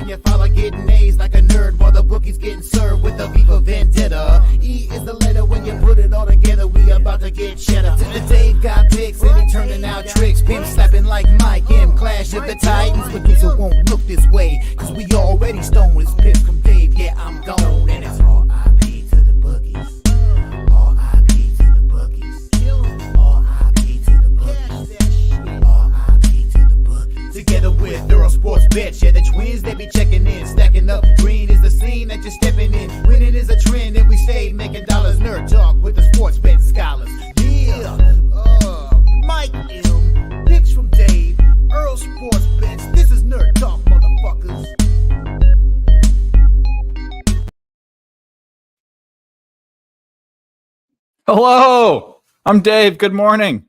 when you follow getting A's like a nerd while the bookie's getting served with the beef of vendetta. E is the letter when you put it all together, we about to get cheddar. Dave got picks and he turning out tricks, pimp slapping like Mike in Clash of the Titans. Producer won't look this way, cause we already stoned. It's piss from Dave, yeah, I'm gone. And it's R.I.P. to the bookies. R.I.P. to the bookies. R.I.P. to the bookies. R.I.P. to the bookies. Together with Euro Sports Bets, yeah, the twins, they be checking in. Stacking up, green is the scene that you're stepping in. Winning is a trend and we stay making dollars. Nerd talk with the sports bet scholars. Yeah, Mike M. Picks from Dave. Earl Sports Bets. This is Nerd Talk, motherfuckers. Hello, I'm Dave. Good morning.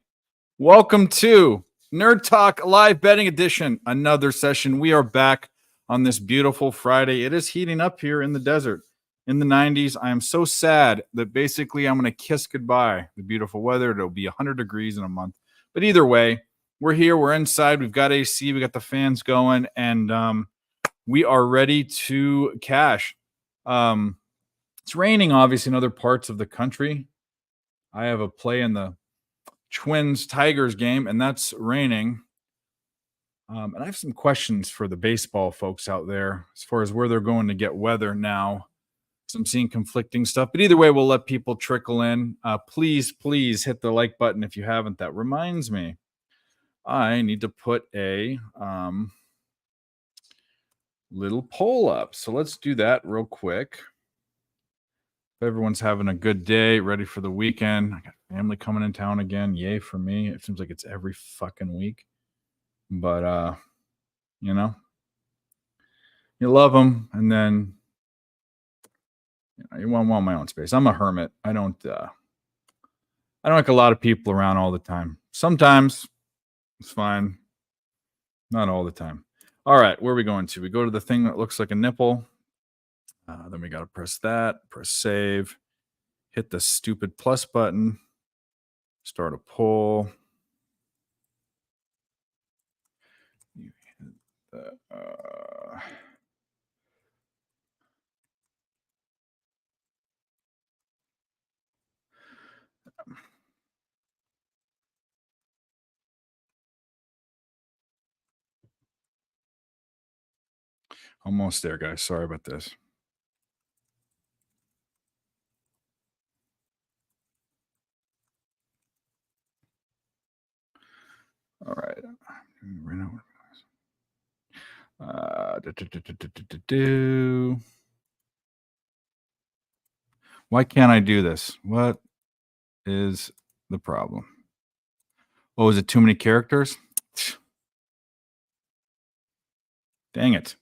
Welcome to Nerd Talk Live Betting Edition. Another session. We are back on this beautiful Friday. It is heating up here in the desert in the 90s. I am so sad that basically I'm going to kiss goodbye the beautiful weather. It'll be 100 degrees in a month. But either way, we're here. We're inside. We've got AC. We got the fans going. And we are ready to cash. It's raining, obviously, in other parts of the country. I have a play in the Twins-Tigers game, and that's raining. And I have some questions for the baseball folks out there as far as where they're going to get weather now. So I'm seeing conflicting stuff. But either way, we'll let people trickle in. Please hit the like button if you haven't. That reminds me, I need to put a little poll up. So let's do that real quick. If everyone's having a good day, ready for the weekend. I got family coming in town again. Yay for me. It seems like it's every fucking week. But, you know, you love them. And then, you want my own space. I'm a hermit. I don't like a lot of people around all the time. Sometimes it's fine. Not all the time. All right. Where are we going to? We go to the thing that looks like a nipple. Then we got to press that, press save, hit the stupid plus button, start a poll. Almost there, guys. Sorry about this. All right. Why can't I do this? What is the problem? Oh, is it too many characters? Dang it.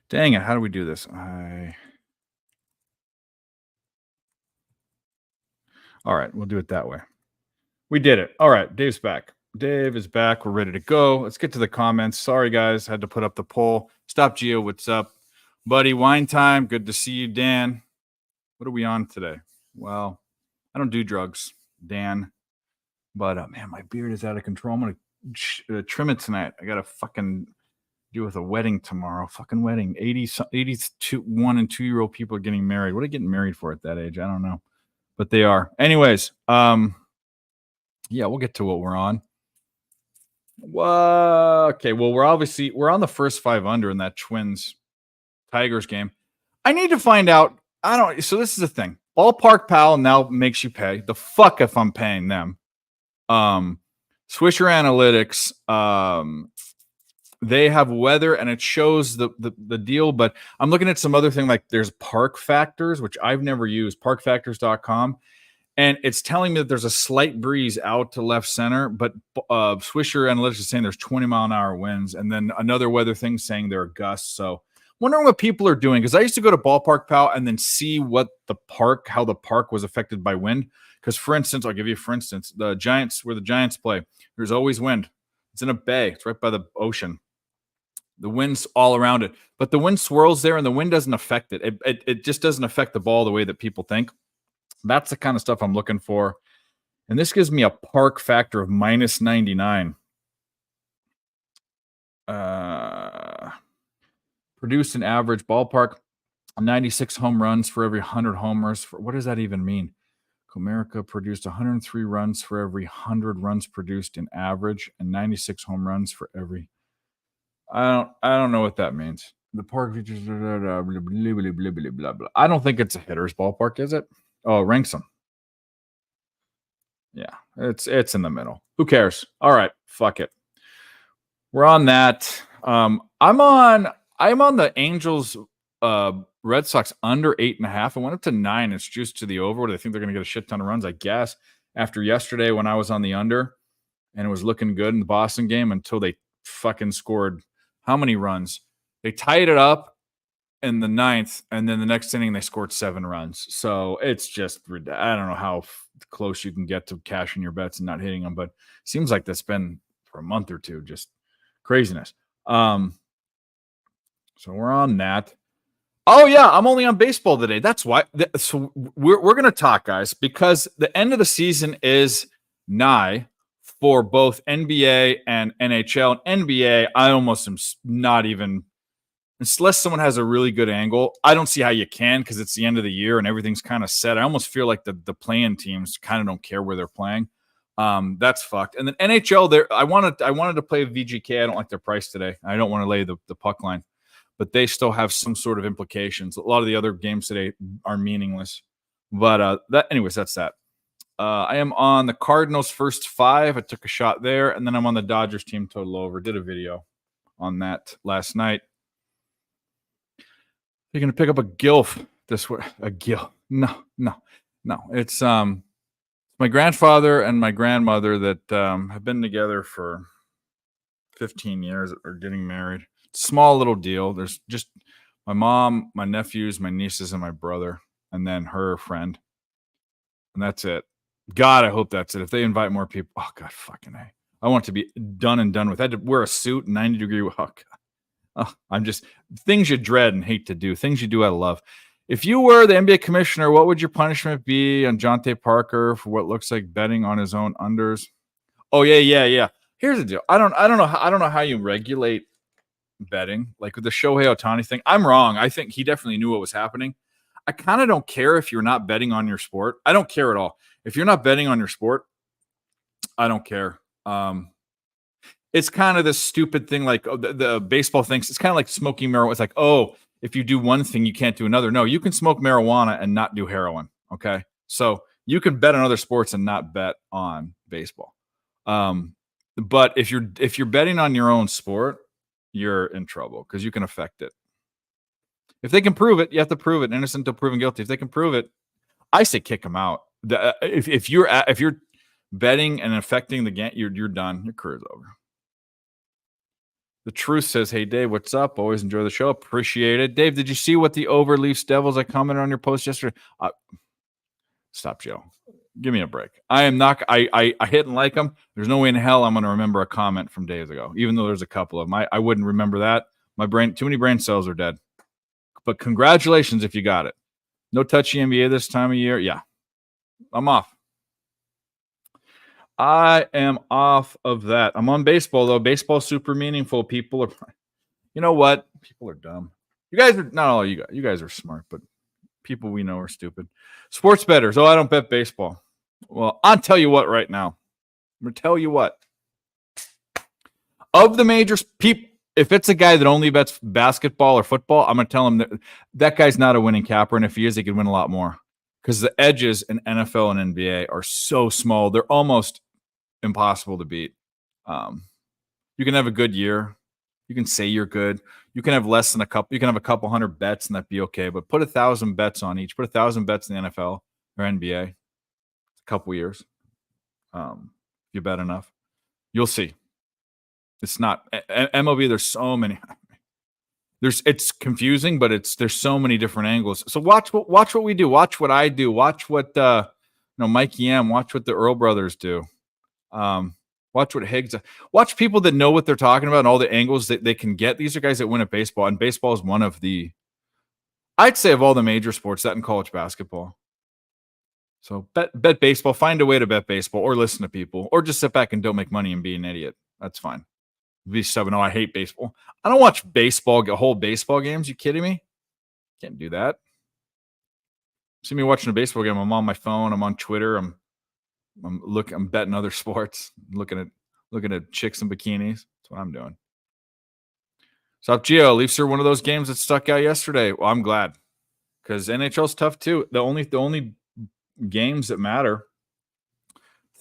Dang it. How do we do this? All right. We'll do it that way. We did it. All right. Dave's back. Dave is back. We're ready to go. Let's get to the comments. Sorry, guys. Had to put up the poll. Stop Geo. What's up? Buddy, wine time. Good to see you, Dan. What are we on today? Well, I don't do drugs, Dan. But, man, my beard is out of control. I'm going to trim it tonight. I got to fucking deal with a wedding tomorrow. Fucking wedding. 82, 1 and 2 year old people are getting married. What are they getting married for at that age? I don't know. But they are. Anyways, yeah, we'll get to what we're on. Okay, well, we're on the first 5 under in that Twins-Tigers game. I need to find out. So this is the thing. Ballpark Pal now makes you pay. The fuck if I'm paying them. Swisher Analytics, they have weather and it shows the deal, but I'm looking at some other thing like there's Park Factors, which I've never used, parkfactors.com, and it's telling me that there's a slight breeze out to left center, but Swisher Analytics is saying there's 20-mile-an-hour winds, and then another weather thing saying there are gusts. So wondering what people are doing, because I used to go to Ballpark Pal and then see how the park was affected by wind. Because, for instance, the Giants, where the Giants play, there's always wind. It's in a bay. It's right by the ocean. The wind's all around it, but the wind swirls there, and the wind doesn't affect it. It just doesn't affect the ball the way that people think. That's the kind of stuff I'm looking for. And this gives me a park factor of minus 99. Produced an average Ballpark 96 home runs for every 100 homers. What does that even mean? Comerica produced 103 runs for every 100 runs produced in average, and 96 home runs for every. I don't know what that means. The park features blah, blah, blah, blah, blah. I don't think it's a hitter's ballpark, is it? Oh, it ranks them. Yeah, it's in the middle. Who cares? All right, fuck it. We're on that. I'm on the Angels Red Sox under 8.5. It went up to 9. It's juiced to the over. I think they're going to get a shit ton of runs, I guess, after yesterday when I was on the under and it was looking good in the Boston game until they fucking scored how many runs? They tied it up in the 9th, and then the next inning they scored 7 runs. So it's just, I don't know how close you can get to cashing your bets and not hitting them, but it seems like that's been for a month or two, just craziness. So we're on that. Oh yeah, I'm only on baseball today. That's why. So we're going to talk, guys, because the end of the season is nigh for both NBA and NHL. And NBA, I almost am not even, unless someone has a really good angle, I don't see how you can, because it's the end of the year and everything's kind of set. I almost feel like the play-in teams kind of don't care where they're playing. That's fucked. And then NHL, there, I wanted to play VGK. I don't like their price today. I don't want to lay the puck line, but they still have some sort of implications. A lot of the other games today are meaningless. But that's that. I am on the Cardinals first 5. I took a shot there, and then I'm on the Dodgers team total over. Did a video on that last night. You're gonna pick up a gilf this way. A gilf? No. It's my grandfather and my grandmother that have been together for 15 years, are getting married. Small little deal. There's just my mom, my nephews, my nieces, and my brother, and then her friend, and that's it. God, I hope that's it. If they invite more people, oh God, fucking A. I want it to be done and done with. I had to wear a suit, 90-degree. Oh God. Oh, I'm just, things you dread and hate to do, things you do out of love. If you were the NBA commissioner, what would your punishment be on Jonte Parker for what looks like betting on his own unders? Oh yeah. Here's the deal. I don't know how you regulate betting, like with the Shohei Ohtani thing. I'm wrong. I think he definitely knew what was happening. I kind of don't care if you're not betting on your sport. I don't care at all. If you're not betting on your sport, I don't care. It's kind of this stupid thing, like the baseball thinks it's kind of like smoking marijuana. It's like, oh, if you do one thing, you can't do another. No, you can smoke marijuana and not do heroin. Okay, so you can bet on other sports and not bet on baseball. But if you're betting on your own sport, you're in trouble because you can affect it. If they can prove it, you have to prove it. Innocent until proven guilty. If they can prove it, I say kick them out. If you're betting and affecting the game, you're done. Your career's over. The Truth says, hey, Dave, what's up? Always enjoy the show. Appreciate it. Dave, did you see what the over Leafs Devils I commented on your post yesterday? Stop, Joe. Give me a break. I am not. I hit and like them. There's no way in hell I'm going to remember a comment from days ago, even though there's a couple of them. I wouldn't remember that. My brain, too many brain cells are dead. But congratulations if you got it. No touchy NBA this time of year. Yeah, I'm off. I am off of that. I'm on baseball, though. Baseball's super meaningful. People are, you know what? People are dumb. You guys are, not all you guys. You guys are smart, but people we know are stupid. Sports bettors. Oh, I don't bet baseball. Well, I'll tell you what right now. I'm going to tell you what. Of the majors, people, if it's a guy that only bets basketball or football, I'm going to tell him that guy's not a winning capper. And if he is, he could win a lot more. Because the edges in NFL and NBA are so small. They're almost impossible to beat. You can have a good year. You can say you're good. You can have less than a couple. You can have a couple hundred bets and that'd be okay. But put 1,000 bets on each. Put 1,000 bets in the NFL or NBA. A couple years. You bet enough. You'll see. It's not MLB. There's so many. it's confusing, but there's so many different angles. So watch what we do. Watch what I do. Watch what Mikey M. Watch what the Earl brothers do. Watch what Higgs. Watch people that know what they're talking about and all the angles that they can get. These are guys that win at baseball, and baseball is one of the, I'd say, of all the major sports, that and college basketball. So bet baseball. Find a way to bet baseball, or listen to people, or just sit back and don't make money and be an idiot. That's fine. V7. Oh, I hate baseball. I don't watch whole baseball games. You kidding me? Can't do that. See me watching a baseball game. I'm on my phone. I'm on Twitter. I'm betting other sports. Looking at chicks in bikinis. That's what I'm doing. Sup, Gio? Leafs are one of those games that stuck out yesterday. Well, I'm glad, because NHL's tough too. The only games that matter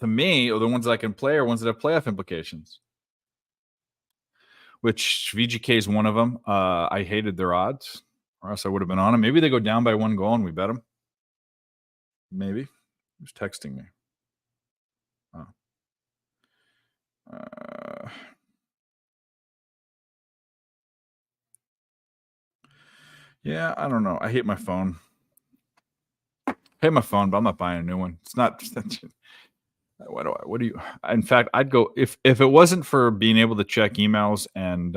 to me, or the ones that I can play, are ones that have playoff implications. Which VGK is one of them. I hated their odds, or else I would have been on them. Maybe they go down by 1 goal and we bet them. Maybe. Who's texting me? Oh. Yeah, I don't know. I hate my phone. I hate my phone, but I'm not buying a new one. It's not. What do you? In fact, I'd go if it wasn't for being able to check emails and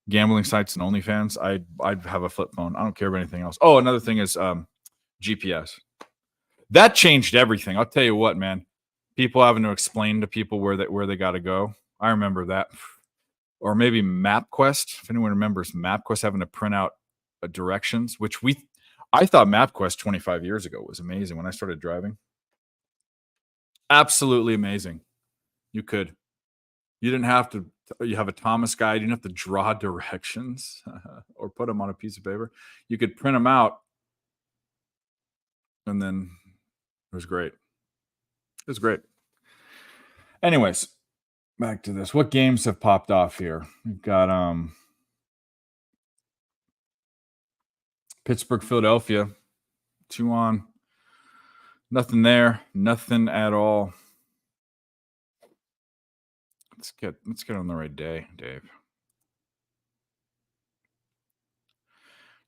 gambling sites and OnlyFans, I'd have a flip phone. I don't care about anything else. Oh, another thing is GPS. That changed everything. I'll tell you what, man. People having to explain to people where they got to go. I remember that. Or maybe MapQuest. If anyone remembers MapQuest having to print out directions, which I thought MapQuest 25 years ago was amazing when I started driving. Absolutely amazing. You didn't have to, you have a Thomas guide. You didn't have to draw directions or put them on a piece of paper. You could print them out. And then it was great. It was great. Anyways, back to this. What games have popped off here? We've got Pittsburgh, Philadelphia. 2-on. Nothing there. Nothing at all. Let's get on the right day, Dave.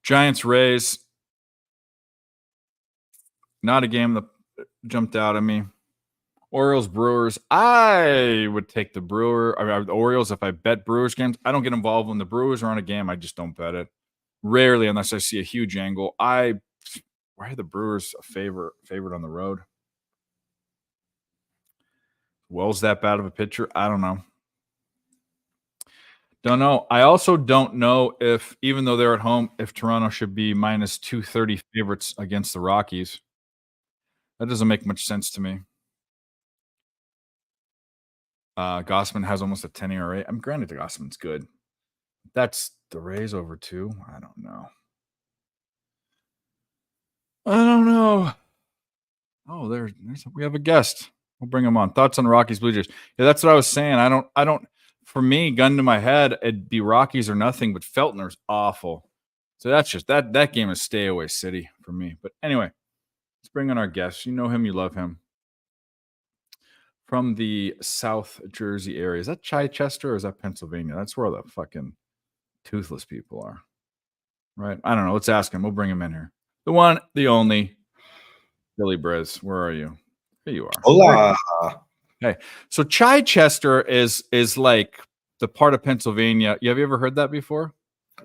Giants, Rays. Not a game that jumped out at me. Orioles, Brewers. I would take the the Orioles if I bet Brewers games. I don't get involved when the Brewers are on a game. I just don't bet it. Rarely, unless I see a huge angle. Why are the Brewers a favorite on the road? Wells that bad of a pitcher? I don't know. Don't know. I also don't know if, even though they're at home, if Toronto should be minus 230 favorites against the Rockies. That doesn't make much sense to me. Gossman has almost a 10 ERA. I'm granted the Gossman's good. That's the Rays over 2. I don't know. Oh, we have a guest. We'll bring him on. Thoughts on Rockies, Blue Jays? Yeah, that's what I was saying. I don't. For me, gun to my head, it'd be Rockies or nothing. But Feltner's awful. So that's just that game is stay away city for me. But anyway, let's bring in our guest. You know him, you love him. From the South Jersey area. Is that Chichester or is that Pennsylvania? That's where all the fucking toothless people are. Right? I don't know. Let's ask him. We'll bring him in here. The one, the only, Billy Briz. Where are you? There you are. Hola. Okay. So Chichester is like the part of Pennsylvania. Have you ever heard that before?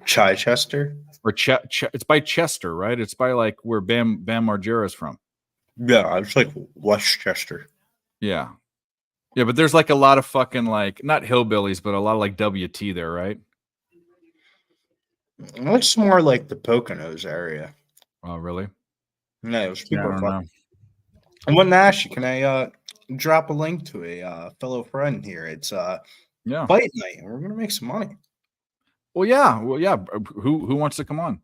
Chichester? Or it's by Chester, right? It's by like where Bam Margera is from. Yeah, it's like Westchester. Yeah. Yeah, but there's like a lot of fucking like, not hillbillies, but a lot of like WT there, right? It's more like the Poconos area. Oh, really? No, those people I are don't fun. know. I want to ask you, can I drop a link to a fellow friend here? It's Yeah. fight night, and we're going to make some money. Well, yeah. Who wants to come on?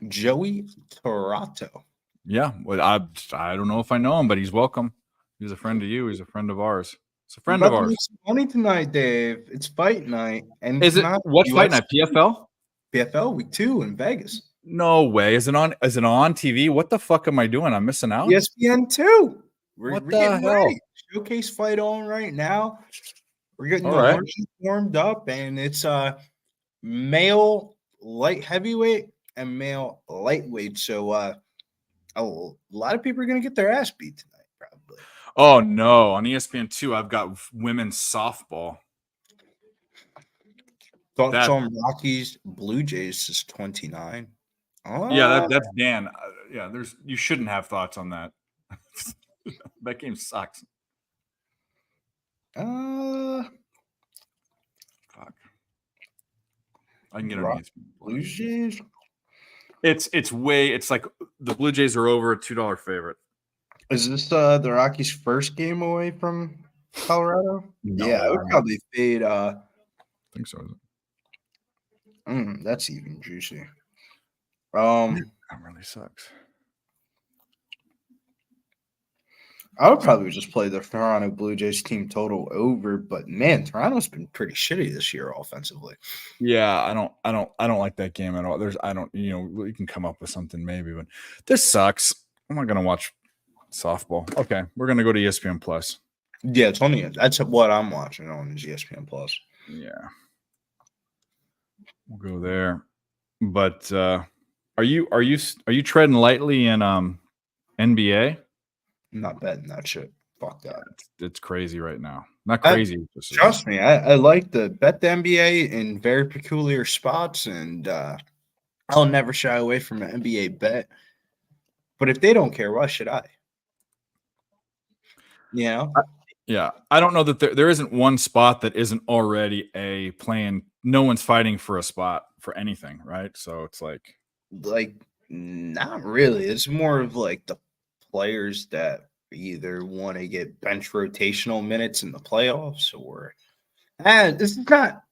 Joey Torato. Yeah. Well, I don't know if I know him, but he's welcome. He's a friend of you. He's a friend of ours. It's a friend of ours. Make some money tonight, Dave. It's fight night. And Is it what fight night? PFL? PFL week 2 in Vegas. No way. Is it on TV? What the fuck am I doing? I'm missing out. ESPN 2. What the hell? Showcase fight on right now. We're getting All the right. horses warmed up, and it's male light heavyweight and male lightweight. So a lot of people are going to get their ass beat tonight, probably. Oh no! On ESPN2, I've got women's softball. Thoughts on Rockies Blue Jays is 29. Yeah, that's Dan. Yeah, you shouldn't have thoughts on that. That game sucks. Fuck. I can get on ESPN. Blue Jays. It's like the Blue Jays are over a $2 favorite. Is this the Rockies' first game away from Colorado? No. Yeah, I would probably fade. I think so. That's even juicy. That really sucks. I would probably just play the Toronto Blue Jays team total over, but man, Toronto's been pretty shitty this year offensively. Yeah, I don't like that game at all. You can come up with something maybe, but this sucks. I'm not gonna watch softball. Okay, we're gonna go to ESPN Plus. Yeah, that's what I'm watching on ESPN Plus. Yeah, we'll go there. But are you treading lightly in NBA? I'm not betting that shit. Fuck that. It's crazy right now. Not crazy. Trust me, I like to bet the NBA in very peculiar spots, and I'll never shy away from an NBA bet. But if they don't care, why should I? You know? Yeah, I don't know that there isn't one spot that isn't already a plan. No one's fighting for a spot for anything, right? So it's like not really. It's more of like the players that either want to get bench rotational minutes in the playoffs or this is not.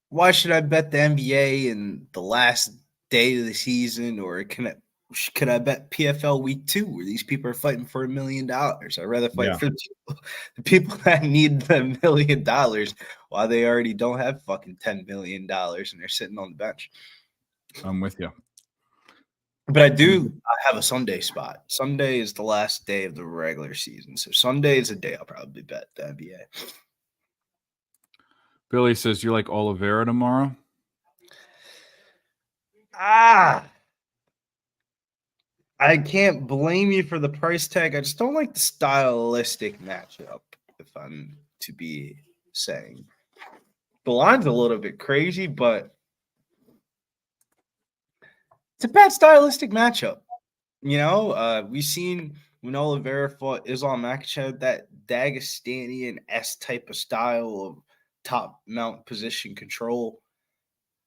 Why should I bet the NBA in the last day of the season, or could I bet PFL week 2 where these people are fighting for $1 million? I'd rather fight for the people that need the $1 million while they already don't have fucking $10 million and they're sitting on the bench. I'm with you. But I have a Sunday spot. Sunday is the last day of the regular season. So Sunday is a day I'll probably bet the NBA. Billy says, you like Oliveira tomorrow? I can't blame you for the price tag. I just don't like the stylistic matchup, if I'm to be saying. The line's a little bit crazy, but it's a bad stylistic matchup. You know, we've seen when Oliveira fought Islam Makhachev, that Dagestanian-esque type of style of top mount position control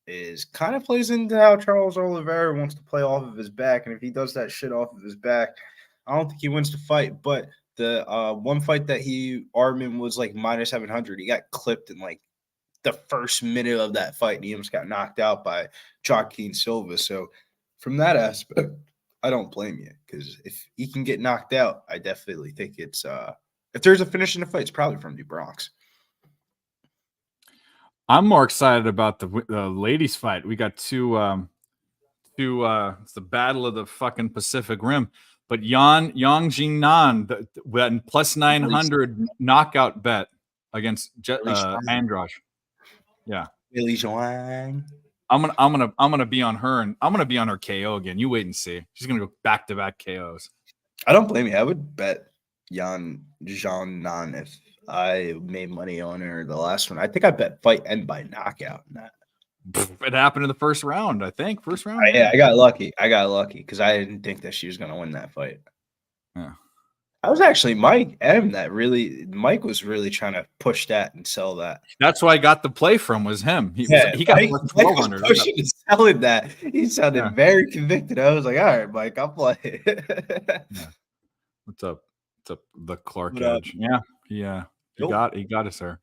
is kind of plays into how Charles Oliveira wants to play off of his back. And if he does that shit off of his back, I don't think he wins the fight. But the one fight that Arman was like minus 700, he got clipped in like the first minute of that fight, and he almost got knocked out by Joaquin Silva. So from that aspect, I don't blame you, because if he can get knocked out, I definitely think it's if there's a finish in the fight, it's probably from the Bronx. I'm more excited about the ladies' fight. We got two. It's the battle of the fucking Pacific Rim. But Yang Jingnan, that plus 900 knockout bet against Androsh. Yeah, Billy Joanne. I'm gonna be on her, and I'm gonna be on her KO again. You wait and see. She's gonna go back-to-back KOs. I don't blame you. I would bet Yang Jingnan if I made money on her the last one. I think I bet fight end by knockout in that. It happened in the first round, I think. First round. Yeah, I got lucky. Because I didn't think that she was going to win that fight. Yeah. I was actually Mike was really trying to push that and sell that. That's why I got the play from was him. He got Mike was pushing and selling that. He sounded very convicted. I was like, all right, Mike, I'll play. Yeah. What's up? The Clark Edge. Yeah. He got us there.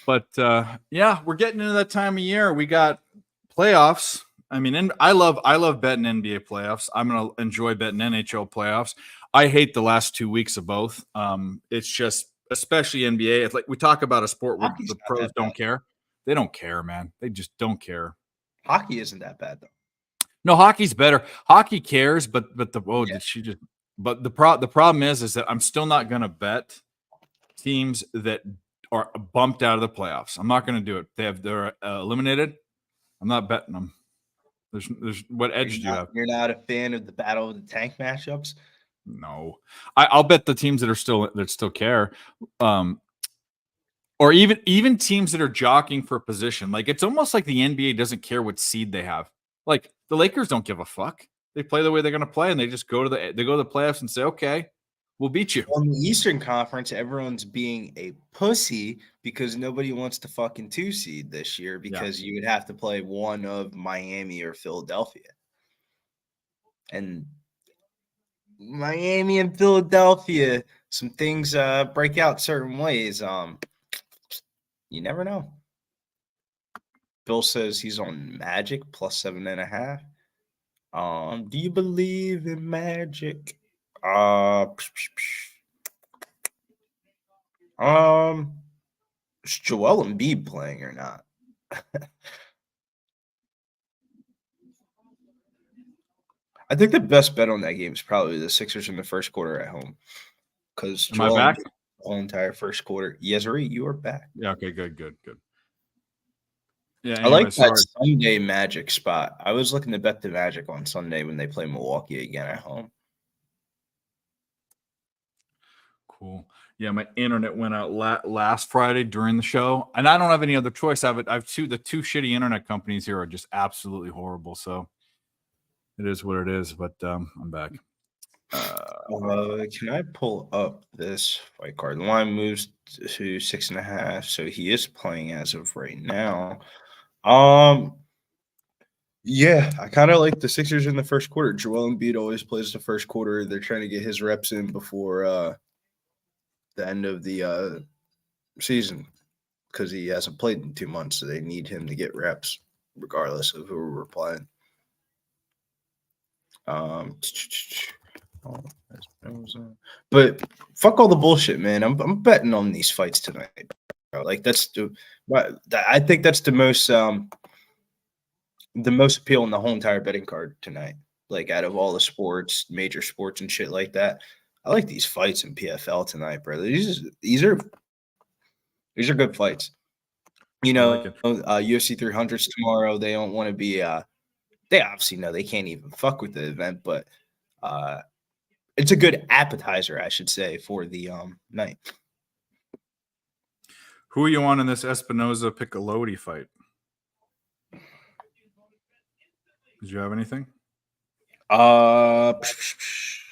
But we're getting into that time of year. We got playoffs. I mean, I love betting NBA playoffs. I'm gonna enjoy betting NHL playoffs. I hate the last 2 weeks of both. It's just, especially NBA. It's like we talk about a sport where the pros don't care. They don't care, man. They just don't care. Hockey isn't that bad though. No, hockey's better. Hockey cares, but the problem is that I'm still not gonna bet teams that are bumped out of the playoffs. I'm not going to do it. They're eliminated. I'm not betting them. There's what edge do you have? You're not a fan of the Battle of the Tank matchups? No, I'll bet the teams that still care, or even teams that are jockeying for a position. Like it's almost like the NBA doesn't care what seed they have. Like the Lakers don't give a fuck. They play the way they're going to play, and they just go to the playoffs and say, okay, we'll beat you. On the Eastern Conference, everyone's being a pussy because nobody wants to fucking 2 seed this year because you would have to play one of Miami or Philadelphia. And Miami and Philadelphia, some things break out certain ways. You never know. Bill says he's on Magic plus 7.5. Do you believe in magic? Is Joel Embiid playing or not? I think the best bet on that game is probably the Sixers in the first quarter at home. Because Am I back? The whole entire first quarter. Yes, you are back. Yeah. Okay. Good. Yeah. I like that Sunday Magic spot. I was looking to bet the Magic on Sunday when they play Milwaukee again at home. Cool. Yeah, my internet went out last Friday during the show, and I don't have any other choice. I have the two shitty internet companies here are just absolutely horrible. So it is what it is. But I'm back. Can I pull up this fight card? The line moves to 6.5, so he is playing as of right now. Yeah, I kind of like the Sixers in the first quarter. Joel Embiid always plays the first quarter. They're trying to get his reps in before the end of the season because he hasn't played in 2 months, so they need him to get reps regardless of who we're playing. But fuck all the bullshit, man. I'm betting on these fights tonight, bro. Like I think that's the most appeal in the whole entire betting card tonight. Like out of all the sports, major sports and shit like that, I like these fights in PFL tonight, bro. These are good fights. You know, UFC 300s tomorrow. They don't want to be. They obviously know they can't even fuck with the event, but it's a good appetizer, I should say, for the night. Who are you on in this Espinoza Piccolotti fight? Did you have anything? What's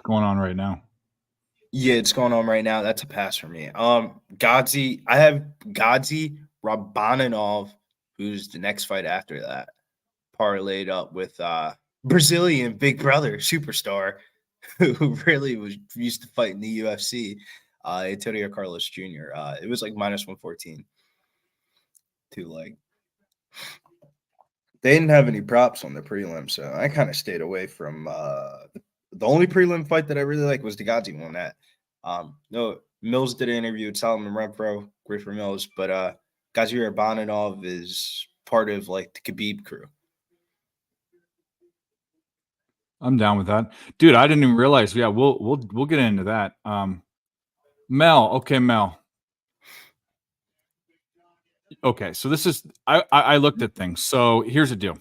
going on right now? Yeah, it's going on right now. That's a pass for me. Gody, I have Gody Rabananov, who's the next fight after that, parlayed up with Brazilian Big Brother superstar who really was used to fight in the UFC, Antonio Carlos Jr. It was like minus 114 to like. They didn't have any props on the prelim, so I kind of stayed away from the only prelim fight that I really like was the Gody one. That no, Mills did an interview with Solomon Renfro, great for Mills, but Gody Rabananov is part of like the Khabib crew. I'm down with that, dude. I didn't even realize. Yeah, we'll get into that. Mel. Okay, so this is I looked at things. So here's the deal.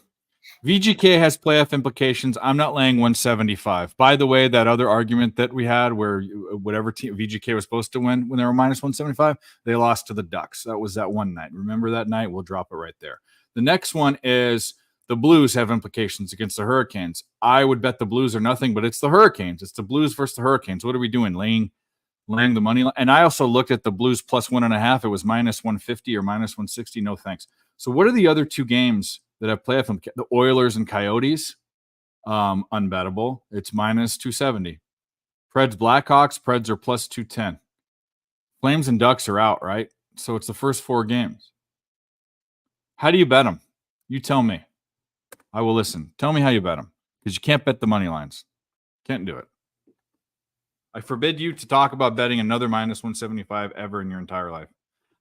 VGK has playoff implications. I'm not laying 175. By the way, that other argument that we had where whatever team VGK was supposed to win when they were minus 175, they lost to the Ducks. That was that one night. Remember that night? We'll drop it right there. The next one is the Blues have implications against the Hurricanes. I would bet the Blues are nothing, but it's the Hurricanes. It's the Blues versus the Hurricanes. What are we doing? Laying the money line. And I also looked at the Blues plus 1.5. It was minus 150 or minus 160. No thanks. So what are the other two games that have playoff? The Oilers and Coyotes, unbettable. It's minus 270. Preds Blackhawks. Preds are plus 210. Flames and Ducks are out, right? So it's the first 4 games. How do you bet them? You tell me. I will listen. Tell me how you bet them, because you can't bet the money lines. Can't do it. I forbid you to talk about betting another minus 175 ever in your entire life.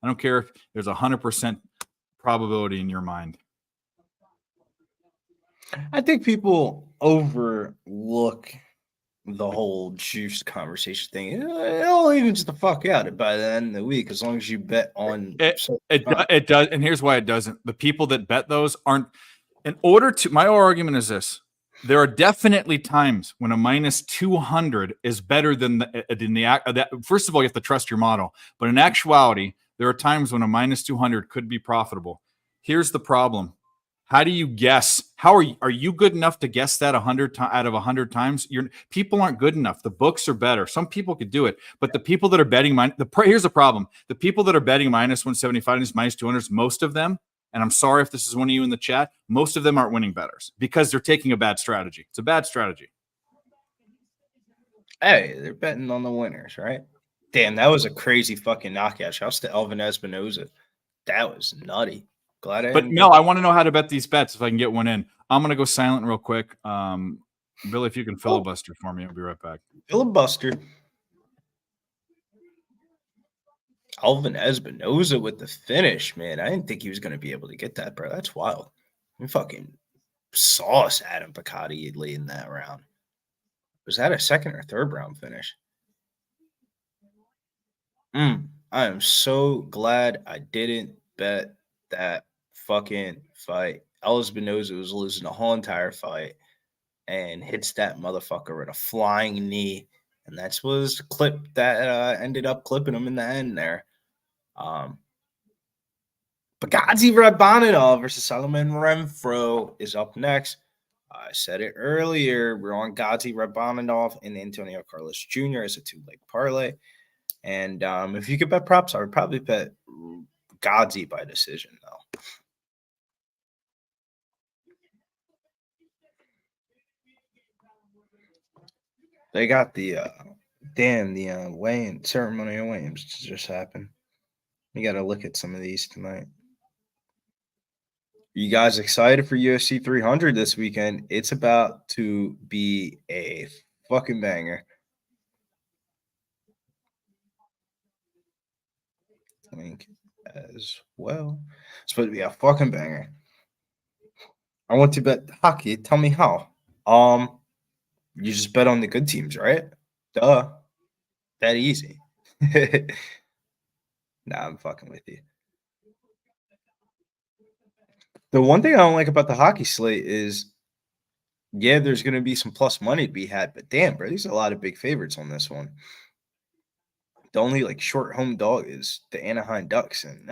I don't care if there's 100% probability in your mind. I think people overlook the whole juice conversation thing. It all evens the fuck out by the end of the week as long as you bet on It does, and here's why it doesn't. The people that bet those aren't. In order to, my argument is this: there are definitely times when a minus 200 is better than first of all, you have to trust your model. But in actuality, there are times when a minus 200 could be profitable. Here's the problem: how do you guess? How are you good enough to guess that 100 out of 100 times? People aren't good enough. The books are better. Some people could do it, but the people that are betting here's the problem: the people that are betting minus 175 and minus 200, most of them. And I'm sorry if this is one of you in the chat, most of them aren't winning bettors because they're taking a bad strategy. It's a bad strategy. Hey, they're betting on the winners, right? Damn, that was a crazy fucking knockout. Shouts to Elvin Espinoza. That was nutty. Glad I But Mel, I want to know how to bet these bets if I can get one in. I'm going to go silent real quick. Billy, if you can filibuster for me, I'll be right back. Filibuster. Alvin Espinoza with the finish, man. I didn't think he was going to be able to get that, bro. That's wild. We fucking sauce Adam Picotti late in that round. Was that a second or third round finish? I am so glad I didn't bet that fucking fight. Espinoza was losing the whole entire fight and hits that motherfucker with a flying knee. And that was the clip that ended up clipping him in the end there. Gody Radbanov versus Solomon Renfro is up next. I said it earlier. We're on Gody Radbanov and Antonio Carlos Jr. as a 2-leg parlay. And if you could bet props, I would probably bet Gody by decision, though. They got the weigh-in ceremony of weigh-ins just happened. You got to look at some of these tonight. You guys excited for UFC 300 this weekend? It's about to be a fucking banger. Link as well. It's supposed to be a fucking banger. I want to bet hockey. Tell me how. You just bet on the good teams, right? Duh. That easy. Nah, I'm fucking with you. The one thing I don't like about the hockey slate is, yeah, there's going to be some plus money to be had, but damn, bro, there's a lot of big favorites on this one. The only short home dog is the Anaheim Ducks, and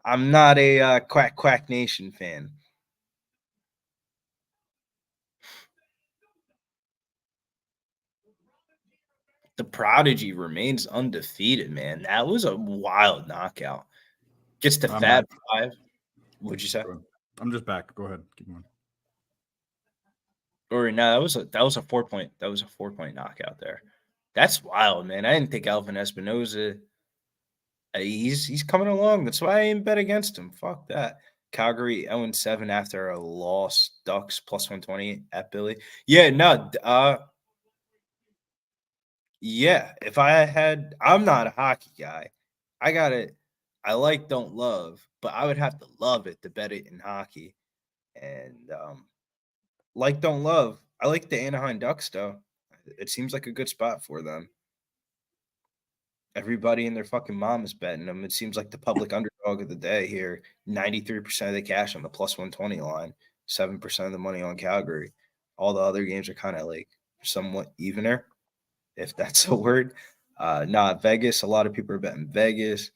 I'm not a Quack Nation fan. The Prodigy remains undefeated, man. That was a wild knockout. Gets to Fab 5. What'd you say? I'm just back. Go ahead. Keep going. Or no, that was a 4-point. That was a 4-point knockout there. That's wild, man. I didn't think Alvin Espinoza. He's coming along. That's why I ain't bet against him. Fuck that. Calgary 0-7 after a loss. Ducks plus 120 at Billy. Yeah, no. Yeah, if I had, I'm not a hockey guy. I like don't love, but I would have to love it to bet it in hockey. And like don't love, I like the Anaheim Ducks though. It seems like a good spot for them. Everybody and their fucking mom is betting them. It seems like the public underdog of the day here. 93% of the cash on the plus 120 line, 7% of the money on Calgary. All the other games are kind of somewhat evener, if that's a word. Vegas. A lot of people are betting Vegas.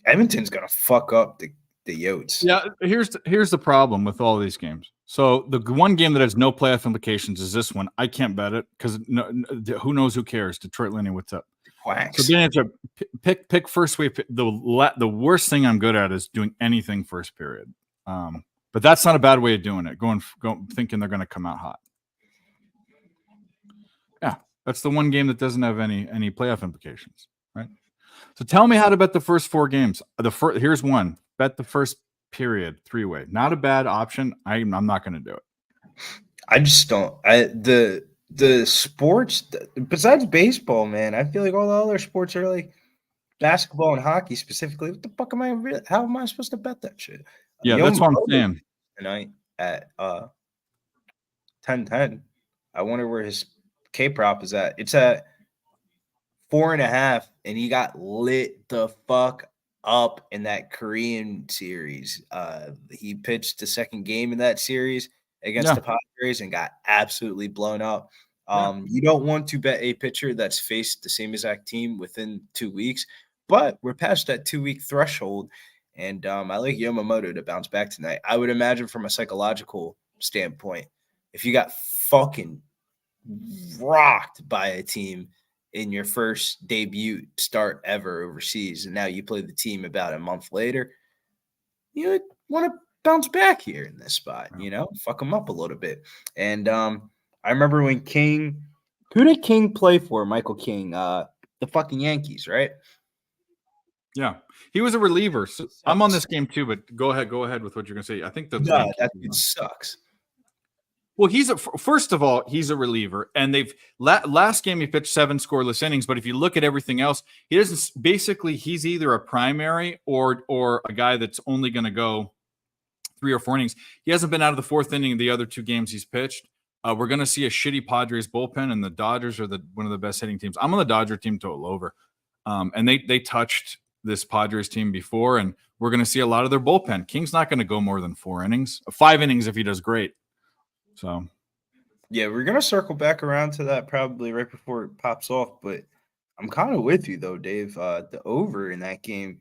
Edmonton's gonna fuck up the Yotes. Yeah, here's the problem with all these games. So the one game that has no playoff implications is this one. I can't bet it because who knows? Who cares? Detroit Lenny, what's up? Quacks. So then to pick first wave. The worst thing I'm good at is doing anything first period. But that's not a bad way of doing it. Going thinking they're going to come out hot. Yeah, that's the one game that doesn't have any playoff implications, right? So tell me how to bet the first 4 games. Here's one. Bet the first period 3-way. Not a bad option. I'm not going to do it. I just don't. The sports besides baseball, man, I feel like all the other sports are like basketball and hockey specifically. What the fuck am I? How am I supposed to bet that shit? Yeah, that's what I'm saying. Tonight at 10:10. I wonder where his K prop is at. It's at 4.5, and he got lit the fuck up in that Korean series. He pitched the second game in that series against Yeah. the Padres and got absolutely blown up. Yeah. You don't want to bet a pitcher that's faced the same exact team within 2 weeks, but we're past that 2-week threshold, and I like Yamamoto to bounce back tonight. I would imagine from a psychological standpoint, if you got fucking rocked by a team in your first debut start ever overseas, and now you play the team about a month later, you would want to bounce back here in this spot, fuck them up a little bit. And I remember when King, who did King play for? Michael King, the fucking Yankees, right? Yeah. He was a reliever. So I'm on this game too, but go ahead with what you're going to say. I think the Yankees That dude sucks. Well, first of all, he's a reliever, and they've last game he pitched 7 scoreless innings. But if you look at everything else, he doesn't. Basically, he's either a primary or a guy that's only going to go 3 or 4 innings. He hasn't been out of the 4th inning of the other 2 games he's pitched. We're going to see a shitty Padres bullpen, and the Dodgers are one of the best hitting teams. I'm on the Dodger team total over, and they touched this Padres team before, and we're going to see a lot of their bullpen. King's not going to go more than 4 innings, 5 innings if he does great. So, yeah, we're going to circle back around to that probably right before it pops off. But I'm kind of with you, though, Dave. The over in that game,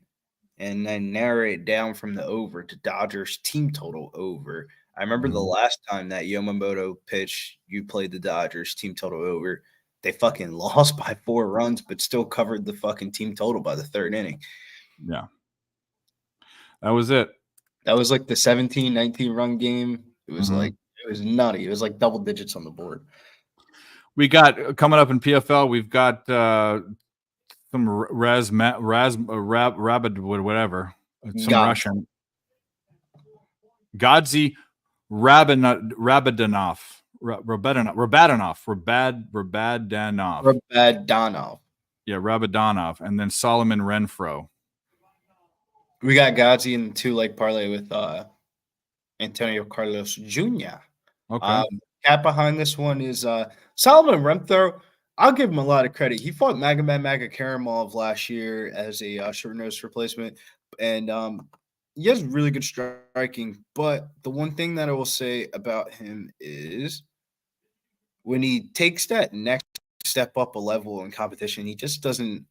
and then narrow it down from the over to Dodgers team total over. I remember the last time that Yamamoto pitched, you played the Dodgers team total over. They fucking lost by 4 runs, but still covered the fucking team total by the 3rd inning. Yeah. That was it. That was like the 17-19 run game. It was like, it was nutty. It was like double digits on the board. We got coming up in PFL. We've got some Rabid whatever, some Russian. Godzi Rabadanov. Yeah, Rabadanov, and then Solomon Renfro. We got Gody in the 2-leg parlay with Antonio Carlos Jr. Okay. Cat behind this one is Solomon Renfro. I'll give him a lot of credit. He fought Magomed Karamov last year as a short-nosed replacement, and he has really good striking. But the one thing that I will say about him is when he takes that next step up a level in competition, he just doesn't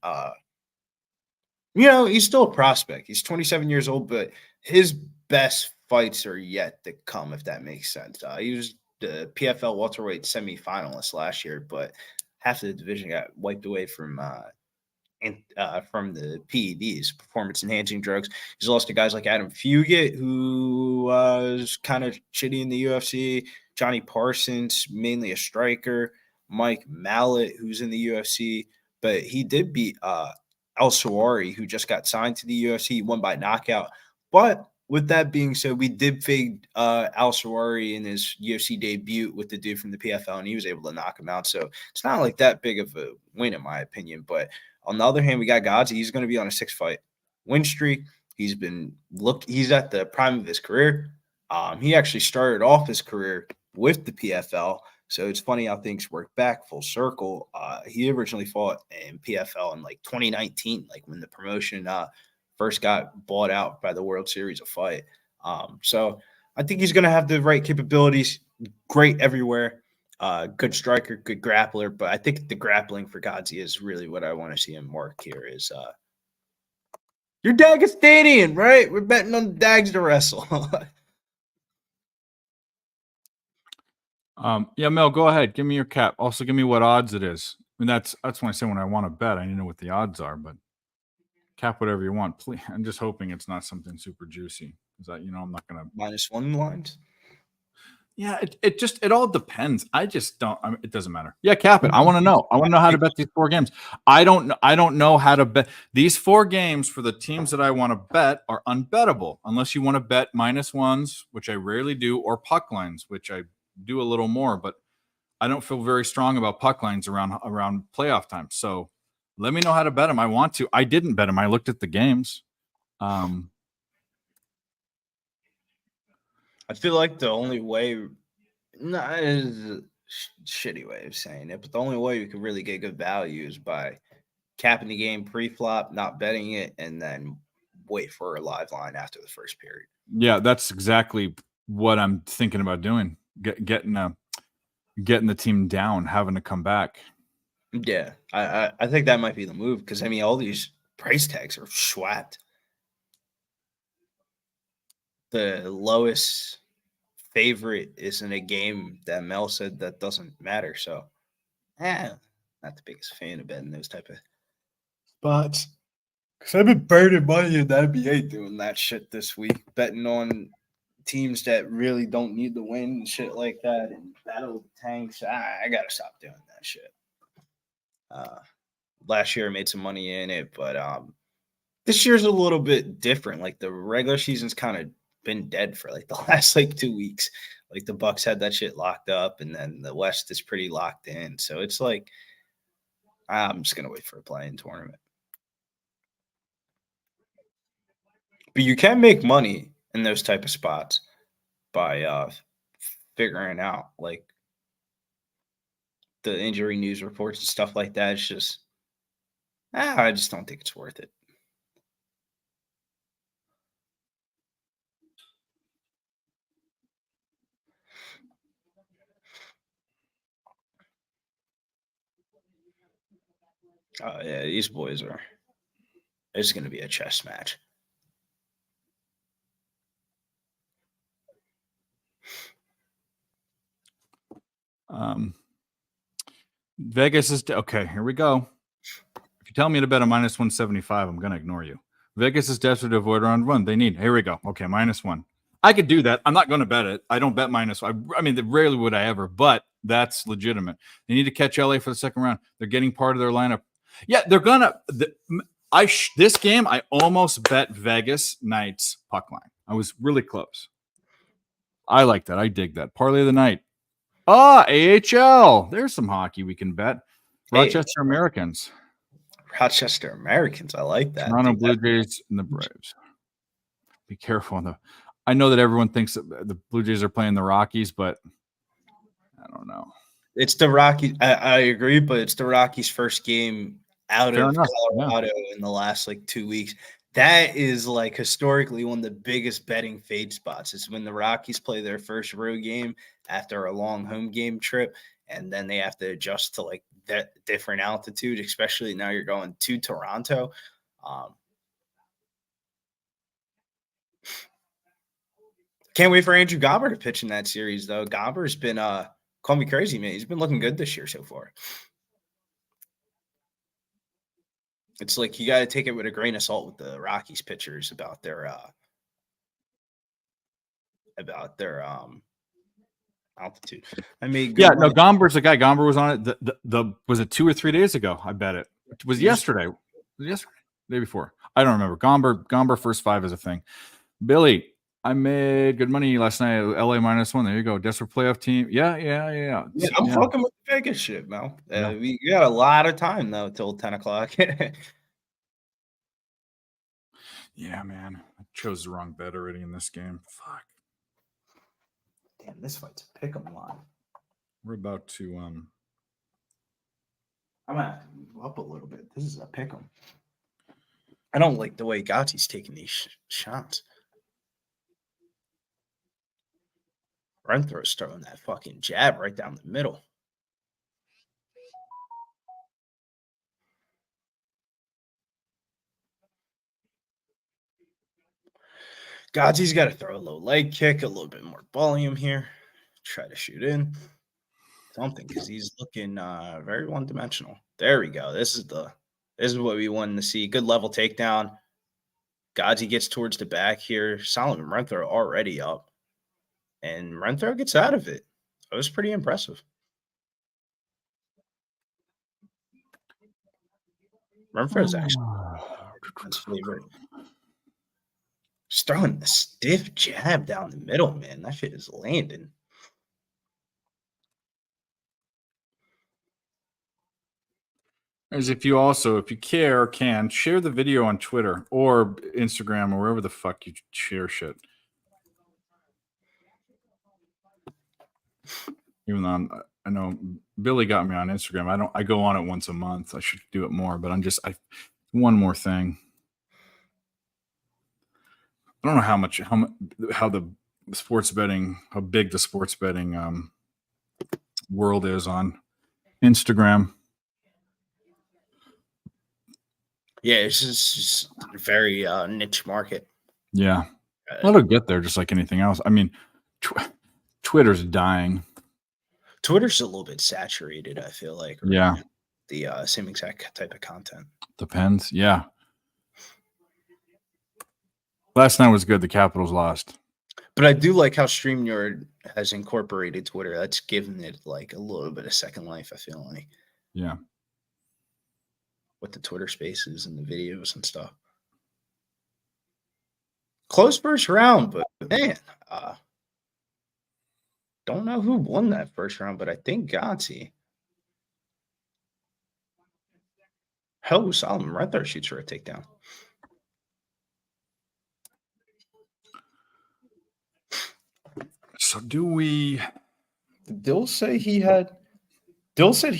he's still a prospect. He's 27 years old, but his best fights are yet to come, if that makes sense. He was the PFL welterweight semifinalist last year, but half of the division got wiped away from the PEDs, performance-enhancing drugs. He's lost to guys like Adam Fugit, who was kind of shitty in the UFC, Johnny Parsons, mainly a striker, Mike Mallet, who's in the UFC, but he did beat El-Sawari, who just got signed to the UFC. He won by knockout. But with that being said, we did fade El-Sawari in his UFC debut with the dude from the PFL, and he was able to knock him out. So it's not like that big of a win, in my opinion. But on the other hand, we got Gody. He's going to be on a 6-fight win streak. He's at the prime of his career. He actually started off his career with the PFL. So it's funny how things work back full circle. He originally fought in PFL in like 2019, like when the promotion first got bought out by the World Series of Fight. So I think he's going to have the right capabilities, great everywhere, good striker, good grappler. But I think the grappling for Gody is really what I want to see him work here is you're Dagestanian, right? We're betting on the Dags to wrestle. Yeah, Mel, go ahead. Give me your cap. Also, give me what odds it is. I mean, that's when I say when I want to bet, I need to know what the odds are, but cap whatever you want. Please. I'm just hoping it's not something super juicy. Is that, I'm not going to -1 lines. Yeah, it all depends. I just don't. It doesn't matter. Yeah, cap it. I want to know. I want to know how to bet these 4 games. I don't know how to bet these 4 games for the teams that I want to bet are unbettable unless you want to bet -1s, which I rarely do, or puck lines, which I do a little more. But I don't feel very strong about puck lines around playoff time. So let me know how to bet them. I want to. I didn't bet them. I looked at the games. I feel like the only way is shitty way of saying it, but the only way you can really get good value is by capping the game pre-flop, not betting it, and then wait for a live line after the first period. Yeah, that's exactly what I'm thinking about doing. Getting the team down, having to come back. Yeah, I think that might be the move because I mean all these price tags are swapped. The lowest favorite is in a game that Mel said that doesn't matter. So, not the biggest fan of betting those type of spots. Because I've been burning money in the NBA doing that shit this week, betting on teams that really don't need the win and shit like that, and battle tanks. I gotta stop doing that shit. Last year I made some money in it, but this year's a little bit different. Like the regular season's kind of been dead for like the last like 2 weeks. Like the Bucks had that shit locked up, and then the West is pretty locked in. So it's like I'm just gonna wait for a play-in tournament. But you can make money in those type of spots by figuring out like the injury news reports and stuff like that. It's just I just don't think it's worth it. Yeah, these boys are. It's going to be a chess match. Vegas is okay. Here we go. If you tell me to bet a minus 175, I'm going to ignore you. Vegas is desperate to avoid round one. They need. Here we go. Okay, -1. I could do that. I'm not going to bet it. I don't bet minus. I mean, rarely would I ever, but that's legitimate. They need to catch LA for the second round. They're getting part of their lineup. Yeah, they're gonna. This game, I almost bet Vegas Knights puck line. I was really close. I like that. I dig that. Parlay of the night. AHL. There's some hockey we can bet. Rochester Americans. Rochester Americans. I like that. Toronto Blue Jays and the Braves. Be careful on the. I know that everyone thinks that the Blue Jays are playing the Rockies, but I don't know. It's the Rockies. I agree, but it's the Rockies' first game out of Colorado in the last like 2 weeks. That is like historically one of the biggest betting fade spots is when the Rockies play their first road game after a long home game trip, and then they have to adjust to like that different altitude, especially now you're going to Toronto. Can't wait for Andrew Gobber to pitch in that series, though. Gobber's been call me crazy, man. He's been looking good this year so far. It's like you got to take it with a grain of salt with the Rockies pitchers about their altitude. I mean, Gomber's the guy. Gomber was on it. The was it 2 or 3 days ago? I bet it was yesterday. The day before. I don't remember. Gomber first 5 is a thing. Billy, I made good money last night. LA -1. There you go. Desperate playoff team. Yeah. I'm fucking with the Vegas shit, Mel. We got a lot of time though till 10 o'clock. Yeah, man. I chose the wrong bet already in this game. Fuck. Damn, this fight's a pick'em line. We're about to I'm gonna have to move up a little bit. This is a pick'em. I don't like the way Gody's taking these shots. Renfro's throwing that fucking jab right down the middle. Gody's got to throw a low leg kick, a little bit more volume here. Try to shoot in something because he's looking very one-dimensional. There we go. This is what we wanted to see. Good level takedown. Gody gets towards the back here. Solomon Renfro already up. And Renfro gets out of it. It was pretty impressive. Renfro's actually his favorite. Just throwing the stiff jab down the middle, man. That shit is landing. As if you care, can share the video on Twitter or Instagram or wherever the fuck you share shit. Even though I know Billy got me on Instagram. I go on it once a month. I should do it more, but one more thing. I don't know how the sports betting, how big the sports betting world is on Instagram. Yeah, it's just a very niche market. Yeah. It'll get there just like anything else. I mean, Twitter's dying. Twitter's a little bit saturated, I feel like. Right? Yeah. The same exact type of content. Depends. Yeah. Last night was good. The Capitals lost. But I do like how StreamYard has incorporated Twitter. That's given it like a little bit of second life, I feel like. Yeah. With the Twitter spaces and the videos and stuff. Close first round, but man, don't know who won that first round, but I think Gody. Hell, Solomon Renfro shoots for a takedown. So do we? Dill said he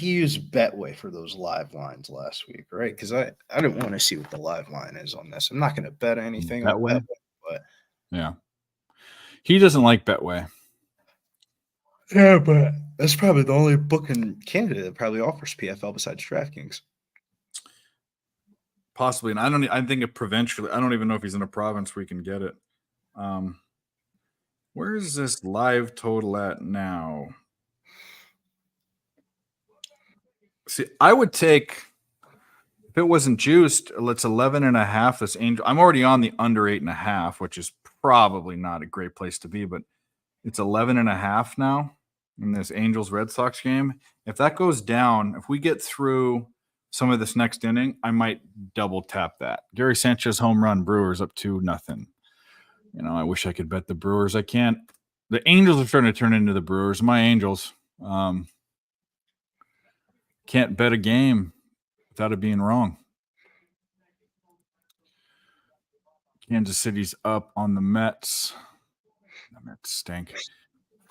used Betway for those live lines last week, right? Because I didn't want to see what the live line is on this. I'm not going to bet anything on Betway, but yeah, he doesn't like Betway. Yeah, but that's probably the only book in Canada that probably offers PFL besides DraftKings. Possibly, and I think it provincially. I don't even know if he's in a province where you can get it. Where is this live total at now? See, I would take, if it wasn't juiced, it's 11.5. This Angel, I'm already on the under 8.5, which is probably not a great place to be, but it's 11.5 now in this Angels Red Sox game. If that goes down, if we get through some of this next inning, I might double tap that. Gary Sanchez home run, Brewers up 2-0. You know, I wish I could bet the Brewers. I can't. The Angels are starting to turn into the Brewers. My Angels. Can't bet a game without it being wrong. Kansas City's up on the Mets. The Mets stink.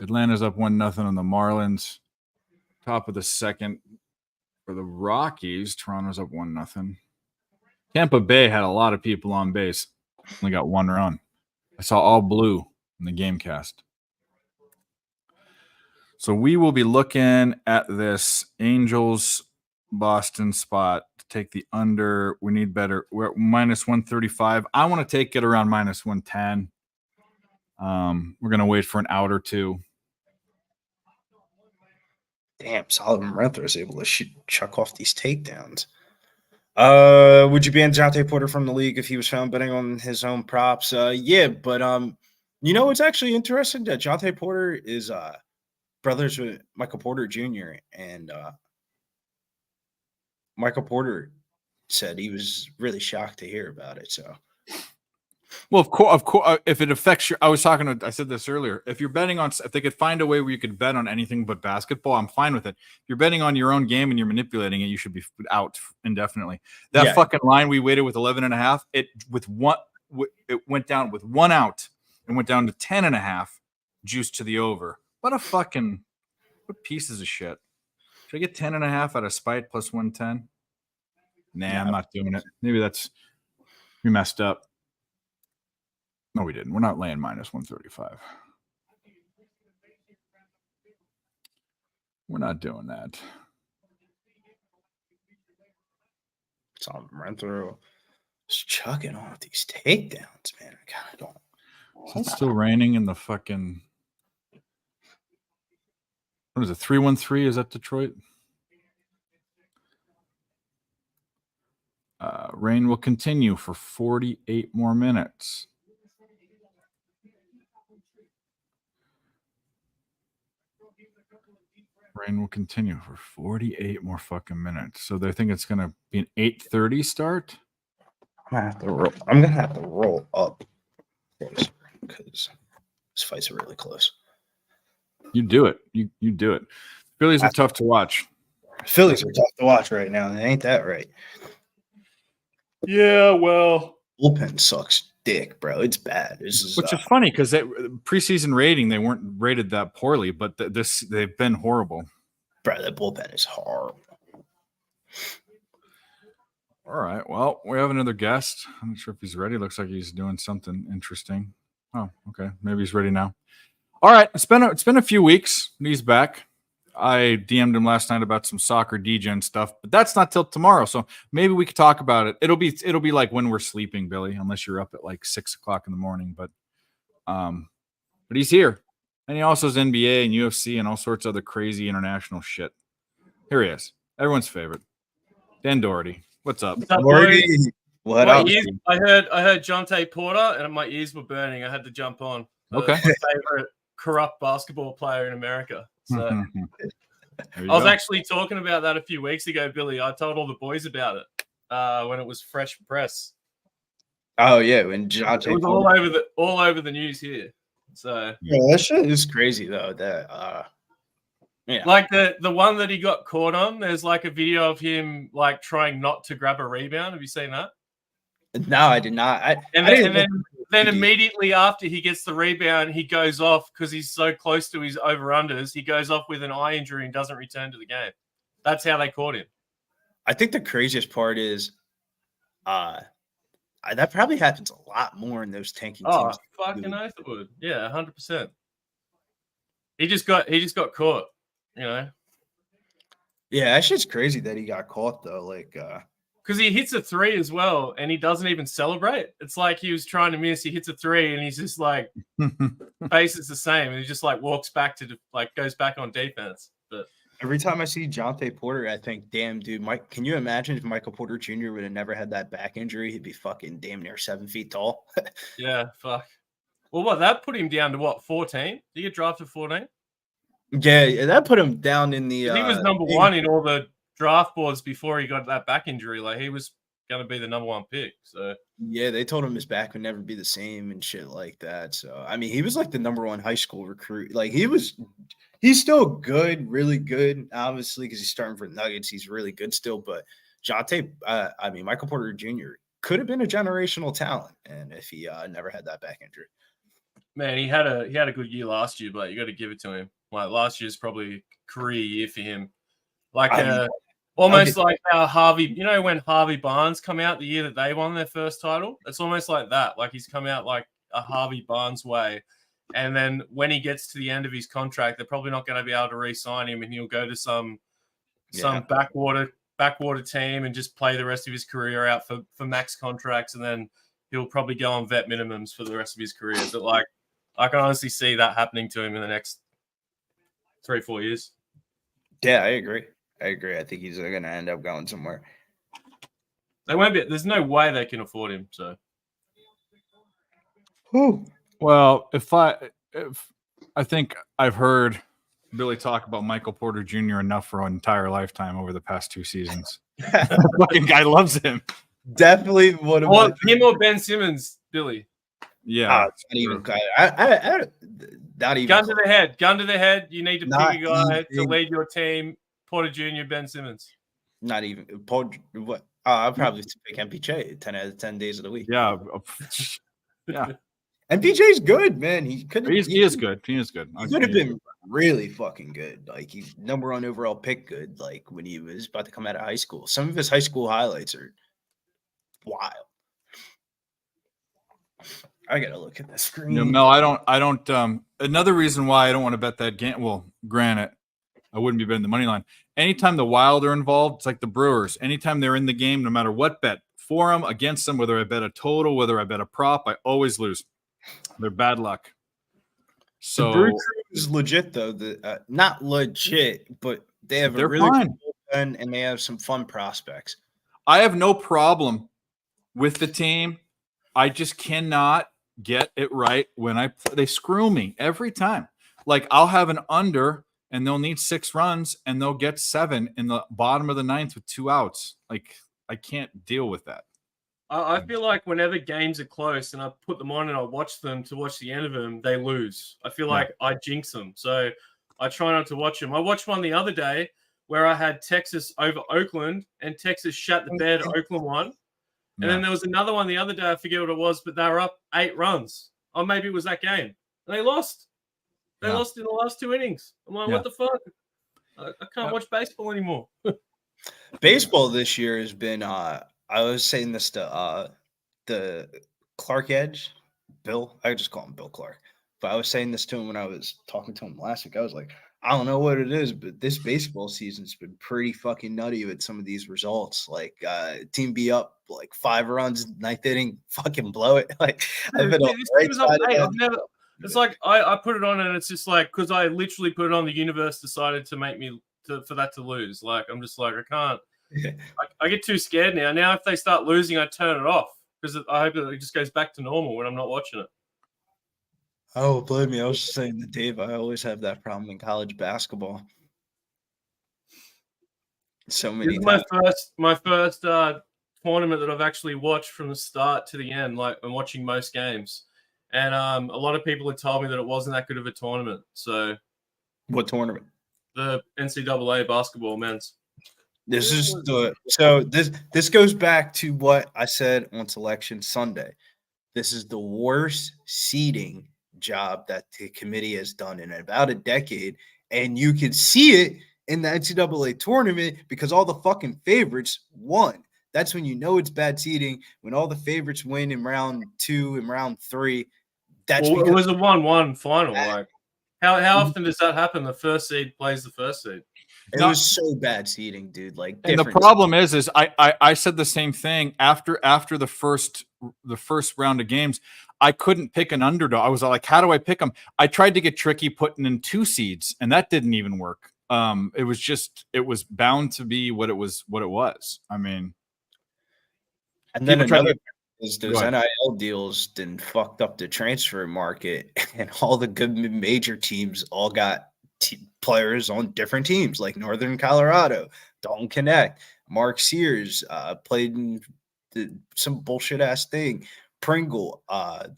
Atlanta's up 1-0 on the Marlins. Top of the second for the Rockies. Toronto's up 1-0. Tampa Bay had a lot of people on base. Only got one run. I saw all blue in the game cast. So we will be looking at this Angels Boston spot to take the under. We need better. We're at -135. I want to take it around -110. We're going to wait for an out or two. Damn, Solomon Renfro is able to chuck off these takedowns. Would you ban Jontay Porter from the league if he was found betting on his own props? Yeah, but you know, it's actually interesting that Jontay Porter is brothers with Michael Porter Jr. and Michael Porter said he was really shocked to hear about it. So, well, of course, if it affects your, I said this earlier. If you're betting on, if they could find a way where you could bet on anything but basketball, I'm fine with it. If you're betting on your own game and you're manipulating it, you should be out indefinitely. That fucking line we waited with 11.5. It went down with one out and went down to 10.5, juiced to the over. What pieces of shit. Should I get 10.5 out of spite plus 110? Nah, I'm not doing it. Maybe we messed up. No, we didn't. We're not laying -135. We're not doing that. Solomon Renfro is chucking off these takedowns, man. I kind of don't. Is it still raining in the fucking... What is it, 313? Is that Detroit? Rain will continue for 48 more minutes. Rain will continue for 48 more fucking minutes. So they think it's going to be an 8:30 start? I'm going to have to roll up closer because this fight's really close. You do it. You do it. Phillies are tough to watch. Phillies are tough to watch right now. Ain't that right? Yeah, well. Bullpen sucks dick, bro. It's bad. Which is funny because preseason rating, they weren't rated that poorly, but they've been horrible. Bro, that bullpen is horrible. All right. Well, we have another guest. I'm not sure if he's ready. Looks like he's doing something interesting. Oh, okay. Maybe he's ready now. All right. It's been a few weeks. He's back. I DM'd him last night about some soccer degen stuff, but that's not till tomorrow. So maybe we could talk about it. It'll be like when we're sleeping, Billy, unless you're up at like 6 o'clock in the morning. But he's here, and he also has NBA and UFC and all sorts of other crazy international shit. Here he is, everyone's favorite, Dan Doherty. What's up? What up? I heard Jonte Porter, and my ears were burning. I had to jump on. Okay. My favorite corrupt basketball player in America. So I was actually talking about that a few weeks ago, Billy. I told all the boys about it when it was fresh press. Oh yeah, when Jonte It was all over the news here. So yeah, that shit is crazy though. That yeah, like the one that he got caught on. There's like a video of him like trying not to grab a rebound. Have you seen that? No, I did not. Then immediately after he gets the rebound, he goes off because he's so close to his over-unders. He goes off with an eye injury and doesn't return to the game. That's how they caught him. I think the craziest part is that probably happens a lot more in those tanking teams. Oh, fucking oath it would. Yeah, 100%. He just got caught, you know. Yeah, that shit's crazy that he got caught though. Like because he hits a three as well, and he doesn't even celebrate. It's like he was trying to miss. He hits a three, and he's just like, face is the same, and he just like walks back to goes back on defense. But every time I see Jonte Porter, I think, damn, dude, can you imagine if Michael Porter Jr. would have never had that back injury? He'd be fucking damn near 7 feet tall. Yeah, fuck. Well, that put him down to what, 14? Did he get drafted 14? Yeah, that put him down in the. He was number one in all the draft boards before he got that back injury. Like he was going to be the number one pick. So yeah, they told him his back would never be the same and shit like that. So I mean, he was like the number one high school recruit. Like he's still good, really good, obviously, because he's starting for Nuggets. He's really good still. But Michael Porter Jr. could have been a generational talent, and if he never had that back injury. Man, he had a good year last year, but you got to give it to him. Like last year's probably a career year for him. Like almost like how Harvey, you know, when Harvey Barnes come out the year that they won their first title, it's almost like that. Like he's come out like a Harvey Barnes way. And then when he gets to the end of his contract, they're probably not going to be able to re-sign him, and he'll go to some backwater team and just play the rest of his career out for max contracts, and then he'll probably go on vet minimums for the rest of his career. But like I can honestly see that happening to him in the next 3-4 years. Yeah, I agree. I think he's going to end up going somewhere. They won't be. There's no way they can afford him. So, well, if I think I've heard Billy talk about Michael Porter Jr. enough for an entire lifetime over the past 2 seasons. The fucking guy loves him. Definitely one of him or Ben Simmons, Billy. Yeah, not even. Not even. Gun to the head. You need to pick a guy to lead your team. Porter Jr., Ben Simmons. Not even. What? I'll probably pick MPJ 10 out of 10 days of the week. Yeah. Yeah. MPJ's good, man. He is good. He is good. He could have been really fucking good. Like he's number one overall pick good. Like when he was about to come out of high school. Some of his high school highlights are wild. I gotta look at the screen. No, I don't. Another reason why I don't want to bet that game. Well, granted, I wouldn't be betting the money line. Anytime the Wild are involved, it's like the Brewers. Anytime they're in the game, no matter what bet, for them, against them, whether I bet a total, whether I bet a prop, I always lose. They're bad luck. So the Brew Crew is legit, though. Not legit, but they have a really good bullpen and they have some fun prospects. I have no problem with the team. I just cannot get it right when they screw me every time. Like I'll have an under and they'll need 6 runs and they'll get 7 in the bottom of the 9th with 2 outs. Like I can't deal with that. I feel like whenever games are close and I put them on and I watch them to watch the end of them, they lose. I feel like I jinx them. So I try not to watch them. I watched one the other day where I had Texas over Oakland and Texas shut the bed. Oakland won. And then there was another one the other day. I forget what it was, but they were up 8 runs. Or maybe it was that game. And they lost. They lost in the last 2 innings. I'm like, what the fuck? I can't watch baseball anymore. Baseball this year has been. I was saying this to the Clark Edge, Bill. I just call him Bill Clark. But I was saying this to him when I was talking to him last week. I was like, I don't know what it is, but this baseball season's been pretty fucking nutty with some of these results. Like, team be up like 5 runs, ninth inning, fucking blow it. Like, I've been on the right side of that. It's like I put it on and it's just like because I literally put it on. The universe decided to make me for that to lose. Like I'm just like I can't. I get too scared now. Now if they start losing, I turn it off because I hope that it just goes back to normal when I'm not watching it. Oh, believe me, I was just saying to Dave, I always have that problem in college basketball. So many This times. is my first tournament that I've actually watched from the start to the end. Like I'm watching most games, and a lot of people had told me that it wasn't that good of a tournament. So, What tournament? The NCAA basketball men's. This goes back to what I said on Selection Sunday. This is the worst seeding job that the committee has done in about a decade, and you can see it in the NCAA tournament because all the fucking favorites won. That's when you know it's bad seeding, when all the favorites win in round 2 and round 3. That's because it was a 1-1 final. Like how often does that happen? The first seed plays the first seed. It was so bad seeding, dude. Like, and the problem is I said the same thing after the first round of games. I couldn't pick an underdog. I was like, how do I pick them? I tried to get tricky putting in 2 seeds, and that didn't even work. It was bound to be what it was. I mean, and then another is those NIL deals then fucked up the transfer market, and all the good major teams all got players on different teams, like Northern Colorado, Dalton Connect, Mark Sears played in some bullshit ass thing. Pringle,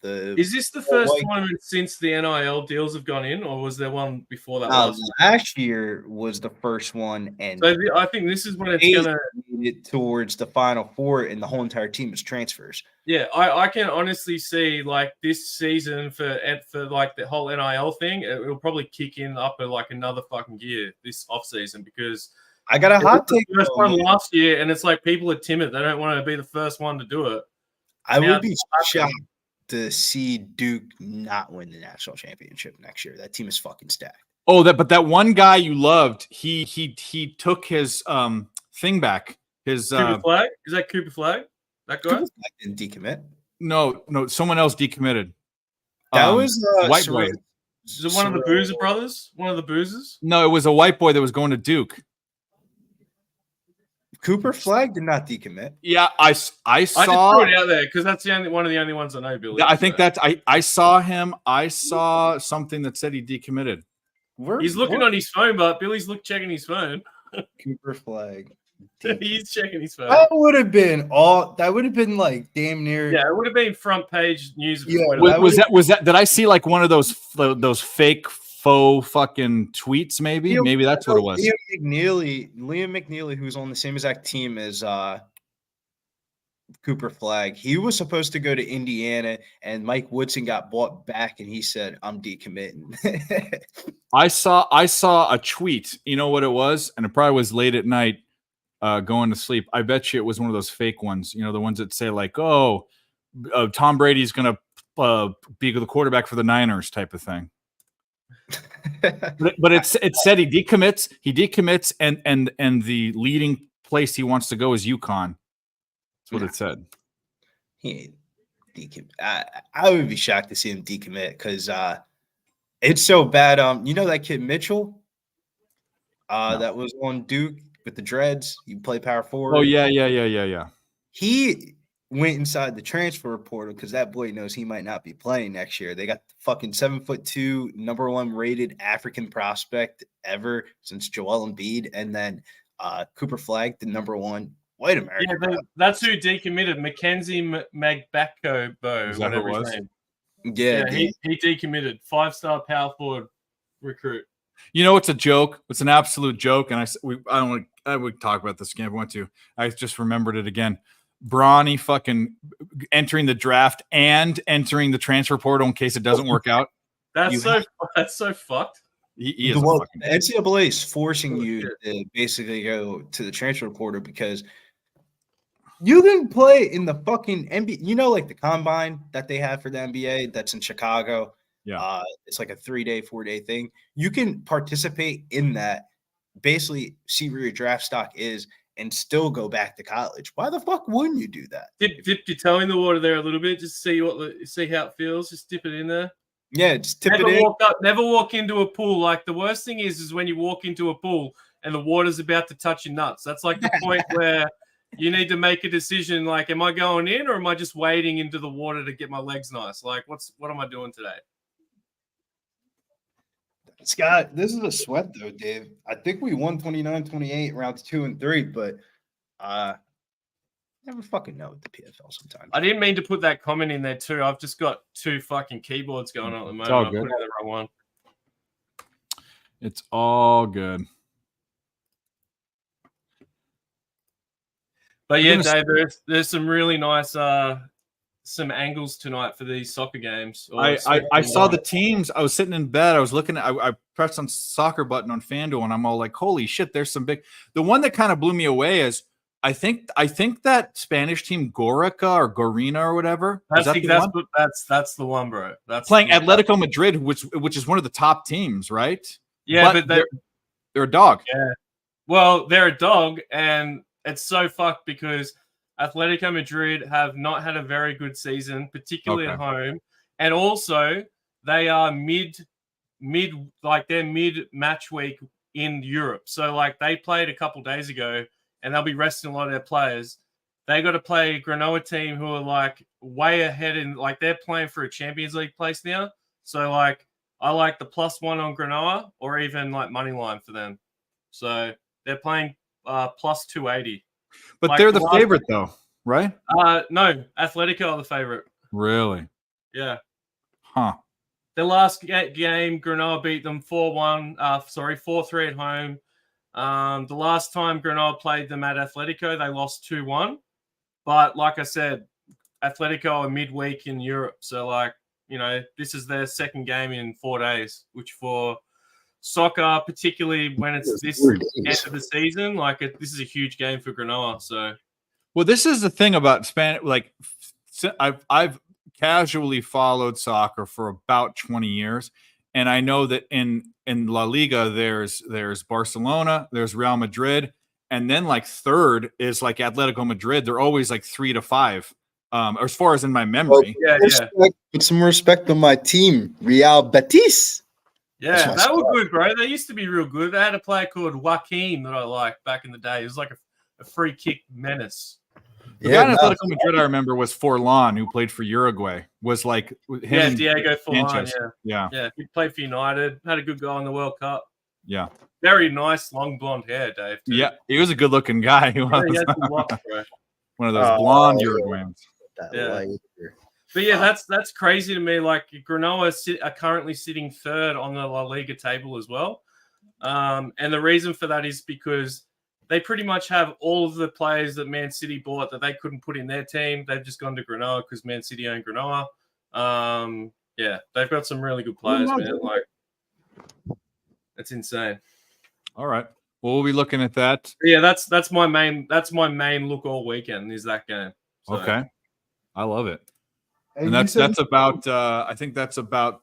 is this the first tournament since the NIL deals have gone in, or was there one before that? Last year was the first one, and so I think this is when it's gonna get towards the Final Four, and the whole entire team is transfers. Yeah, I can honestly see like this season for like the whole NIL thing, it'll probably kick in up at like another fucking gear this off season because I got a hot take. First one last year, and it's like people are timid; they don't want to be the first one to do it. I would be shocked to see Duke not win the national championship next year. That team is fucking stacked. Oh, but that one guy you loved, he took his thing back. His Cooper Flag? Is that Cooper Flag? That guy? Cooper Flag didn't decommit. No, someone else decommitted. That was white boy. Is it one of the Boozer brothers? One of the Boozers? No, it was a white boy that was going to Duke. Cooper Flag did not decommit. Yeah, I saw. I just threw it out there because that's one of the only ones I know, Billy. I think that's I saw him. I saw something that said he decommitted. He's looking on his phone, but Billy's checking his phone. Cooper Flag. He's checking his phone. That would have been like damn near. Yeah, it would have been front page news. Yeah, was that? Did I see like one of those fake faux fucking tweets? Maybe that's what it was. Liam McNeely, who's on the same exact team as Cooper Flag, he was supposed to go to Indiana, and Mike Woodson got bought back, and he said, "I'm decommitting." I saw a tweet. You know what it was, and it probably was late at night, going to sleep. I bet you it was one of those fake ones. You know, the ones that say like, "Oh, Tom Brady's gonna be the quarterback for the Niners," type of thing. but it said he decommits, and the leading place he wants to go is UConn. That's what it said. He decommit. I would be shocked to see him decommit because it's so bad. You know that kid Mitchell, No. that was on Duke with the dreads. He played power forward. Oh yeah. He went inside the transfer portal because that boy knows he might not be playing next year. They got the fucking 7'2", #1 rated African prospect ever since Joel Embiid, and then Cooper Flag, the #1 white American. Yeah, that's who decommitted. Mackenzie Magbako, whatever his name. Yeah, he decommitted. 5-star power forward recruit. You know, it's a joke. It's an absolute joke, and I would talk about this again if I want to. I just remembered it again. Bronny fucking entering the draft and entering the transfer portal in case it doesn't work out. That's so fucked. He is Well, fucking the NCAA is forcing you shit. to basically go to the transfer portal because you can play in the fucking NBA. You know, like the combine that they have for the NBA that's in Chicago. Yeah. It's like a 3-day, 4-day thing. You can participate in that, basically see where your draft stock is, and still go back to college. Why the fuck wouldn't you do that? Dip your toe in the water there a little bit, just see how it feels. Just dip it in there. Yeah, just tip Never it in. never walk into a pool. Like the worst thing is when you walk into a pool and the water's about to touch your nuts. That's like the point where you need to make a decision. Like, am I going in or am I just wading into the water to get my legs nice? Like, what am I doing today? Scott, this is a sweat though, Dave. I think we won 29-28 rounds 2 and 3, but never fucking know with the PFL sometimes. I didn't mean to put that comment in there too. I've just got 2 fucking keyboards going on at the moment. all I good. put in the wrong one. It's all good. But yeah, Dave, there's some really nice some angles tonight for these soccer games. I saw the teams. I was sitting in bed. I was looking at. I pressed on soccer button on FanDuel, and I'm all like, "Holy shit!" There's some big. The one that kind of blew me away is I think that Spanish team Gorica or Gorina or whatever. That's the one, bro. That's playing Atletico Madrid, which is one of the top teams, right? Yeah, but they're a dog. Yeah. Well, they're a dog, and it's so fucked because Atletico Madrid have not had a very good season, particularly at home, and also they are mid match week in Europe. So like they played a couple days ago, and they'll be resting a lot of their players. They got to play a Granoa team who are like way ahead in like they're playing for a Champions League place now. So like I like the +1 on Granoa or even like money line for them. So they're playing +280. But like, they're the favorite though, right? No, Atletico are the favorite. Really? Yeah. Huh. The last game, Granoa beat them 4-1. 4-3 at home. The last time Granoa played them at Atletico, they lost 2-1. But like I said, Atletico are midweek in Europe. So, like, you know, this is their second game in 4 days, which for soccer, particularly when it's this end of the season, like this is a huge game for Granoa. So, well, this is the thing about Spanish. Like, I've casually followed soccer for about 20 years, and I know that in La Liga there's Barcelona, there's Real Madrid, and then like third is like Atletico Madrid. They're always like 3 to 5, as far as in my memory. Put some respect on my team, Real Betis. Yeah, they were good, bro. They used to be real good. They had a player called Joaquin that I liked back in the day. It was like a free kick menace. The guy in Atletico Madrid I remember was Forlan, who played for Uruguay. Was like him Diego Forlan. Yeah. He played for United. Had a good goal in the World Cup. Yeah. Very nice, long blonde hair, Dave. Too. Yeah, he was a good-looking guy. He was. He had some locks, bro. One of those blonde Uruguayans. Yeah. But yeah, that's crazy to me. Like Granoa are currently sitting third on the La Liga table as well. And the reason for that is because they pretty much have all of the players that Man City bought that they couldn't put in their team. They've just gone to Granoa because Man City own Granoa. Yeah, they've got some really good players, man. Like, it's insane. All right. Well, we'll be looking at that. Yeah, that's my main look all weekend is that game. So. Okay. I love it. And that's about I think that's about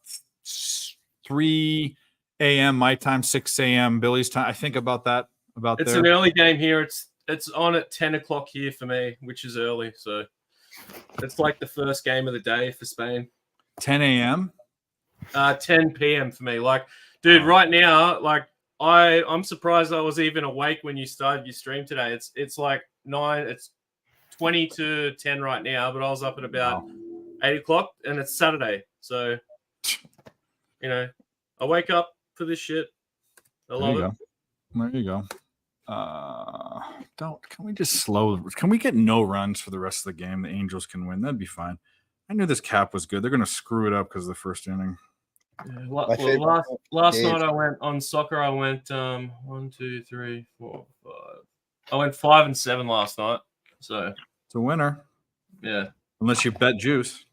3 a.m. my time, 6 a.m. Billy's time. I think about that. It's an early game here. It's on at 10 o'clock here for me, which is early. So it's like the first game of the day for Spain. 10 a.m. 10 p.m. for me. Like, dude, right now, like I'm surprised I was even awake when you started your stream today. It's like 9. It's 20 to 10 right now, but I was up at about 8 o'clock, and it's Saturday. So, you know, I wake up for this shit. I love it. There you go. Can we get no runs for the rest of the game? The Angels can win. That'd be fine. I knew this cap was good. They're going to screw it up because of the first inning. Yeah, last night I went on soccer. I went 1, 2, 3, 4, 5. I went 5 and 7 last night. So it's a winner. Yeah. Unless you bet juice.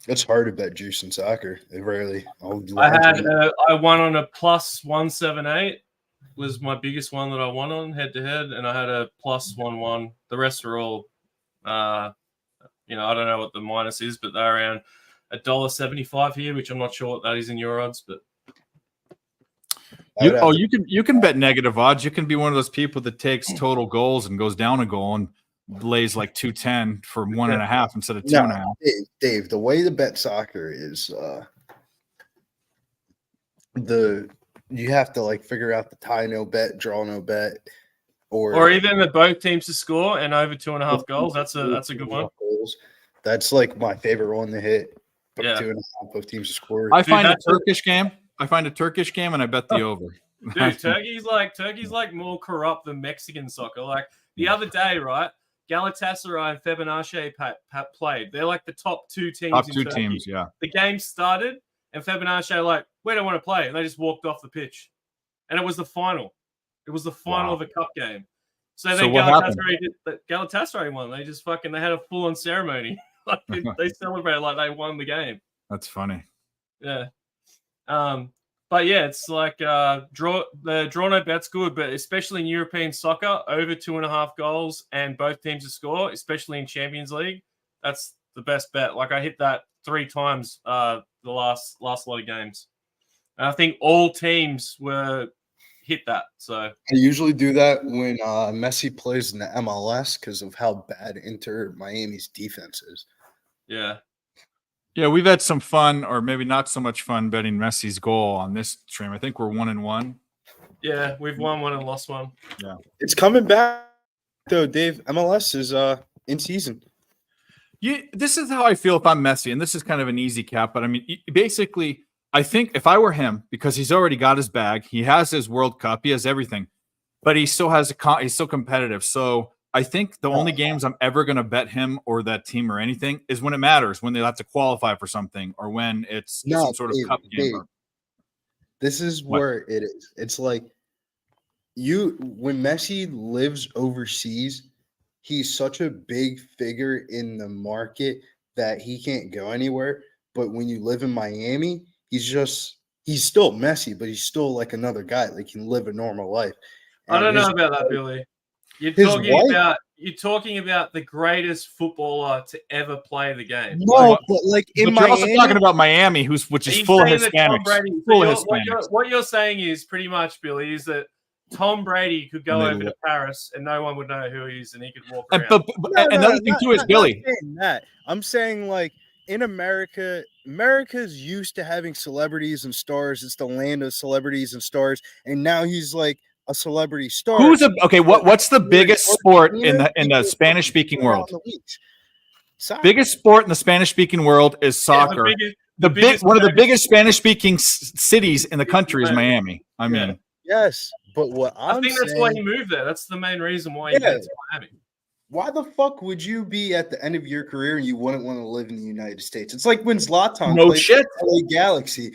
It's hard to bet juice in soccer. They rarely. I won on a plus 178 was my biggest one that I won on head to head, and I had a plus 1-1. The rest are all, I don't know what the minus is, but they're around $1.75 here, which I'm not sure what that is in your odds, but. You can bet negative odds. You can be one of those people that takes total goals and goes down a goal and lays like 210 for 1.5 instead of 2.5. Dave, the way to bet soccer is you have to like figure out the tie no bet, draw no bet, or even the both teams to score and over 2.5 goals. That's a good one. That's like my favorite one to hit. Yeah. 2.5, both teams to score. I find a Turkish game and I bet the over. Dude, Turkey's like more corrupt than Mexican soccer. Like the other day, right? Galatasaray and Fenerbahce played. They're like the top two teams. Yeah. The game started, and Fenerbahce like, we don't want to play, and they just walked off the pitch. And it was the final. It was the final of a cup game. So then Galatasaray won. They just they had a full-on ceremony. Like they celebrated like they won the game. That's funny. Yeah. But yeah, it's like draw no bet's good, but especially in European soccer, over 2.5 goals and both teams to score, especially in Champions League, that's the best bet. Like I hit that 3 times the last lot of games, and I think all teams hit that. So I usually do that when Messi plays in the MLS because of how bad Inter Miami's defense is. Yeah. Yeah, we've had some fun, or maybe not so much fun, betting Messi's goal on this stream. I think we're 1-1. Yeah, we've won one and lost one. Yeah, it's coming back though, Dave. MLS is in season. This is how I feel if I'm Messi, and this is kind of an easy cap. But I mean, basically, I think if I were him, because he's already got his bag, he has his World Cup, he has everything, but he still has he's still competitive. So I think the only games I'm ever going to bet him or that team or anything is when it matters, when they have to qualify for something or when it's some sort of cup game. This is where it is. It's like when Messi lives overseas, he's such a big figure in the market that he can't go anywhere. But when you live in Miami, he's still Messi, but he's still like another guy. Like he can live a normal life. I don't know about that, Billy. You're talking about the greatest footballer to ever play the game. No, but like in Miami, you're also talking about Miami, which is full of Hispanics. What you're saying is pretty much, Billy, is that Tom Brady could go over to Paris and no one would know who he is, and he could walk around. Another thing too is Billy. I'm saying like in America's used to having celebrities and stars. It's the land of celebrities and stars, and now he's like a celebrity star. What's the biggest sport in the Spanish speaking world? Biggest sport in the Spanish speaking world is soccer. One of the biggest Spanish speaking cities in the country is Miami. I mean, yes, but I think that's why he moved there. That's the main reason why he moved to Miami. Why the fuck would you be at the end of your career and you wouldn't want to live in the United States? It's like when Zlatan played for LA Galaxy.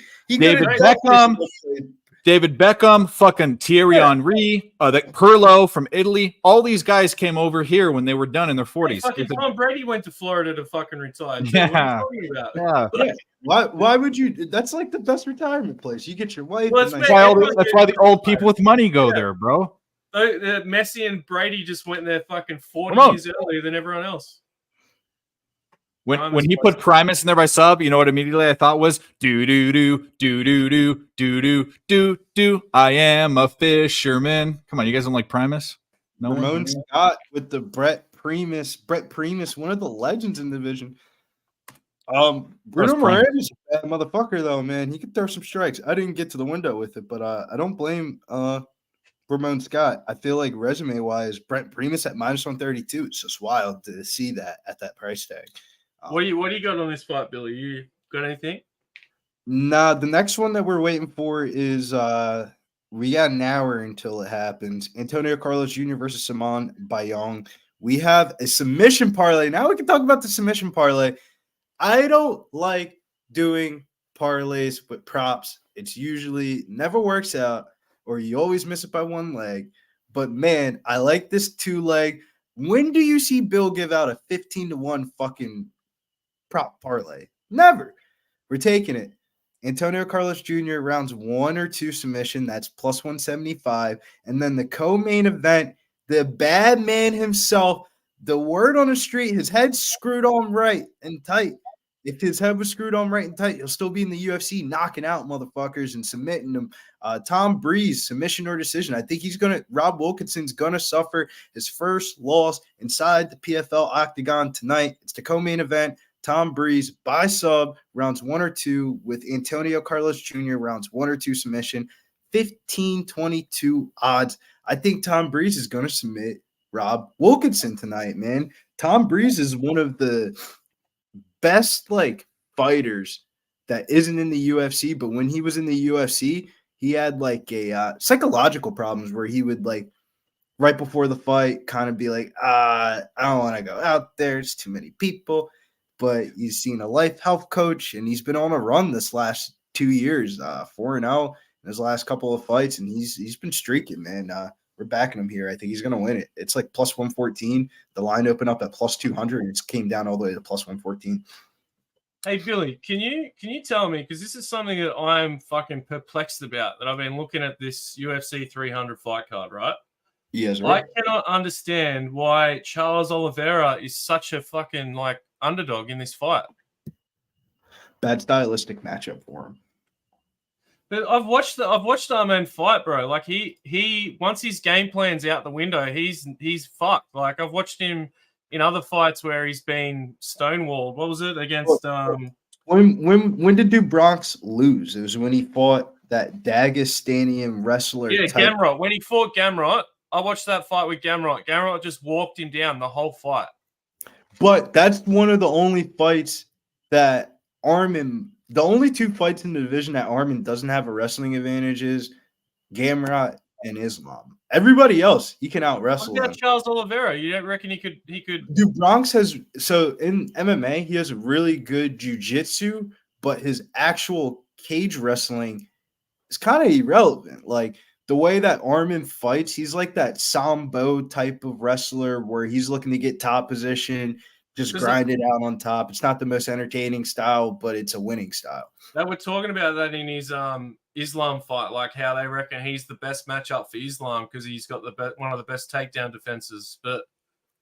David Beckham, fucking Thierry Henry, Pirlo from Italy. All these guys came over here when they were done in their 40s. Tom Brady went to Florida to fucking retire. Yeah. What are you talking about? Yeah. Why would you? That's like the best retirement place. You get your wife. That's why the old people with money go there, bro. Messi and Brady just went there fucking 40 years earlier than everyone else. When he put Primus in there by sub, you know what immediately I thought was do do do do do do do do do do. I am a fisherman. Come on, you guys don't like Primus? No. Ramon Scott with the Brett Primus, one of the legends in the division. Bruno Moreira's a bad motherfucker though, man. He could throw some strikes. I didn't get to the window with it, but I don't blame Ramon Scott. I feel like resume wise, Brett Primus at -132. It's just wild to see that at that price tag. What do you got on this fight, Billy? You got anything? Nah, the next one that we're waiting for is we got an hour until it happens. Antonio Carlos Jr. versus Simon Bayong. We have a submission parlay. Now we can talk about the submission parlay. I don't like doing parlays with props. It's usually never works out, or you always miss it by one leg. But man, I like this 2-leg. When do you see Bill give out a 15-1 fucking prop parlay? Never. We're taking it. Antonio Carlos Jr. rounds 1 or 2 submission. That's plus 175. And then the co-main event, the bad man himself, the word on the street, his head's screwed on right and tight. If his head was screwed on right and tight, he'll still be in the UFC knocking out motherfuckers and submitting them. Tom Breeze, submission or decision. I think Rob Wilkinson's going to suffer his first loss inside the PFL octagon tonight. It's the co-main event. Tom Breeze by sub, rounds 1 or 2, with Antonio Carlos Jr. rounds 1 or 2 submission, 15-22 odds. I think Tom Breeze is going to submit Rob Wilkinson tonight, man. Tom Breeze is one of the best fighters that isn't in the UFC, but when he was in the UFC, he had a psychological problems where he would right before the fight kind of be like, I don't want to go out there. It's too many people. But he's seen a life health coach, and he's been on a run this last 2 years, 4-0 in his last couple of fights, and he's been streaking, man. We're backing him here. I think he's going to win it. It's plus 114. The line opened up at plus 200, and it came down all the way to plus 114. Hey, Billy, can you tell me, because this is something that I'm fucking perplexed about, that I've been looking at this UFC 300 fight card, right? Yes, right. I cannot understand why Charles Oliveira is such a fucking underdog in this fight. Bad stylistic matchup for him. But I've watched our man fight, bro. He once his game plan's out the window, he's fucked. I've watched him in other fights where he's been stonewalled. What was it against? When did Bronx lose? It was when he fought that Dagestanian wrestler. Yeah, Gamrot. When he fought Gamrot, I watched that fight with Gamrot. Gamrot just walked him down the whole fight. But that's one of the only fights that Armin, the only 2 fights in the division that Armin doesn't have a wrestling advantage is Gamrot and Islam. Everybody else, he can out wrestle. What about Charles Oliveira? You don't reckon he could? Dude, Bronx has, so in MMA, he has a really good jiu-jitsu, but his actual cage wrestling is kind of irrelevant. The way that Armin fights, he's like that Sambo type of wrestler where he's looking to get top position, just grind it out on top. It's not the most entertaining style, but it's a winning style. They were talking about that in his Islam fight, how they reckon he's the best matchup for Islam because he's got one of the best takedown defenses. But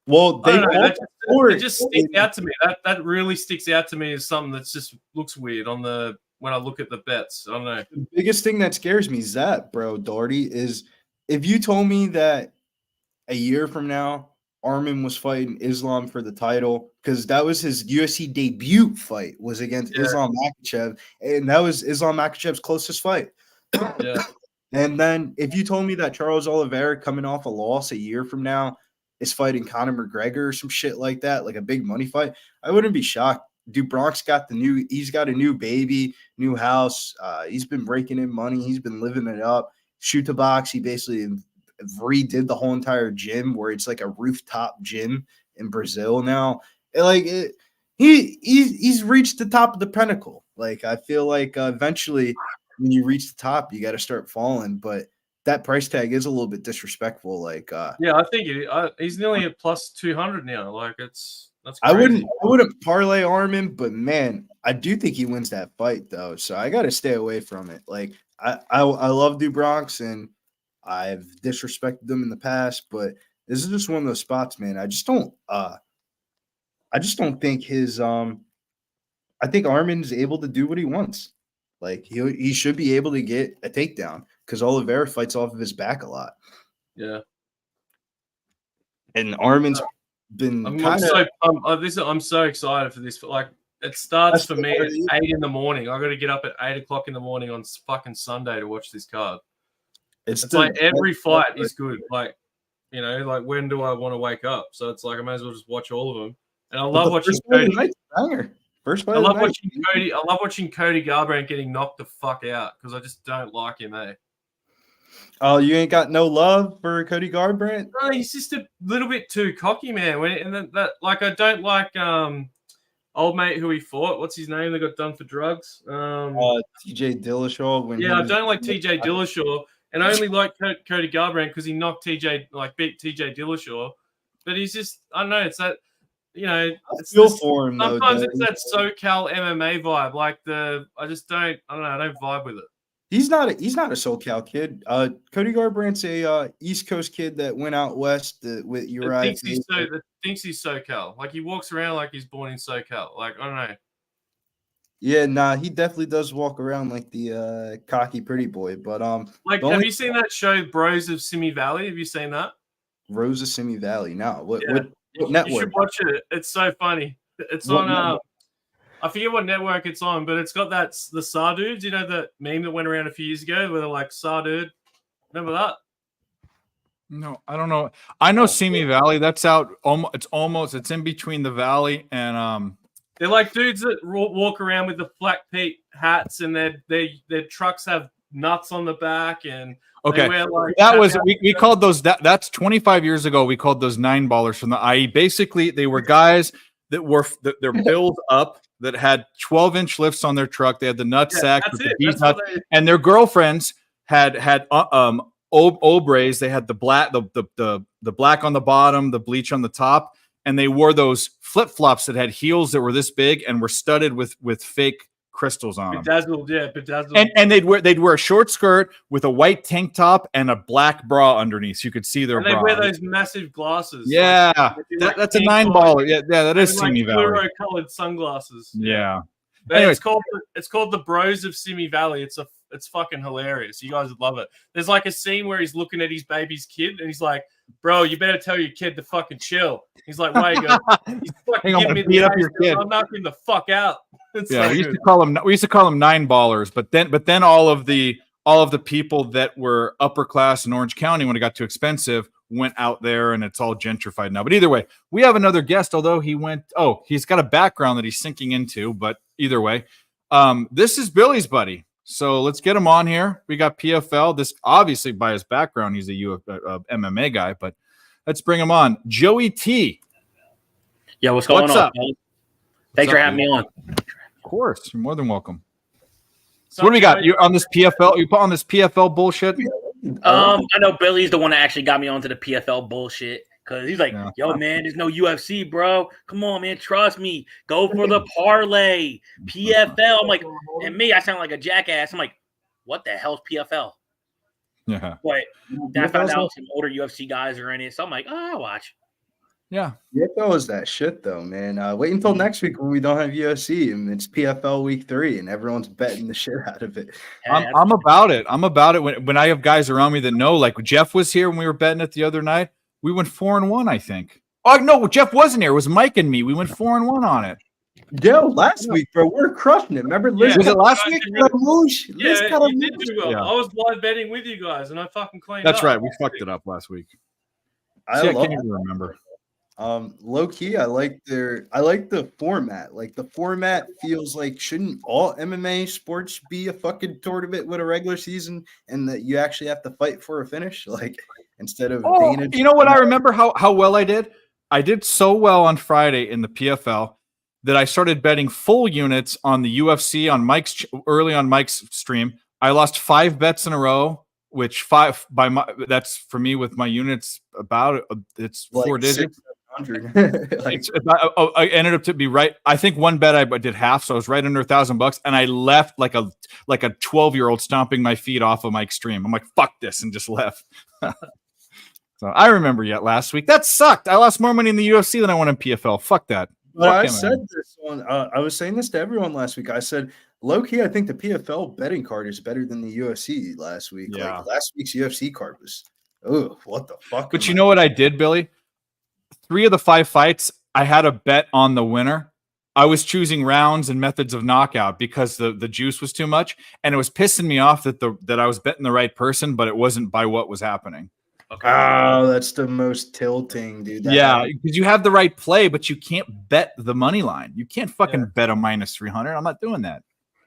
it just sticks out to me. That really sticks out to me as something that just looks weird when I look at the bets. I don't know. The biggest thing that scares me is that, bro, Doherty, is if you told me that a year from now Armin was fighting Islam for the title, because that was his UFC debut fight, was against Islam Makhachev, and that was Islam Makhachev's closest fight. Yeah. And then if you told me that Charles Oliveira coming off a loss a year from now is fighting Conor McGregor or some shit like that, like a big money fight, I wouldn't be shocked. Dude, Bronx he's got a new baby, new house. He's been raking in money. He's been living it up. Shoot the box. He basically redid the whole entire gym where it's like a rooftop gym in Brazil now. He's reached the top of the pinnacle. I feel like eventually when you reach the top, you got to start falling. But that price tag is a little bit disrespectful. Yeah, I think he's nearly at plus 200 now. That's crazy. I wouldn't parlay Armin, but man, I do think he wins that fight though. So I got to stay away from it. I love Bronx and I've disrespected them in the past, but this is just one of those spots, man. I just don't think I think Armin's able to do what he wants. He should be able to get a takedown because Oliveira fights off of his back a lot. Yeah. And Armin's been I'm so excited for this. It starts for me at 8 in the morning. I got to get up at 8 o'clock in the morning on fucking Sunday to watch this card. It's every fight is good. When do I want to wake up? So it's I may as well just watch all of them. And I love watching Cody. I love watching Cody Garbrandt getting knocked the fuck out because I just don't like him, eh? Oh, you ain't got no love for Cody Garbrandt? No, he's just a little bit too cocky, man. I don't like old mate who he fought. What's his name? They got done for drugs. TJ Dillashaw. I don't like TJ Dillashaw, and I only like Cody Garbrandt because he knocked beat TJ Dillashaw. But he's just, I don't know. It's that you know, I it's feel this, for him though. sometimes Dave. it's that SoCal MMA vibe. Like I don't vibe with it. He's not a SoCal kid. Cody Garbrandt's a East Coast kid that went out west with That Uriah. thinks he's SoCal. Like he walks around like he's born in SoCal. Like I don't know. Yeah, nah, he definitely does walk around like the cocky pretty boy. But Like, have you seen that show, Bros of Simi Valley? Have you seen that? Rose of Simi Valley? No, what You network? should watch it. It's so funny. It's What on. network? I forget what network it's on, but it's got the Saw dudes. You know the meme that went around a few years ago where they're like Saw dude. Remember that? No, I don't know. I know Simi Valley. That's out. It's in between the valley and They're like dudes that walk around with the flat peak hats, and their trucks have nuts on the back, and Okay, they wear like that was we called those that's 25 years ago. We called those 9-ballers from the IE. Basically, they were guys that were their build up that had 12-inch lifts on their truck. They had the nut sack with the beef nuts, and their girlfriends had Obreys. They had the black on the bottom, the bleach on the top, and they wore those flip flops that had heels that were this big and were studded with fake crystals on them. Bedazzled. And they'd wear a short skirt with a white tank top and a black bra underneath, so you could see their bra. They wear those massive glasses. Yeah, like that's a 9-baller. Yeah, that is Simi Valley. Fluoro-colored sunglasses. Yeah. But Anyways. it's called the Bros of Simi Valley. It's fucking hilarious. You guys would love it. There's like a scene where he's looking at his baby's kid and he's like, "Bro, you better tell your kid to fucking chill." He's like, "Why?" He goes, "He's fucking giving me beat up your kid. I'm knocking the fuck out." Yeah, we used to call them 9-ballers, but then all of the people that were upper class in Orange County, when it got too expensive, went out there, and it's all gentrified now. But either way, we have another guest, although he's got a background that he's sinking into, but either way, this is Billy's buddy. So let's get him on here. We got PFL. This obviously by his background, he's a MMA guy, but let's bring him on. Joey T. Yeah, what's going on? Up? Thanks for having me on. Of course, you're more than welcome. So what do we got? You on this PFL? You put on this PFL bullshit? I know Billy's the one that actually got me onto the PFL bullshit because he's like, "Yo, man, there's no UFC, bro. Come on, man, trust me. Go for the parlay, PFL." I'm like, and me, I sound like a jackass. I'm like, "What the hell's PFL?" Yeah. But then I found out some older UFC guys are in it, so I'm like, "Oh, I'll watch." Yeah. PFL is that shit though, man. Wait until next week when we don't have UFC and it's PFL week 3 and everyone's betting the shit out of it. I'm about it. I'm about it when I have guys around me that know. Like Jeff was here when we were betting it the other night. We went 4-1, I think. Oh no, Jeff wasn't here. It was Mike and me. We went 4-1 on it. Yo, last week, bro, we're crushing it. Remember, was it last week? Yeah, you did do well. I was live betting with you guys, and I fucking cleaned That's up. right. We fucked it up last week. I can't even remember. Low key, I like the format. Like the format feels like shouldn't all MMA sports be a fucking tournament with a regular season, and that you actually have to fight for a finish, like instead of you know what? I remember how well I did. I did so well on Friday in the PFL that I started betting full units on the UFC on early on Mike's stream. I lost 5 bets in a row, which that's for me with my units it's like 4 digits. I ended up to be right. I think one bet I did half, so I was right under $1,000, and I left like a 12-year-old stomping my feet off of Mike's stream. I'm like, fuck this, and just left. So I remember last week that sucked. I lost more money in the UFC than I won in PFL. Fuck that. But I said this on. I was saying this to everyone last week. I said, low key, I think the PFL betting card is better than the UFC last week. Yeah. Like last week's UFC card was, oh, what the fuck? But you know what I did, Billy? 3 of the 5 fights, I had a bet on the winner. I was choosing rounds and methods of knockout because the juice was too much, and it was pissing me off that I was betting the right person, but it wasn't by what was happening. Okay. Oh, that's the most tilting, dude. Yeah, because you have the right play, but you can't bet the money line. You can't fucking bet a minus 300. I'm not doing that.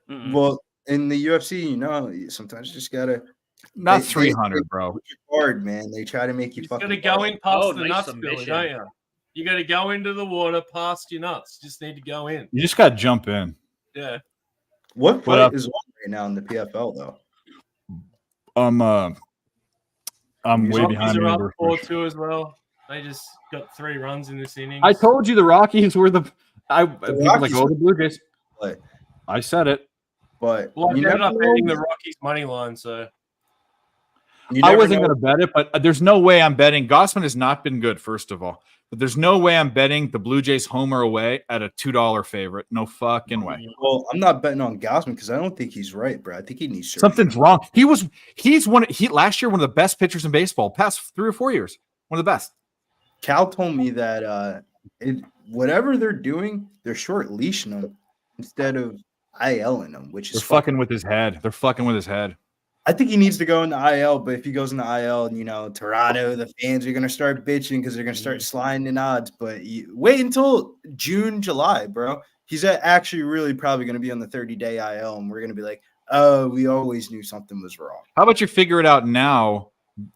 Well, in the UFC, you know, sometimes you just gotta. Not 300, bro. Hard, man. They try to make you fucking. You got to go in past the nice nuts, submission. Billy, don't you? You got to go into the water past your nuts. Just need to go in. You just got to jump in. Yeah. What fight is on right now in the PFL though? I'm way behind. Are up 4-2 as well. They just got 3 runs in this inning. I told you the Rockies were people like, Rockies oh, the Blue Jays. But I said it. but Well, I you ended never up know. betting the Rockies money line, so You I never wasn't know. going to bet it, but there's no way I'm betting. Gossman has not been good, first of all. But there's no way I'm betting the Blue Jays homer away at a $2 favorite. No fucking way. Well, I'm not betting on Gausman because I don't think he's right, bro. I think he needs surgery. Something's wrong. He's last year one of the best pitchers in baseball, past 3 or 4 years. One of the best. Cal told me that whatever they're doing, they're short leashing him instead of ILing him, which is They're fucking with his head. They're fucking with his head. I think he needs to go into IL, but if he goes into IL, Toronto, the fans are going to start bitching because they're going to start sliding in odds. But wait until June, July, bro. He's actually really probably going to be on the 30-day IL, and we're going to be like, oh, we always knew something was wrong. How about you figure it out now?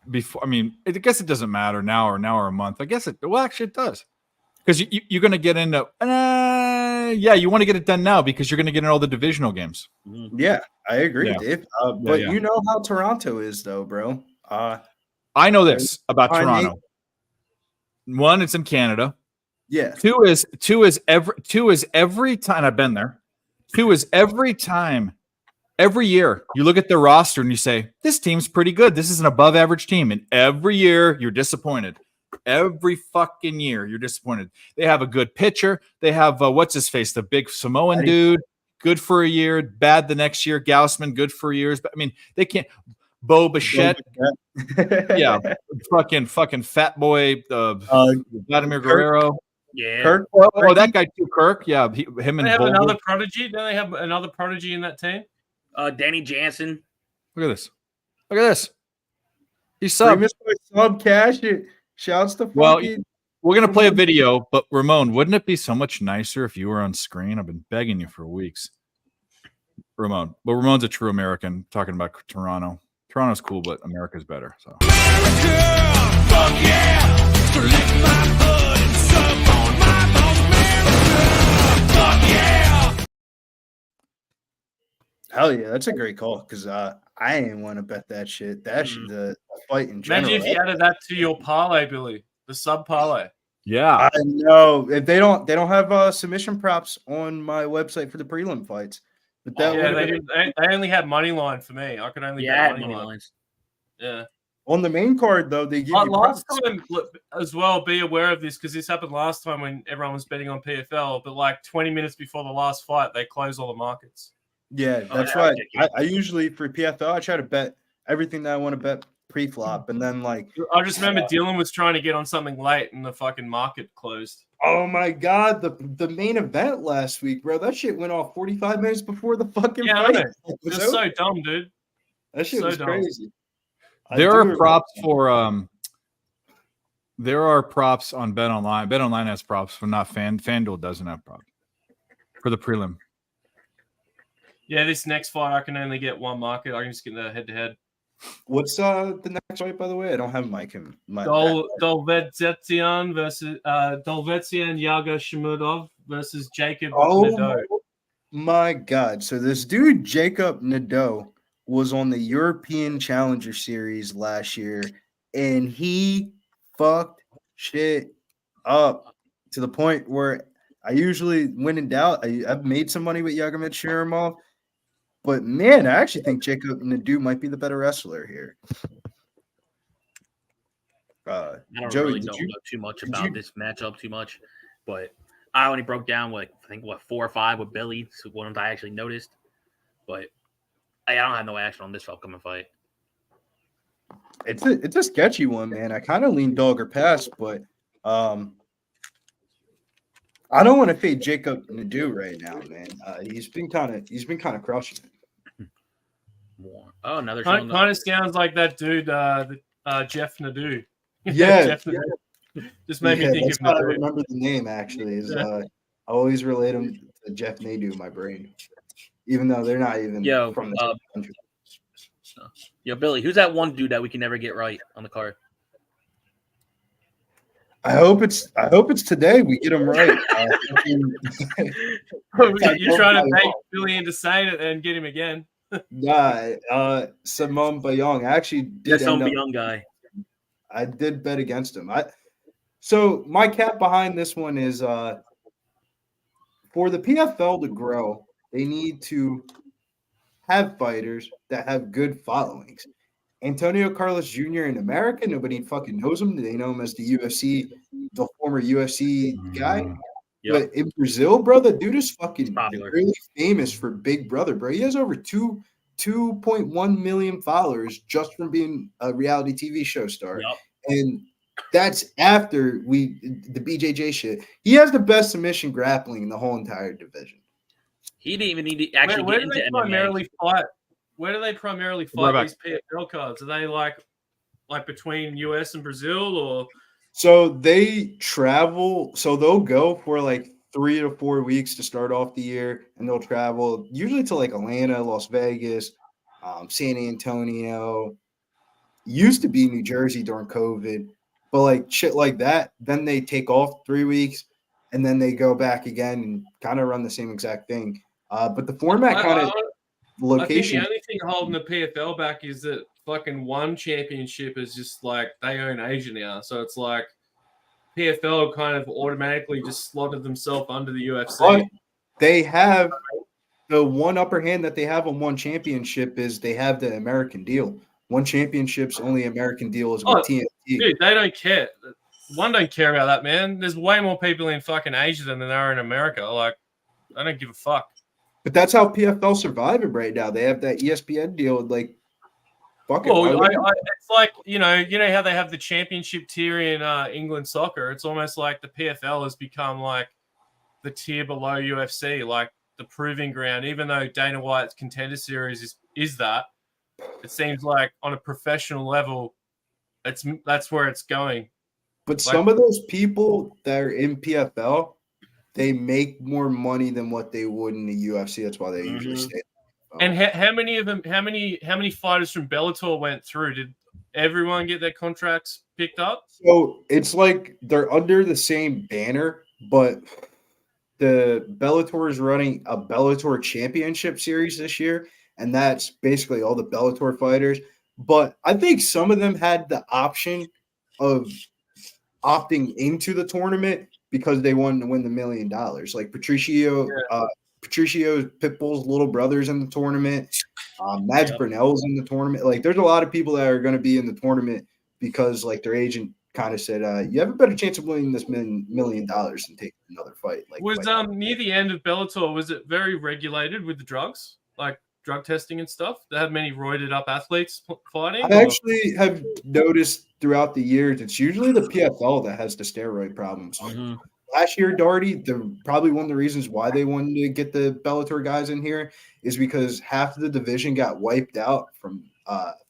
Before, I mean, I guess it doesn't matter now or a month. I guess actually it does, because you're going to get into you want to get it done now because you're going to get in all the divisional games. Yeah, I agree, Yeah. Dave. But yeah. you know how Toronto is, though, bro. I know this about I Toronto. One, it's in Canada. Yeah. Two is every time I've been there. 2 is every time. Every year, you look at their roster and you say, this team's pretty good. This is an above average team. And every year, you're disappointed. Every fucking year, you're disappointed. They have a good pitcher. They have, what's his face? The big Samoan dude. Good for a year. Bad the next year. Gausman, good for years. But, I mean, they can't. Bo Bichette. Yeah. fucking fat boy. Vladimir Guerrero. Yeah. Kirk. Oh, that guy too, Kirk. Yeah. Him and they have Bolger. another prodigy. Don't they have another prodigy in that team? Danny Jansen. Look at this. Look at this. He's sub. Sub cash it. Shouts to Well, fucking. we're going to play a video, but Ramon, wouldn't it be so much nicer if you were on screen? I've been begging you for weeks. Ramon. But Ramon's a true American, talking about Toronto. Toronto's cool, but America's better. So. Hell yeah, that's a great call because I ain't want to bet that shit. That shit, the fight in general. Imagine if you added that to your parlay, Billy, the sub parlay. Yeah. I know if they don't have submission props on my website for the prelim fights. But that they only had money line for me. I could only get money lines. Yeah. On the main card though, they give you last props. time as well. Be aware of this because this happened last time when everyone was betting on PFL. But like 20 minutes before the last fight, they close all the markets. Yeah, that's right. I usually for PFL, I try to bet everything that I want to bet pre-flop, and then like I just remember Dylan was trying to get on something late, and the fucking market closed. oh my god, the main event last week, bro, that shit went off 45 minutes before the fucking Yeah, fight. I know. It's so dumb, dude. That shit so was dumb. crazy. There are props for there are props on BetOnline. BetOnline has props, but not FanDuel doesn't have props for the prelim. Yeah, this next fight I can only get one market. I can just get the head-to-head. What's the next fight, by the way? I don't have my Dolvetsian versus Dolvetsian Yaga Shimudov versus Jacob Oh Nadeau. my god. So this dude, Jacob Nadeau, was on the European Challenger Series last year, and he fucked shit up to the point where I usually, when in doubt, I've made some money with Yagomir Shirimov. But man, I actually think Jacob Nadeau might be the better wrestler here. I don't Joey, really know too much about this matchup too much, but I only broke down I think 4 or 5 with Billy, so ones I actually noticed. But I don't have no action on this upcoming fight. It's a sketchy one, man. I kind of lean dog or pass, but I don't want to fade Jacob Nadeau right now, man. He's been kind of crushing it. Oh, another kind of sounds like that dude, Jeff Nadeau. Yeah, Jeff Nadeau. Just made me think of I Nadeau. remember the name actually. I always relate him to Jeff Nadeau in my brain, even though they're not even from the same country. Yo, Billy, who's that one dude that we can never get right on the card? I hope it's today we get him right. You're trying to make Billy into saying it and get him again. Nah, Simone Bayong. I actually did. Some young guy. I did bet against him. So my cap behind this one is for the PFL to grow, they need to have fighters that have good followings. Antonio Carlos Jr. in America, nobody fucking knows him. They know him as the former UFC guy. Yep. But in Brazil, bro, the dude is fucking Popular. really famous for Big Brother, bro. He has over 2.1 million followers just from being a reality TV show star. Yep. And that's after the BJJ shit. He has the best submission grappling in the whole entire division. He didn't even need to actually Where get do into they MMA. primarily fight? Where do they primarily fight back. these PFL cards? Are they like between US and Brazil, or So they travel. So they'll go for like 3 to 4 weeks to start off the year, and they'll travel usually to like Atlanta, Las Vegas, San Antonio. Used to be New Jersey during COVID, but like shit like that. Then they take off 3 weeks, and then they go back again and kind of run the same exact thing. But the format kind of location. I think the only thing holding the PFL back is that fucking one championship is just like they own Asia now, so it's like PFL kind of automatically just slotted themselves under the UFC. But they have the one upper hand that they have on one championship is they have the American deal. One championship's only American deal is with TNT. Dude, they don't care. One don't care about that, man. There's way more people in fucking Asia than there are in America. Like, I don't give a fuck. But that's how PFL surviving right now. They have that ESPN deal. Like, fuck it. Well, it's like you know how they have the championship tier in England soccer. It's almost like the PFL has become like the tier below UFC, like the proving ground. Even though Dana White's Contender Series is that, it seems like on a professional level, that's where it's going. But some of those people that are in PFL, they make more money than what they would in the UFC. That's why they usually stay. And how many of them? How many fighters from Bellator went through? Did everyone get their contracts picked up? So it's like they're under the same banner, but the Bellator is running a Bellator Championship Series this year, and that's basically all the Bellator fighters. But I think some of them had the option of opting into the tournament because they wanted to win the $1 million. Like Patricio's Pitbull's little brother's in the tournament. Mads Burnell's in the tournament. Like, there's a lot of people that are going to be in the tournament because, like, their agent kind of said, you have a better chance of winning this $1 million than taking another fight. Like, was near the end of Bellator, was it very regulated with the drugs, like drug testing and stuff? They have many roided up athletes fighting. I actually have noticed throughout the years, it's usually the PFL that has the steroid problems. Mm-hmm. Last year, Darty, probably one of the reasons why they wanted to get the Bellator guys in here is because half of the division got wiped out from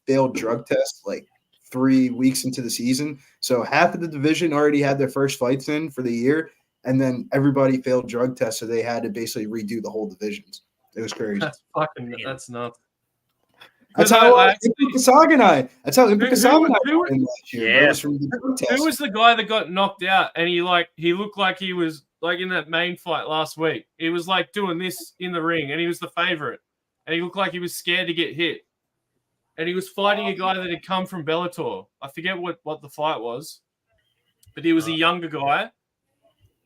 failed drug tests like 3 weeks into the season. So half of the division already had their first fights in for the year, and then everybody failed drug tests, so they had to basically redo the whole divisions. It was crazy. That's nuts. That's how Impa Kasaganai. That's how Impa Kasaganai won last year. Yeah. Who was the guy that got knocked out? And he looked like he was like in that main fight last week. He was like doing this in the ring, and he was the favorite. And he looked like he was scared to get hit. And he was fighting a guy that had come from Bellator. I forget what the fight was, but he was a younger guy.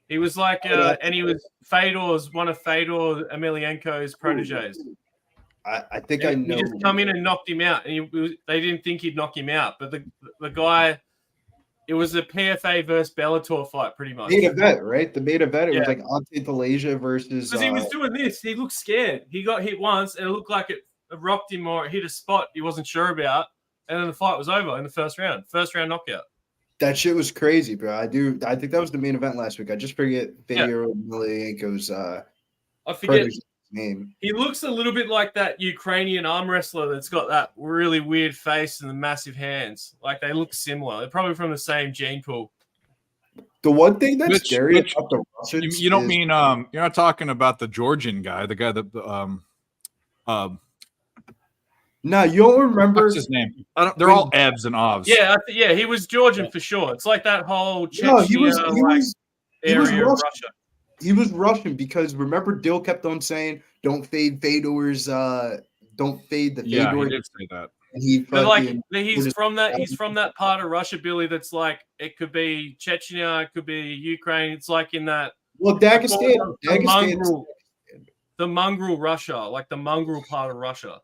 He was like, and he was one of Fedor Emelianenko's proteges. I think I know. He just come in and knocked him out, and they didn't think he'd knock him out. But the guy, it was a PFA versus Bellator fight, pretty much. Main event, right? The main event. It was like Ante Malaysia versus. Because he was doing this, he looked scared. He got hit once, and it looked like it rocked him or it hit a spot he wasn't sure about, and then the fight was over in the first round knockout. That shit was crazy, bro. I think that was the main event last week. I just forget Fedor Emelianenko's I forget name. He looks a little bit like that Ukrainian arm wrestler that's got that really weird face and the massive hands. Like, they look similar. They're probably from the same gene pool. The one thing that's scary about the Russians, you don't mean you're not talking about the Georgian guy, the guy that no, you don't remember what's his name? They're all Evs and Ovs. Yeah, he was Georgian for sure. It's like that whole he was area of Russia. He was Russian because remember Dill kept on saying, "Don't fade Fedor's, don't fade the Fedor." Yeah, he did say that. But like he's from that part of Russia, Billy. That's like it could be Chechnya, it could be Ukraine. It's like in that Dagestan, the mongrel Russia, like the mongrel part of Russia.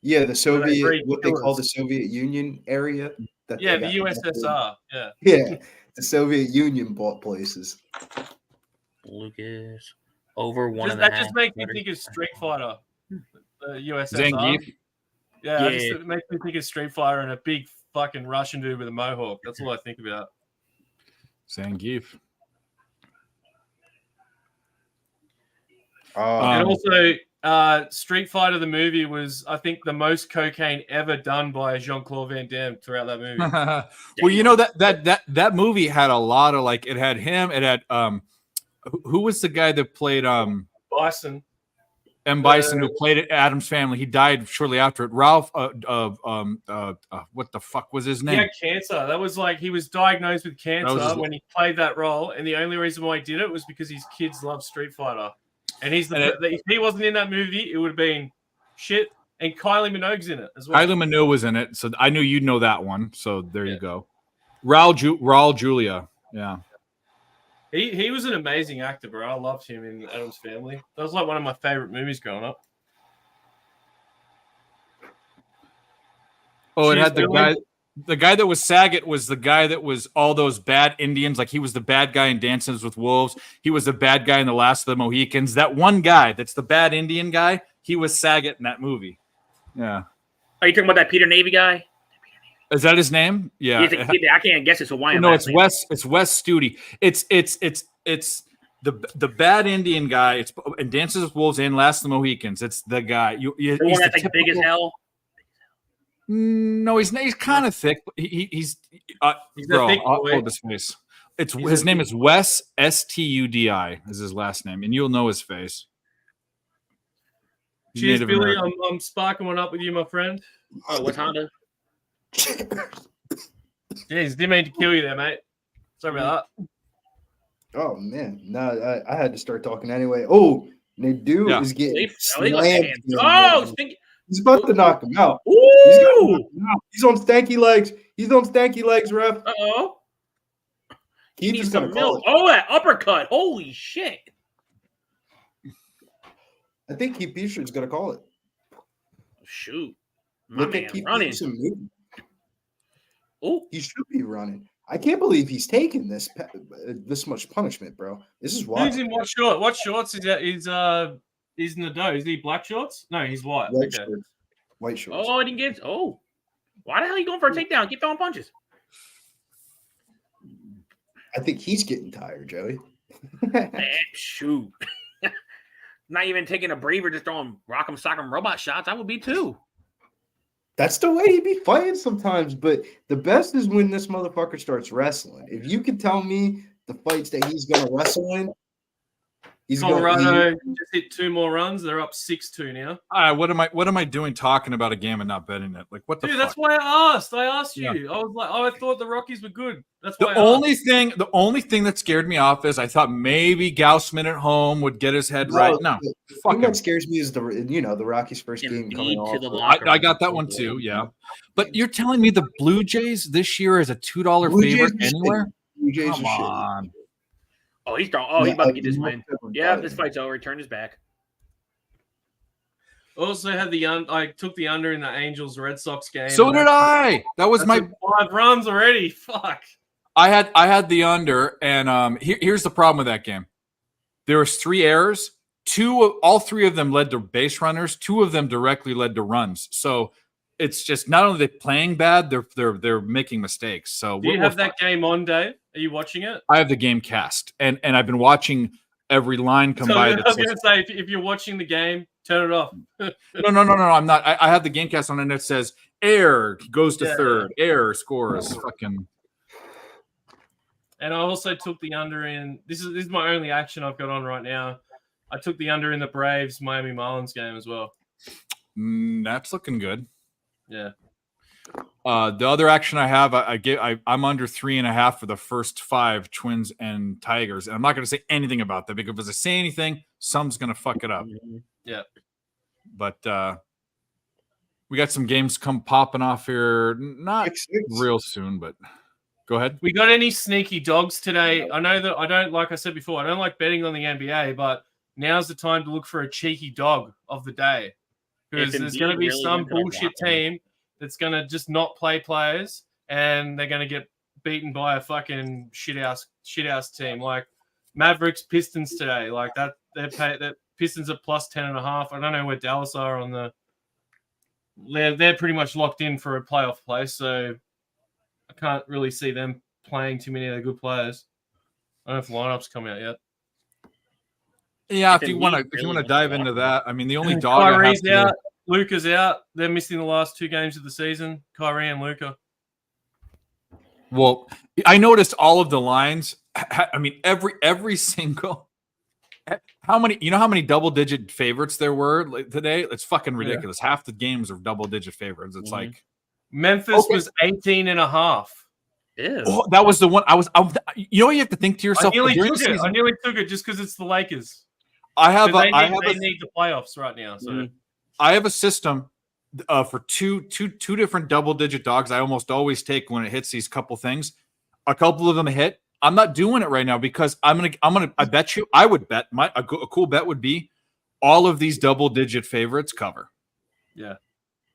Yeah, the Soviet, what they call the Soviet Union area. The USSR. Yeah, the Soviet Union bought places. Lucas over one. That just makes me think of Street Fighter. The USSR. Zangief. Yeah. It makes me think of Street Fighter and a big fucking Russian dude with a mohawk. That's all I think about. Zangief. And also, Street Fighter the movie was, I think, the most cocaine ever done by Jean-Claude Van Damme throughout that movie. Well, you know that movie had a lot of like it had him. It had who was the guy that played Bison. M. Bison, who played it, Adam's Family. He died shortly after it. Ralph, what the fuck was his name? He had cancer. That was like he was diagnosed with cancer when he played that role, and the only reason why he did it was because his kids love Street Fighter. And if he wasn't in that movie, it would have been shit. And Kylie Minogue's in it as well. Kylie Minogue was in it, so I knew you'd know that one. So there you go. Raul Julia, yeah. He was an amazing actor, bro. I loved him in Adam's Family. That was like one of my favorite movies growing up. Oh, it had the guy that was Saget was the guy that was all those bad Indians. Like he was the bad guy in Dances with Wolves. He was the bad guy in The Last of the Mohicans. That one guy that's the bad Indian guy, he was Saget in that movie. Yeah. Are you talking about that Peter Navy guy? Is that his name? Yeah. I can't guess it. So why? No, it's Wes. It's Wes Studi. It's the bad Indian guy. It's in Dances with Wolves and Last of the Mohicans. It's the guy. The one that's like big as hell. No, he's kind of thick. He's bro. I'll hold his face. His name is Wes Studi is his last name, and you'll know his face. Cheers, Billy. I'm sparking one up with you, my friend. Oh, what's Honda? Jeez, didn't mean to kill you there, mate. Sorry about that. Oh man, no, I had to start talking anyway. Oh, Nadeau is getting slammed. Oh, he's about to knock him out. Ooh! He's on stanky legs. He's on stanky legs, ref. Uh-oh. He needs some milk. Oh, that uppercut. Holy shit. I think Keith Beecher's going to call it. Shoot. Look at Keith Beecher moving. Oh, he should be running. I can't believe he's taking this much punishment, bro. This is wild. Who's in what short? What shorts is that? Is Nadeau? Is he black shorts? No, he's white. White shorts. Oh, I didn't get. Oh, why the hell are you going for a takedown? Keep throwing punches. I think he's getting tired, Joey. Man, shoot. Not even taking a breather, just throwing rock'em sock'em robot shots. I would be too. That's the way he be fighting sometimes. But the best is when this motherfucker starts wrestling. If you could tell me the fights that he's going to wrestle in, he's Colorado just hit 2 more runs. They're up 6-2 now. What am I doing talking about a game and not betting it? Like what the fuck? That's why I asked. I asked you. Yeah. I was like, I thought the Rockies were good. That's why the only thing that scared me off is I thought maybe Gaussman at home would get his head right. No, what scares me is the Rockies' first game coming off. I got that one too. Yeah, but you're telling me the Blue Jays this year is a $2 favorite anywhere? Blue Jays Come on. Oh, he's throwing. Oh, he's about to get this win. Yeah, this fight's over. He turned his back. Also had I took the under in the Angels Red Sox game. So did I. That was my 5 runs already. Fuck. I had the under, and here's the problem with that game. There was 3 errors. All 3 of them led to base runners. 2 of them directly led to runs. So it's just not only they playing bad, they're making mistakes. So do you have that game on, Dave? Are you watching it? I have the game cast, and I've been watching every line come by. I was going to say, if you're watching the game, turn it off. No, I'm not. I have the game cast on, and it says error goes to third, error scores. Fucking. And I also took the under in. This is my only action I've got on right now. I took the under in the Braves Miami Marlins game as well. That's looking good. Yeah. The other action I have, I'm under 3.5 for the first 5 Twins and Tigers, and I'm not going to say anything about that because if I say anything, some's going to fuck it up. Yeah. But We got some games come popping off here. Not 6-6. real soon, but go ahead. We got any sneaky dogs today? I know that I don't, like I said before, I don't like betting on the NBA, but now's the time to look for a cheeky dog of the day. Because If there's Embiid going to be really some went to the bullshit locker room. team that's going to just not play players, and they're going to get beaten by a fucking shit house team. Like Mavericks Pistons today. Like that Pistons are plus 10.5. I don't know where Dallas are on the. They're pretty much locked in for a playoff place, so I can't really see them playing too many of the good players. I don't know if lineups come out yet. Yeah, If if you Embiid want really to went dive to the into locker that, I mean, the only dog I have Kyrie's to, out, Luka's out. They're missing the last 2 games of the season. Kyrie and Luka. well, I noticed all of the lines. I mean, every single. How many double-digit favorites there were today? It's fucking ridiculous. Half the games are double-digit favorites. It's like Memphis Okay. was 18.5. Ew. oh, that was the one. You know, you have to think to I yourself. nearly during took the it. season, I nearly took it just because it's the Lakers. I have They a need the playoffs right now. So Mhm. I have a system for two different double-digit dogs. I almost always take when it hits these couple things. A couple of them hit. I'm not doing it right now because I bet you I would bet a cool bet would be all of these double-digit favorites cover. yeah.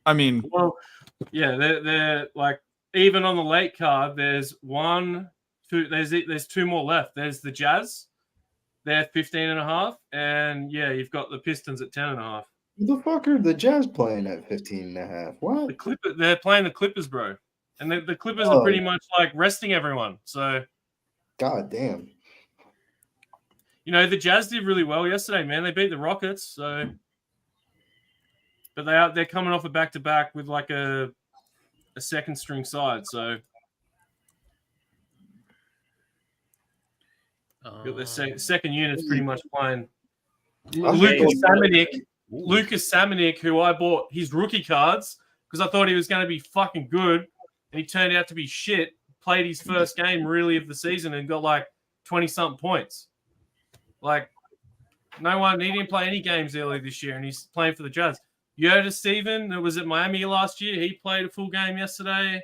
I mean, Well, yeah, they're like even on the late card. There's 2 more left. There's the Jazz. They're 15.5, and yeah, you've got the Pistons at 10.5. Who the fuck are the Jazz playing at 15.5? What? They're playing the Clippers, bro, and the Clippers Oh. are pretty much like resting everyone. So God damn. you know the Jazz did really well yesterday, man. They beat the Rockets, so but they're coming off a back-to-back with like a second string side, so. The second unit's pretty much playing. Lucas Samanik, who I bought his rookie cards because I thought he was going to be fucking good, and he turned out to be shit. Played his first game really of the season and got like 20-something points. Like, he didn't play any games early this year, and he's playing for the Jazz. Yoda Steven, that was at Miami last year. He played a full game yesterday.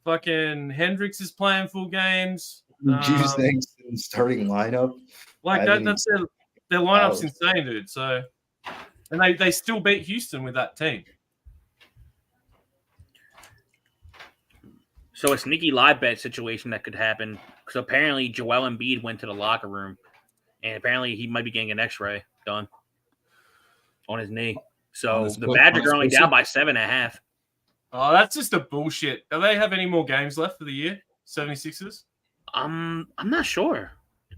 Fucking Hendricks is playing full games. Juice Eggs in starting lineup. Like that's their lineup's insane, dude. So, and they still beat Houston with that team. So a sneaky live bet situation that could happen because apparently Joel Embiid went to the locker room, and apparently he might be getting an X-ray done on his knee. So the Magic are only down by 7.5. Oh, that's just a bullshit. Do they have any more games left for the year? 76ers? I'm not sure.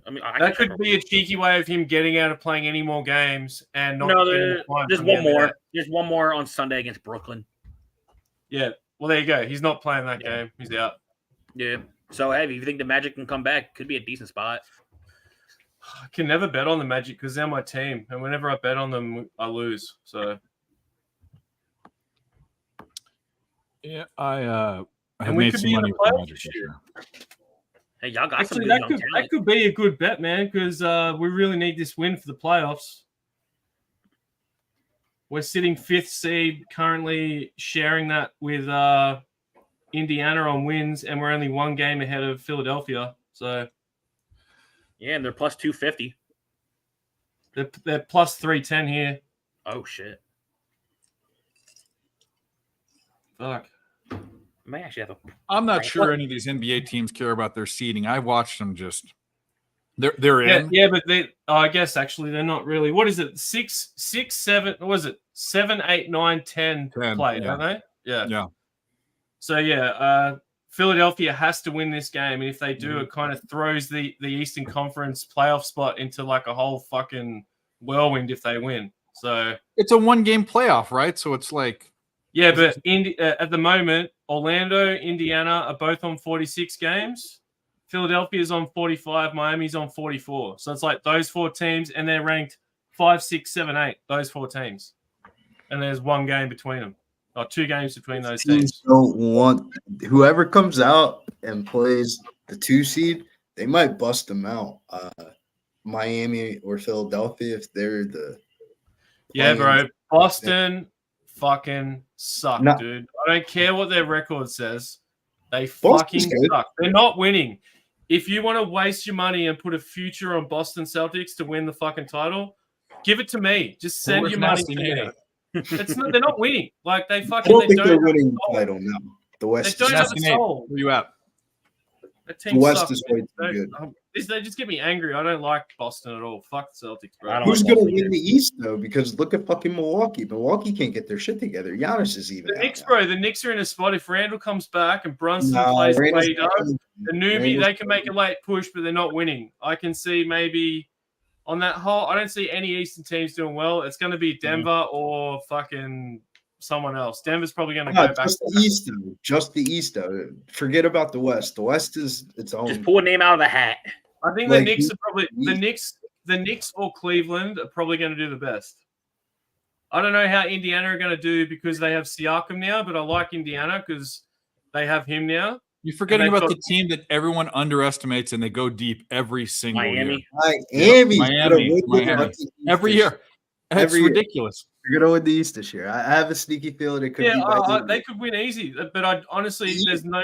I mean, that could be a cheeky way of him getting out of playing any more games and not. No, there's one more. There's one more on Sunday against Brooklyn. Yeah. Well, there you go. He's not playing that game. He's out. Yeah. So, hey, if you think the Magic can come back, could be a decent spot. I can never bet on the Magic because they're my team, and whenever I bet on them, I lose. So. yeah, I and we could be in the playoffs this year. Hey, y'all got Actually, some that good could, young that could be a good bet, man, because we really need this win for the playoffs. We're sitting 5th seed, currently sharing that with Indiana on wins, and we're only 1 game ahead of Philadelphia. So, yeah, and they're plus 250. They're plus 310 here. Oh shit! Fuck. I may actually have a. I'm not sure any of these NBA teams care about their seeding. I watched them just. They're in. Yeah, but I guess actually they're not really. What is it? 6, 7. What was it? 7, 8, 9, 10 play, don't they? Yeah. Yeah. So yeah, Philadelphia has to win this game, and if they do, it kind of throws the Eastern Conference playoff spot into like a whole fucking whirlwind if they win. So it's a 1-game playoff, right? So it's like. Yeah, but at the moment, Orlando, Indiana are both on 46 games. Philadelphia's on 45. Miami's on 44. So it's like those 4 teams, and they're ranked 5, 6, 7, 8. Those 4 teams, and there's 1 game between them, or 2 games between those teams. Don't want whoever comes out and plays the 2 seed. They might bust them out. Miami or Philadelphia if they're the. Yeah, bro. Boston, fucking suck, No. dude. I don't care what their record says. They Boston's fucking good. suck. They're not winning. If you want to waste your money and put a future on Boston Celtics to win the fucking title, give it to me. Just send your money to me. They're not winning. Like they I fucking. don't think they're have winning a the soul. title now. The They West don't is have a soul. Where you at? That The team West sucks, is man. way too good. They just get me angry. I don't like Boston at all. Fuck the Celtics, bro. I don't Who's like going to Boston win the East, though? Because look at fucking Milwaukee. Milwaukee can't get their shit together. Giannis is even The out Knicks, now. bro. The Knicks are in a spot. If Randall comes back and Brunson Nah, plays the way Randall's he not does, coming. the newbie, Randall's they can make a late push, but they're not winning. I can see maybe on that whole, I don't see any Eastern teams doing well. It's going to be Denver or fucking someone else. Denver's probably going to go back. Just the East, though. Just the East, though. Forget about the West. The West is its own. Just pull a name out of the hat. I think Like, the Knicks are probably the Knicks or Cleveland are probably going to do the best. I don't know how Indiana are going to do because they have Siakam now, but I like Indiana because they have him now. You're forgetting And they've about got- the team that everyone underestimates and they go deep every single year. Miami. Miami's Miami, gonna win the Miami. fucking East Every this year. It's Every year. ridiculous. You're gonna win the East this year. I have a sneaky feeling it could be. They could win easy, but I honestly, there's no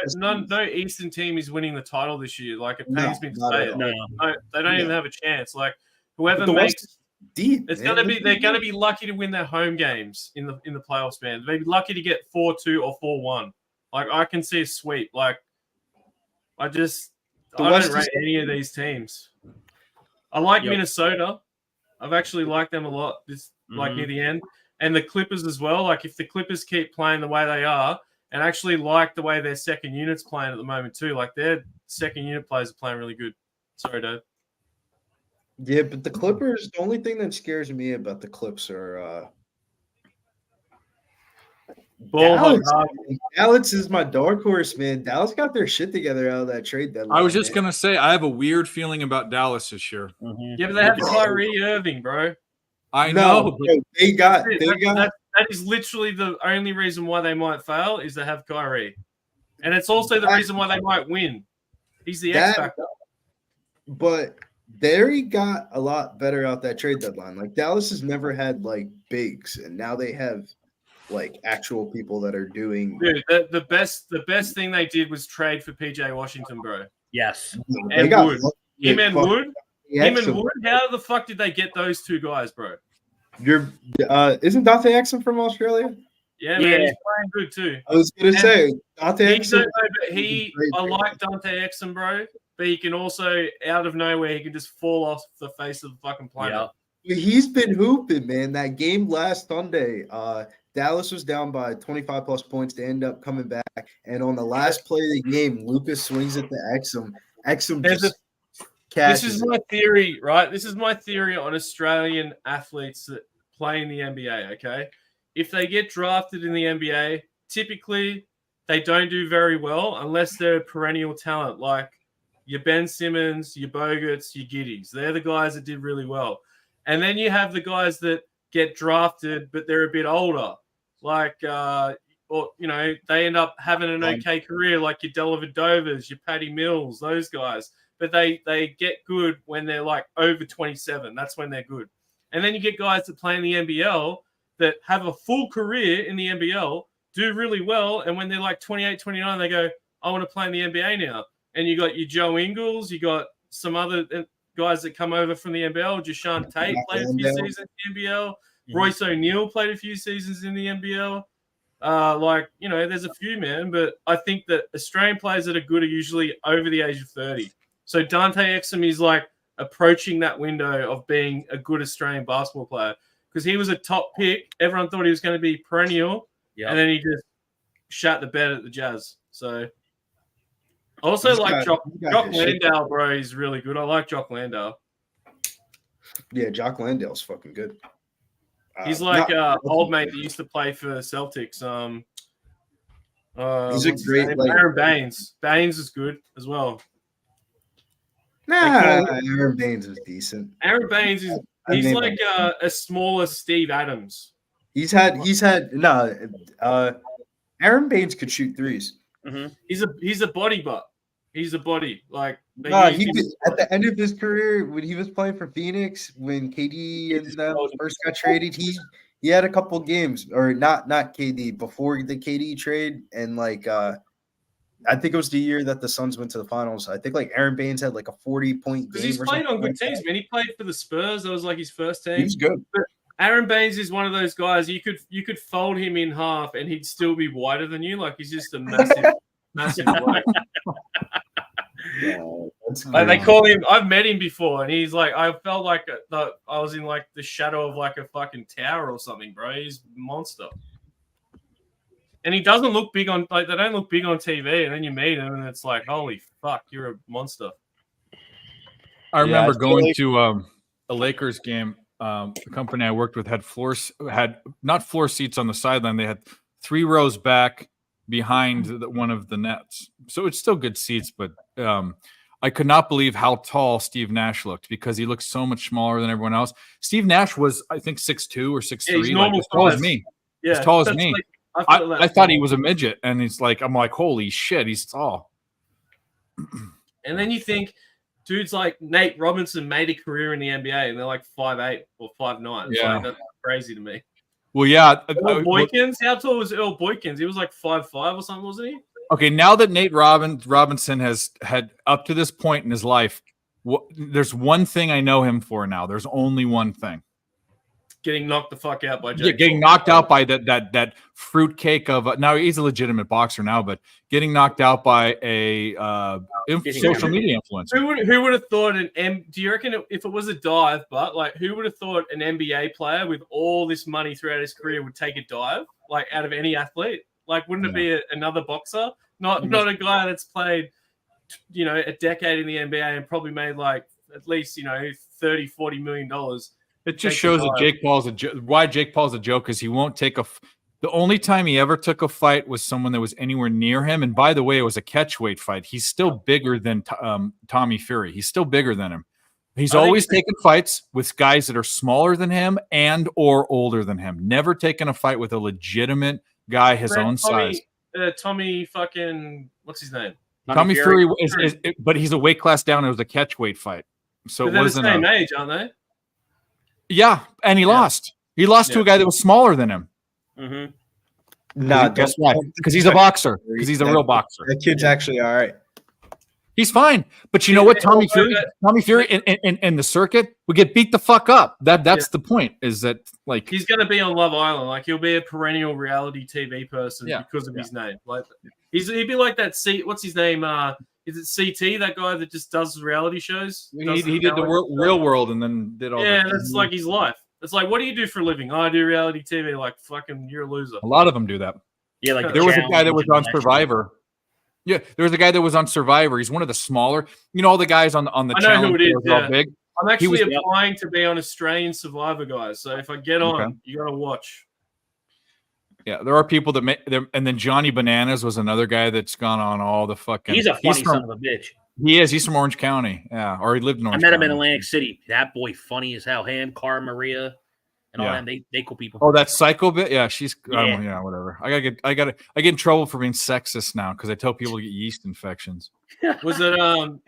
Eastern team is winning the title this year. Like it pains me to not say at it. all. No. They don't even have a chance. Like whoever The West makes. is deep. It's man. gonna be. They're gonna be lucky to win their home games in the playoffs, man. They'd be lucky to get 4-2 or 4-1. Like I can see a sweep. Like I The don't West rate is- any of these teams. I like Yep. Minnesota. I've actually liked them a lot. Like near the end, and the Clippers as well. Like if the Clippers keep playing the way they are, and actually like the way their second unit's playing at the moment too. Like their second unit players are playing really good. Sorry, Dave. Yeah, but the Clippers. The only thing that scares me about the Clips are Dallas. Dallas is my dark horse, man. Dallas got their shit together out of that trade deadline. I was just man. going to say, I have a weird feeling about Dallas this year. Yeah, but they have Kyrie Irving, bro. I know. No, But bro, they got. That is literally the only reason why they might fail is to have Kyrie, and it's also the reason why they might win. He's the X factor. But they got a lot better out that trade deadline. Like Dallas has never had like bigs, and now they have like actual people that are doing. Dude, the best thing they did was trade for PJ Washington, bro. Yes. They And got Wood. Him and Wood. How the fuck did they get those two guys, bro? Isn't Dante Exum from Australia? Yeah, man, he's playing good too. I was gonna say Dante He, Exum. I like Dante Exum, bro, but he can also out of nowhere he can just fall off the face of the fucking planet. Yeah. He's been hooping, man. That game last Sunday, Dallas was down by 25 plus points to end up coming back. And on the last play of the game, Lucas swings at the Exum. Exum just This is my theory, right? This is my theory on Australian athletes that play in the NBA, okay? If they get drafted in the NBA, typically they don't do very well unless they're a perennial talent like your Ben Simmons, your Bogut's, your Giddies. They're the guys that did really well. And then you have the guys that get drafted, but they're a bit older. Like, or, you know, they end up having an okay career like your Dellavedovas, your Patty Mills, those guys. But they get good when they're like over 27. That's when they're good. And then you get guys that play in the NBL that have a full career in the NBL, do really well. And when they're like 28, 29, they go, I want to play in the NBA now. And you got your Joe Ingles, you got some other guys that come over from the NBL. Jashawn Tate played a few seasons in the NBL. Royce O'Neal played a few seasons in the NBL. Like, you know, there's a few, man. But I think that Australian players that are good are usually over the age of 30. So Dante Exum is like approaching that window of being a good Australian basketball player because he was a top pick. Everyone thought he was going to be perennial, and then he just shat the bed at the Jazz. So I also like Jock Landale, bro. He's really good. I like Jock Landale. Yeah, Jock Landale's fucking good. He's like old mate that used to play for Celtics. He's a great Aaron Baines. Baines is good as well. Aaron Baines is decent. Aaron Baines is he's like a smaller Steve Adams. Aaron Baines could shoot threes. Mm-hmm. He's a body butt. He's a body like. He could, at the end of his career when he was playing for Phoenix when KD and them first got traded, he had a couple games, or not KD, before the KD trade, and like I think it was the year that the Suns went to the finals. I think like Aaron Baines had like a 40-point game. Because he's played on good teams, man. He played for the Spurs. That was like his first team. He was good. But Aaron Baines is one of those guys you could fold him in half and he'd still be wider than you. Like he's just a massive bloke. Like they call him. I've met him before, and he's like, I felt like I was in like the shadow of like a fucking tower or something, bro. He's a monster. And he doesn't look big on, like, they don't look big on TV, and then you meet him, and it's like, holy fuck, you're a monster. I remember going to a Lakers game. The company I worked with had not floor seats on the sideline. They had 3 rows back behind one of the nets. So it's still good seats, but I could not believe how tall Steve Nash looked because he looked so much smaller than everyone else. Steve Nash was, I think, 6'2" or 6'3", yeah, like as tall as me. Yeah, as tall as me. Like, I thought he was a midget, and I'm like, holy shit, he's tall. And then you think, dudes like Nate Robinson made a career in the NBA, and they're like 5'8" or 5'9". Yeah, like, that's crazy to me. Well, yeah. Earl Boykins, how tall was Earl Boykins? He was like 5'5" or something, wasn't he? Okay, now that Nate Robinson has had up to this point in his life, there's one thing I know him for now. There's only one thing. Getting knocked the fuck out by Jake. Yeah, getting knocked out by that fruitcake of now he's a legitimate boxer now, but getting knocked out by a social media influencer. Who would have thought do you reckon if it was a dive, but like who would have thought an NBA player with all this money throughout his career would take a dive, like out of any athlete? Like wouldn't it be another boxer? Not a guy that's played a decade in the NBA and probably made like at least $30-40 million. It just shows that why Jake Paul's a joke is he won't take the only time he ever took a fight was someone that was anywhere near him. And by the way, it was a catchweight fight. He's still bigger than Tommy Fury. He's still bigger than him. He's always taken fights with guys that are smaller than him and or older than him. Never taken a fight with a legitimate guy his own size. Tommy fucking, what's his name? Tommy Fury but he's a weight class down. It was a catchweight fight. So but it wasn't the same age, aren't they? Yeah, and he lost. He lost to a guy that was smaller than him. Mm-hmm. Nah, guess what? Because he's a boxer. Because he's a real boxer. That kid's actually all right. He's fine. But you know what? Tommy Fury in the circuit would get beat the fuck up. That's the point, is that like he's gonna be on Love Island. Like he'll be a perennial reality TV person because of his name. Like he'd be like that what's his name? Is it CT, that guy that just does reality shows? He did the real world and then did all that. That's like his life. It's like, what do you do for a living? I do reality TV. Like, fucking, you're a loser. A lot of them do that. Yeah, like there was a guy that was on Survivor. Yeah, there was a guy that was on Survivor. He's one of the smaller. All the guys on the I know challenge who it is. are all big. I'm actually applying to be on Australian Survivor, guys. So if I get on, you got to watch. Yeah, there are people that and then Johnny Bananas was another guy that's gone on all the fucking. He's a funny son of a bitch. He is. He's from Orange County. Yeah, or he lived in Orange County. I met him in Atlantic City. That boy, funny as hell. Him, Cara Maria, and all them. They cool people. Oh, that psycho bit. Yeah, she's. Whatever. I get in trouble for being sexist now because I tell people to get yeast infections. Was it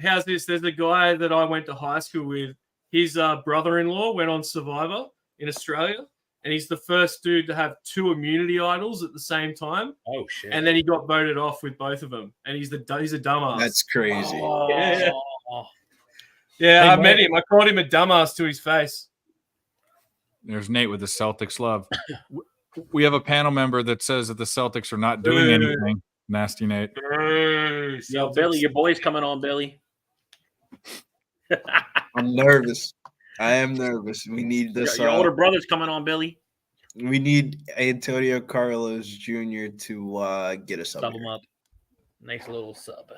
how's this? There's a guy that I went to high school with. His brother-in-law went on Survivor in Australia. And he's the first dude to have 2 immunity idols at the same time. Oh shit! And then he got voted off with both of them. And he's a dumbass. That's crazy. Yeah, I met him. I called him a dumbass to his face. There's Nate with the Celtics love. We have a panel member that says that the Celtics are not doing anything. Nasty Nate. Yo, Billy, your boy's coming on, Billy. I'm nervous. I am nervous. We need this. Your older brother's coming on, Billy. We need Antonio Carlos Jr. to get us up. Sub him up. Nice little sub.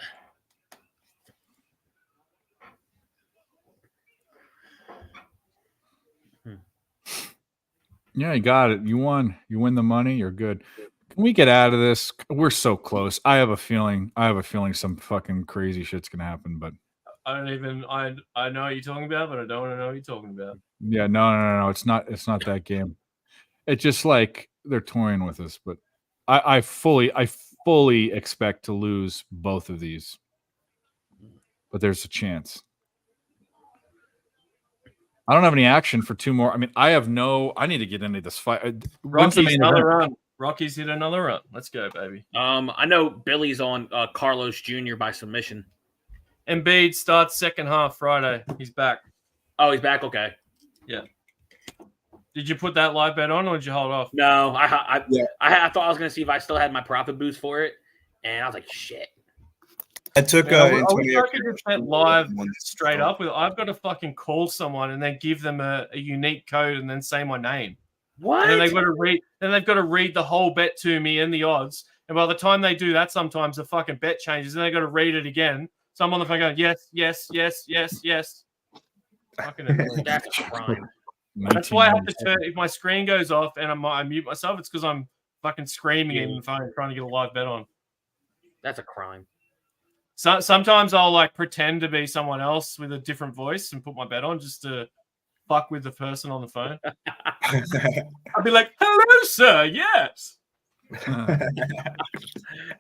Yeah, you got it. You won. You win the money. You're good. Can we get out of this? We're so close. I have a feeling some fucking crazy shit's gonna happen, but. I know what you're talking about, but I don't want to know what you're talking about. Yeah, no. It's not that game. It's just like they're toying with us, but I fully expect to lose both of these. But there's a chance. I don't have any action for 2 more. I mean, I need to get into this fight. When's the Rocky's main another event? run. Rocky's hit another run. Let's go, baby. I know Billy's on Carlos Jr. by submission. Embiid starts second half Friday. He's back. Oh, he's back. Okay. Yeah. Did you put that live bet on, or did you hold off? No, I thought I was gonna see if I still had my profit boost for it, and I was like, shit. I took I wish I could just bet live straight up. I've got to fucking call someone and then give them a unique code and then say my name. What? And then they've got to read. Then they've got to read the whole bet to me and the odds. And by the time they do that, sometimes the fucking bet changes, and they got to read it again. So I'm on the phone going, yes, yes, yes, yes, yes. Fucking annoying. That's a crime. That's why I have to turn. If my screen goes off and I mute myself, it's because I'm fucking screaming in the phone trying to get a live bet on. That's a crime. So sometimes I'll like pretend to be someone else with a different voice and put my bet on just to fuck with the person on the phone. I'll be like, "Hello, sir. Yes.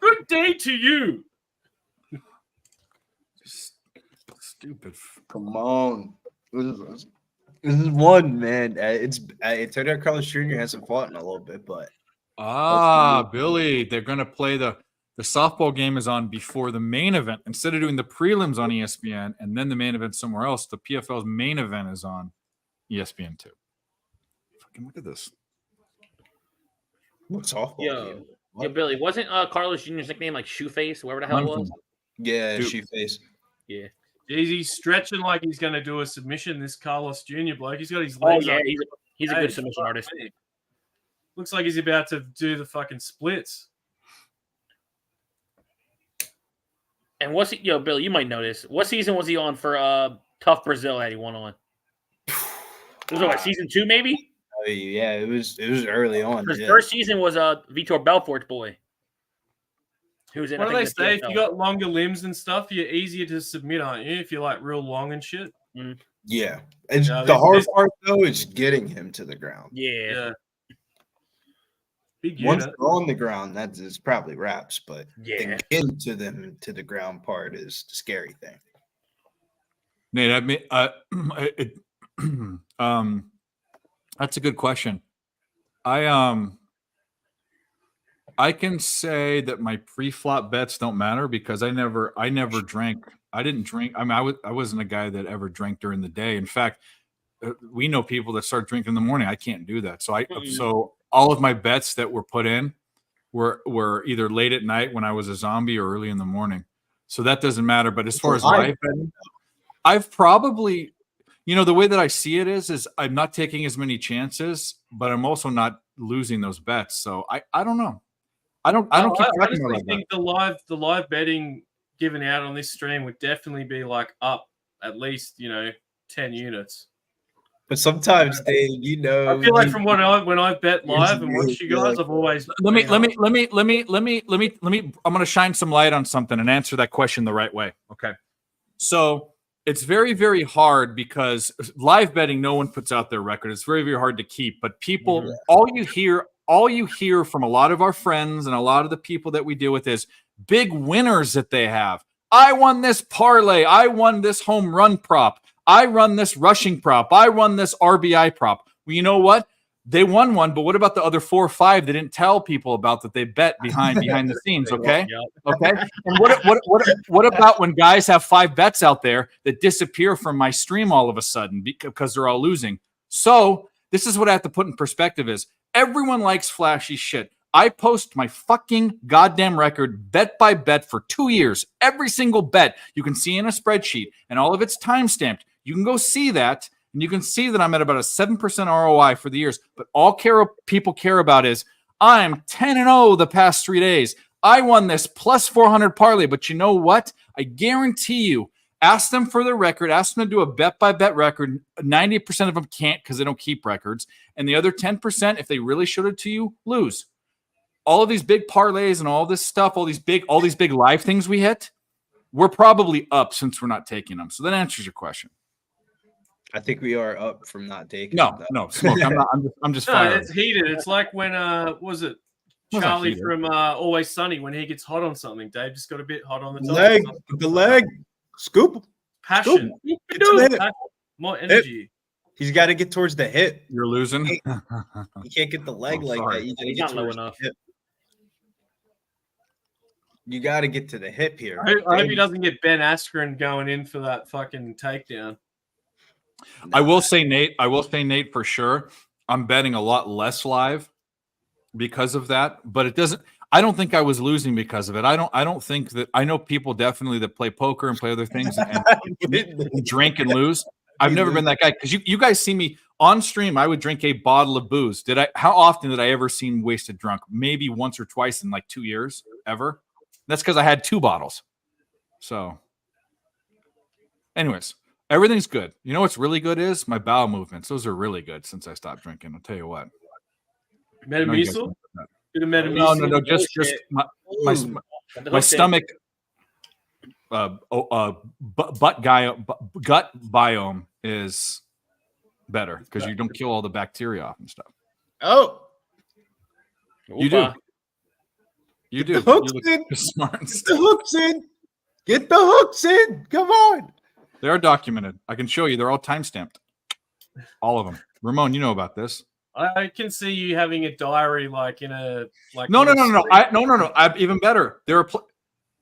Good day to you." Stupid. Come on. This is one, man. It turned out Carlos Jr. hasn't fought in a little bit, but Billy, they're gonna play the softball game is on before the main event. Instead of doing the prelims on ESPN and then the main event somewhere else, the PFL's main event is on ESPN 2. Fucking look at this. what softball game? Yo, Billy, wasn't Carlos Jr.'s nickname like Shoeface, whoever the hell it was? Yeah, Dude. Shoeface. Yeah. Jeez, he's stretching like he's going to do a submission. This Carlos Jr. bloke, he's got his legs up. He's a good submission artist. Looks like he's about to do the fucking splits. And Billy, you might notice. What season was he on for Tough Brazil that he won on? It was what, season 2, maybe? Oh, yeah, it was early on. His first season was Vitor Belfort's boy. Who's in? What do they say? If you got longer limbs and stuff, you're easier to submit, aren't you? If you're like real long and shit. Mm. Yeah, and the hard part though is getting him to the ground. Yeah. Big Once unit. they're on the ground, that is probably wraps. But Yeah. getting to them to the ground part is the scary thing. Nate, that's a good question. I can say that my pre-flop bets don't matter because I never drank. I didn't drink. I mean, I wasn't a guy that ever drank during the day. In fact, we know people that start drinking in the morning. I can't do that. So all of my bets that were put in were either late at night when I was a zombie or early in the morning. So that doesn't matter. But as far as live betting, I've probably, the way that I see it is I'm not taking as many chances, but I'm also not losing those bets. So I don't know. I honestly think the live betting given out on this stream would definitely be like up at least 10 units. But sometimes they, I feel like from when I bet live and watch you guys, I've always let me. I'm going to shine some light on something and answer that question the right way. Okay, so it's very, very hard because live betting, no one puts out their record. It's very, very hard to keep. But people, all you hear from a lot of our friends and a lot of the people that we deal with is big winners that they have. I won this parlay. I won this home run prop. I run this rushing prop. I run this RBI prop. Well, you know what? They won one, but what about the other 4 or 5 they didn't tell people about that they bet behind the scenes? Okay, okay. And what about when guys have 5 bets out there that disappear from my stream all of a sudden because they're all losing? So this is what I have to put in perspective: is everyone likes flashy shit. I post my fucking goddamn record bet by bet for 2 years. Every single bet you can see in a spreadsheet, and all of it's time stamped. You can go see that, and you can see that I'm at about a 7% ROI for the years. But all people care about is I'm 10-0 the past 3 days. I won this plus 400 parlay. But you know what? I guarantee you, ask them for their record. Ask them to do a bet by bet record. 90% of them can't because they don't keep records. And the other 10%, if they really showed it to you, lose. All of these big parlays and all this stuff, all these big live things we hit, we're probably up since we're not taking them. So that answers your question. I think we are up from not taking. No, smoke. I'm just. No, it's heated. It's like when was it Charlie from Always Sunny when he gets hot on something? Dave just got a bit hot on the top. The leg, scoop, passion, passion. more energy. He's got to get towards the hip. You're losing. You can't get the leg like sorry. that. You gotta He's get not low towards the enough. hip. You got to get to the hip here. I hope he doesn't get Ben Askren going in for that fucking takedown. I will say, Nate, for sure. I'm betting a lot less live because of that, but it doesn't. I don't think I was losing because of it. I don't think that. I know people definitely that play poker and play other things and drink and lose. I've never been that guy because you guys see me on stream. I would drink a bottle of booze. How often did I ever seem wasted drunk? Maybe once or twice in like 2 years ever. That's because I had 2 bottles. So, anyways, everything's good. You know what's really good is my bowel movements. Those are really good since I stopped drinking. I'll tell you what. Metamucil? No. Just my stomach, gut biome is better because you don't kill all the bacteria off and stuff. Oh, you do. You do. The hooks You in. smart. Get the hooks in. Get the hooks in. Come on. They are documented. I can show you. They're all time stamped. All of them. Ramon, you know about this. I can see you having a diary like in a like. No. I even better.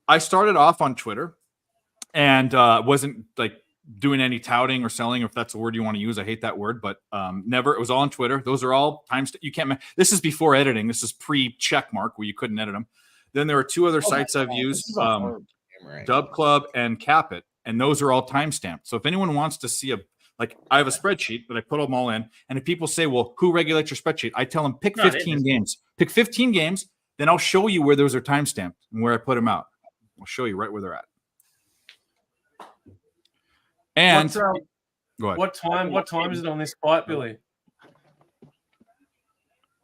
I started off on Twitter and wasn't like doing any touting or selling, if that's a word you want to use. I hate that word, but never. It was all on Twitter. Those are all times you can't. This is before editing. This is pre-check mark where you couldn't edit them. Then there are 2 other sites I've used, Dub Club and Cap It, and those are all time stamped. So if anyone wants to see I have a spreadsheet that I put them all in, and if people say, "Well, who regulates your spreadsheet?" I tell them pick 15 games. Pick 15 games, then I'll show you where those are time stamped and where I put them out. I'll show you right where they're at. And go ahead. What time is it on this fight, Billy?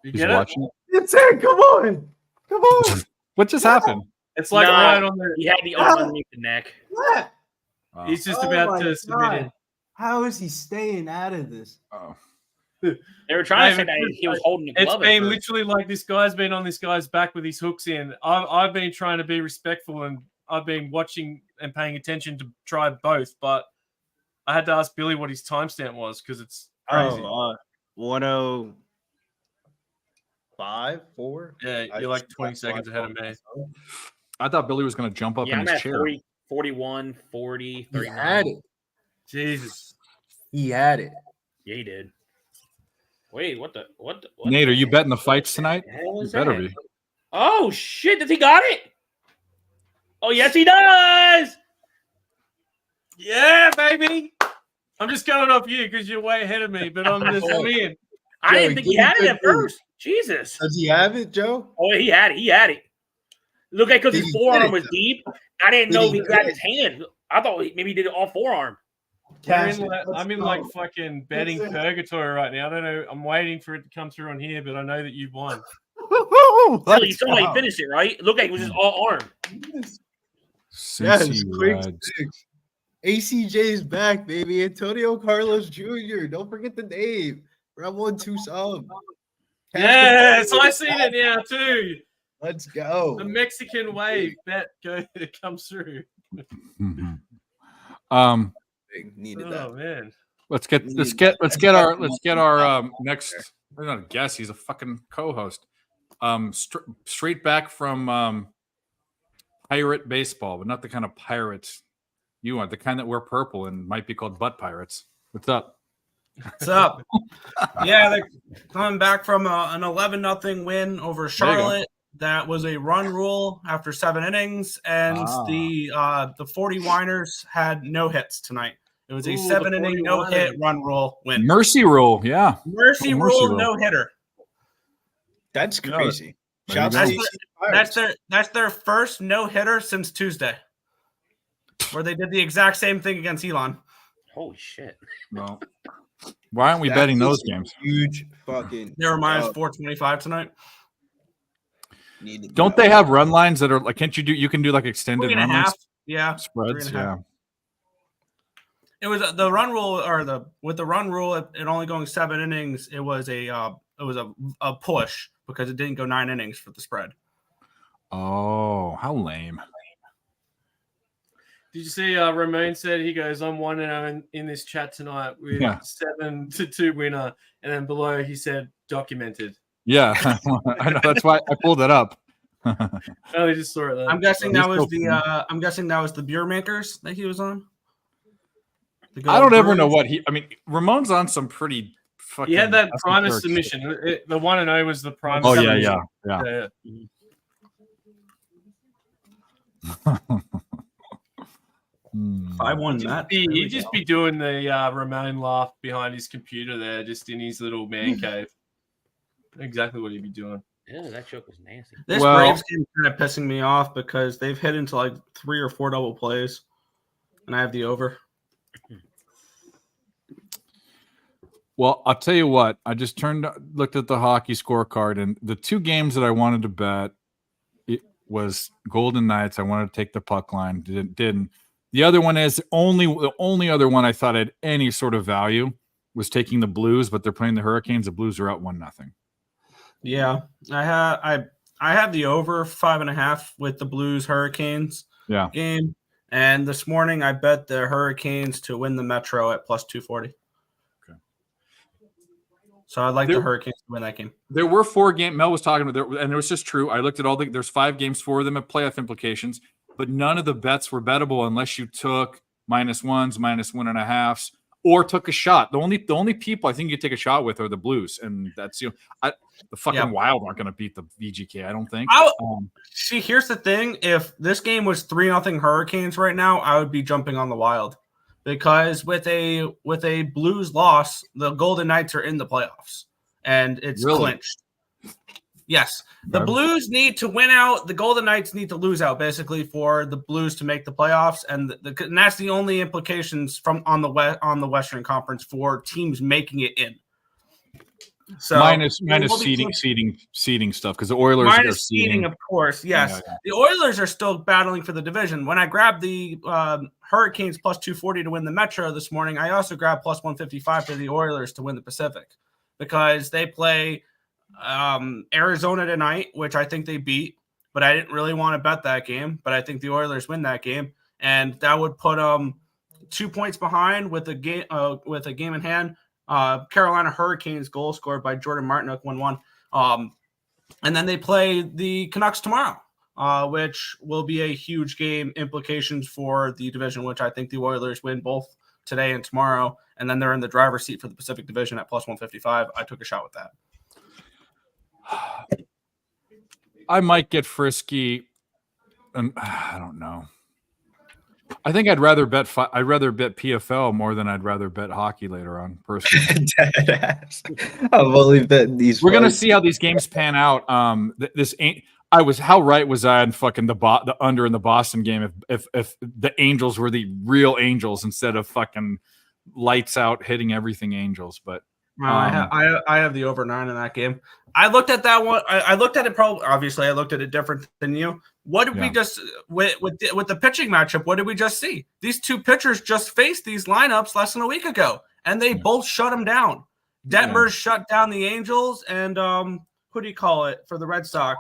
You He's get watching it? It's it. Come on. Come on. What just happened? It's like right on the. He had the arm underneath the neck. What? Oh. He's just about to submit it. How is he staying out of this? Oh. They were trying to say that he was holding a glove. It's been literally like this guy's been on this guy's back with his hooks in. I've been trying to be respectful and I've been watching and paying attention to try both, but I had to ask Billy what his timestamp was because it's crazy. 105, 4. Yeah, you're like 20 seconds ahead of me. I thought Billy was going to jump up in I'm his at chair. 40, 41, 40, He 39. had it. Jesus. He had it. Yeah, he did. Wait, what the? Nate, are you betting the fights tonight? The hell You is better that? be. Oh shit! Does he got it? Oh yes, he does. Yeah, baby. I'm just going off you because you're way ahead of me, but I'm in. I didn't think he had it at first. Jesus. Does he have it, Joe? Oh, he had it. He had it. Look at because Did his he forearm get it, was though? deep. I didn't Did know he he grabbed get his hand. I thought maybe he did it all forearm. I'm in like fucking betting purgatory right now. I don't know. I'm waiting for it to come through on here, but I know that you've won. Really, you saw how he finished it, right? Look like it was just all arm. Yes, Cincy quick Reds. six. ACJ's back, baby. Antonio Carlos Jr. Don't forget the name. Ramon Tucson. Yes, I see it now too. Let's go. The Mexican wave bet comes through. Needed Oh that. man. Let's get our next. I'm not a guest. He's a fucking co-host. Straight back from pirate baseball, but not the kind of pirates you want. The kind that wear purple and might be called butt pirates. What's up? What's up? Yeah, they're coming back from an 11-0 win over Charlotte. That was a run rule after 7 innings, and the 40 Winers had no hits tonight. It was a 7-inning no-hit run rule win. Mercy rule, yeah. Mercy rule no-hitter. That's crazy. There you Shouts go. to AC Pirates. That's their first no-hitter since Tuesday, where they did the exact same thing against Elon. Holy shit! Well, why aren't we betting those games? Huge fucking. They were minus 425 tonight. Don't they have run lines that are like? Can't you do? You can do like extended 3.5. run lines, Yeah, spreads. 3.5. Yeah. It was the run rule, or with the run rule, it only going 7 innings. It was a push because it didn't go 9 innings for the spread. Oh, how lame! Did you see Ramon said, he goes, I'm 1-0 in this chat tonight with 7-2 winner. And then below he said documented. Yeah. I know, that's why I pulled it up. Oh, he just saw it there. I'm guessing that was the beer makers that he was on. I don't ever know what Ramon's on some pretty fucking. He had that Primus submission. The 1-0 was the Primus. Oh submission. yeah. If I won that, he'd just be doing the Ramon laugh behind his computer there, just in his little man cave. Exactly what he'd be doing. Yeah, that joke was nasty. This Braves game is kind of pissing me off because they've hit into like 3 or 4 double plays, and I have the over. Well, I'll tell you what. I just looked at the hockey scorecard, and the 2 games that I wanted to bet, it was Golden Knights. I wanted to take the puck line. Didn't. The other one is the only other one I thought had any sort of value was taking the Blues, but they're playing the Hurricanes. The Blues are out 1-0. Yeah, I have the over 5.5 with the Blues Hurricanes game, and this morning I bet the Hurricanes to win the Metro at plus 240. Okay, so I'd like the Hurricanes to win that game. There were 4 games. Mel was talking about, and it was just true. I looked at there's 5 games, 4 of them have playoff implications. But none of the bets were bettable unless you took -1s, -1.5s, or took a shot. The only people I think you take a shot with are the Blues, and that's the fucking Wild aren't going to beat the VGK. I don't think. See, here's the thing: if this game was 3-0 Hurricanes right now, I would be jumping on the Wild, because with a Blues loss, the Golden Knights are in the playoffs, and it's clinched. Yes, the Blues need to win out. The Golden Knights need to lose out, basically, for the Blues to make the playoffs, and that's the only implications on the Western Conference for teams making it in. So minus seeding stuff, because the Oilers minus are seeding, of course. Yes, the Oilers are still battling for the division. When I grabbed the Hurricanes plus 240 to win the Metro this morning, I also grabbed plus 155 for the Oilers to win the Pacific, because they play Arizona tonight, which I think they beat, but I didn't really want to bet that game. But I think the Oilers win that game, and that would put 2 points behind with a game in hand. Carolina Hurricanes goal scored by Jordan Martinook 1-1. And then they play the Canucks tomorrow, which will be a huge game, implications for the division, which I think the Oilers win both today and tomorrow. And then they're in the driver's seat for the Pacific Division at plus 155. I took a shot with that. I might get frisky, and I don't know. I think I'd rather bet PFL more than I'd rather bet hockey later on. Personally, I've only bet these. We're gonna see how these games pan out. How right was I on fucking the under in the Boston game if the Angels were the real Angels instead of fucking lights out hitting everything Angels, but. I have the over 9 in that game. I looked at that one. I looked at it obviously I looked at it different than you. What did we just with the pitching matchup? What did we just see? These 2 pitchers just faced these lineups less than a week ago, and they both shut them down. Detmers shut down the Angels, and who do you call it for the Red Sox?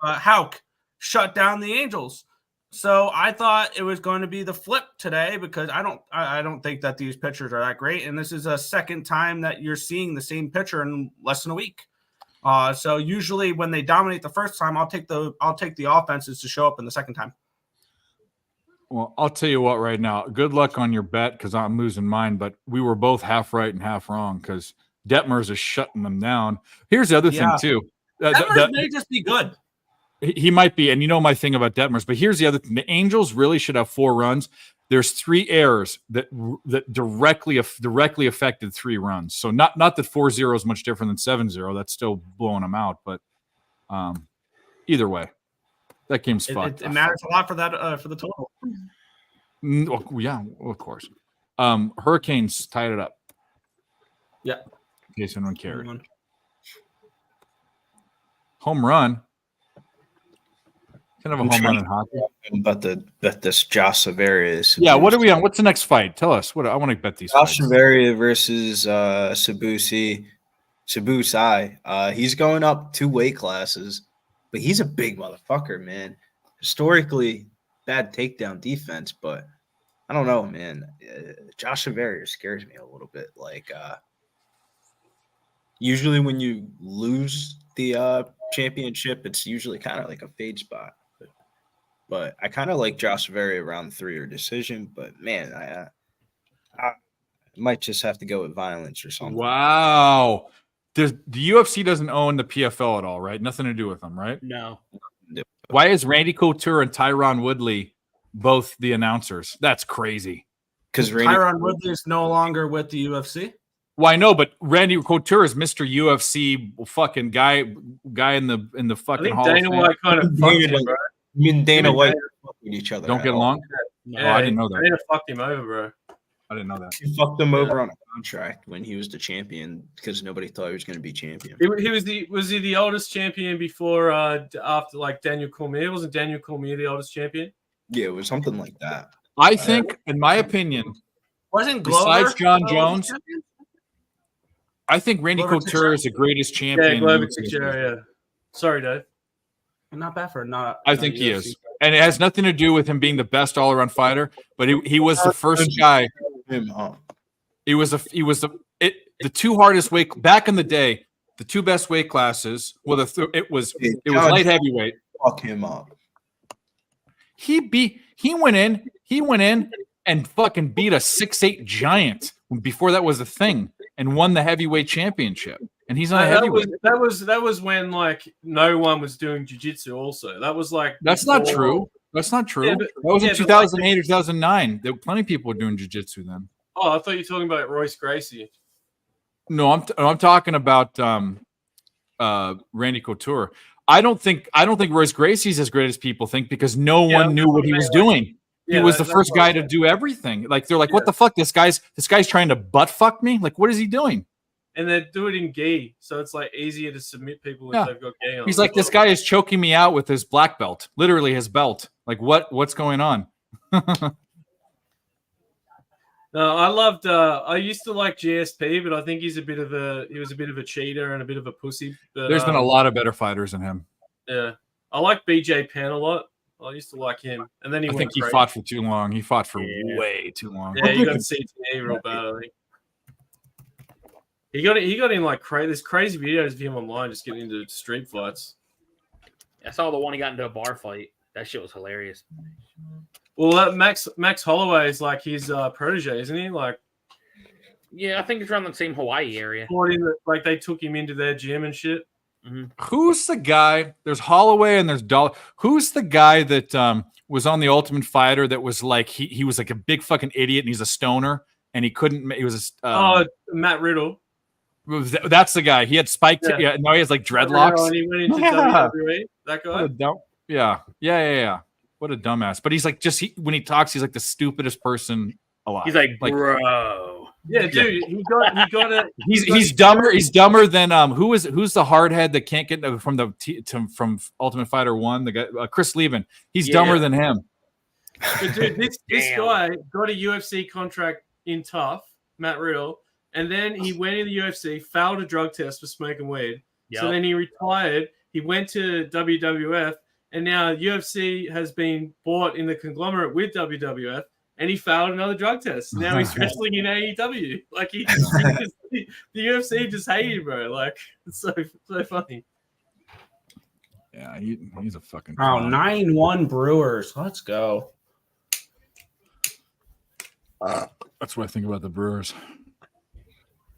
Houck shut down the Angels. So I thought it was going to be the flip today, because I don't think that these pitchers are that great, and this is a second time that you're seeing the same pitcher in less than a week. So usually when they dominate the first time, I'll take the offenses to show up in the second time. Well, I'll tell you what right now. Good luck on your bet, because I'm losing mine, but we were both half right and half wrong, because Detmers is shutting them down. Here's the other thing too. Detmers may just be good. He might be, and you know my thing about Detmers, but here's the other thing. The Angels really should have 4 runs. There's 3 errors that directly affected 3 runs. So not that 4-0 is much different than 7-0. That's still blowing them out, but either way, that game's fucked. It matters a lot for that for the total. Yeah, of course. Hurricanes tied it up. Yeah. In case anyone cared. Home run. Kind of a home run in hockey. I'm about to bet this Josh Severia. Yeah, what are we on? What's the next fight? Tell us. What I want to bet these. Josh Severia versus Sabusai. He's going up 2 weight classes, but he's a big motherfucker, man. Historically, bad takedown defense, but I don't know, man. Josh Avery scares me a little bit. Like, usually when you lose the championship, it's usually kind of like a fade spot. But I kind of like Josh Avery around 3 or decision. But man, I might just have to go with violence or something. Wow. The UFC doesn't own the PFL at all, right? Nothing to do with them, right? No. Why is Randy Couture and Tyron Woodley both the announcers? That's crazy. Because Tyron Woodley is no longer with the UFC. Well, I know, but Randy Couture is Mr. UFC fucking guy in the I fucking think Hall Dana of Fame. White kind of fucked him, bro. Me and Dana White fucking each other. Don't get along? No. Oh, I didn't know that. Dana fucked him over, bro. I didn't know that. He fucked him over on a contract when he was the champion because nobody thought he was going to be champion. He was he the oldest champion before after like Daniel Cormier? Wasn't Daniel Cormier the oldest champion? Yeah, it was something like that. I think, in my opinion, Wasn't Glover besides John the Jones, champion? I think Randy Glover Couture is the greatest champion. Yeah, in Glover UFC. Teixeira, yeah. Sorry, Dave. Not bad for not. I think he is. And it has nothing to do with him being the best all-around fighter, but he was the first guy. He was the two hardest weight back in the day. The two best weight classes. Well, it was light heavyweight. Fuck him up. He went in and fucking beat a 6'8" giant before that was a thing and won the heavyweight championship. And he's not a heavyweight. That was when like no one was doing jiu-jitsu also. That was like That's not true. That's not true. Yeah, that was in 2008 or 2009. There were plenty of people were doing jiu-jitsu then. Oh, I thought you were talking about Royce Gracie. No, I'm talking about Randy Couture. I don't think Royce Gracie's as great as people think because no one knew what he was doing. He was the first guy to do everything. Like they're like, what the fuck? This guy's trying to butt fuck me. Like, what is he doing? And they do it in gi, so it's like easier to submit people if they've got gi on. He's like, this guy is choking me out with his black belt, literally his belt. Like, what's going on? No, I loved. I used to like GSP, but I think he was a bit of a cheater and a bit of a pussy. But, There's been a lot of better fighters than him. Yeah, I like BJ Penn a lot. I used to like him, and then I think he fought for too long. He fought for way too long. Yeah, he got CTE real bad. I think he got in like crazy. There's crazy videos of him online just getting into street fights. I saw the one he got into a bar fight. That shit was hilarious. Well, Max Holloway is like his protege, isn't he? Like, yeah, I think it's around the same Hawaii area. Like they took him into their gym and shit. Mm-hmm. Who's the guy? There's Holloway and there's Dollar. Who's the guy that was on the Ultimate Fighter that was like he was like a big fucking idiot and he's a stoner and he couldn't. He was Matt Riddle. That's the guy. He had spiked. Yeah, no, he has like dreadlocks. And he went into WWE. That guy. Yeah. What a dumbass. But he's like when he talks, he's like the stupidest person alive. He's like bro. Yeah, dude. He got it. He's dumber. He's dumber than who's the hardhead that can't get from Ultimate Fighter 1, the guy Chris Levin. He's dumber than him. But dude, this guy got a UFC contract in tough, Matt Riddle, and then he went in the UFC, failed a drug test for smoking weed. Yep. So then he retired. He went to WWF, and now UFC has been bought in the conglomerate with WWF. And he failed another drug test. Now he's wrestling in AEW. Like the UFC just hated him, bro. Like it's so funny. Yeah, he's a fucking. Oh, 9-1 Brewers. Let's go. That's what I think about the Brewers.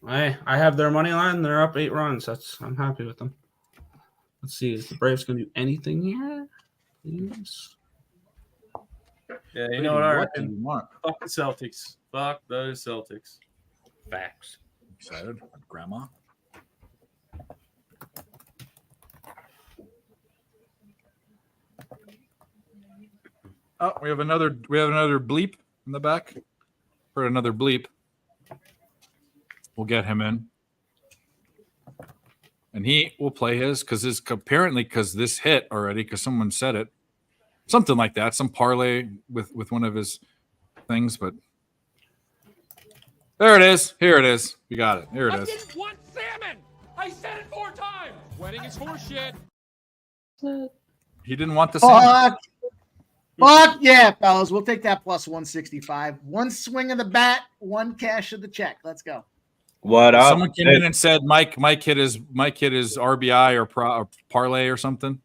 I have their money line. They're up 8 runs. I'm happy with them. Let's see. Is the Braves going to do anything here? Please. Yeah, you know what I reckon? Fuck the Celtics. Fuck those Celtics. Facts. Excited, Grandma. Oh, we have another bleep in the back. Heard another bleep. We'll get him in, and he will play his because this hit already because someone said it. Something like that, some parlay with one of his things, but there it is. Here it is. We got it. Here it is. I didn't want salmon. I said it 4 times. Wedding is horseshit. He didn't want the salmon. Fuck yeah, fellas. We'll take that plus 165. One swing of the bat, one cash of the check. Let's go. What up? Someone came in and said Mike hit his RBI or parlay or something.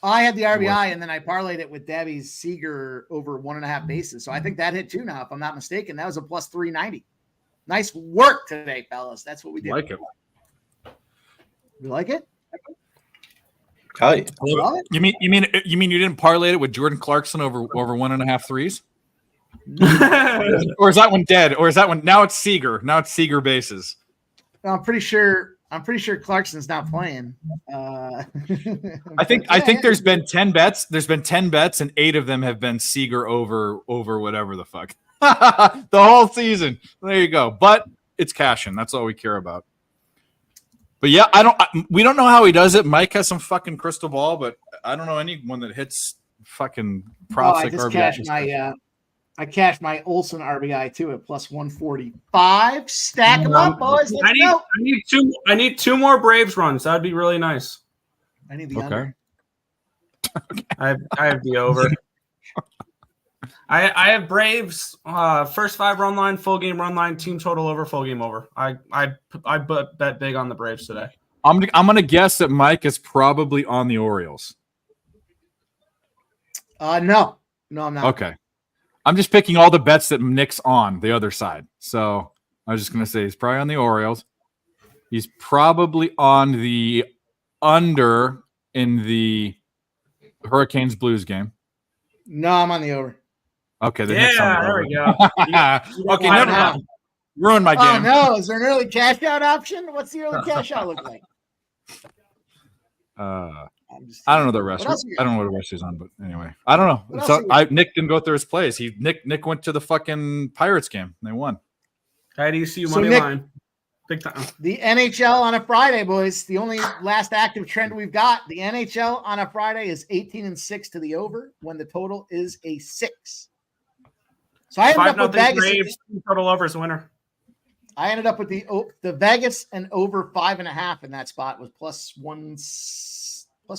I had the RBI, and then I parlayed it with Debbie's Seager over 1.5 bases. So I think that hit too now, if I'm not mistaken. That was a plus 390. Nice work today, fellas. That's what we did. Like it. You like it? Hell yeah. Love it? You mean you didn't parlay it with Jordan Clarkson over 1.5 threes? Or is that one dead? Or is that one now it's Seager? Now it's Seager bases. No, I'm pretty sure Clarkson's not playing. I think there's been 10 bets. There's been 10 bets, and 8 of them have been Seager over whatever the fuck. The whole season. There you go. But it's cashing. That's all we care about. But yeah, we don't know how he does it. Mike has some fucking crystal ball, but I don't know anyone that hits fucking props like RBI. I cashed my Olsen RBI too at plus 145. Stack them up, boys. Let's go. I need 2 more Braves runs. That'd be really nice. I need the under. I have the over. I have Braves first 5 run line, full game run line, team total over, full game over. I bet big on the Braves today. I'm gonna guess that Mike is probably on the Orioles. No, I'm not. Okay. I'm just picking all the bets that Nick's on the other side. So I was just going to say he's probably on the Orioles. He's probably on the under in the Hurricanes Blues game. No, I'm on the over. Okay. There we go. Okay, never mind. Ruined my game. Oh, no. Is there an early cash out option? What's the early cash out look like? I don't know the rest. I don't know what the rest is on, but anyway, I don't know. So Nick didn't go through his plays. Nick went to the fucking Pirates game. And they won. How do you see money line? Big time. The NHL on a Friday, boys. The only last active trend we've got. The NHL on a Friday is 18-6 to the over when the total is a 6. So I ended up with Vegas. Total over is winner. I ended up with the Vegas and over 5.5 in that spot with plus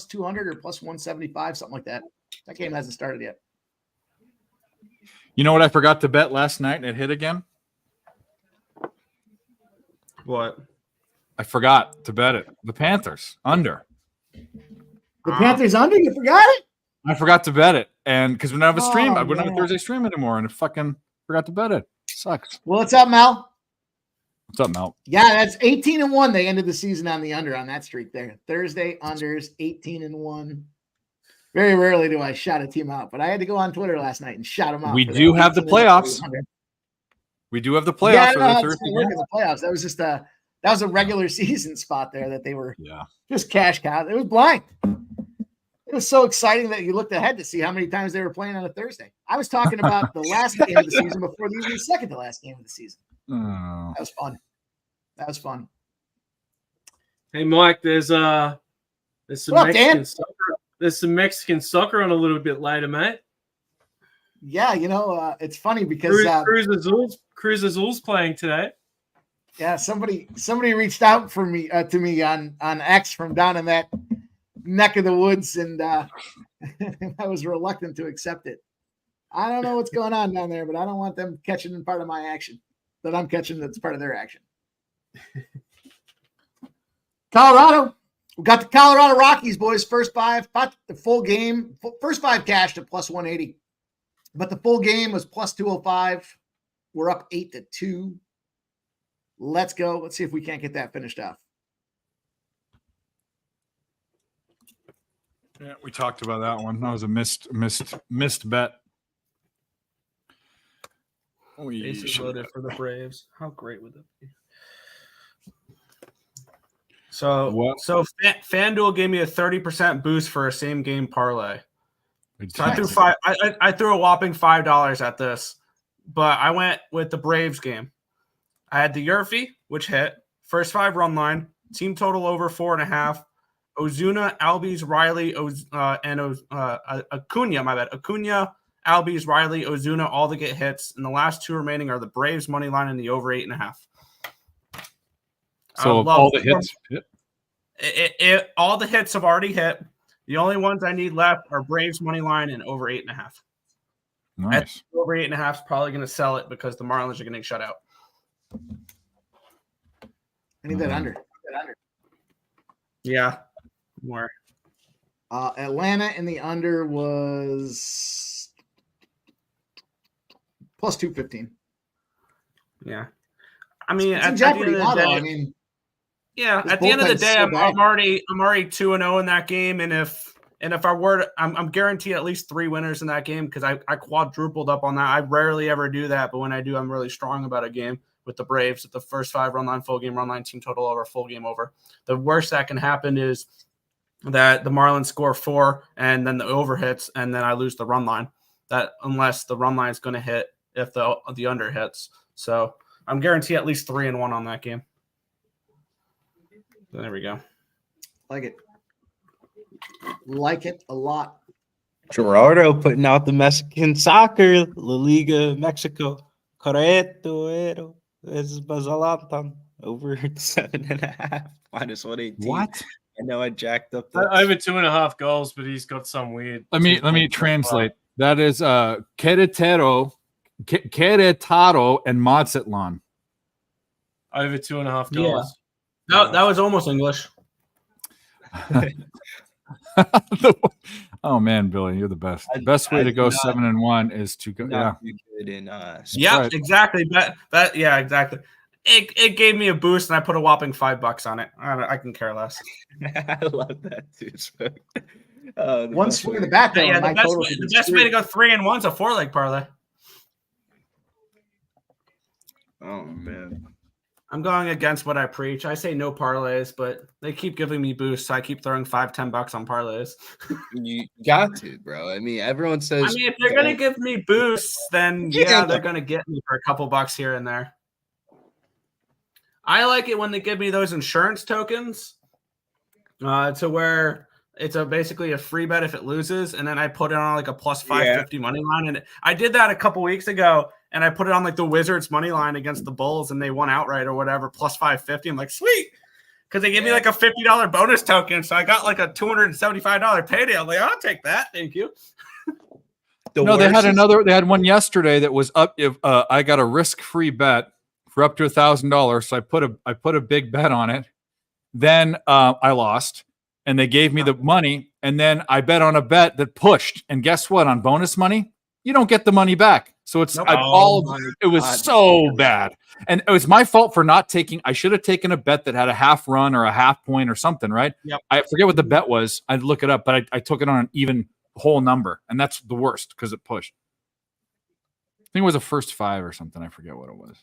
200 or plus 175, something like that. That game hasn't started yet. You know what I forgot to bet last night and it hit again? What? I forgot to bet it. The Panthers under. The Panthers under? You forgot it? I forgot to bet it. And because we don't have a stream, I wouldn't have a Thursday stream anymore, and I fucking forgot to bet it. Sucks. Well, what's up, Mel? What's up, Mel? Yeah, that's 18-1. They ended the season on the under on that streak there. Thursday unders 18-1. Very rarely do I shout a team out, but I had to go on Twitter last night and shout them out. We do have the playoffs. We do have the playoffs. Yeah, for no, the Thursday work in the playoffs. That was just that was a regular season spot there that they were just cash cow. It was blind. It was so exciting that you looked ahead to see how many times they were playing on a Thursday. I was talking about the last game of the season before the second to last game of the season. Oh. That was fun. That was fun. Hey, Mike, there's some Mexican soccer. There's some Mexican soccer on a little bit later, mate. Yeah, it's funny because Cruz Azul's playing today. Yeah, somebody reached out for me to me on X from down in that neck of the woods, and I was reluctant to accept it. I don't know what's going on down there, but I don't want them catching part of my action that I'm catching that's part of their action. Colorado. We got the Colorado Rockies, boys. First 5, not the full game. First 5 cashed at plus 180, but the full game was plus 205. We're up 8-2. Let's go. Let's see if we can't get that finished off. Yeah, we talked about that one. That was a missed bet. Bases loaded for the Braves. How great would that be? So FanDuel gave me a 30% boost for a same game parlay. So I threw a whopping $5 at this, but I went with the Braves game. I had the Yurfie, which hit first 5 run line, team total over 4.5. Ozuna, Albies, Riley, and Acuna. My bad. Acuna, Albies, Riley, Ozuna, all to get hits, and the last 2 remaining are the Braves money line and the over 8.5. So all the hits hit? All the hits have already hit. The only ones I need left are Braves money line and over 8.5. Nice. Over 8.5 is probably going to sell it because the Marlins are going to get shut out. I need that under. Yeah, more. Atlanta in the under was plus 215. Yeah, I mean, It's in at the jeopardy end of now, the though. day, I mean, yeah, this at the end of the bullpen's day, so I'm bad. already 2-0 in that game, and if I were to, I'm guaranteed at least 3 winners in that game because I quadrupled up on that. I rarely ever do that, but when I do, I'm really strong about a game with the Braves at the first 5 run line, full game run line, team total over, full game over. The worst that can happen is that the Marlins score 4 and then the over hits and then I lose the run line. That unless the run line is going to hit if the under hits. So I'm guaranteed at least 3-1 on that game. There we go. Like it. Like it a lot. Gerardo putting out the Mexican soccer, La Liga Mexico. Correcto, es Bazalantan over 7.5 minus 118. What? I know I jacked up the Over 2.5 goals, but he's got some weird. Let me translate. That is Querétaro and Mazatlan. Over 2.5 Yeah. goals. No, that was almost English. Oh man, Billy, you're the best. The best way to go 7-1 is to go. Yeah, good in Yeah, right. exactly. Yeah, exactly. It gave me a boost, and I put a whopping $5 on it. I can care less. I love that too. One swing of the bat, though. Yeah, and my total could be the best way to screwed. go 3-1 is a 4-leg parlay. Oh man. I'm going against what I preach. I say no parlays, but they keep giving me boosts, so I keep throwing $5-10 on parlays. You got to, bro. I mean, everyone says. I mean, if they're gonna give me boosts, then yeah, they're gonna get me for a couple bucks here and there. I like it when they give me those insurance tokens, to where it's basically a free bet if it loses, and then I put it on like a plus 550 money line. And I did that a couple weeks ago, and I put it on like the Wizards money line against the Bulls, and they won outright or whatever, plus 550. I'm like, sweet, because they gave me like a $50 bonus token, so I got like a $275 payday. I'm like, I'll take that, thank you. They had one yesterday that was up. If I got a risk-free bet for up to $1,000, so I put a big bet on it. Then I lost, and they gave me the money. And then I bet on a bet that pushed. And guess what? On bonus money, you don't get the money back. So it's it was so bad, and it was my fault for not taking. I should have taken a bet that had a half run or a half point or something, right? Yep. I forget what the bet was. I'd look it up, but I took it on an even whole number, and that's the worst because it pushed. I think it was a first 5 or something. I forget what it was.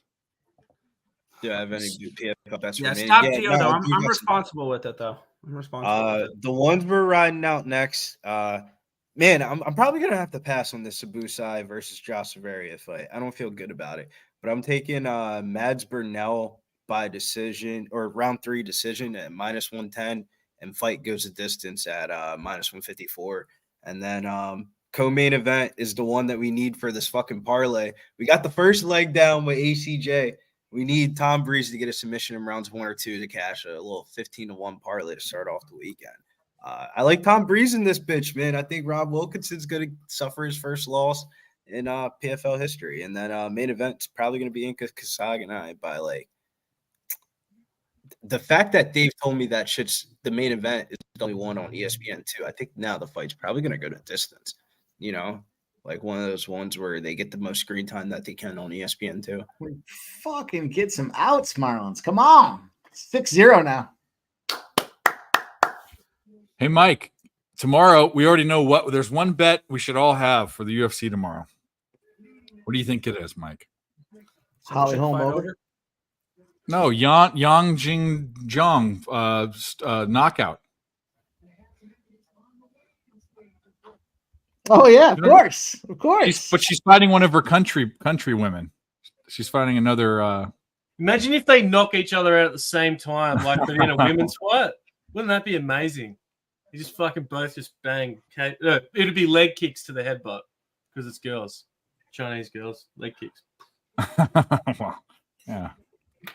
Yeah, I have any good PFL bets Yeah, remaining. stop Yeah, TO no, though. I I'm do got some- responsible with it though. I'm responsible. With it. The ones we're riding out next, man, I'm probably gonna have to pass on this Sabusai versus Josh Severia fight. I don't feel good about it, but I'm taking Mads Burnell by decision or round 3 decision at minus 110, and fight goes the distance at minus 154. And then co-main event is the one that we need for this fucking parlay. We got the first leg down with ACJ. We need Tom Breeze to get a submission in rounds 1 or 2 to cash a little 15-1 parlay to start off the weekend. I like Tom Breeze in this bitch, man. I think Rob Wilkinson's going to suffer his first loss in PFL history. And then main event's probably going to be Inka Kasaganai by like the fact that Dave told me that the main event is the only one on ESPN too. I think now the fight's probably going to go to distance, you know, like one of those ones where they get the most screen time that they can on ESPN too. Fucking get some outs, Marlins. Come on. 6-0 now. Hey, Mike, tomorrow we already know what. There's one bet we should all have for the UFC tomorrow. What do you think it is, Mike? Holly Holm over. No, Yang Jing Jong knockout. Oh yeah, of course. But she's fighting one of her country women. She's fighting another. Imagine if they knock each other out at the same time, like but in a women's fight. Wouldn't that be amazing? You just fucking both just bang. It'd be leg kicks to the headbutt because it's girls, Chinese girls, leg kicks. Well, yeah.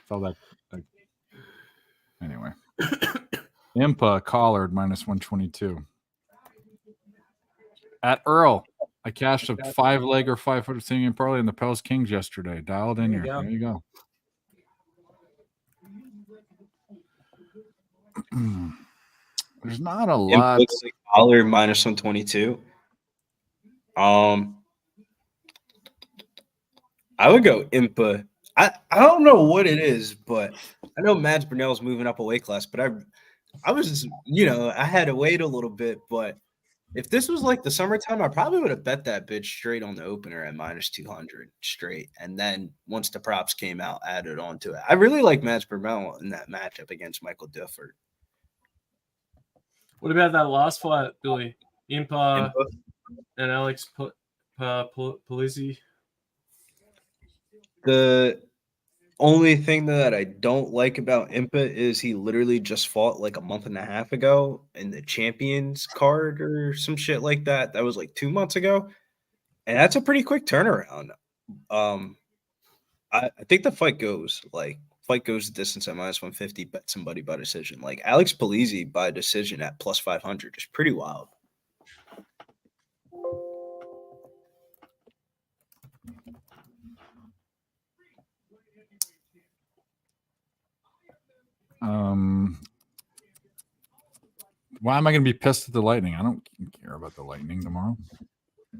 Felt like anyway. Impa collared minus 122. At Earl, I cashed a 5-leg or 5-footer singing parlay in the Pels Kings yesterday. Dialed in here. There you go. There's not a lot. Looks like Pollard minus 122. I would go Impa. I don't know what it is, but I know Mads Brunell's moving up a weight class, but I was, I had to wait a little bit, but if this was like the summertime, I probably would have bet that bitch straight on the opener at minus 200 straight. And then once the props came out, added on to it. I really like Mads Brunell in that matchup against Michael Difford. What about that last fight, Billy? Impa and Alex Polizzi? The only thing that I don't like about Impa is he literally just fought like a month and a half ago in the Champions card or some shit like that. That was like 2 months ago. And that's a pretty quick turnaround. I think the fight goes the distance at minus 150, bet somebody by decision. Like Alex Polizzi by decision at plus 500 is pretty wild. Why am I going to be pissed at the Lightning? I don't care about the Lightning tomorrow. Are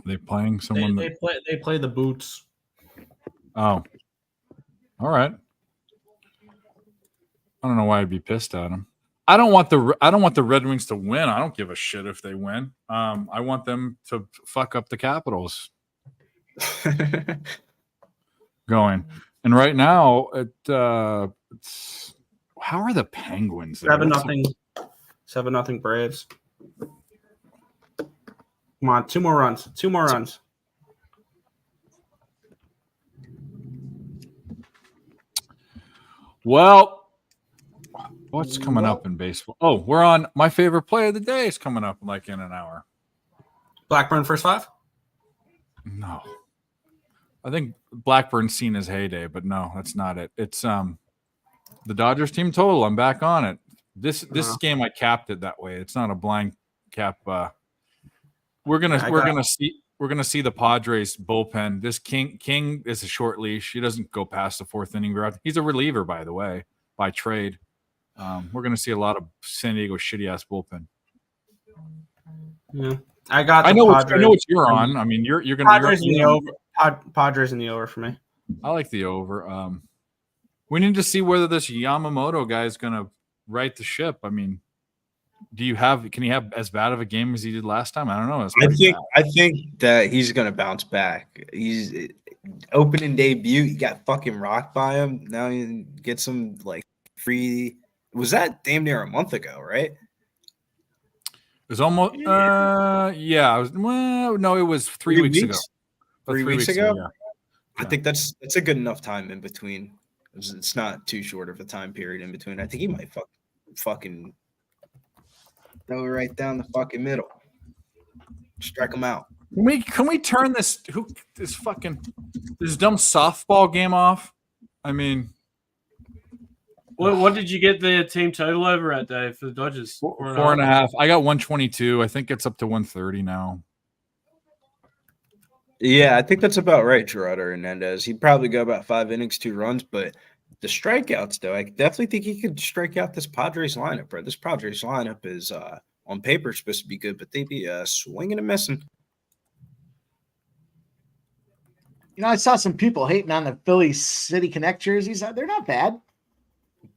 they playing someone? They play the Boots. Oh, all right. I don't know why I'd be pissed at them. I don't want the Red Wings to win. I don't give a shit if they win. I want them to fuck up the Capitals. Going. And right now, it's how are the Penguins? 7-0. 7-0 Braves. Come on, 2 more runs. 2 more runs. Well, what's coming up in baseball? Oh, we're on my favorite play of the day is coming up like in an hour. Blackburn first 5? No. I think Blackburn's seen his heyday, but no, that's not it. It's the Dodgers team total. I'm back on it. This game I capped it that way. It's not a blind cap. We're gonna see the Padres bullpen. This King is a short leash. He doesn't go past the 4th inning. He's a reliever, by the way, by trade. We're gonna see a lot of San Diego shitty ass bullpen. Yeah, I know what you're on. I mean, you're gonna Padres in the over. Padres in the over for me. I like the over. We need to see whether this Yamamoto guy is gonna right the ship. I mean, can he have as bad of a game as he did last time? I don't know. I think that he's gonna bounce back. He's opening debut, he got fucking rocked by him. Now he gets some like free. Was that damn near a month ago, right? It was almost yeah. It was 3 weeks ago. 3 weeks ago? Yeah. I think that's a good enough time in between. It's not too short of a time period in between. I think he might fucking throw it right down the fucking middle. Strike him out. Can we turn this dumb softball game off? I mean, what did you get the team total over at, Dave, for the Dodgers? 4.5. I got 122. I think it's up to 130 now. Yeah, I think that's about right, Gerardo Hernandez. He'd probably go about 5 innings, 2 runs, but the strikeouts, though, I definitely think he could strike out this Padres lineup, bro. This Padres lineup is on paper supposed to be good, but they'd be swinging and missing. I saw some people hating on the Phillies City Connect jerseys. They're not bad.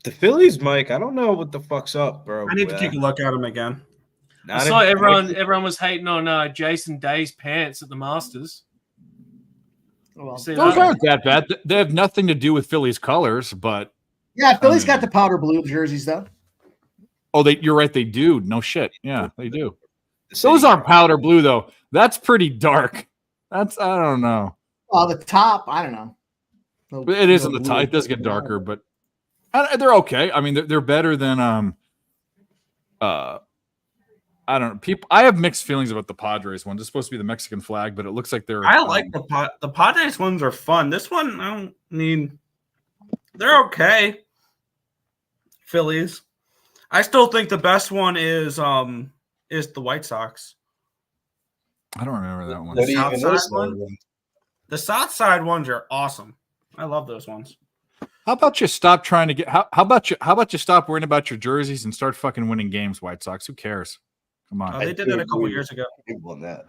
The Phillies, Mike, I don't know what the fuck's up, bro. I need to take a look at them again. I saw everyone was hating on Jason Day's pants at the Masters. Well, those aren't that bad. They have nothing to do with Phillies colors, but yeah, Phillies got the powder blue jerseys though. Oh, you're right. They do. No shit. Yeah, they do. Those aren't powder blue though. That's pretty dark. I don't know. Well, the top, I don't know. It is in the top. It does get darker, but they're okay. I mean, they're better than I don't know. I have mixed feelings about the Padres ones. It's supposed to be the Mexican flag, but it looks like they're. I like the Padres ones are fun. This one, they're okay. Phillies. I still think the best one is the White Sox. I don't remember that one. Not even South those side one? ones. The South Side ones are awesome. I love those ones. How about you stop trying to get? How about you stop worrying about your jerseys and start fucking winning games, White Sox? Who cares? Come on. They did that a couple years ago. People on that.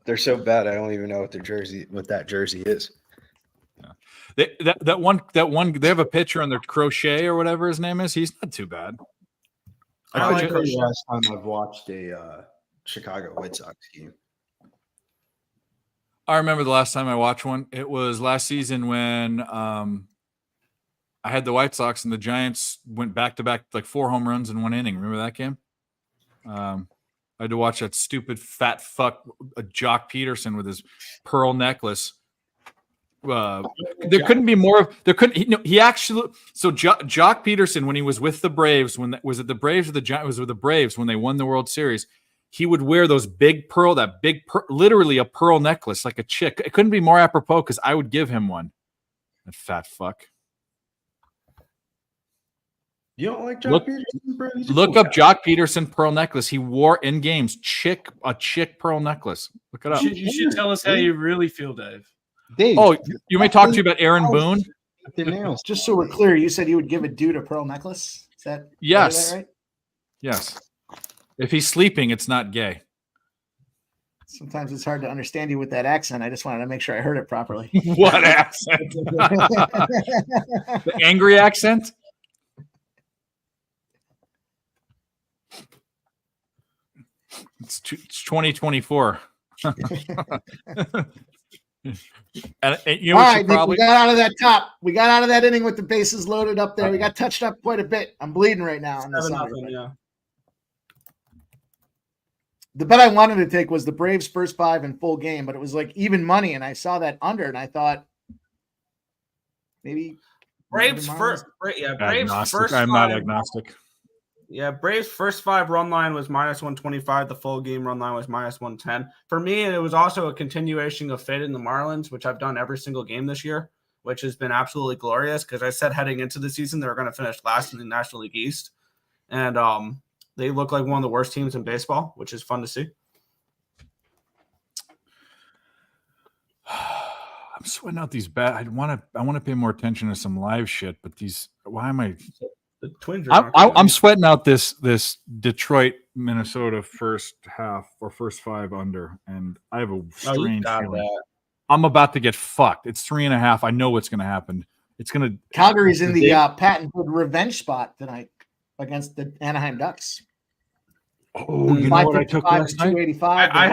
They're so bad. I don't even know what that jersey is. That one. They have a picture on their Crochet or whatever his name is. He's not too bad. I like the last time I've watched a Chicago White Sox game. I remember the last time I watched one. It was last season when I had the White Sox and the Giants went back to back like 4 home runs in one inning. Remember that game? I had to watch that stupid fat fuck Jock Peterson with his pearl necklace. There couldn't be more of there couldn't he actually so Jock Peterson, when he was with the Braves, was it the Braves or the Giants? It was with the Braves when they won the World Series. He would wear those literally a pearl necklace like a chick. It couldn't be more apropos because I would give him one. That fat fuck. You don't like Jock Peterson, bro? Look up Jock Peterson pearl necklace. He wore in games a chick pearl necklace. Look it up. You should tell us how you really feel, Dave. Dave, Oh, you may talk to you about Aaron Boone. The nails. just so we're clear, you said you would give a dude a pearl necklace. Is that Yes. that right? Yes. If he's sleeping, it's not gay. Sometimes it's hard to understand you with that accent. I just wanted to make sure I heard it properly. What accent? The angry accent? It's 2024. And you know All what right, you Nick, probably we got out of that top. We got out of that inning with the bases loaded up there. We got touched up quite a bit. I'm bleeding right now. On this 7-0, yeah. The bet I wanted to take was the Braves first 5 in full game, but it was like even money, and I saw that under, and I thought maybe Braves first. Braves first. I'm not 5 agnostic. Yeah, Braves first 5 run line was -125. The full game run line was -110. For me, it was also a continuation of fade in the Marlins, which I've done every single game this year, which has been absolutely glorious because I said heading into the season they were going to finish last in the National League East. And they look like one of the worst teams in baseball, which is fun to see. I'm sweating out these bad. I want to pay more attention to some live shit, but these. Why am I? The Twins are I'm sweating out this Detroit Minnesota first half or first 5 under, and I have a strange feeling. I'm about to get fucked. It's 3.5. I know what's going to happen. It's going to. Calgary's in the patented revenge spot tonight against the Anaheim Ducks. Oh, you know what I took last night? 285. I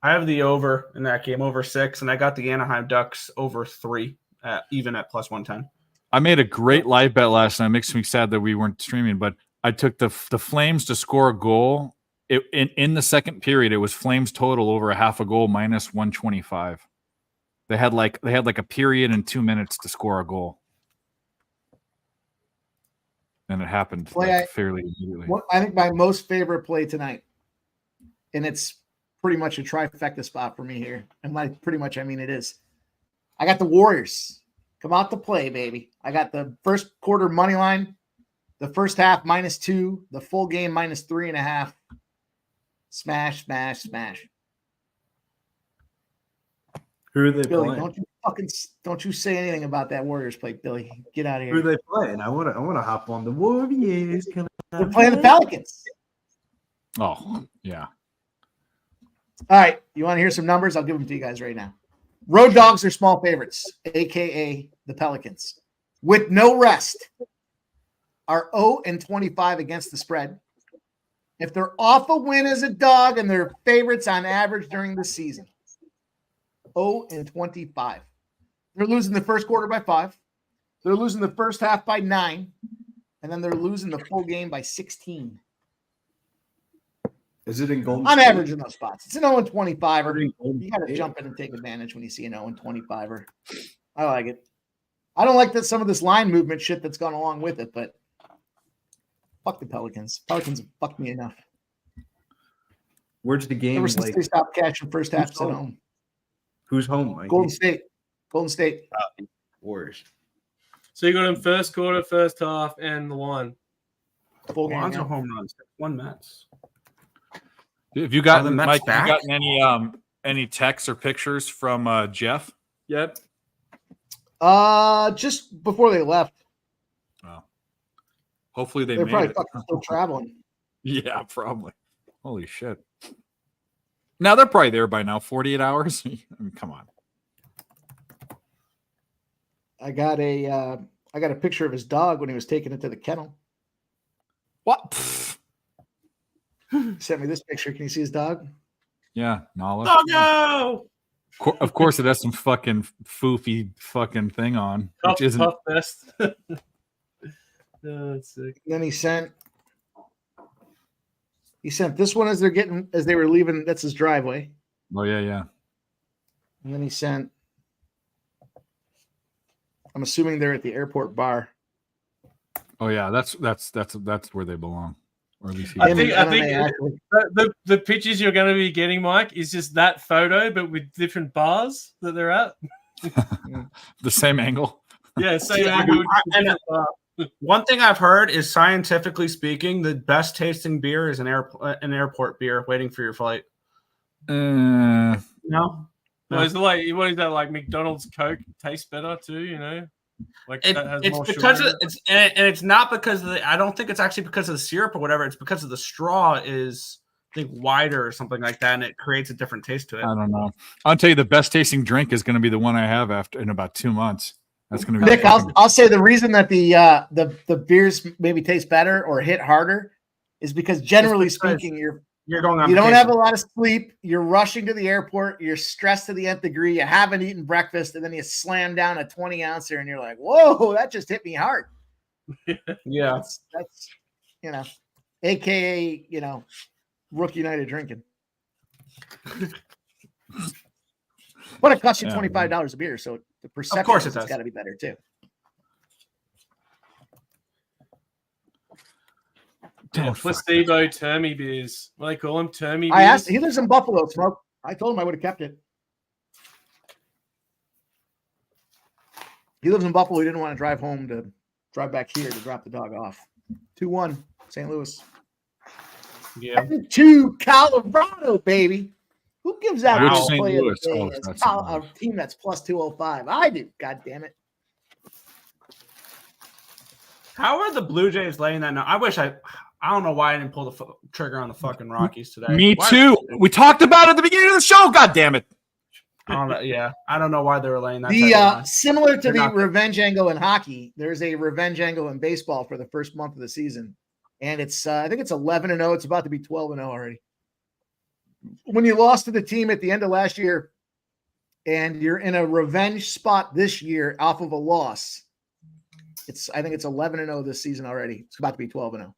have the over in that game, over 6, and I got the Anaheim Ducks over 3, even at +110. I made a great live bet last night. It makes me sad that we weren't streaming, but I took the Flames to score a goal. In the second period, it was Flames total over a half a goal -125. They had like a period and 2 minutes to score a goal. And it happened fairly immediately. I think my most favorite play tonight, and it's pretty much a trifecta spot for me here. And by pretty much, I mean it is. I got the Warriors. Come out to play, baby. I got the first quarter money line, the first half -2, the full game -3.5. Smash, smash, smash. Who are they Billy, playing? don't you say anything about that Warriors play, Billy. Get out of here. Who are they playing? I want to hop on the Warriors. They're playing the Pelicans. Oh, yeah. All right. You want to hear some numbers? I'll give them to you guys right now. Road dogs are small favorites, a.k.a. the Pelicans. With no rest, are 0-25 against the spread. If they're off a win as a dog and they're favorites on average during the season, 0-25. They're losing the first quarter by 5. They're losing the first half by 9. And then they're losing the full game by 16. Is it in Golden On State? average in those spots. It's an 0-25er. You got to jump in and take advantage when you see an 0-25er. I like it. I don't like that some of this line movement shit that's gone along with it, but fuck the Pelicans. Pelicans have fucked me enough. Where's the game? Ever since they stopped catching first half at home. Who's home, Mike? Golden State. Warriors. So you got him first quarter, first half, and the line. Full game. Lines Yeah. are home runs. 1 Mets. Have you gotten the Mets Mike? Have you back? gotten any texts or pictures from Jeff yet? Just before they left. Well, hopefully They're made probably it. fucking still traveling. Yeah, probably. Holy shit. Now they're probably there by now. 48 hours. I mean, come on. I got a picture of his dog when he was taking it to the kennel. What? He sent me this picture. Can you see his dog? Yeah, Nala. Doggo! Of course, it has some fucking foofy fucking thing on, Puff, which isn't. puff vest. Oh, that's sick. And then he sent this one as they were leaving. That's his driveway. Oh yeah. And then he sent. I'm assuming they're at the airport bar. Oh yeah, that's where they belong, or at least he. I Him think and MMA actually. the pictures you're going to be getting, Mike, is just that photo, but with different bars that they're at. The same angle. Yeah, same Yeah, angle. and one thing I've heard is, scientifically speaking, the best tasting beer is an airport beer waiting for your flight. No, Well, is it like, what is that, like McDonald's Coke tastes better too? You know, like that has it's more because sugar of, it's not because of I don't think it's actually because of the syrup or whatever. It's because of the straw is, I think, wider or something like that, and it creates a different taste to it. I don't know. I'll tell you, the best tasting drink is going to be the one I have in about 2 months. That's going to be Nick, I'll say the reason that the beers maybe taste better or hit harder is because generally speaking, You're going on you don't vacation. have a lot of sleep. You're rushing to the airport. You're stressed to the nth degree. You haven't eaten breakfast, and then you slam down a 20-ouncer, and you're like, "Whoa, that just hit me hard." Yeah. That's AKA rookie night of drinking. But it costs you $25 a beer, so the perception course it has does. got to be better too. placebo termy beers. What do they call them? Termy beers. I asked. He lives in Buffalo, Smoke. I told him I would have kept it. He lives in Buffalo. He didn't want to drive back here to drop the dog off. 2-1, St. Louis. Yeah. To Colorado, baby. Who gives out Which a St. play of Louis? the day Oh, as that's a team that's plus 205? I do. God damn it. How are the Blue Jays laying that now? I don't know why I didn't pull the trigger on the fucking Rockies today. Me Why- too. We talked about it at the beginning of the show. God damn it. I don't know. Yeah, I don't know why they were laying that. The type of line. similar to They're the not- revenge angle in hockey, there's a revenge angle in baseball for the first month of the season, and it's I think it's 11-0. It's about to be 12-0 already. When you lost to the team at the end of last year, and you're in a revenge spot this year off of a loss, I think it's 11-0 this season already. It's about to be 12-0,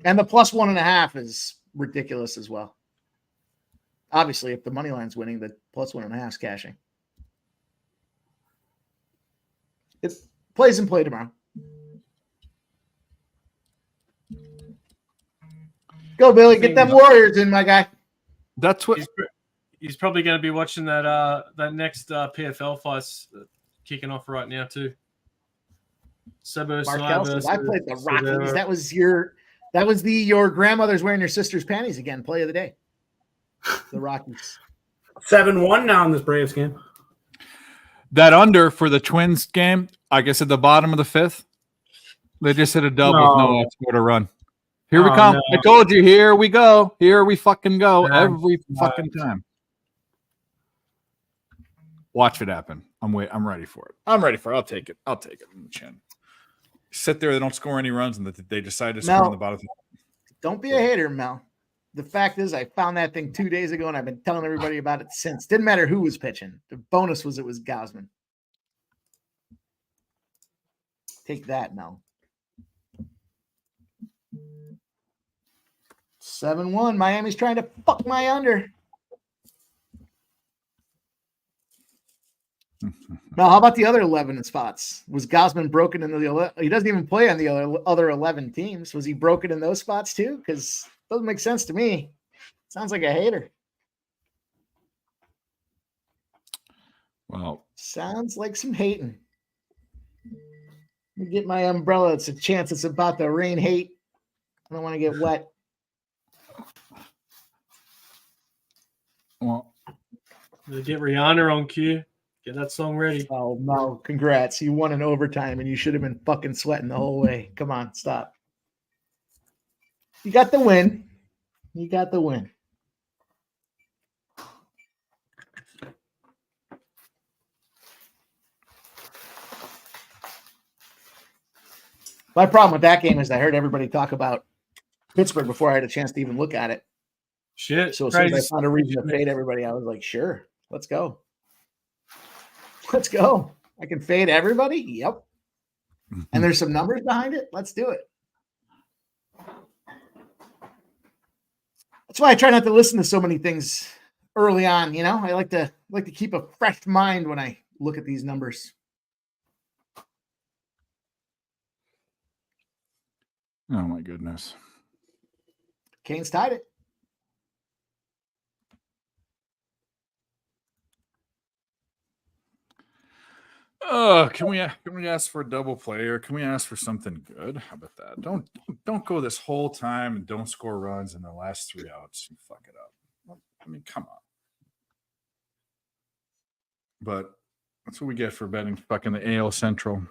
and the plus 1.5 is ridiculous as well. Obviously, if the money line's winning, the plus 1.5 is cashing. It plays and play tomorrow. Go, Billy. Get them Warriors in, my guy. That's what. He's probably going to be watching that next PFL fights kicking off right now too. Sebo Mark Sai Kelson. versus I played the Rockies. Severo. That was your grandmother's wearing your sister's panties again. Play of the day. The Rockies. 7-1 now in this Braves game. That under for the Twins game, I guess at the bottom of the fifth, they just hit a double with no outscore to run. Here we come. No. I told you. Here we go. Here we fucking go. Yeah. Every fucking time. Watch it happen. I'm ready for it. I'm ready for it. I'll take it. I'll take it in the chin. Sit there. They don't score any runs, and they decide to score on the bottom. Don't be a hater, Mel. The fact is, I found that thing 2 days ago, and I've been telling everybody about it since. Didn't matter who was pitching. The bonus was it was Gausman. Take that, Mel. 7-1. Miami's trying to fuck my under. Now, how about the other 11 spots? Was Gausman broken in the? He doesn't even play on the other 11 teams. Was he broken in those spots too? Because doesn't make sense to me. Sounds like a hater. Well, sounds like some hating. Let me get my umbrella. It's a chance it's about to rain hate. I don't want to get wet. Well, Get Rihanna on cue. Get that song ready. Oh no, congrats. You won in overtime and you should have been fucking sweating the whole way. Come on, stop. You got the win. You got the win. My problem with that game is I heard everybody talk about Pittsburgh before I had a chance to even look at it. Shit. So as soon as I found a reason to fade everybody, I was like, sure, let's go. Let's go. I can fade everybody. Yep. And there's some numbers behind it. Let's do it. That's why I try not to listen to so many things early on. You know, I like to keep a fresh mind when I look at these numbers. oh my goodness. Canes tied it. Can we ask for a double play, or can we ask for something good? How about that? Don't go this whole time and don't score runs in the last 3 outs. You fuck it up. I mean, come on. But that's what we get for betting fucking the AL Central.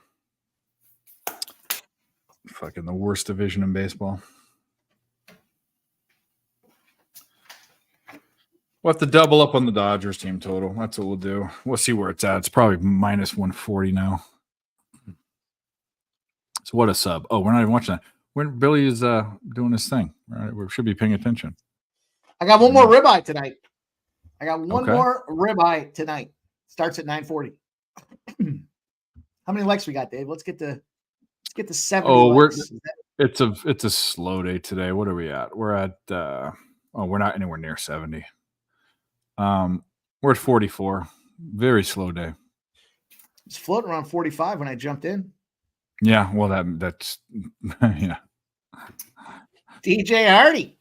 Fucking the worst division in baseball. We'll have to double up on the Dodgers team total. That's what we'll do. We'll see where it's at. It's probably minus 140 now. So what a sub. Oh, we're not even watching that. When Billy is doing his thing. All right, we should be paying attention. I got one more ribeye tonight. I got one Okay. more ribeye tonight. Starts at 9:40. How many legs we got, Dave? Let's get to 70. Oh, legs. it's a slow day today. What are we at? We're at we're not anywhere near 70. We're at 44. Very slow day. It's floating around 45 when I jumped in. Yeah, well that's yeah. DJ Hardy.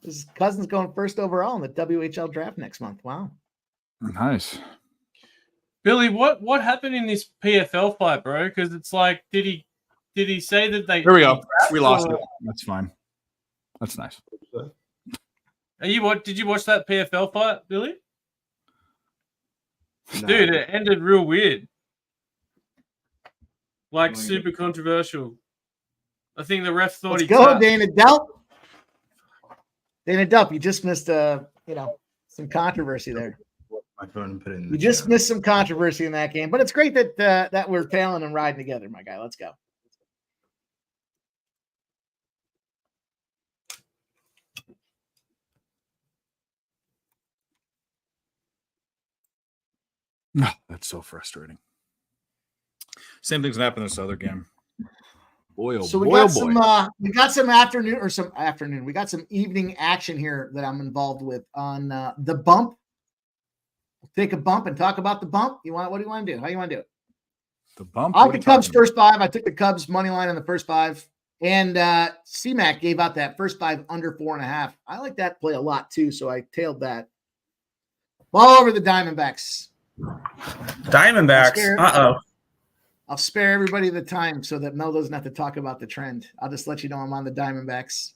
His cousin's going first overall in the WHL draft next month. Wow. Nice. Billy, what happened in this PFL fight, bro? Because it's like, did he say that they? Here we go. We lost it. That's fine. That's nice. Did you watch that PFL fight, Billy? No. Dude, it ended real weird. Like super controversial. I think the ref thought Let's go, Dana Delp. Dana Delp, you just missed some controversy there. My phone and put it in. You just missed some controversy in that game, but it's great that that we're tailing and riding together, my guy. Let's go. No, that's so frustrating. Same thing's gonna happen in this other game. Boy, oh So boy, we got oh boy. we got some afternoon. We got some evening action here that I'm involved with on the bump. We'll take a bump and talk about the bump. What do you want to do? How do you want to do it? The bump. I like the Cubs first 5. I took the Cubs money line in the first 5. And CMAC gave out that first 5 under 4.5. I like that play a lot too, so I tailed that. Ball over the Diamondbacks. Diamondbacks. I'll spare everybody the time so that Mel doesn't have to talk about the trend. I'll just let you know I'm on the Diamondbacks.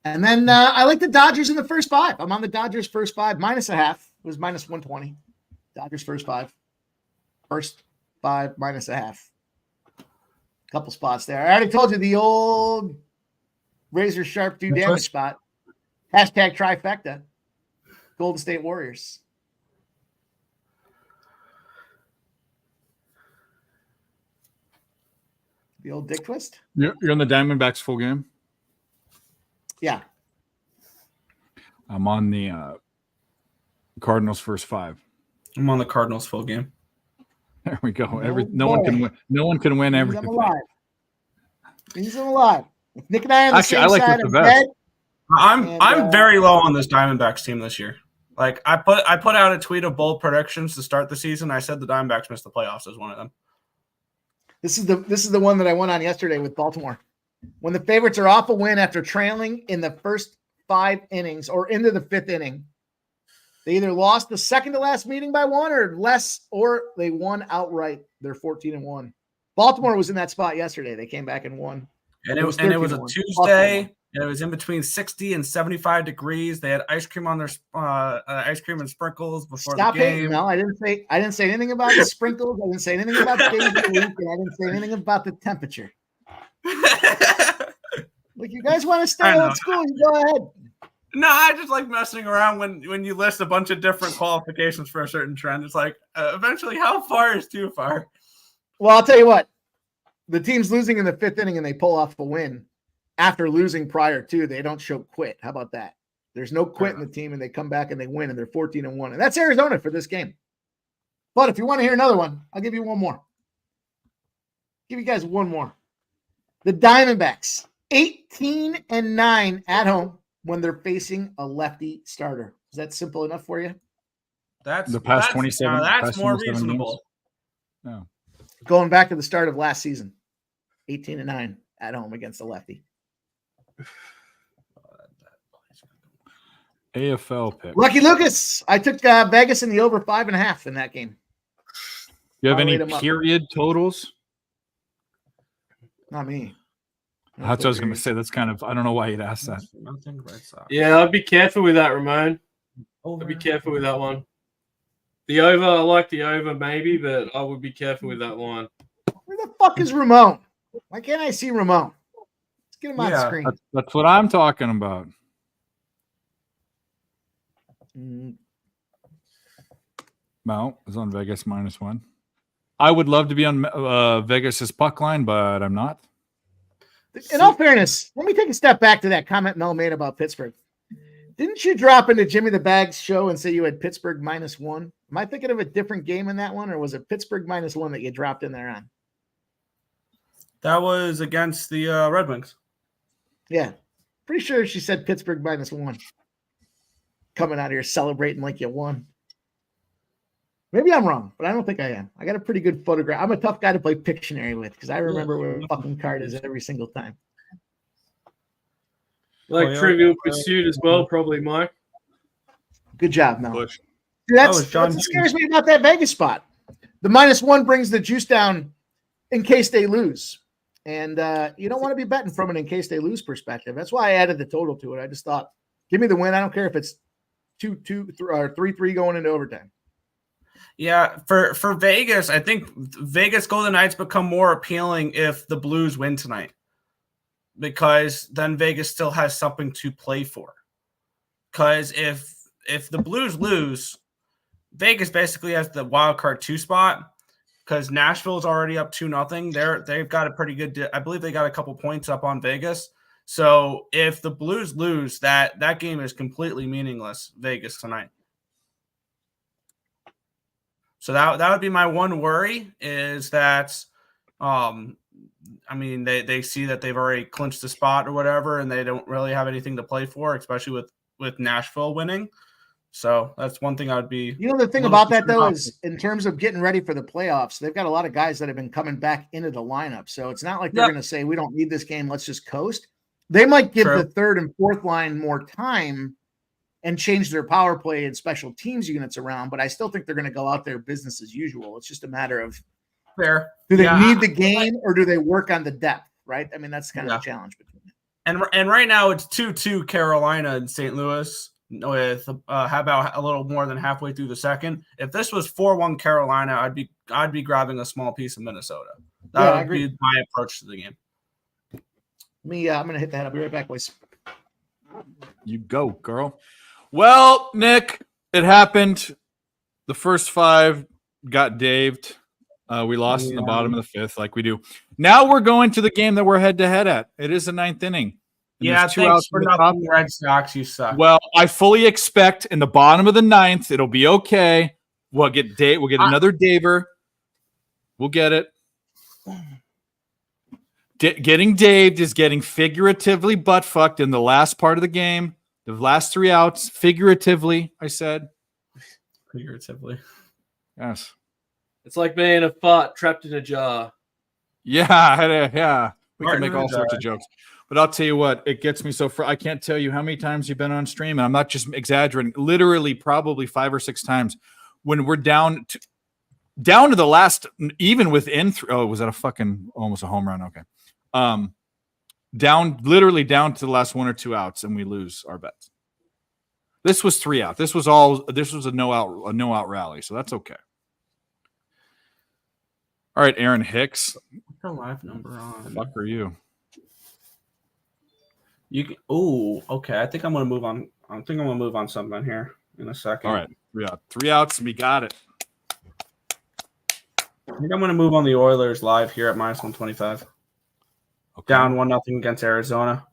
And then I like the Dodgers in the first 5. I'm on the Dodgers first 5, minus a half. It was minus 120. Dodgers first 5. First 5, minus a half. Couple spots there. I already told you the old razor sharp do damage spot. Hashtag trifecta. Golden State Warriors. The old dick twist? You're on the Diamondbacks full game? Yeah. I'm on the Cardinals first 5. I'm on the Cardinals full game. There we go. No one can win. No one can win everything. I'm alive. Means I'm alive. Nick and I are on the Actually, same I like side this of the best. bed. I'm very low on this Diamondbacks team this year. Like I put out a tweet of bold predictions to start the season. I said the Diamondbacks missed the playoffs as one of them. This is the one that I went on yesterday with Baltimore. When the favorites are off a win after trailing in the first 5 innings or into the 5th inning, they either lost the second to last meeting by 1 or less, or they won outright. They're 14-1. Baltimore was in that spot yesterday. They came back and won. And it was a 13-1. Tuesday. It was in between 60 and 75 degrees. They had ice cream on their ice cream and sprinkles before Stop the game. hating, Mel. I didn't say anything about the sprinkles. I didn't say anything about days of the week, and I didn't say anything about the temperature. Like, you guys want to stay old school, you go ahead. No, I just like messing around when you list a bunch of different qualifications for a certain trend. It's like, eventually, how far is too far? Well, I'll tell you what. The team's losing in the 5th inning, and they pull off a win. After losing prior to, they don't show quit. How about that? There's no quit in the team, and they come back and they win, and they're 14-1. And that's Arizona for this game. But if you want to hear another one, I'll give you one more. Give you guys one more. The Diamondbacks, 18-9 at home when they're facing a lefty starter. Is that simple enough for you? That's the past 27. That's more 27 reasonable. No. Going back to the start of last season, 18-9 at home against a lefty. AFL pick. Lucky Lucas. I took Vegas in the over 5.5 in that game. You have I'll any rate 'em up. period totals? Not me. That's what I was going to say. That's kind of, I don't know why you'd ask that. Nothing Red Sox. Yeah, I'd be careful with that, Ramon. I'd be careful with that one. The over, I like the over maybe, but I would be careful with that line. Where the fuck is Ramon? Why can't I see Ramon? Let's get him on screen. That's what I'm talking about. Mount is on Vegas -1. I would love to be on Vegas's puck line, but I'm not. In all fairness, let me take a step back to that comment Mel made about Pittsburgh. Didn't you drop into Jimmy the Bag's show and say you had Pittsburgh -1? Am I thinking of a different game in that one, or was it Pittsburgh -1 that you dropped in there on? That was against the Red Wings. Yeah. Pretty sure she said Pittsburgh -1. Coming out here celebrating like you won. Maybe I'm wrong, but I don't think I am. I got a pretty good photograph. I'm a tough guy to play Pictionary with because I remember where the fucking card is every single time. Like Trivial Pursuit as well, probably, Mike. Good job, Mel. Bush. Dude, that's what scares me about that Vegas spot. The -1 brings the juice down in case they lose. And you don't want to be betting from an in case they lose perspective. That's why I added the total to it. I just thought, give me the win. I don't care if it's 2-2 or 3-3 going into overtime. Yeah, for Vegas, I think Vegas Golden Knights become more appealing if the Blues win tonight, because then Vegas still has something to play for. Because if the Blues lose, Vegas basically has the wild card 2 spot, because Nashville's already up 2-0. They've got a pretty good. I believe they got a couple points up on Vegas. So if the Blues lose, that game is completely meaningless. Vegas tonight. So that would be my one worry, is that, I mean, they see that they've already clinched the spot or whatever, and they don't really have anything to play for, especially with Nashville winning. So that's one thing I would be. You know, the thing about that, though, is in terms of getting ready for the playoffs, they've got a lot of guys that have been coming back into the lineup. So it's not like they're going to say, we don't need this game, let's just coast. They might give the third and fourth line more time and change their power play and special teams units around, but I still think they're going to go out there business as usual. It's just a matter of do they need the game or do they work on the depth, right? I mean, that's kind of the challenge between it. And right now it's 2-2 Carolina and St. Louis with how about a little more than halfway through the second. If this was 4-1 Carolina, I'd be grabbing a small piece of Minnesota. That would be my approach to the game. I'm going to hit that. I'll be right back, boys. You go, girl. Well, Nick, it happened. The first 5 got daved. We lost in the bottom of the 5th, like we do. Now we're going to the game that we're head-to-head at. It is the 9th inning. Yeah, thanks for nothing, Red Sox. You suck. Well, I fully expect in the bottom of the 9th, it'll be okay. We'll get another daver. We'll get it. Getting daved is getting figuratively butt-fucked in the last part of the game. The last 3 outs, figuratively, I said. Figuratively. Yes. It's like being a fart trapped in a jar. Yeah. We can make all sorts of jokes. But I'll tell you what, it gets me so I can't tell you how many times you've been on stream, and I'm not just exaggerating. Literally, probably 5 or 6 times when we're down to the last, even within. Was that a fucking almost a home run? Okay. literally down to the last 1 or 2 outs, and we lose our bets. This was 3 out. This was a no out rally, so that's okay. All right, Aaron Hicks. What's the live number on? Fuck are you? Okay. I think I'm gonna move on. Something here in a second. All right, 3 out. 3 outs, and we got it. I think I'm gonna move on the Oilers live here at -125. Okay. Down 1-0 against Arizona.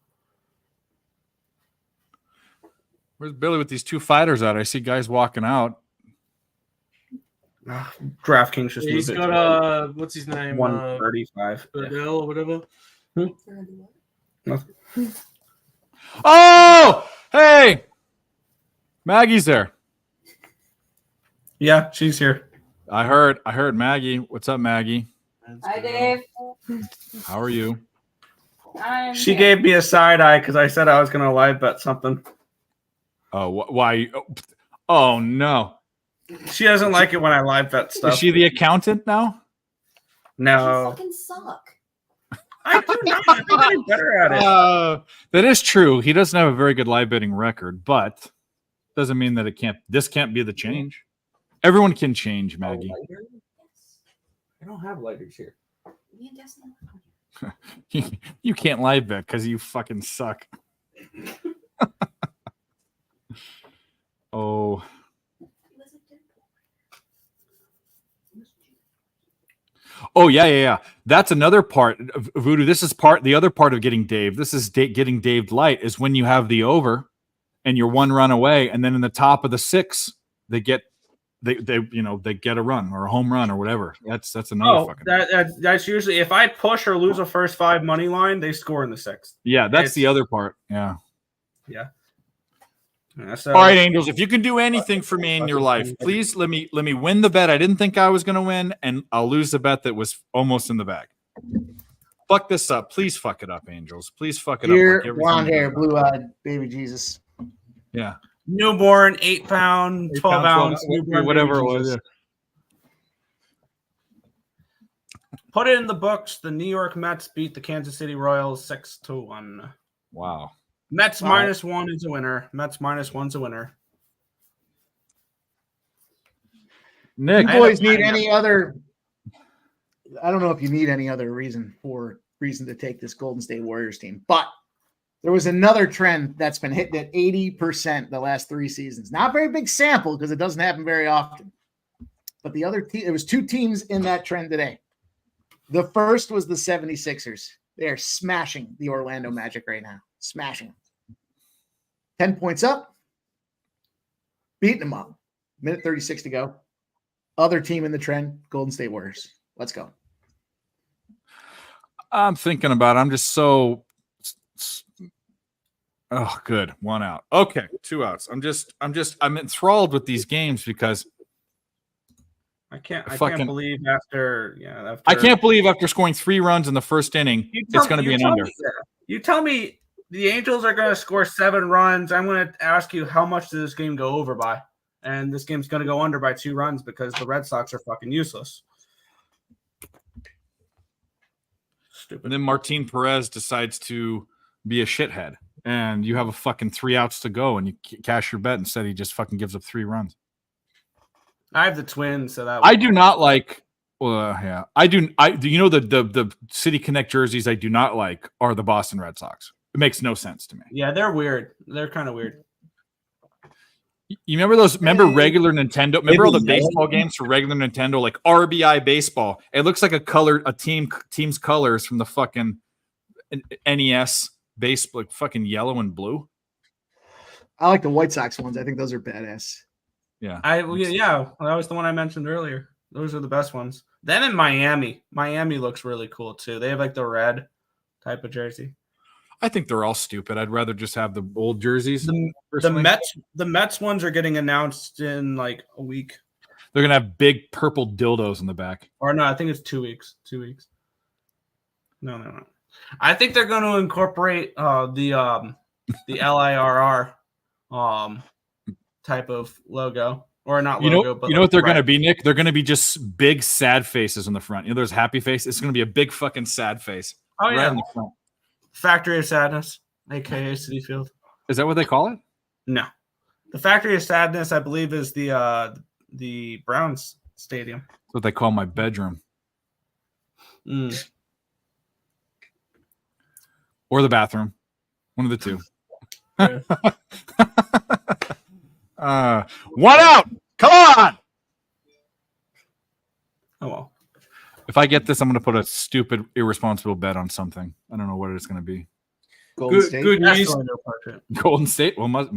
Where's Billy with these 2 fighters at? I see guys walking out. DraftKings just He's moved it got what's his name? 135. Odell or whatever. Oh, hey, Maggie's there. Yeah, she's here. I heard Maggie. What's up, Maggie? Hi, Dave. How are you? She gave me a side eye because I said I was gonna live bet something. Oh, why? Oh no. She doesn't like it when I live bet stuff. Is she the accountant now? No. You fucking suck. I do not. I'm getting better at it. That is true. He doesn't have a very good live betting record, but doesn't mean that this can't be the change. Everyone can change, Maggie. I don't have lighters here. Me and Destiny. You can't live bet because you fucking suck. Oh. Oh yeah. That's another part of Voodoo. This is the other part of getting Dave. This is getting Dave light is when you have the over, and you're 1 run away, and then in the top of the 6, they get a run or a home run or whatever. That's another fucking. That's usually if I push or lose a first 5 money line, they score in the 6th. Yeah, that's the other part. Yeah. Yeah. All right, Angels. If you can do anything for me in your life, please let me win the bet I didn't think I was going to win, and I'll lose the bet that was almost in the bag. Fuck this up. Please fuck it up, Angels. Please fuck it up. Like blonde hair, blue-eyed, baby Jesus. Yeah. Newborn, 8 pound, 12 ounce, newborn, whatever it was. Yeah. Put it in the books. The New York Mets beat the Kansas City Royals 6-1. Wow. Mets -1 is a winner. Mets -1's a winner. Nick, you boys need any other? I don't know if you need any other reason to take this Golden State Warriors team, but there was another trend that's been hitting at 80% the last 3 seasons. Not a very big sample because it doesn't happen very often. But the other team, it was 2 teams in that trend today. The first was the 76ers. They are smashing the Orlando Magic right now. Smashing them. 10 points up. Beating them up. Minute 36 to go. Other team in the trend, Golden State Warriors. Let's go. I'm thinking about it. I'm just so good. 1 out. Okay, 2 outs. I'm enthralled with these games because I can't believe after scoring 3 runs in the first inning, it's going to be an under. You tell me the Angels are going to score 7 runs. I'm going to ask you how much does this game go over by? And this game's going to go under by 2 runs because the Red Sox are fucking useless. Stupid. And then Martin Perez decides to be a shithead, and you have a fucking 3 outs to go, and you cash your bet. Instead, he just fucking gives up 3 runs. I have the Twins, so that I do not like. Well, yeah, I do. You know the City Connect jerseys I do not like are the Boston Red Sox. It makes no sense to me. Yeah, they're weird. They're kind of weird. You remember those? Remember regular Nintendo? Remember all the baseball games for regular Nintendo, like RBI baseball? It looks like a team's colors from the fucking NES base, like fucking yellow and blue. I like the White Sox ones. I think those are badass. Yeah, that was the one I mentioned earlier. Those are the best ones. Then in Miami looks really cool too. They have like the red type of jersey. I think they're all stupid. I'd rather just have the old jerseys. The Mets ones are getting announced in like a week. They're gonna have big purple dildos in the back. Or no, I think it's 2 weeks. 2 weeks. No. I think they're going to incorporate the LIRR type of logo. Or not logo, but you know what they're going to be, Nick? They're going to be just big sad faces in the front. You know, there's happy face. It's going to be a big fucking sad face. Oh, yeah. Right in the front. Factory of Sadness, aka Citi Field. Is that what they call it? No, the Factory of Sadness, I believe, is the Browns stadium. That's what they call my bedroom. Or the bathroom. One of the two. One out. Come on. Oh well. If I get this, I'm going to put a stupid, irresponsible bet on something. I don't know what it's going to be. Golden State. Good news. Golden State. Well,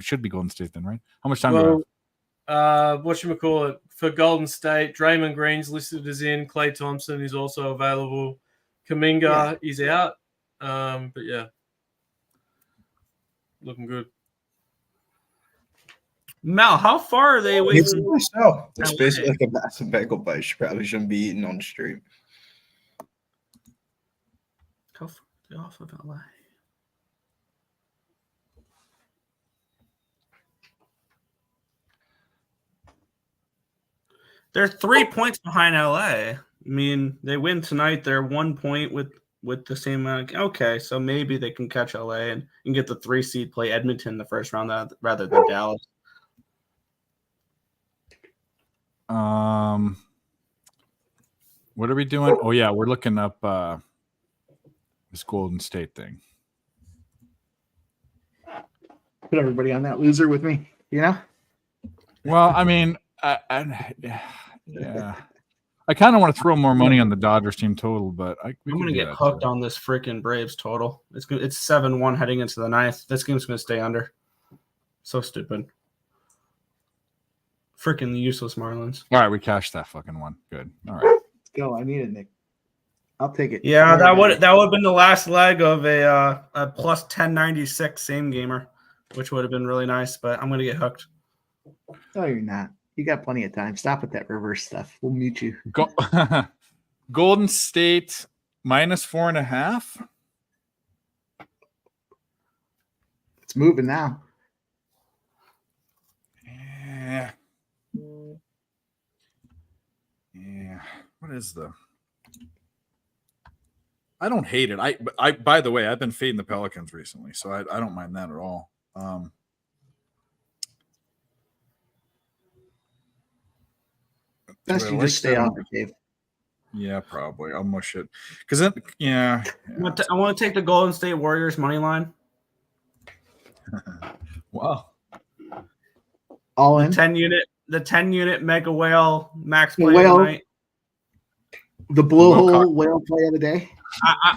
should be Golden State then, right? How much time do you have? Whatchamacallit, for Golden State, Draymond Green's listed as in. Klay Thompson is also available. Kuminga is out. But yeah, looking good. Mal, how far are they away from? It's basically like a massive bagel bite. You probably shouldn't be eating on the street. How far are they off of LA? They're 3 points behind LA. I mean, they win tonight. They're 1 point with the same amount. Okay, so maybe they can catch LA and get the 3 seed, play Edmonton in the first round rather than Dallas. What are we doing? Oh yeah, we're looking up this Golden State thing. Put everybody on that loser with me, you know? Well, I mean, yeah. I kind of want to throw more money on the Dodgers team total, but I'm going to get hooked on this freaking Braves total. It's 7-1 heading into the ninth. This game's going to stay under. So stupid. Freaking useless Marlins. All right, we cashed that fucking one. Good. All right. Let's go. I need it, Nick. I'll take it. Yeah, that would have been the last leg of a plus 1096 same gamer, which would have been really nice, but I'm going to get hooked. No, you're not. You got plenty of time. Stop with that reverse stuff. We'll mute you. Golden State -4.5. It's moving now. Yeah. Yeah. What is the? I don't hate it. I by the way, I've been fading the Pelicans recently, so I don't mind that at all. Best you just stay on it, Dave. Yeah, probably. I'll mush it. Because then, yeah. I want to take the Golden State Warriors money line. Wow. All in. The 10 unit mega whale max play whale, tonight. The blowhole whale play of the day.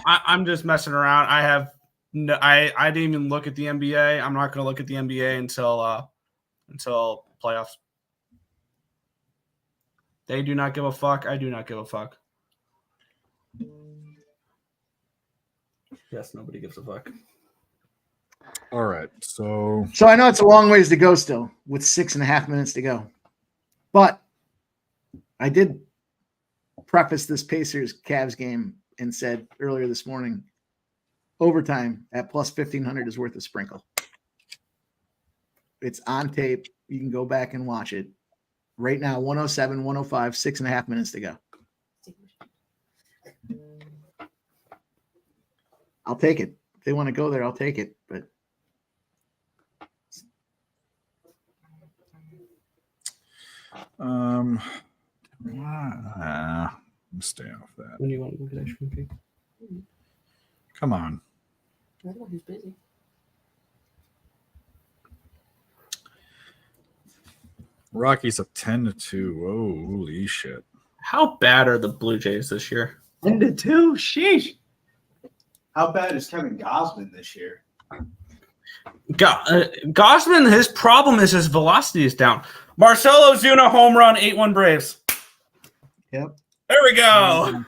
I'm just messing around. I didn't even look at the NBA. I'm not going to look at the NBA until playoffs. They do not give a fuck. I do not give a fuck. Yes, nobody gives a fuck. All right. So I know it's a long ways to go still with 6.5 minutes to go. But I did preface this Pacers-Cavs game and said earlier this morning, overtime at plus 1,500 is worth a sprinkle. It's on tape. You can go back and watch it. Right now, 107, 105, 6.5 minutes to go. I'll take it. If they want to go there, I'll take it. But stay off that. When do you want to look at ice cream cake? Come on. He's busy. Rockies up 10-2. Whoa, holy shit. How bad are the Blue Jays this year? 10-2? Sheesh. How bad is Kevin Gausman this year? Gausman, his problem is his velocity is down. Marcelo Zuna home run, 8-1 Braves. Yep. There we go.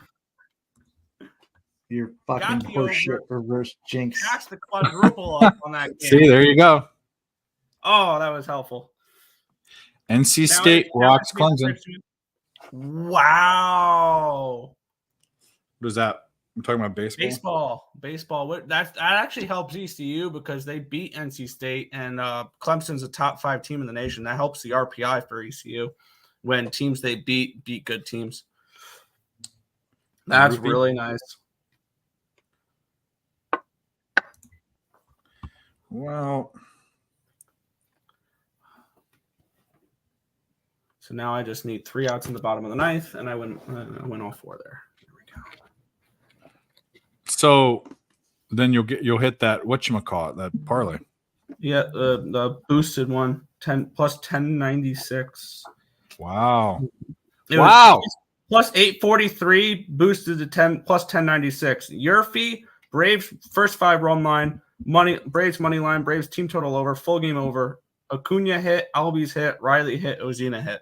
You're fucking horseshit reverse jinx. That's the quadruple up on that game. See, there you go. Oh, that was helpful. NC State rocks Clemson. Wow. What is that? I'm talking about baseball. Baseball. That actually helps ECU because they beat NC State, and Clemson's a top 5 team in the nation. That helps the RPI for ECU when teams they beat good teams. That's really nice. Well, So now I just need 3 outs in the bottom of the ninth, and I went all 4 there. There we go. so then you'll hit that whatchamacallit, that parlay. Yeah, the boosted one, 10 plus 1096. Wow. It Wow. was plus 843 boosted to 10 plus 1096. Your fee, Braves first 5 run line, Braves money line, Braves team total over, full game over. Acuna hit, Albies hit, Riley hit, Ozuna hit.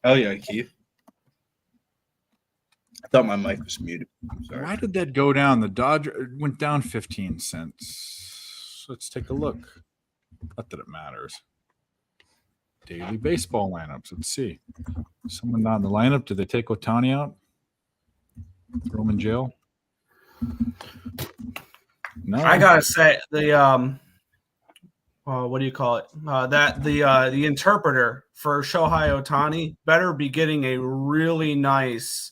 Oh yeah, Keith. I thought my mic was muted. I'm sorry. Why did that go down? The Dodger went down 15 cents. Let's take a look. Not that it matters. Daily baseball lineups. Let's see. Someone not in the lineup. Did they take Ohtani out? Throw him in jail? No. I gotta say the what do you call it? That the interpreter for Shohei Ohtani better be getting a really nice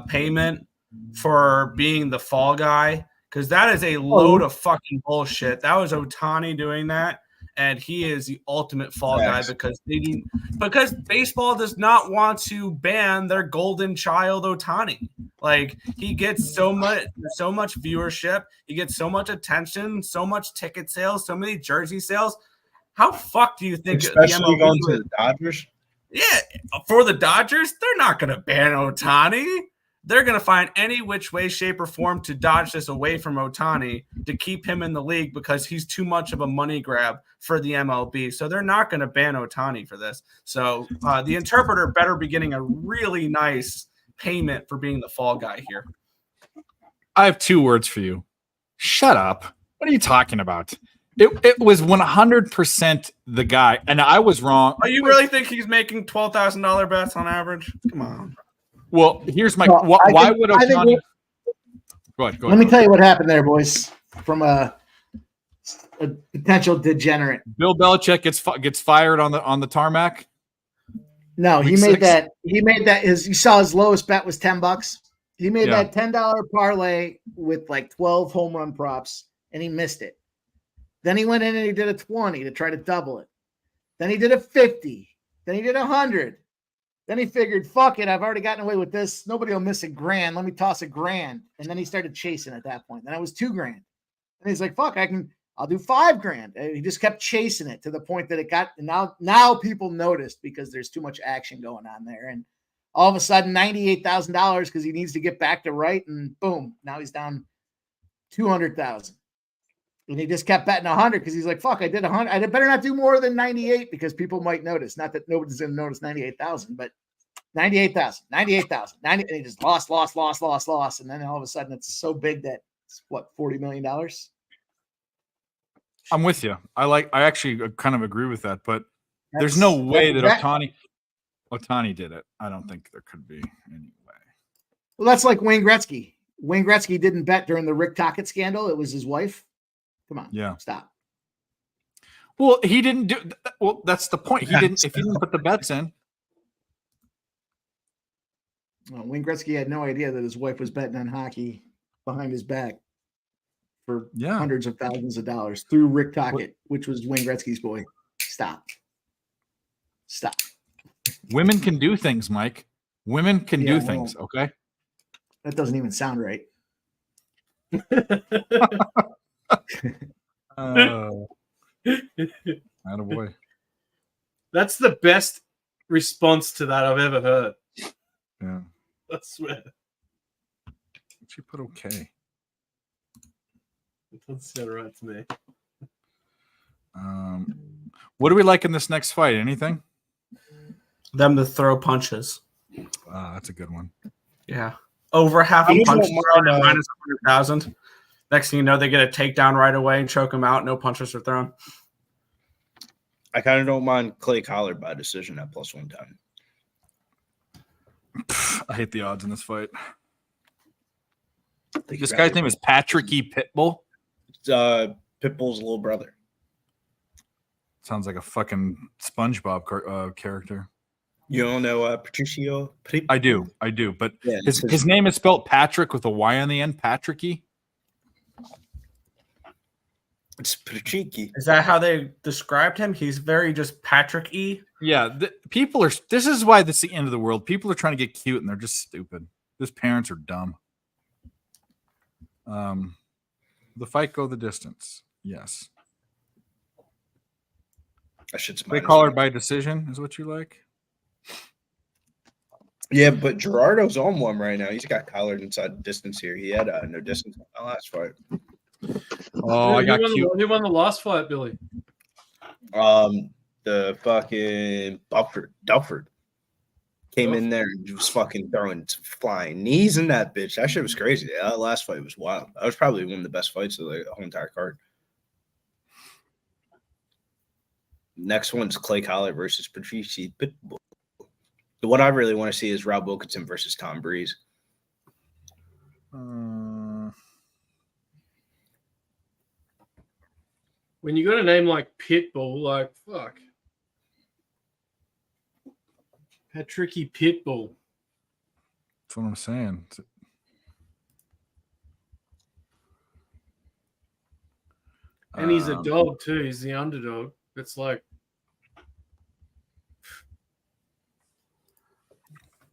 payment for being the fall guy, because that is a load of fucking bullshit. That was Ohtani doing that, and he is the ultimate fall guy because baseball does not want to ban their golden child Ohtani. Like, he gets so much viewership, he gets so much attention, so much ticket sales, so many jersey sales. How fuck do you think Especially going to the Dodgers? Yeah, for the Dodgers, they're not going to ban Ohtani. They're going to find any which way, shape, or form to dodge this away from Ohtani to keep him in the league because he's too much of a money grab for the MLB. So they're not going to ban Ohtani for this. So the interpreter better be getting a really nice payment for being the fall guy here. I have 2 words for you. Shut up. What are you talking about? It was 100% the guy, and I was wrong. Oh, you really think he's making $12,000 bets on average? Come on. Well, here's my. No, why would Ohtani? Go ahead. Let me tell you what happened there, boys. From a potential degenerate. Bill Belichick gets fired on the tarmac. No, he made that. He made that. You saw his lowest bet was $10. He made that $10 parlay with like 12 home run props, and he missed it. Then he went in and he did a 20 to try to double it. Then he did a 50. Then he did 100. Then he figured, fuck it, I've already gotten away with this. Nobody will miss $1,000. Let me toss $1,000. And then he started chasing at that point. Then it was $2,000. And he's like, fuck, I'll do $5,000. And he just kept chasing it to the point that it got, and now people noticed because there's too much action going on there. And all of a sudden, $98,000 because he needs to get back to right. And boom, now he's down $200,000. And he just kept betting 100 because he's like, fuck, I did 100. I better not do more than 98 because people might notice. Not that nobody's going to notice 98,000, but 98,000, 98,000, 90. And he just lost. And then all of a sudden it's so big that it's what, $40 million? I'm with you. I actually kind of agree with that, but there's no way that Ohtani did it. I don't think there could be any way. Well, that's like Wayne Gretzky. Wayne Gretzky didn't bet during the Rick Tocchet scandal. It was his wife. Come on. Yeah. Stop. Well, he didn't do. Well, that's the point. He didn't. If he didn't put the bets in. Well, Wayne Gretzky had no idea that his wife was betting on hockey behind his back for hundreds of thousands of dollars through Rick Tocchet, which was Wayne Gretzky's boy. Stop. Women can do things, Mike. Women can do things. Okay. That doesn't even sound right. Attaboy. That's the best response to that I've ever heard. Yeah. I swear. She put okay. It doesn't sound right to me. What do we like in this next fight? Anything? Them to throw punches. That's a good one. Yeah. Over half a punch minus 100,000. Next thing you know, they get a takedown right away and choke them out. No punches are thrown. I kind of don't mind Clay Collard by decision at plus 110. I hate the odds in this fight. This guy's name is Patrick E. Pitbull. It's Pitbull's little brother. Sounds like a fucking SpongeBob character. You don't know Patricio? I do, but Yeah, his name is spelled Patrick with a Y on the end, Patricky. It's Patricky. Is that how they described him? He's very just Patrick E. Yeah, people are. This is why this is the end of the world. People are trying to get cute, and they're just stupid. His parents are dumb. The fight go the distance. Yes. I should. They call her by decision. Is what you like? Yeah, but Gerardo's on one right now. He's got collared inside the distance here. He had no distance in the last fight. Oh, I got cute. Who won the last fight, Billy? The fucking Dufford came in there and was fucking throwing flying knees in that bitch. That shit was crazy. That last fight was wild. That was probably one of the best fights of the whole entire card. Next one's Clay Collard versus Patrici Pitbull. What I really want to see is Rob Wilkinson versus Tom Breeze. When you got a name like Pitbull, like fuck. Patricky Pitbull. That's what I'm saying. And he's a dog too. He's the underdog. It's like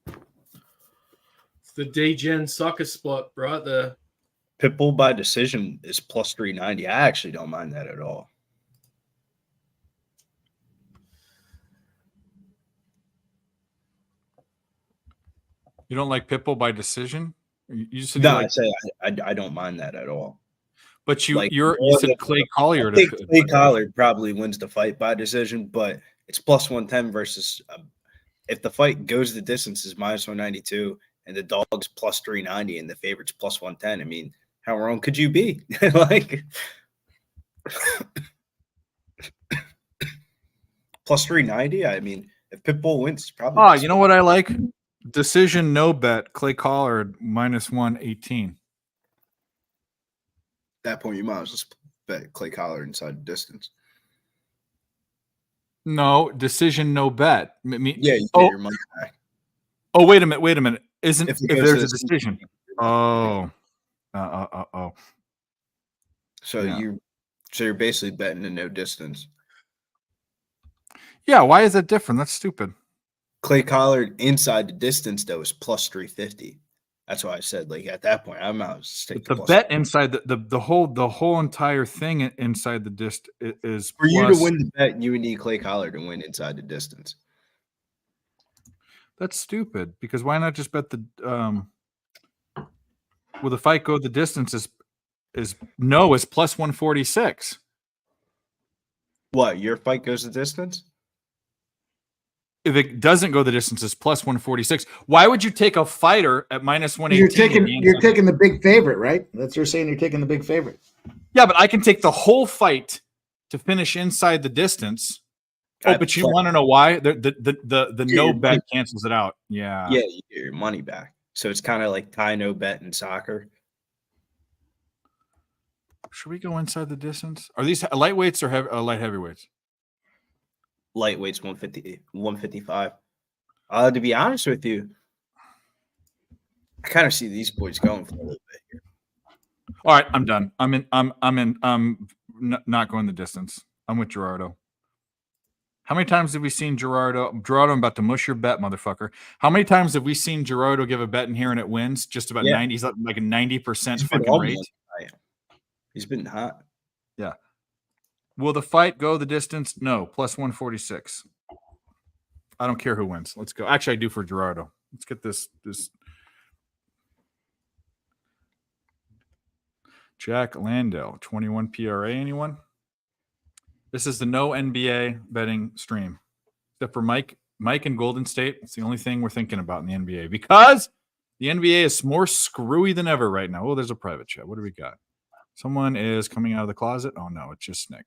it's the D-Gen soccer spot right there. Pitbull by decision is plus 390. I actually don't mind that at all. You don't like Pitbull by decision? You said No, you like, I say I don't mind that at all. but you like, you said Clay Collard. I think Clay Collard probably wins the fight by decision, but it's plus 110 versus if the fight goes the distance is minus 192 and the dog's plus 390 and the favorite's plus 110. I mean, how wrong could you be? Like plus 390. I mean, if Pitbull wins, it's probably. You know what I like? Decision no bet. Clay Collard minus 118. At that point, you might as well bet Clay Collard inside the distance. No decision no bet. Yeah, you get your money back. Oh, wait a minute. Isn't if there's a decision? Oh. So Yeah. you're basically betting a no distance. Yeah, why is that different? That's stupid. Clay Collard inside the distance though is plus 350. That's why I said like at that point I'm out. The bet inside the whole entire thing inside the dist is for you to win the bet. You would need Clay Collard to win inside the distance. That's stupid because why not just bet the will the fight go the distance is plus 146. What, your fight goes the distance? If it doesn't go the distance, it's plus 146. Why would you take a fighter at minus 118? You're taking the big favorite, right? That's what you're saying. You're taking the big favorite. Yeah, but I can take the whole fight to finish inside the distance. But you want to know why? The no bet cancels it out. Yeah. Yeah, you get your money back. So it's kind of like tie no bet in soccer. Should we go inside the distance? Are these lightweights or light heavyweights? Lightweight's 150, 155. To be honest with you, I kind of see these boys going for a little bit here. All right, I'm done. I'm not going the distance. I'm with Gerardo. How many times have we seen Gerardo? Gerardo, I'm about to mush your bet, motherfucker. How many times have we seen Gerardo give a bet in here and it wins? Just about 90. He's like a 90% fucking rate. He's been hot. Yeah. Will the fight go the distance? No. Plus 146. I don't care who wins. Let's go. Actually, I do for Gerardo. Let's get this. Jack Landell, 21 PRA. Anyone? This is the no NBA betting stream. Except for Mike and Golden State. It's the only thing we're thinking about in the NBA. Because the NBA is more screwy than ever right now. Oh, there's a private chat. What do we got? Someone is coming out of the closet. Oh, no. It's just Nick.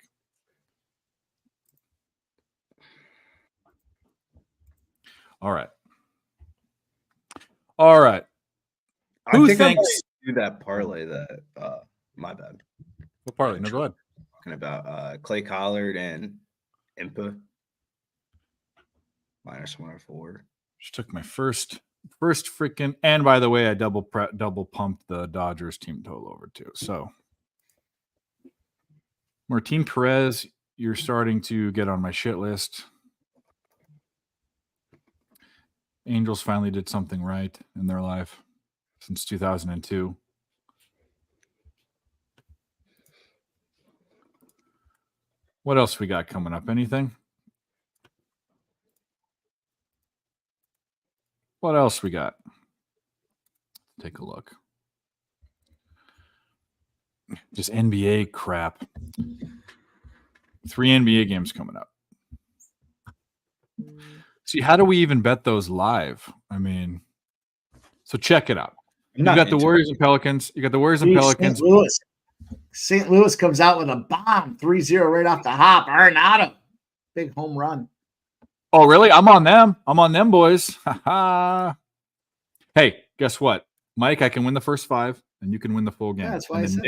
All right. Who I think thinks I do that parlay that my bad. What parlay? No, go ahead. Talking about Clay Collard and Impa. -104. Just took my first freaking. And by the way, I double pumped the Dodgers team total over too. So Martin Perez, you're starting to get on my shit list. Angels finally did something right in their life since 2002. What else we got coming up? Anything? What else we got? Take a look. Just NBA crap. 3 NBA games coming up. See, how do we even bet those live? I mean, so check it out. You got the Warriors and Pelicans. You got the Warriors and Pelicans. St. Louis comes out with a bomb, 3-0 right off the hop. Arenado, big home run. Oh, really? I'm on them. I'm on them, boys. Hey, guess what? Mike, I can win the first 5, and you can win the full game. Yeah, that's why I said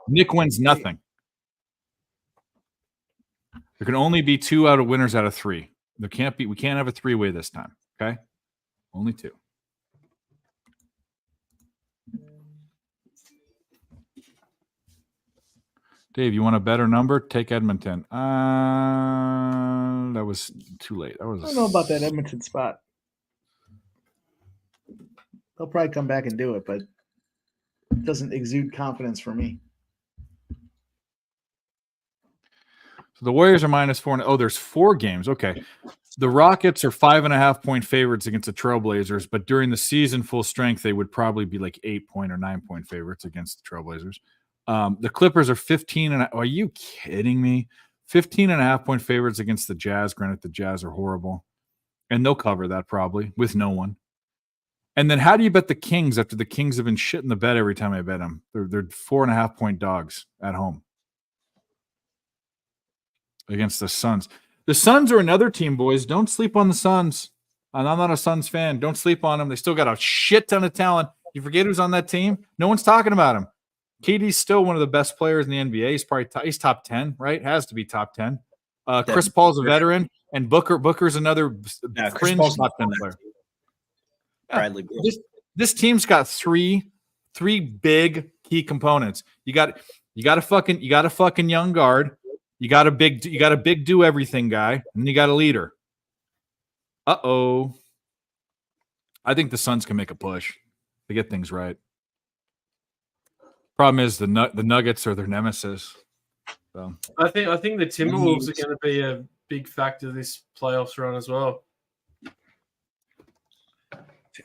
Nick wins nothing. There can only be 2 winners out of 3. There can't be. We can't have a 3-way this time. Okay, only 2. Dave, you want a better number? Take Edmonton. That was too late. I don't know about that Edmonton spot. They'll probably come back and do it, but it doesn't exude confidence for me. So the Warriors are -4. Oh, there's 4 games. Okay. The Rockets are 5.5-point favorites against the Trailblazers, but during the season full strength, they would probably be like 8-point or 9-point favorites against the Trailblazers. The Clippers are 15. Are you kidding me? 15.5-point favorites against the Jazz. Granted, the Jazz are horrible, and they'll cover that probably with no one. And then how do you bet the Kings after the Kings have been shitting the bed every time I bet them? They're 4.5-point dogs at home against the Suns. The Suns are another team, boys. Don't sleep on the Suns. And I'm not a Suns fan. Don't sleep on them. They still got a shit ton of talent. You forget who's on that team? No one's talking about him. KD's still one of the best players in the NBA. He's probably he's top 10, right? Has to be top 10. Chris Paul's a veteran, and Booker's another fringe top 10 player. Bradley Beal. This team's got three big key components. You got a fucking young guard. You got a big do everything guy, and you got a leader. I think the Suns can make a push to get things right. Problem is the Nuggets are their nemesis. So I think the Timberwolves are going to be a big factor this playoffs run as well.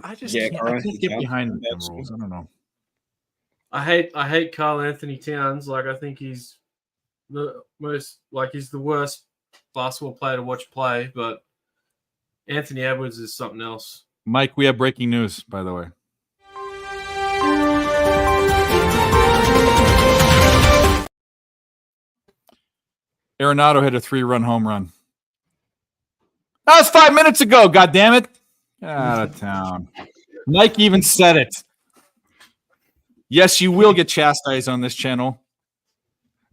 I can't get behind the Timberwolves. I don't know. I hate Karl Anthony Towns. Like, I think he's the worst basketball player to watch play. But Anthony Edwards is something else. Mike, we have breaking news, by the way. Arenado hit a 3-run home run. That was 5 minutes ago. God damn it! Get out of town. Mike even said it. Yes, you will get chastised on this channel.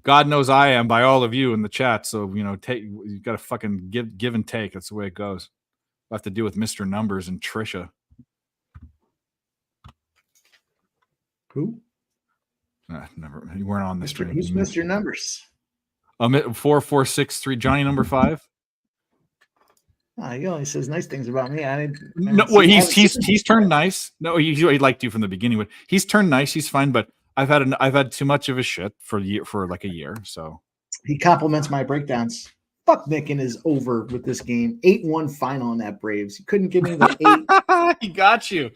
God knows I am by all of you in the chat. So you got to fucking give and take. That's the way it goes. We'll have to deal with Mr. Numbers and Trisha. Who? Never. You weren't on the stream. Who's Mr. Numbers? 4463 Johnny number 5. He only says nice things about me. He's turned nice. No, he liked you from the beginning, but he's turned nice. He's fine, but I've had too much of his shit for like a year. So he compliments my breakdowns. Fuck Nick and his over with this game. 8-1 final in that Braves. He couldn't give me the 8. He got you.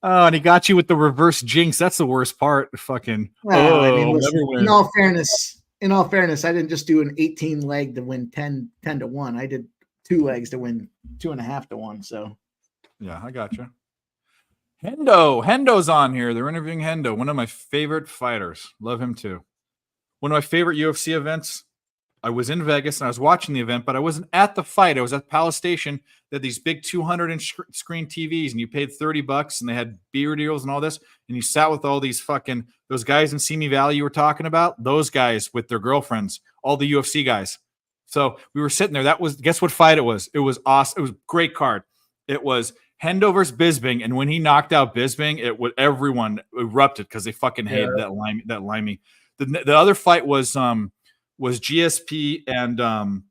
Oh, and he got you with the reverse jinx. That's the worst part. Fucking. Well, listen, in all fairness, I didn't just do an 18 leg to win 10-1. I did 2 legs to win 2.5-1. So, yeah, I got you. Hendo's on here. They're interviewing Hendo, one of my favorite fighters. Love him too. One of my favorite UFC events. I was in Vegas and I was watching the event, but I wasn't at the fight. I was at Palace Station. They had these big 200-inch screen TVs, and you paid $30, and they had beer deals and all this. And you sat with all these those guys in Simi Valley you were talking about. Those guys with their girlfriends, all the UFC guys. So we were sitting there. Guess what fight it was? It was awesome. It was a great card. It was Hendo versus Bisping, and when he knocked out Bisping, everyone erupted because they fucking hated that limey. The other fight was GSP and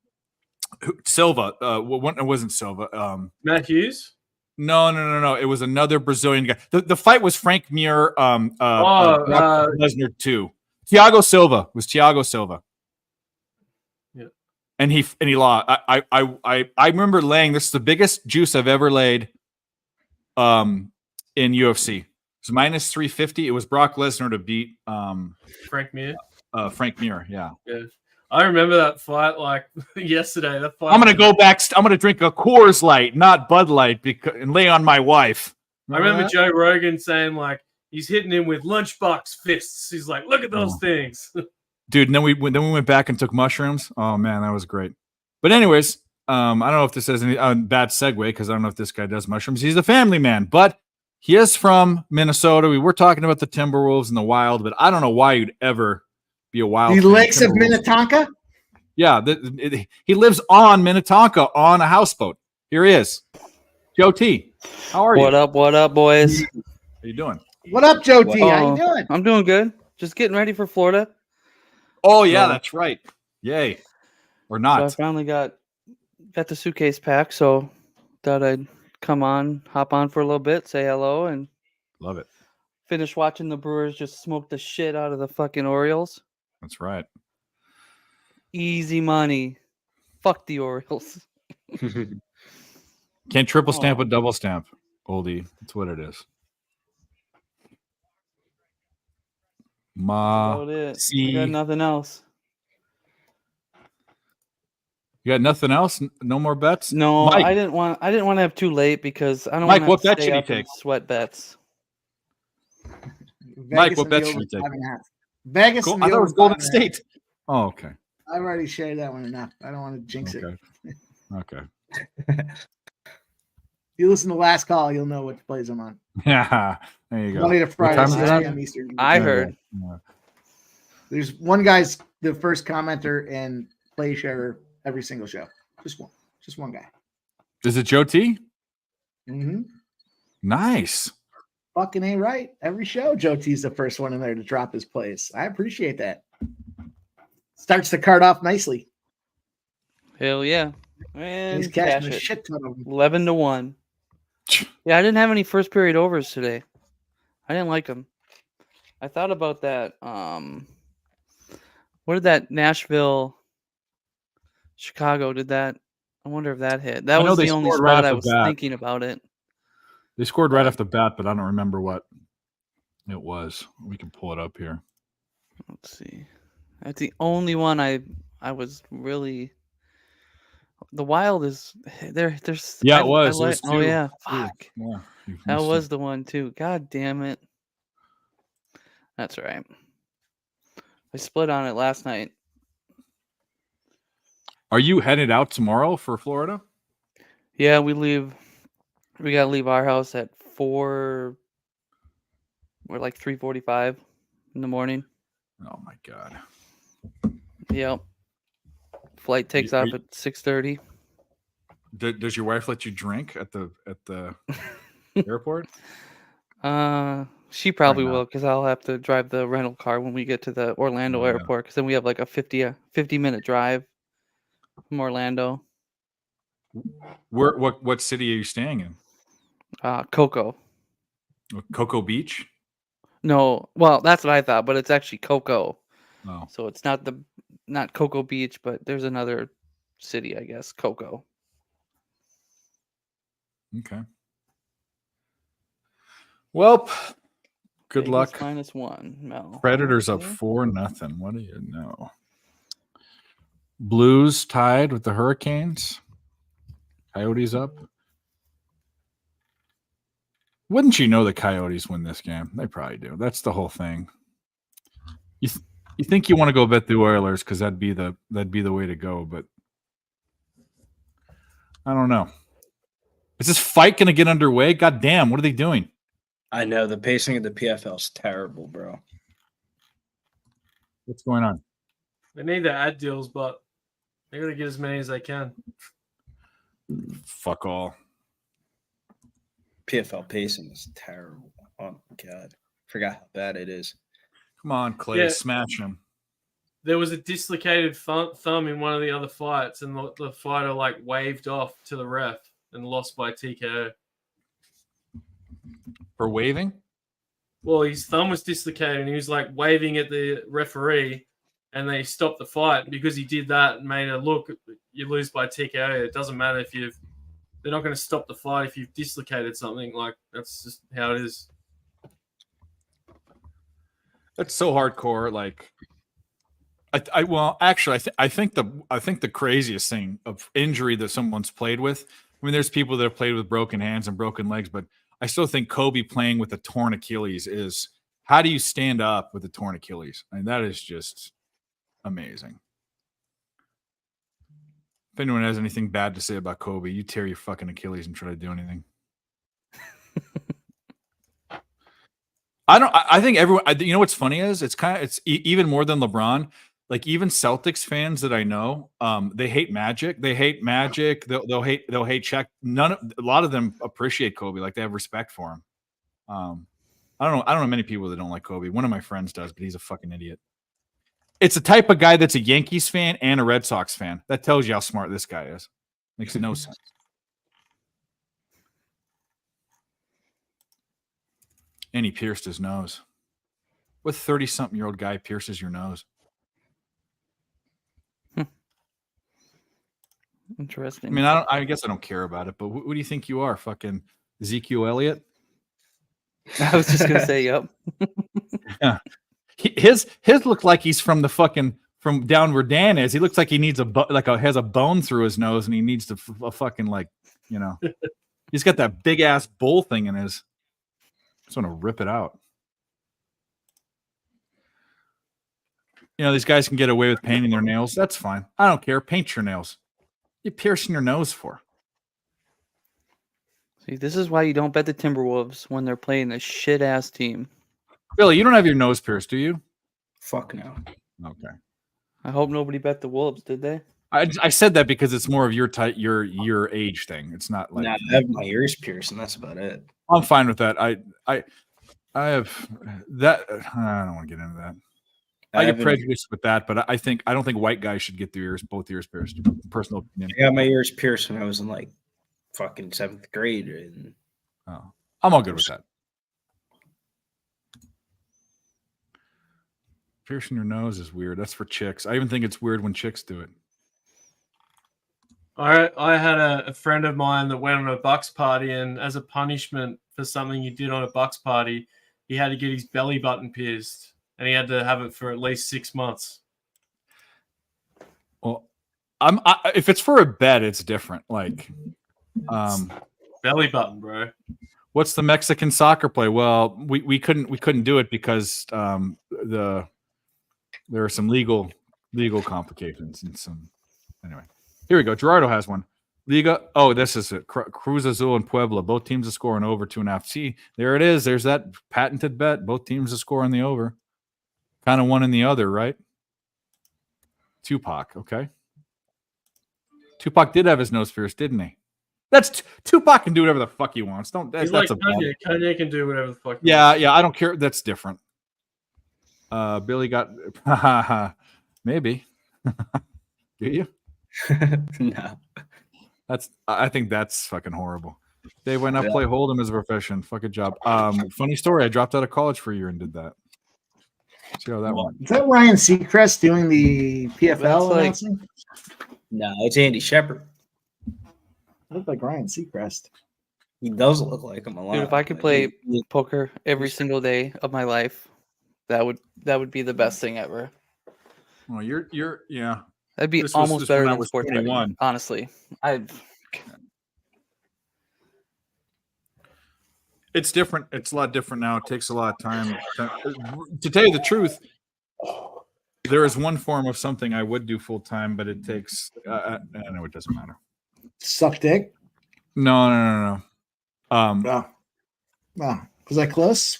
Silva. It wasn't Silva. Matt Hughes. No. It was another Brazilian guy. The fight was Frank Mir. Lesnar too. Thiago Silva was Thiago Silva. Yeah, and he lost. I remember laying. This is the biggest juice I've ever laid. In UFC, it's minus 350. It was Brock Lesnar to beat Frank Mir. Frank Mir. Yeah. I remember that fight like yesterday. That fight. I'm gonna go back. I'm gonna drink a Coors Light, not Bud Light, and lay on my wife. I remember Joe Rogan saying like he's hitting him with lunchbox fists. He's like, look at those things, dude. And then we went back and took mushrooms. Oh man, that was great. But anyways, I don't know if this is any bad segue because I don't know if this guy does mushrooms. He's a family man, but he is from Minnesota. We were talking about the Timberwolves and the Wild, but I don't know why you'd ever be a Wild. The Lakes of Minnetonka? Yeah, he lives on Minnetonka on a houseboat. Here he is. Joe T. How are you? What up, boys? How you doing? What up, Joe T? How you doing? I'm doing good. Just getting ready for Florida. Oh, yeah, that's right. Yay. Or not. So I finally got the suitcase packed, so thought I'd hop on for a little bit, say hello, and love it. Finish watching the Brewers just smoke the shit out of the fucking Orioles. That's right. Easy money. Fuck the Orioles. Can't triple stamp a double stamp, oldie. That's what it is. You got nothing else. You got nothing else? No more bets? No, Mike. I didn't want to have too late because I don't Mike, want what to bet stay should he up take? and sweat bets. Mike, what bet should he take? Vegas. Cool. I thought it was Golden State. Oh, okay. I've already shared that one enough. I don't want to jinx it. Okay. If you listen to Last Call, you'll know what plays I'm on. Yeah, there you go. Monday to Friday, 6 What p.m. Eastern. I heard. Yeah. There's one guy's the first commenter and play share every single show. Just one guy. Is it Joe T? Mm-hmm. Nice. Fucking ain't right. Every show, Joe T's the first one in there to drop his plays. I appreciate that. Starts the card off nicely. Hell yeah. And He's catching a shit ton of them. 11-1. Yeah, I didn't have any first period overs today. I didn't like them. I thought about that. What did that Nashville, Chicago did that? I wonder if that hit. That was the only spot I was thinking about it. They scored right off the bat, but I don't remember what it was. We can pull it up here. Let's see. That's the only one I was really. The Wild is there. There's it was. It was oh yeah, fuck. Yeah, that was the one too. God damn it. That's all right. I split on it last night. Are you headed out tomorrow for Florida? Yeah, we leave. We gotta leave our house at 4. We're like 3:45 in the morning. Oh my god. Yep. Flight takes off at 6:30. Does your wife let you drink at the airport? She probably will because I'll have to drive the rental car when we get to the Orlando airport because then we have like a 50-minute drive from Orlando. What city are you staying in? Cocoa. Cocoa Beach? No, well, that's what I thought, but it's actually Cocoa. Oh. So it's not Cocoa Beach, but there's another city, I guess, Cocoa. Okay. Well, good Vegas luck. -1. No. Predators up 4-0. What do you know? Blues tied with the Hurricanes. Coyotes up. Wouldn't you know the Coyotes win this game? They probably do. That's the whole thing. You think you want to go bet the Oilers because that'd be the way to go, but I don't know. Is this fight going to get underway? God damn, what are they doing? I know the pacing of the PFL is terrible, bro. What's going on? They need the ad deals, but They're gonna get as many as they can. Fuck all. PFL pacing is terrible. Oh my god, forgot how bad it is. Come on, Clay, Yeah. smash him. There was a dislocated thumb in one of the other fights, and the fighter like waved off to the ref and lost by TKO. For waving? Well, his thumb was dislocated, and he was like waving at the referee, and they stopped the fight because he did that and made a look. You lose by TKO. It doesn't matter if you've. They're not going to stop the fight if you've dislocated something. Like that's just how it is. That's so hardcore. Like, I think the craziest thing of injury that someone's played with. I mean, there's people that have played with broken hands and broken legs, but I still think Kobe playing with a torn Achilles is. How do you stand up with a torn Achilles? I mean, that is just amazing. If anyone has anything bad to say about Kobe, you tear your fucking Achilles and try to do anything. I think everyone. You know what's funny is it's even more than LeBron. Like even Celtics fans that I know, they hate Magic. They hate Magic. They'll hate Shaq. A lot of them appreciate Kobe. Like they have respect for him. I don't know many people that don't like Kobe. One of my friends does, but he's a fucking idiot. It's the type of guy that's a Yankees fan and a Red Sox fan. That tells you how smart this guy is. Makes no sense. And he pierced his nose. What 30-something-year-old guy pierces your nose? Interesting. I mean, I guess I don't care about it, but who do you think you are? Fucking Ezekiel Elliott? I was just gonna say, yep. Yeah. His look like he's from from down where Dan is. He looks like he needs has a bone through his nose, and he needs to fucking he's got that big ass bull thing in his. Just want to rip it out. You know, these guys can get away with painting their nails. That's fine. I don't care. Paint your nails. You're piercing your nose for. See, this is why you don't bet the Timberwolves when they're playing a shit ass team. Billy, you don't have your nose pierced, do you? Fuck no. Okay. I hope nobody bet the Wolves, did they? I said that because it's more of your age thing. It's not like I have my ears pierced, and that's about it. I'm fine with that. I have that. I don't want to get into that. I get prejudiced with that, but I don't think white guys should get both ears pierced. Personal opinion. I got my ears pierced when I was in like fucking 7th grade, and I'm all good with that. Piercing your nose is weird. That's for chicks. I even think it's weird when chicks do it. I had a friend of mine that went on a Bucks party, and as a punishment for something he did on a Bucks party, he had to get his belly button pierced, and he had to have it for at least 6 months. Well, if it's for a bet, it's different. Like, belly button, bro. What's the Mexican soccer play? Well, we couldn't do it because there are some legal complications and some. Anyway, here we go. Gerardo has one. Liga. Oh, this is it. Cruz Azul and Puebla. Both teams are scoring over 2.5. See, there it is. There's that patented bet. Both teams are scoring the over. Kind of one and the other, right? Tupac. Okay. Tupac did have his nose pierced, didn't he? That's Tupac can do whatever the fuck he wants. That's like a Kanye. Kanye can do whatever the fuck. Yeah. I don't care. That's different. Billy got maybe. Do you? No. I think that's fucking horrible. They went up play Hold'em as a profession. Fuck a job. Funny story. I dropped out of college for a year and did that. See how that went. Is that Ryan Seacrest doing the PFL announcing? No, it's Andy Shepard. I look like Ryan Seacrest. He does look like him a lot. Dude, if I could play poker every single day of my life, that would be the best thing ever. Well, you're yeah. That'd be almost better than sports betting, honestly. It's different. It's a lot different now. It takes a lot of time. To tell you the truth, there is one form of something I would do full time, but it takes. I know it doesn't matter. Suck dick? No. No. Was I close?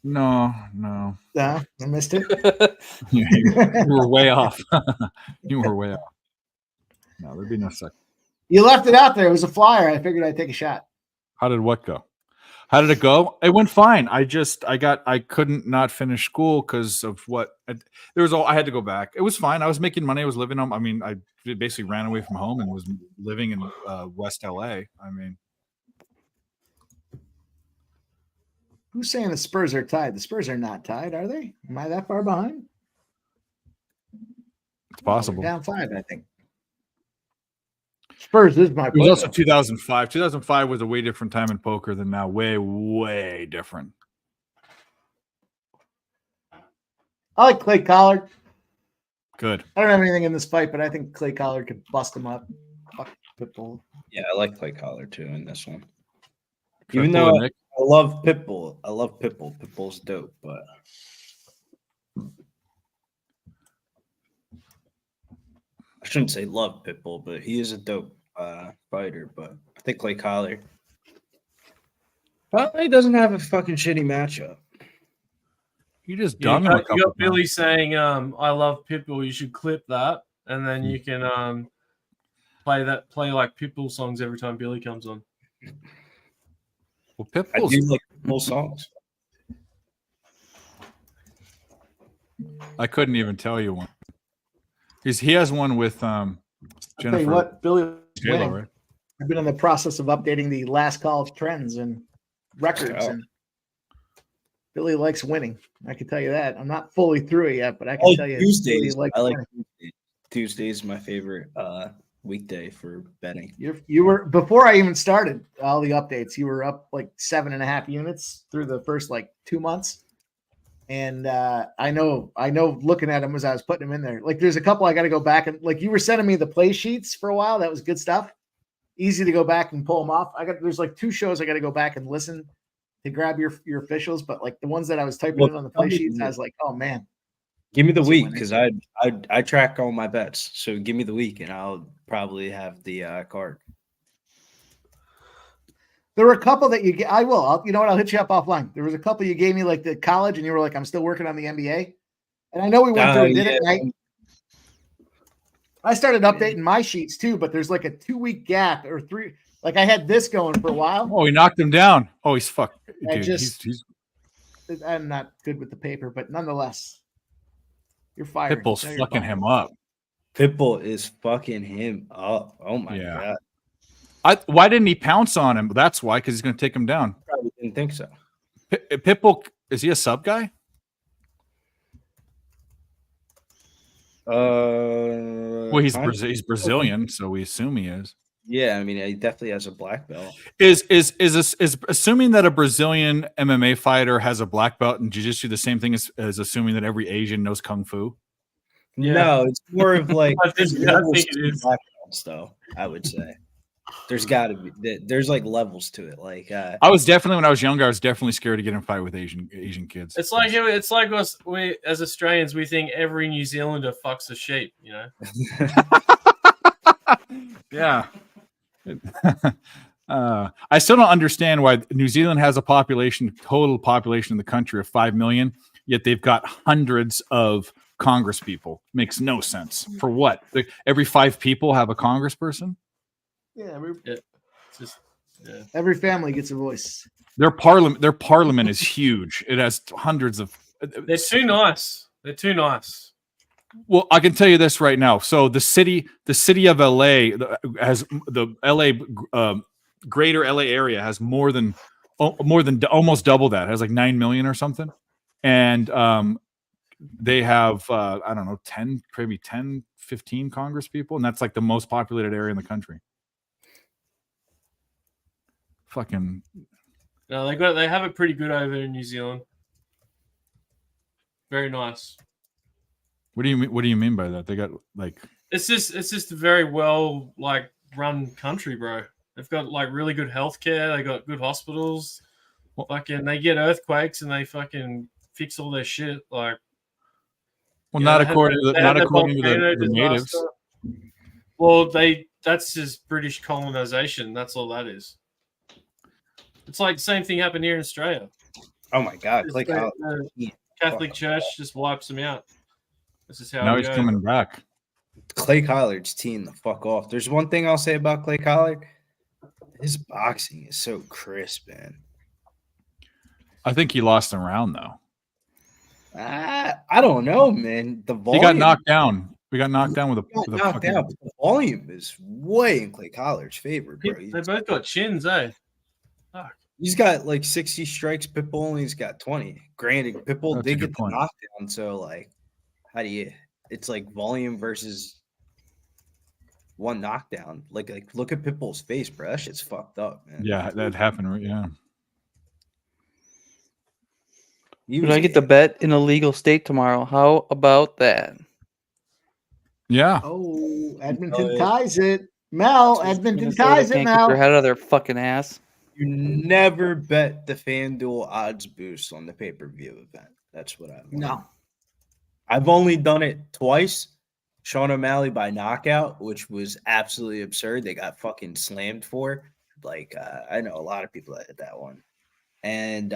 No. No, I missed it. You were way off. You were way off. No, there'd be no second. You left it out there. It was a flyer. I figured I'd take a shot. How did what go? How did it go? It went fine. I couldn't not finish school because of what I had to go back. It was fine. I was making money. I was living home. I mean, I basically ran away from home and was living in West LA. I mean, Who's saying the Spurs are tied? The Spurs are not tied, are they? Am I that far behind? it's possible. Down 5, I think. Spurs is my It was also playoff. 2005. 2005 was a way different time in poker than now. Way, way different. I like Clay Collard. Good. I don't have anything in this fight, but I think Clay Collard could bust him up. Fuck Pitbull. Yeah, I like Clay Collard too in this one. Pitbull Even though and Nick. I love Pitbull. I love Pitbull. Pitbull's dope, but I shouldn't say love Pitbull, but he is a dope fighter. But I think Clay Collard. Well, he doesn't have a fucking shitty matchup. You just You done him a got, couple you got times. Billy saying, "I love Pitbull." You should clip that, and then you can play like Pitbull songs every time Billy comes on. Well, I Pitbull's do like Pitbull songs. I couldn't even tell you one. He has one with I'll tell Jennifer you what, Billy, J-Lo, winning. right? I've been in the process of updating the last call of trends and records, Oh. and Billy likes winning. I can tell you that. I'm not fully through it yet, but I can tell you Tuesdays. Billy likes I like winning. Tuesdays. Tuesdays is my favorite weekday for betting. You were before I even started all the updates. You were up like 7.5 units through the first like 2 months, and I know. Looking at them as I was putting them in there, like there's a couple I got to go back and like you were sending me the play sheets for a while. That was good stuff. Easy to go back and pull them off. There's like 2 shows I got to go back and listen to grab your officials, but like the ones that I was typing in on the play sheets, I was like, oh man. Give me the That's a week winner. because I track all my bets. So give me the week and I'll probably have the card. There were a couple that you get. You know what? I'll hit you up offline. There was a couple you gave me like the college, and you were like, I'm still working on the NBA. And I know we went through and did it. And I started updating my sheets too, but there's like a 2-week gap or 3. Like I had this going for a while. Oh, he knocked him down. Oh, he's fucked. I Dude, just- he's I'm not good with the paper, but nonetheless, you're fired. Pitbull's fucking him up. Pitbull is fucking him up. Oh my Yeah. god. Why didn't he pounce on him? That's why, because he's going to take him down. Probably didn't think so. Pitbull, is he a sub guy? Well, he's kind of. he's Brazilian, so we assume he is. Yeah, I mean, he definitely has a black belt. Is assuming that a Brazilian MMA fighter has a black belt in jiu-jitsu the same thing as assuming that every Asian knows kung fu? Yeah. No, it's more of like I think it is. black belts, though. I would say there's got to be there's like levels to it. Like I was definitely when I was younger, I was definitely scared to get in a fight with Asian kids. It's like us. We as Australians, we think every New Zealander fucks a sheep. You know. Yeah. I still don't understand why New Zealand has a total population in the country of 5 million, yet they've got hundreds of Congress people. Makes no sense. For what? Every 5 people have a congressperson? Yeah, Yeah. every family gets a voice. Their parliament is huge. It has hundreds of. They're too nice. They're too nice. Well, I can tell you this right now. So the city of LA has the LA greater LA area has more than almost double that. It has like 9 million or something, and they have I don't know 10, 15 Congress people, and that's like the most populated area in the country. Fucking No, they have it pretty good over in New Zealand. Very nice. what do you mean by that? They got like It's just a very well like run country, bro. They've got like really good healthcare. They got good hospitals. Fucking, they get earthquakes and they fucking fix all their shit. Like, well, you not know, according to they had the natives. disaster. Well, that's just British colonization. That's all that is. It's like the same thing happened here in Australia. oh my god, It's like like how the Catholic Church just wipes them out. This is how Now it he's goes. coming back. Clay Collard's teeing the fuck off. There's one thing I'll say about Clay Collard. His boxing is so crisp, man. I think he lost a round though. I don't know, man. The volume. He got knocked down. We got knocked down with a knocked fucking. down, but the volume is way in Clay Collard's favor, bro. They both got chins, eh? Fuck. He's got like 60 strikes. Pitbull only's got 20. Granted, Pitbull That's a did good get the point. knockdown, so like, how do you? It's like volume versus one knockdown. Like look at Pitbull's face, bro. That shit's fucked up, man. Yeah, that happened. Yeah. When I get the bet in a legal state tomorrow, how about that? Yeah. Oh, Edmonton ties it. Mel, Edmonton Minnesota ties it can't keep now. their head out of their fucking ass. You never bet the FanDuel odds boost on the pay-per-view event. That's what I've No. I've only done it twice. Sean O'Malley by knockout, which was absolutely absurd. They got fucking slammed for. Like, I know a lot of people that did that one. And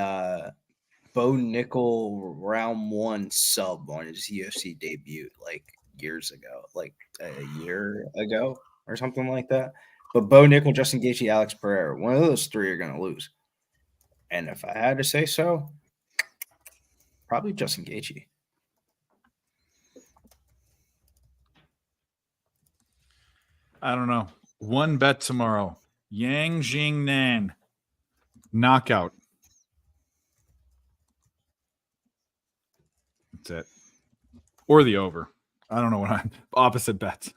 Bo Nickel round 1 sub on his UFC debut like years ago, like a year ago or something like that. But Bo Nickel, Justin Gaethje, Alex Pereira, one of those three are going to lose. And if I had to say so, probably Justin Gaethje. I don't know. One bet tomorrow. Yang Jing Nan. Knockout. That's it. Or the over. I don't know what I'm opposite bets.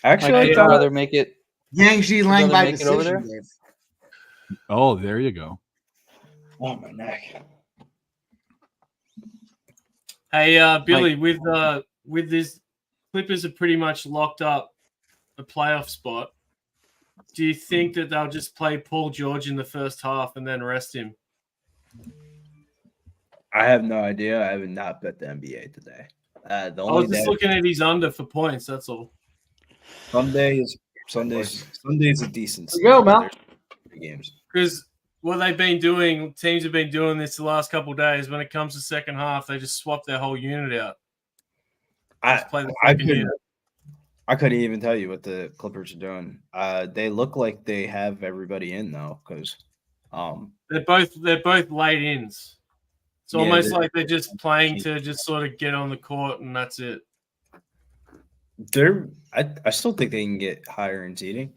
Actually, I'd rather make it. Yang Ji Lang rather by make it over decision. there? Dave. Oh, there you go. Oh, my neck. Hey, Billy, with this, Clippers are pretty much locked up a playoff spot. Do you think that they'll just play Paul George in the first half and then rest him? I have no idea. I have not bet the NBA today. I was just looking at his under for points. That's all. Sunday's a decent. There you go, Mel. Games. Because what they've been doing, teams have been doing this the last couple of days. When it comes to second half, they just swap their whole unit out. I couldn't even tell you what the Clippers are doing. They look like they have everybody in though, because they're both late ins. It's almost like they're just playing to just sort of get on the court and that's it. I still think they can get higher in seeding.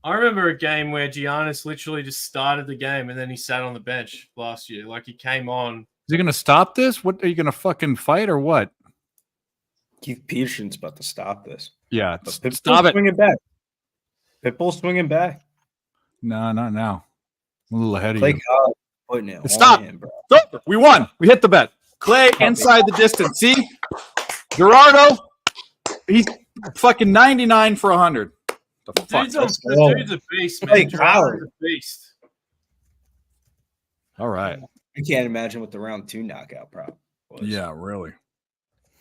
I remember a game where Giannis literally just started the game and then he sat on the bench last year. Like he came on. Is he going to stop this? What are you going to fucking fight or what? Keith Peterson's about to stop this. Yeah, stop it. Swinging back. Pitbull swinging back. No, not now. I'm a little ahead of Clay you. Collard putting it Stop. on him, bro. Stop. We won. We hit the bet. Clay inside the distance. See? Gerardo, he's fucking 99 for 100. The fuck? The dude's a beast, man. Clay Collard. A beast. All right. I can't imagine what the round 2 knockout prop was. Yeah, really.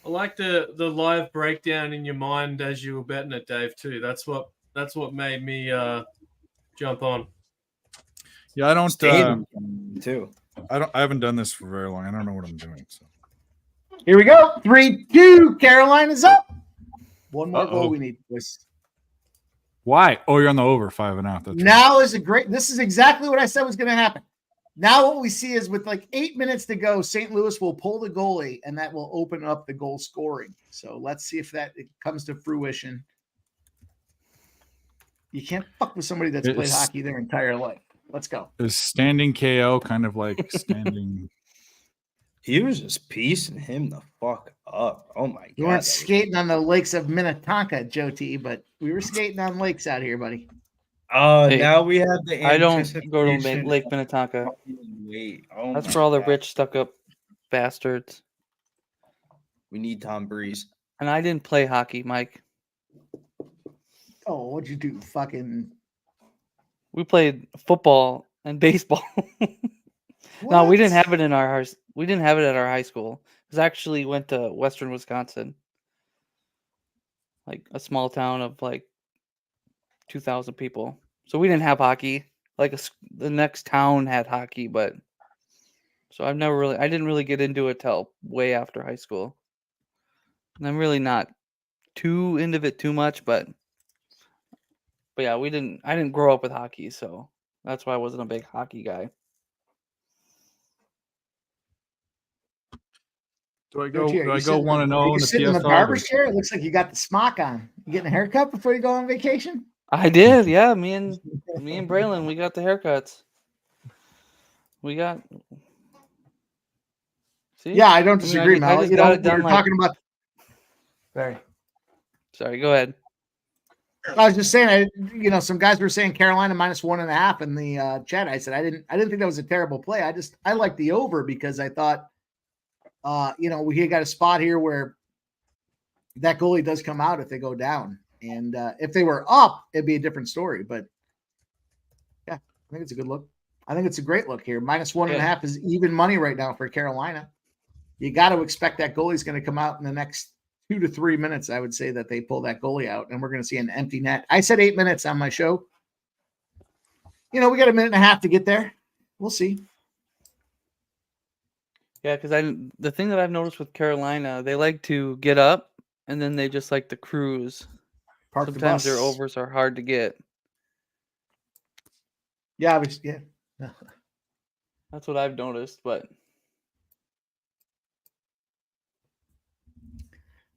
I like the live breakdown in your mind as you were betting it, Dave, too. That's what made me jump on. Yeah, I don't too. I haven't done this for very long. I don't know what I'm doing. So Here we go. 3-2. Carolina's up. One more goal we need, boys. why? Oh, you're on the over 5.5. That's Now is a great. This is exactly what I said was going to happen. Now what we see is with like 8 minutes to go, St. Louis will pull the goalie, and that will open up the goal scoring. So let's see if that comes to fruition. You can't fuck with somebody that's played hockey their entire life. Let's go. Is standing KO kind of like standing? He was just piecing him the fuck up. Oh my god. We weren't skating on the lakes of Minnetonka, Joe T, but we were skating on lakes out here, buddy. Hey, now we have the. I don't go to Lake Minnetonka. Wait, That's for all the rich, stuck-up bastards. We need Tom Breeze. And I didn't play hockey, Mike. Oh, what'd you do? Fucking. We played football and baseball. No, we didn't have it in our house. We didn't have it at our high school. Because I actually went to Western Wisconsin, like a small town of like 2,000 people. So we didn't have hockey. Like the next town had hockey, but So I didn't really get into it till way after high school. And I'm really not too into it too much, but yeah, I didn't grow up with hockey, so that's why I wasn't a big hockey guy. Do I Go go? here. Do You I sit go in the- 1-0 in You the sit in the PFL? barber's chair. It looks like you got the smock on. You getting a haircut before you go on vacation? I did, yeah. Me and Braylon, we got the haircuts. We got. See? Yeah, I don't I disagree, I Mel. just You got know, it done we're talking about. Sorry. Sorry, go ahead. I was just saying, some guys were saying Carolina -1.5 in the chat. I said I didn't think that was a terrible play. I like the over because I thought, we got a spot here where that goalie does come out if they go down, and if they were up, it'd be a different story. But yeah, I think it's a good look. I think it's a great look here. -1.5 is even money right now for Carolina. You got to expect that goalie's going to come out in the next 2 to 3 minutes. I would say that they pull that goalie out, and we're going to see an empty net. I said 8 minutes on my show. We got a minute and a half to get there. We'll see. Yeah, because the thing that I've noticed with Carolina, they like to get up and then they just like to cruise. Park the Sometimes their bus. overs are hard to get. Yeah, That's what I've noticed, but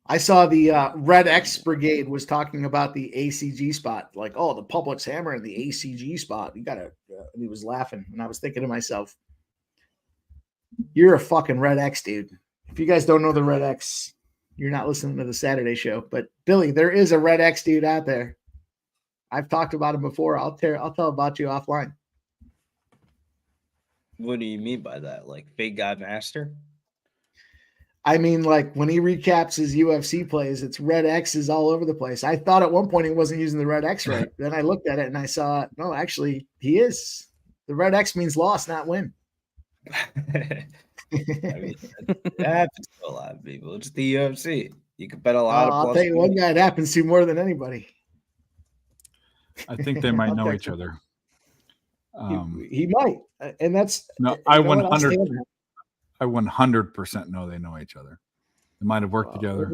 I saw the Red X Brigade was talking about the ACG spot, like, oh, the public's hammering the ACG spot. You gotta. And he was laughing, and I was thinking to myself, "You're a fucking Red X, dude. If you guys don't know the Red X, you're not listening to the Saturday show." But Billy, there is a Red X dude out there. I've talked about him before. I'll tell about you offline. What do you mean by that? Like Big God Master? I mean, like when he recaps his UFC plays, it's red X's all over the place. I thought at one point he wasn't using the red X right. Then I looked at it and I saw, no, actually he is. The red X means loss, not win. I mean, that happens to a lot of people. It's the UFC. You can bet a lot of. I'll tell you one guy it happens to more than anybody. I think they might know each other. He might, and that's no. I 100% know they know each other. They might have worked together.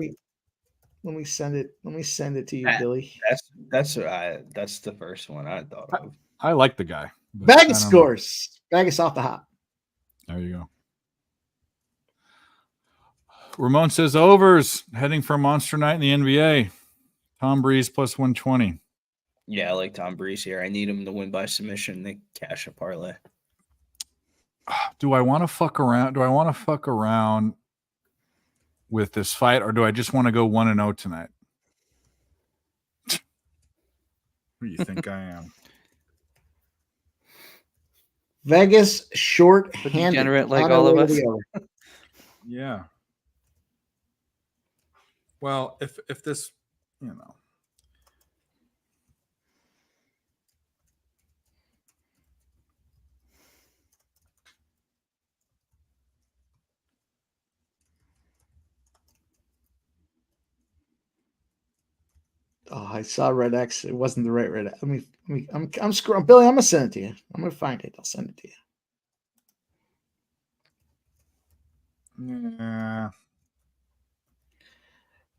Let me send it. Let me send it to you, Billy. That's the first one I thought of. I like the guy. Vegas scores. Vegas off the hop. There you go. Ramon says overs heading for a monster night in the NBA. Tom Breeze plus 120. Yeah, I like Tom Breeze here. I need him to win by submission. They cash a parlay. Do I want to fuck around? Do I want to fuck around with this fight, or do I just want to go 1-0 tonight? Who do you think I am? Vegas short-handed. Degenerate like all of us. Yeah. Well, if this, Oh, I saw red X. It wasn't the right red X. I'm scrolling. Billy, I'm gonna send it to you. I'm gonna find it. I'll send it to you. Yeah.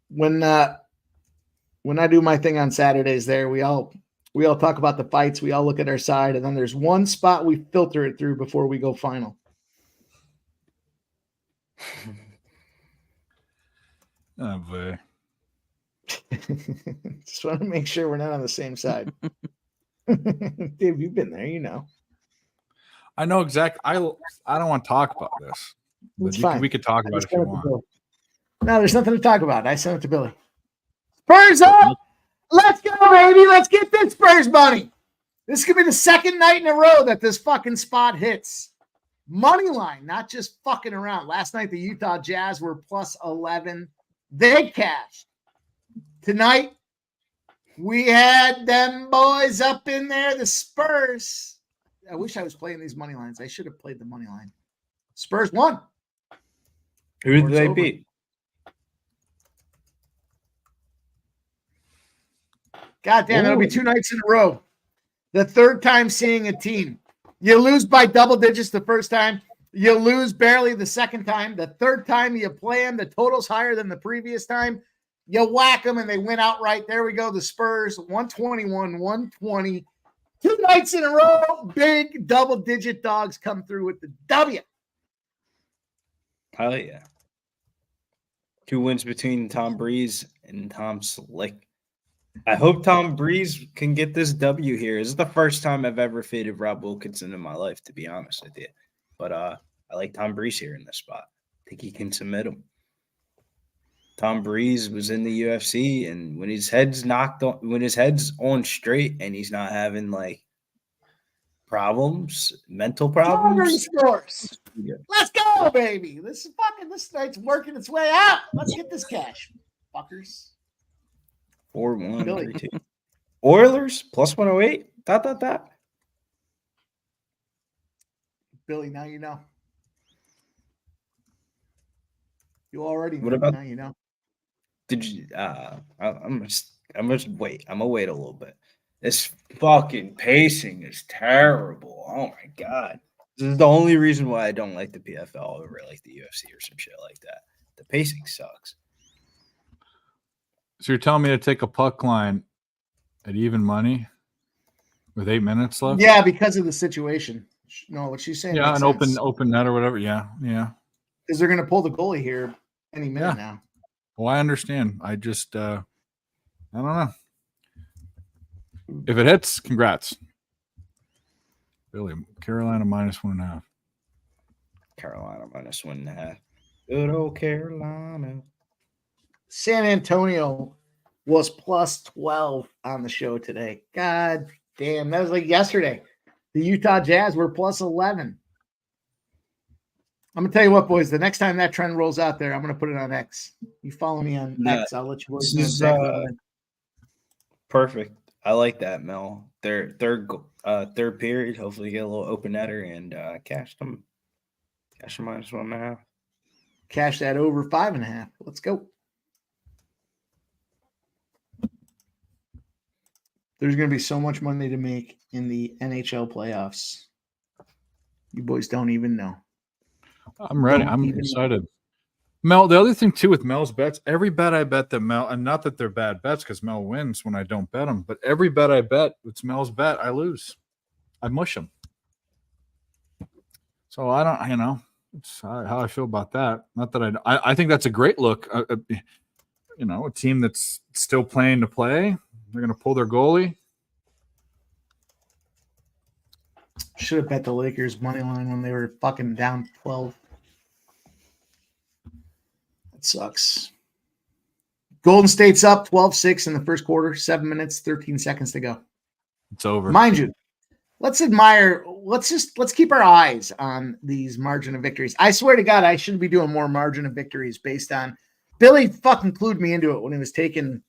When I do my thing on Saturdays, there we all talk about the fights. We all look at our side, and then there's one spot we filter it through before we go final. Oh boy. Just want to make sure we're not on the same side. Dave, you've been there, you know. I know exactly. I don't want to talk about this. But It's fine. We could talk about it if you want. No, there's nothing to talk about. I sent it to Billy. Spurs up! Let's go, baby! Let's get this Spurs money. This could be the second night in a row that this fucking spot hits. Money line, not just fucking around. Last night, the Utah Jazz were plus 11. They cashed. Tonight, we had them boys up in there, the Spurs. I wish I was playing these money lines. I should have played the money line. Spurs won. Who did they beat? God damn, that'll be 2 nights in a row. The third time seeing a team. You lose by double digits the first time. You lose barely the second time. The third time you play them, the total's higher than the previous time. You whack them and they win outright. There we go. The Spurs, 121, 120. 2 nights in a row, big double-digit dogs come through with the W. Hell yeah. 2 wins between Tom Breeze and Tom Slick. I hope Tom Breeze can get this W here. This is the first time I've ever faded Rob Wilkinson in my life, to be honest with you. But I like Tom Breeze here in this spot. I think he can submit him. Tom Breeze was in the UFC, and when his head's on straight and he's not having like mental problems. Scores. Let's go, baby. This night's working its way out. Let's get this cash, fuckers. 4-1, 3-2. Oilers plus 108. ... Billy, now you know. You already know. What about now you know. Did you? I'm just wait. I'm gonna wait a little bit. This fucking pacing is terrible. Oh my god, this is the only reason why I don't like the PFL over like the UFC or some shit like that. The pacing sucks. So you're telling me to take a puck line at even money with 8 minutes left? Yeah, because of the situation. No, what she's saying. Yeah, makes an sense. open net or whatever. Yeah. Because they're going to pull the goalie here any minute now. Well, I understand. I just, I don't know. If it hits, congrats. Billy, Carolina -1.5. Carolina -1.5. Good old Carolina. San Antonio was plus 12 on the show today. God damn. That was like yesterday. The Utah Jazz were plus 11. I'm going to tell you what, boys. The next time that trend rolls out there, I'm going to put it on X. You follow me on X. I'll let you boys know exactly. Perfect. I like that, Mel. Third period. Hopefully get a little open netter and cash them. Cash them -1.5. Cash that over 5.5. Let's go. There's going to be so much money to make in the NHL playoffs. You boys don't even know. I'm ready. I'm excited. Mel, the other thing too with Mel's bets, every bet I bet that Mel, and not that they're bad bets because Mel wins when I don't bet them, but every bet I bet, it's Mel's bet, I lose. I mush him. So I don't, it's how I feel about that. Not that I think that's a great look. A team that's still playing to play. They're going to pull their goalie. Should have bet the Lakers money line when they were fucking down 12. That sucks. Golden State's up 12-6 in the first quarter, 7 minutes, 13 seconds to go. It's over. Mind you, let's keep our eyes on these margin of victories. I swear to God, I should be doing more margin of victories based on Billy fucking clued me into it when he was taking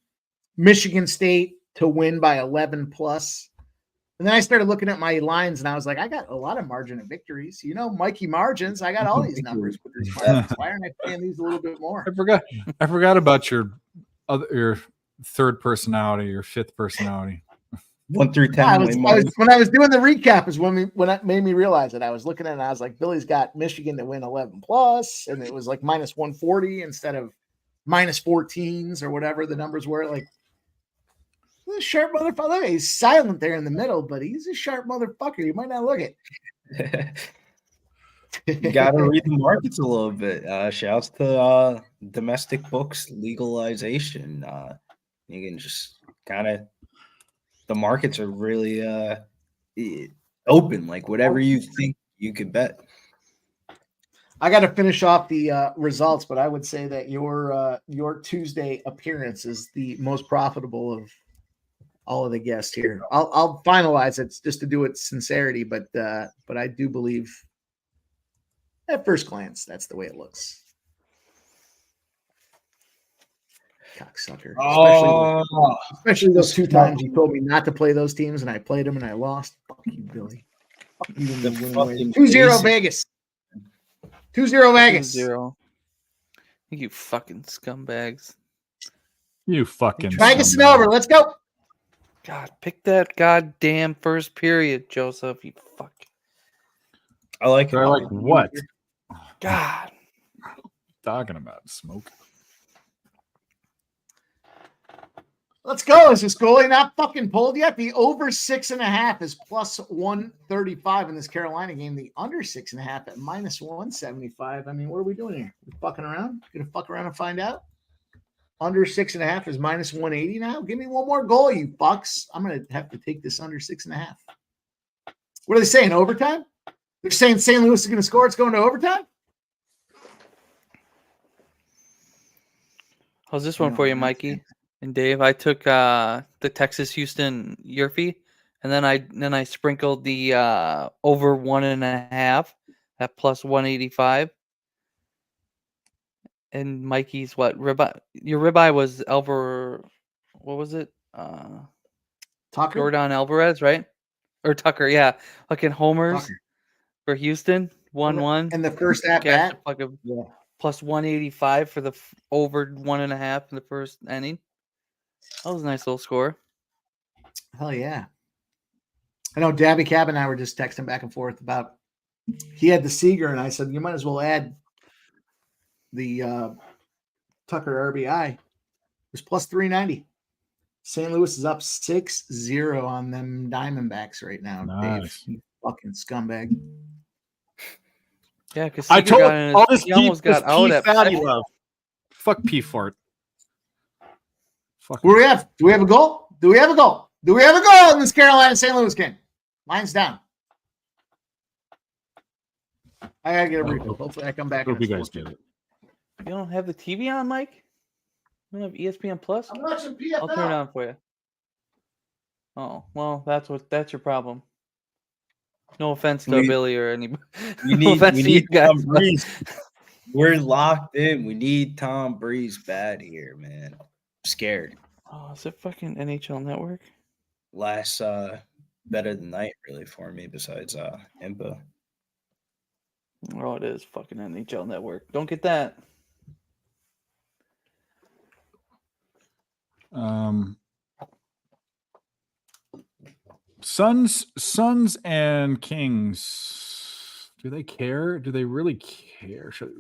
Michigan State to win by 11 plus. And then I started looking at my lines and I was like, I got a lot of margin of victories. Mikey margins. I got all these numbers with these margins. Why aren't I paying these a little bit more? I forgot about your third personality, your fifth personality. 1 through 10. When I was doing the recap is when it made me realize it. I was looking at it and I was like, Billy's got Michigan to win 11 plus, and it was like -140 instead of -14s or whatever the numbers were. Like, a sharp motherfucker. He's silent there in the middle, but he's a sharp motherfucker. You might not look it. You got to read the markets a little bit. Shouts to domestic books legalization. You can just kind of, the markets are really open. Like whatever you think you could bet. I got to finish off the results, but I would say that your Tuesday appearance is the most profitable of all of the guests here. I'll finalize it just to do it sincerity, but I do believe at first glance that's the way it looks. Cocksucker. Especially those 2 times you told me not to play those teams and I played them and I lost. Fuck you, Billy. Fuck you. 2-0 Vegas. 2-0 Vegas. 2-0. You fucking scumbags. You fucking Vegas and over. Let's go. God, pick that goddamn first period, Joseph. You fuck. I like it. They're like what? God. Talking about smoke. Let's go. Is this goalie not fucking pulled yet? The over 6.5 is plus 135 in this Carolina game. The under 6.5 at minus 175. I mean, what are we doing here? We fucking around? Gonna fuck around and find out? Under 6.5 is minus 180 now. Give me one more goal, you fucks. I'm gonna have to take this under 6.5. What are they saying? Overtime? They're saying St. Louis is gonna score. It's going to overtime. How's this one for you, Mikey and Dave? I took the Texas Houston Yurfie, and then I sprinkled the over 1.5 at plus 185. And Mikey's what ribeye? Your ribeye was what was it? Tucker. Jordan Alvarez, right? Or Tucker, yeah. Fucking homers Tucker. for Houston, 1-1. And the first at Cashed bat. fucking Yeah. plus 185 for the over 1.5 in the first inning. That was a nice little score. Hell yeah. I know Dabby Cab and I were just texting back and forth about he had the Seager, and I said, you might as well add the Tucker RBI. It was plus 390. St. Louis is up 6-0 on them Diamondbacks right now. Nice. Dave, you fucking scumbag. Yeah, because I told all this he almost got out at fatty love. Fuck P fart. Fuck. Who do we have? Do we have a goal? Do we have a goal? Do we have a goal in this Carolina St. Louis game? Line's down. I gotta get a refill. Hopefully I come back. Hope you guys get it. You don't have the TV on, Mike? You don't have ESPN Plus? I'm watching PFL. I'll turn it on for you. Oh, well, that's your problem. No offense to Billy or anybody. We need Tom Breeze. We're locked in. We need Tom Breeze bad here, man. I'm scared. Oh, is it fucking NHL Network? Last better than night really for me besides Impa. Oh, it is fucking NHL Network. Don't get that. Suns and Kings. Do they care? Do they really care? Should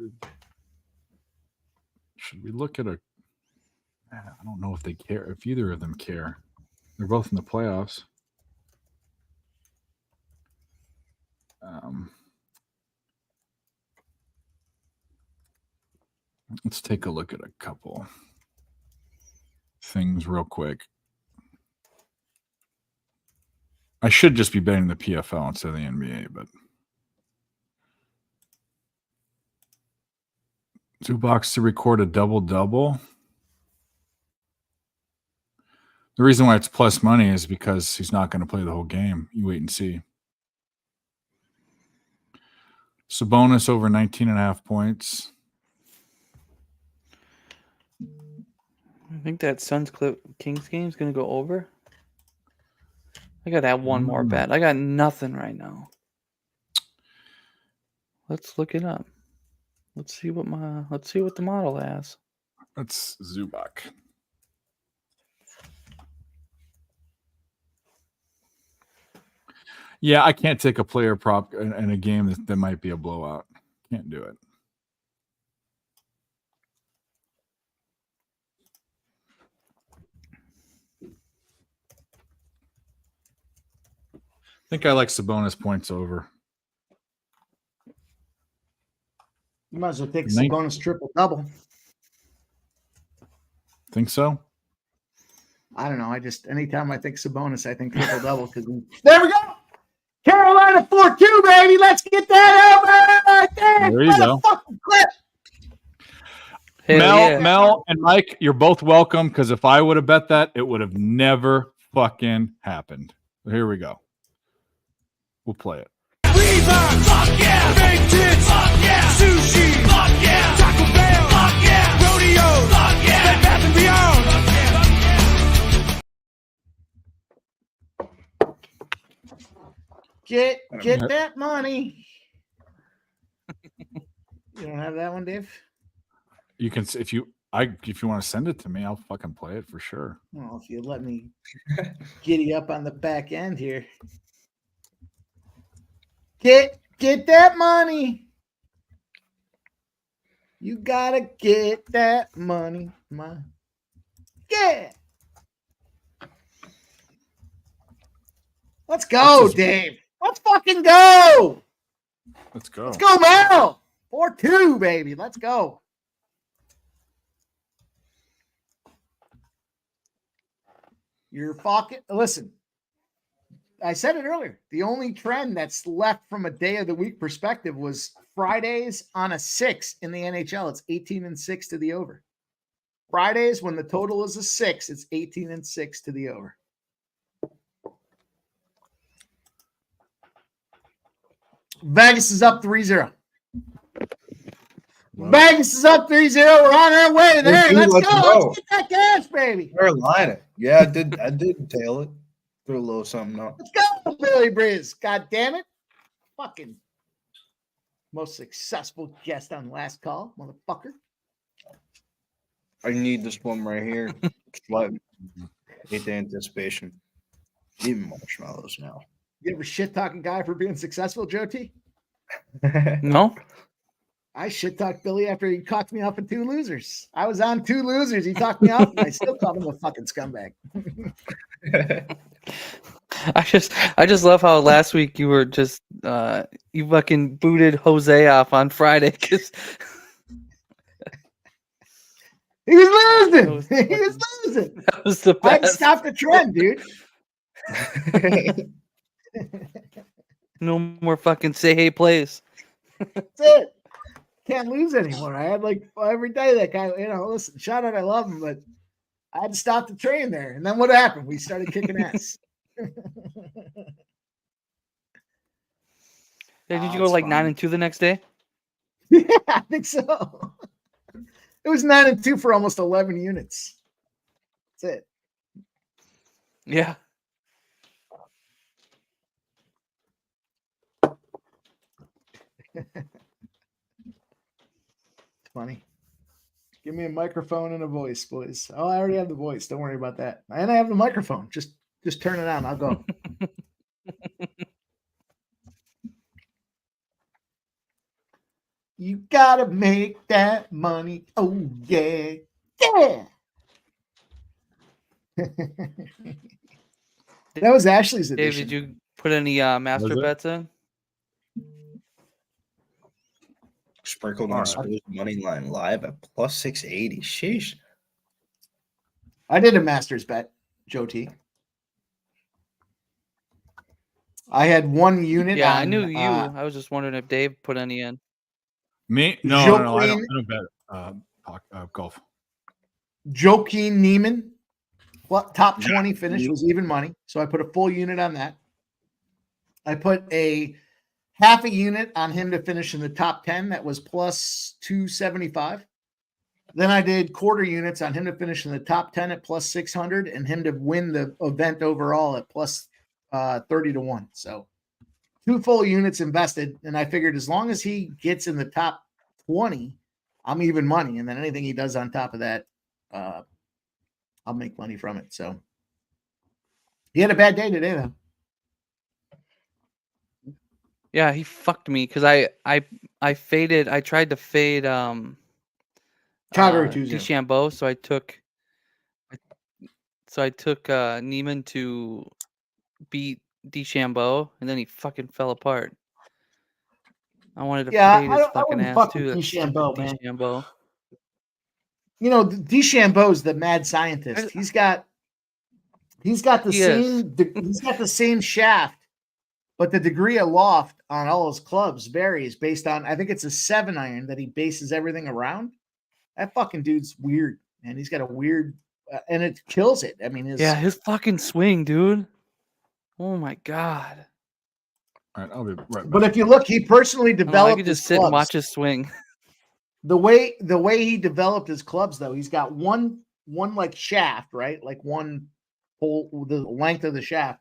we look at a? I don't know if they care. If either of them care, they're both in the playoffs. Let's take a look at a couple things real quick. I should just be betting the PFL instead of the NBA, but Zubac to record a double-double. The reason why it's plus money is because he's not going to play the whole game. You wait and see. Sabonis over 19.5 points. I think that Suns Kings game is going to go over. I got to have one more bet. I got nothing right now. Let's look it up. Let's see what the model has. That's Zubac. Yeah, I can't take a player prop in a game that might be a blowout. Can't do it. I think I like Sabonis points over. You might as well take Sabonis triple-double. Think so? I don't know. Anytime I think Sabonis, I think triple-double. Because there we go. Carolina 4-2, baby. Let's get that out right there. There you go. Mel and Mike, you're both welcome, because if I would have bet that, it would have never fucking happened. Here we go. We'll play it. Reebok, fuck yeah. Big tits, fuck yeah. Sushi, fuck yeah. Taco Bell, fuck yeah. Rodeo, fuck yeah. Bed Bath and Beyond, fuck yeah. Get that money. You don't have that one, Dave? You can, if you want to send it to me, I'll fucking play it for sure. Well, if you let me giddy up on the back end here. Get get that money. You gotta get that money, yeah. Let's go, Dave. Let's fucking go. Let's go. Let's go, Mel. 4-2, baby. Let's go. You're fucking listen. I said it earlier. The only trend that's left from a day of the week perspective was Fridays on a 6 in the NHL. It's 18-6 to the over. Fridays, when the total is a 6, it's 18-6 to the over. Vegas is up 3-0. Wow. Vegas is up 3-0. We're on our way there. Let's go. go. Let's get that cash, baby. Carolina. Yeah, I did tail it. Threw a little something up. Let's go, Billy Breeze. God damn it. Fucking most successful guest on Last Call, motherfucker. I need this one right here. What? Hate the anticipation. Even marshmallows now. You ever shit talking guy for being successful, Joe T? No. I shit talked Billy after he cocked me up in 2 losers. I was on 2 losers. He talked me up, and I still called him a fucking scumbag. I just love how last week you were just you fucking booted Jose off on Friday because he was losing. He was losing. that was the I had to best. stop the trend, dude. No more fucking say hey plays. That's it. Can't lose anymore. I had like every day that guy, listen, shout out, I love him, but I had to stop the train there. And then what happened? We started kicking ass. Did you go like 9-2 the next day? Yeah, I think so. It was 9-2 for almost 11 units. That's it. Yeah. Funny. Give me a microphone and a voice, boys. Oh, I already have the voice. Don't worry about that. And I have the microphone. Just turn it on. I'll go. You gotta make that money. Oh yeah. Yeah. That was Ashley's Dave, edition. did you put any master bets in? Sprinkled on Spurs money line live at plus 680. Sheesh. I did a Masters bet, Joe T. I had 1 unit. Yeah, on, I knew you. I was just wondering if Dave put any in. Me? No, I don't bet golf. Joaquin Neiman, top 20 finish was even money. So I put a full unit on that. I put a half a unit on him to finish in the top 10. That was plus 275. Then I did quarter units on him to finish in the top 10 at plus 600 and him to win the event overall at plus 30-1. So 2 full units invested. And I figured as long as he gets in the top 20, I'm even money. And then anything he does on top of that, I'll make money from it. So he had a bad day today, though. Yeah, he fucked me because I faded. I tried to fade Calgary 2-0. DeChambeau, so I took Neiman to beat DeChambeau, and then he fucking fell apart. I wanted to fade his fucking ass too. DeChambeau, man. DeChambeau. You know, DeChambeau's the mad scientist. He's got the same shaft, but the degree of loft on all his clubs varies based on, I think it's a 7-iron that he bases everything around. That fucking dude's weird, man. He's got a weird, and it kills it. I mean, his fucking swing, dude. Oh my god. All right, I'll be right back. But if you look, he personally developed. I could just sit and watch his swing. The way he developed his clubs, though, he's got one like shaft, right? Like one whole the length of the shaft,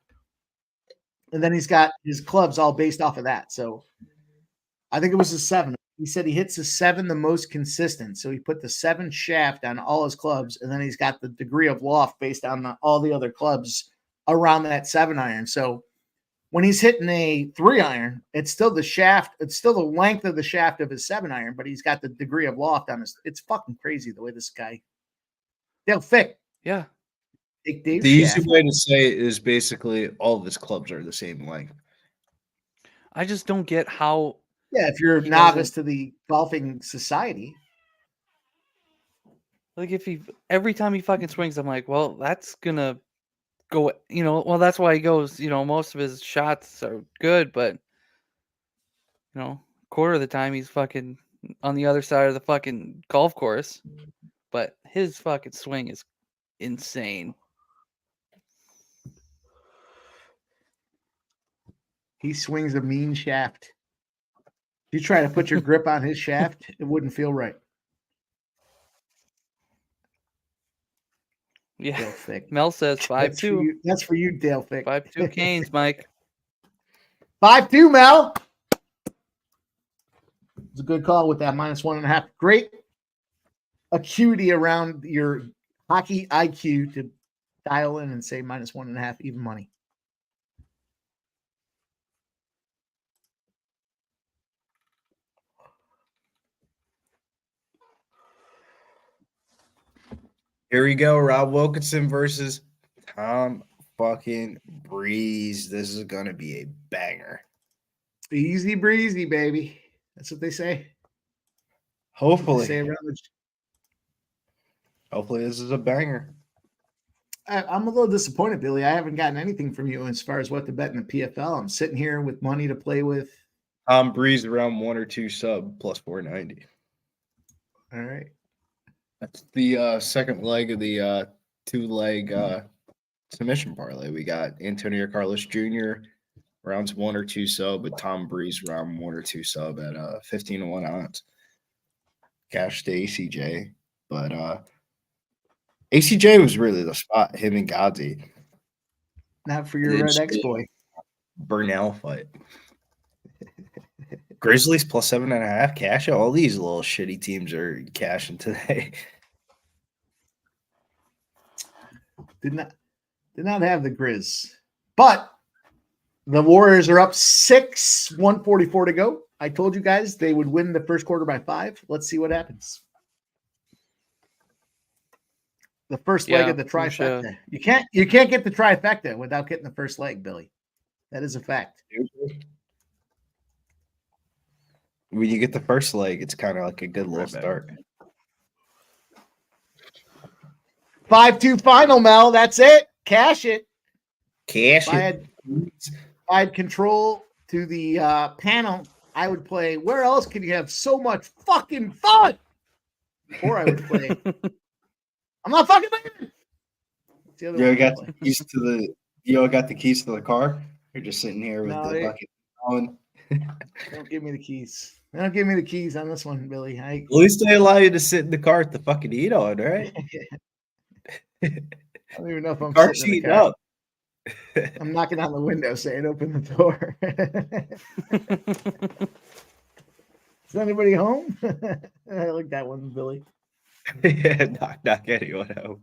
and then he's got his clubs all based off of that. So I think it was a 7. He said he hits a 7 the most consistent. So he put the 7 shaft on all his clubs, and then he's got the degree of loft based on all the other clubs around that 7-iron. So when he's hitting a 3-iron, it's still the shaft. It's still the length of the shaft of his 7-iron, but he's got the degree of loft on his. It's fucking crazy the way this guy. Dale Fick. Yeah. Dave The shaft. easy way to say it is basically all of his clubs are the same length. I just don't get how. Yeah, if you're a he novice doesn't- to the golfing society. Like if he every time he fucking swings, I'm like, well, that's gonna go. Well, that's why he goes. Most of his shots are good, but quarter of the time he's fucking on the other side of the fucking golf course. But his fucking swing is insane. He swings a mean shaft. If you try to put your grip on his shaft, it wouldn't feel right. Yeah. Dale Fick. Mel says 5'2". That's for you, Dale Fick. 5'2" Canes, Mike. 5'2", Mel. It's a good call with that -1.5. Great acuity around your hockey IQ to dial in and say -1.5 even money. Here we go. Rob Wilkinson versus Tom fucking Breeze. This is going to be a banger. Easy breezy, baby. That's what they say. Hopefully. Say around the... Hopefully this is a banger. I'm a little disappointed, Billy. I haven't gotten anything from you as far as what to bet in the PFL. I'm sitting here with money to play with. Tom Breeze around 1 or 2 sub plus 490. All right. That's the second leg of the 2-leg submission parlay. We got Antonio Carlos Jr. rounds 1 or 2 sub, with Tom Breeze round 1 or 2 sub at 15-1 odds. Cash to ACJ, but ACJ was really the spot. Him and Gody. Not for your Red X boy. Burnell fight. Grizzlies plus 7.5 cash. All these little shitty teams are cashing today. Did not have the Grizz, but the Warriors are up 6, 144 to go. I told you guys they would win the first quarter by 5. Let's see what happens. The first leg of the trifecta. Sure. You can't get the trifecta without getting the first leg, Billy. That is a fact. When you get the first leg, it's kind of like a good little start. 5-2 final, Mel. That's it. Cash it. Cash If I had control to the panel, I would play. Where else can you have so much fucking fun? Or I would play. I'm not fucking leaving. You got the keys to the. You got the keys to the car. You're just sitting here with the bucket on. Don't give me the keys. They don't give me the keys on this one, Billy. At least they allow you to sit in the car with the fucking eat on, right? I don't even know if I'm car sitting in seat the car. up. I'm knocking on the window saying, "Open the door." Is anybody home? I like that one, Billy. Yeah, knock anyone out.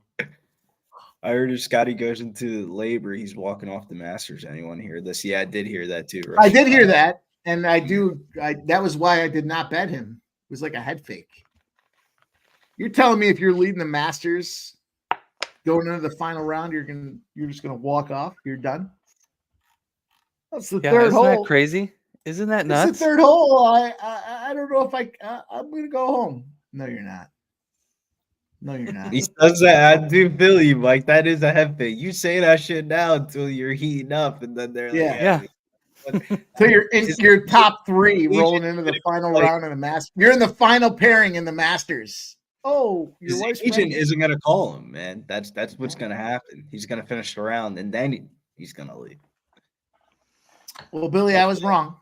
I heard if Scotty goes into labor, he's walking off the Masters. Anyone hear this? Yeah, I did hear that too. Right? I did hear that, and that was why I did not bet him. It was like a head fake. You're telling me if you're leading the Masters going into the final round, you're just gonna walk off? You're done? That's the third hole. Isn't that crazy? Isn't that nuts? It's the third hole. I don't know if I'm gonna go home. No, you're not. No, you're not. He says that I do feel you, Mike. That is a head fake. You say that shit now until you're heating up, and then they're like, So you're in your top 3 rolling into the final round of the Masters. You're in the final pairing in the Masters. Oh, your his agent isn't gonna call him, man. That's what's gonna happen. He's gonna finish the round, and then he's gonna leave. Well, Billy, I was wrong.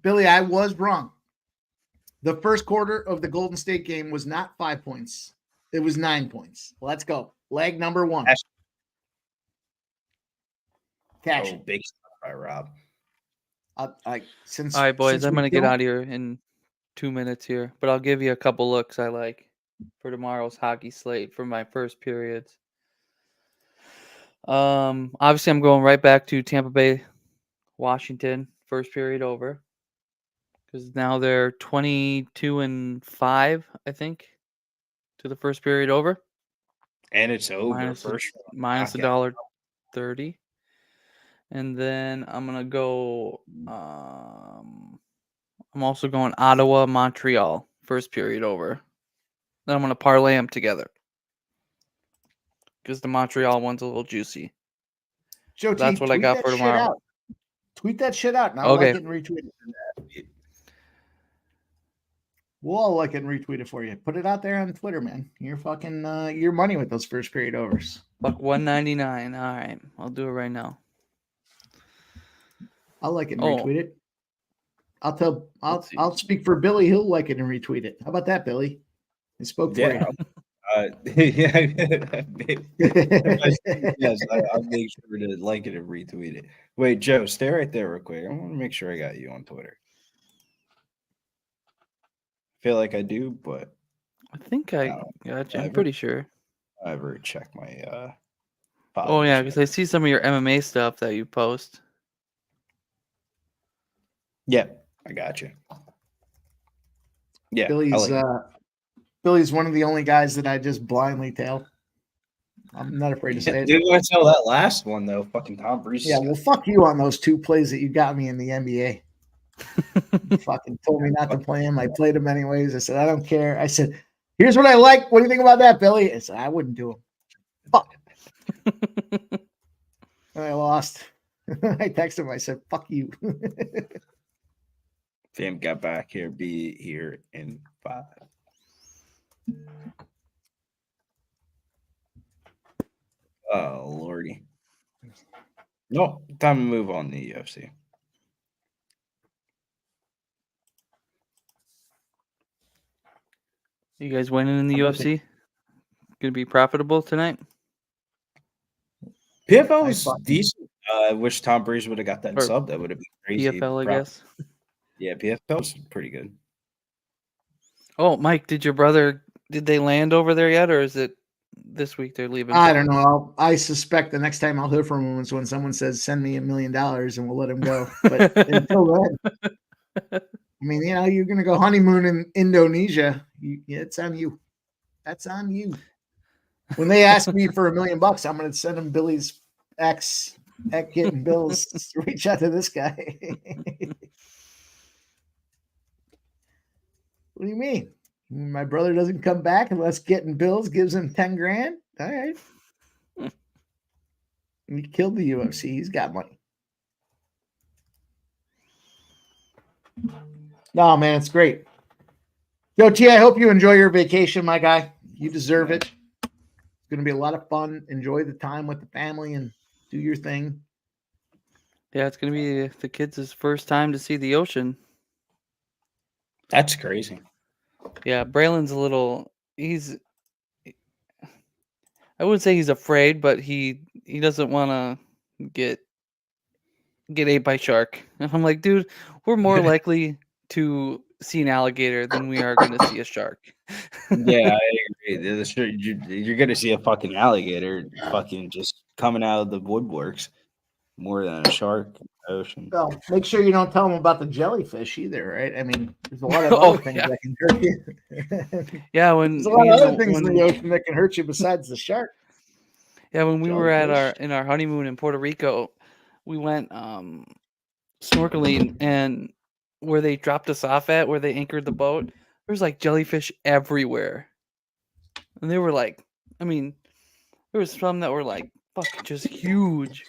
Billy, I was wrong. The first quarter of the Golden State game was not 5 points. It was 9 points. Let's go. Leg number 1. Cash. Oh, big stuff by Rob. All right, boys, I'm going to get out of here in 2 minutes here, but I'll give you a couple looks I like for tomorrow's hockey slate for my first periods. Obviously, I'm going right back to Tampa Bay Washington, first period over. Because now they're 22-5, I think, to the first period over. And it's over. Minus First minus knockout. $1.30. And then I'm gonna go. I'm also going Ottawa, Montreal, first period over. Then I'm gonna parlay them together because the Montreal one's a little juicy. Joe That's T, what I tweet got that for shit tomorrow. out. Tweet that shit out, and I'll Okay. like it and retweet it. We'll all like it and retweet it for you. Put it out there on Twitter, man. You're fucking your money with those first period overs. Buck $1.99. All right, I'll do it right now. I'll like it and Oh. retweet it. Let's see. I'll speak for Billy. He'll like it and retweet it. How about that, Billy? I spoke for Yeah. Yes, I'll make sure to like it and retweet it. Wait, Joe, stay right there real quick. I want to make sure I got you on Twitter. Feel like I do, but I think I got you. I'm pretty sure. I never check my Oh yeah, followers because I see some of your MMA stuff that you post. yet. Yeah, I got you. Yeah, I Billy's like it. Billy's one of the only guys that I just blindly tail. I'm not afraid to say it. Didn't want to tell that last one though. Fucking Tom Breeze. Yeah, well, fuck you on those 2 plays that you got me in the NBA. You fucking told me not to play him. I played him anyways. I said, I don't care. I said, here's what I like. What do you think about that, Billy? I said, I wouldn't do him. Fuck. And I lost. I texted him. I said, fuck you. Fam got back here. Be here in 5. Oh lordy. No, time to move on to the UFC. You guys winning in the How about UFC? Gonna be profitable tonight? PFL was decent. I wish Tom Breeze would have got that Or sub. That would have been crazy. PFL, I guess. Yeah, PFL was pretty good. Oh, Mike, did they land over there yet, or is it this week they're leaving? I don't know. I suspect the next time I'll hear from him is when someone says, send me $1 million and we'll let him go. But until then, I mean, you're going to go honeymoon in Indonesia. It's on you. That's on you. When they ask me for $1 million, I'm going to send them Billy's ex at getting bills. Reach out to this guy. What do you mean? My brother doesn't come back unless getting bills gives him 10 grand. All right. He killed the UFC. He's got money. No, man, it's great. Yo, T, I hope you enjoy your vacation, my guy. You deserve it. It's going to be a lot of fun. Enjoy the time with the family and do your thing. Yeah, it's gonna be the kids' first time to see the ocean. That's crazy. Yeah, Braylon's I wouldn't say he's afraid, but he doesn't want to get ate by shark. And I'm like, dude, we're more likely to see an alligator than we are going to see a shark. Yeah, I agree. You're going to see a fucking alligator fucking just coming out of the woodworks more than a shark in the ocean. Well, make sure you don't tell them about the jellyfish either, right? I mean, there's a lot of other things that can hurt you. Yeah, there's a lot of other things in the ocean that can hurt you besides the shark. Yeah, when we were at our honeymoon in Puerto Rico, we went snorkeling, and where they dropped us off at, where they anchored the boat, there was like jellyfish everywhere. And they were like, I mean, there was some that were like fucking just huge.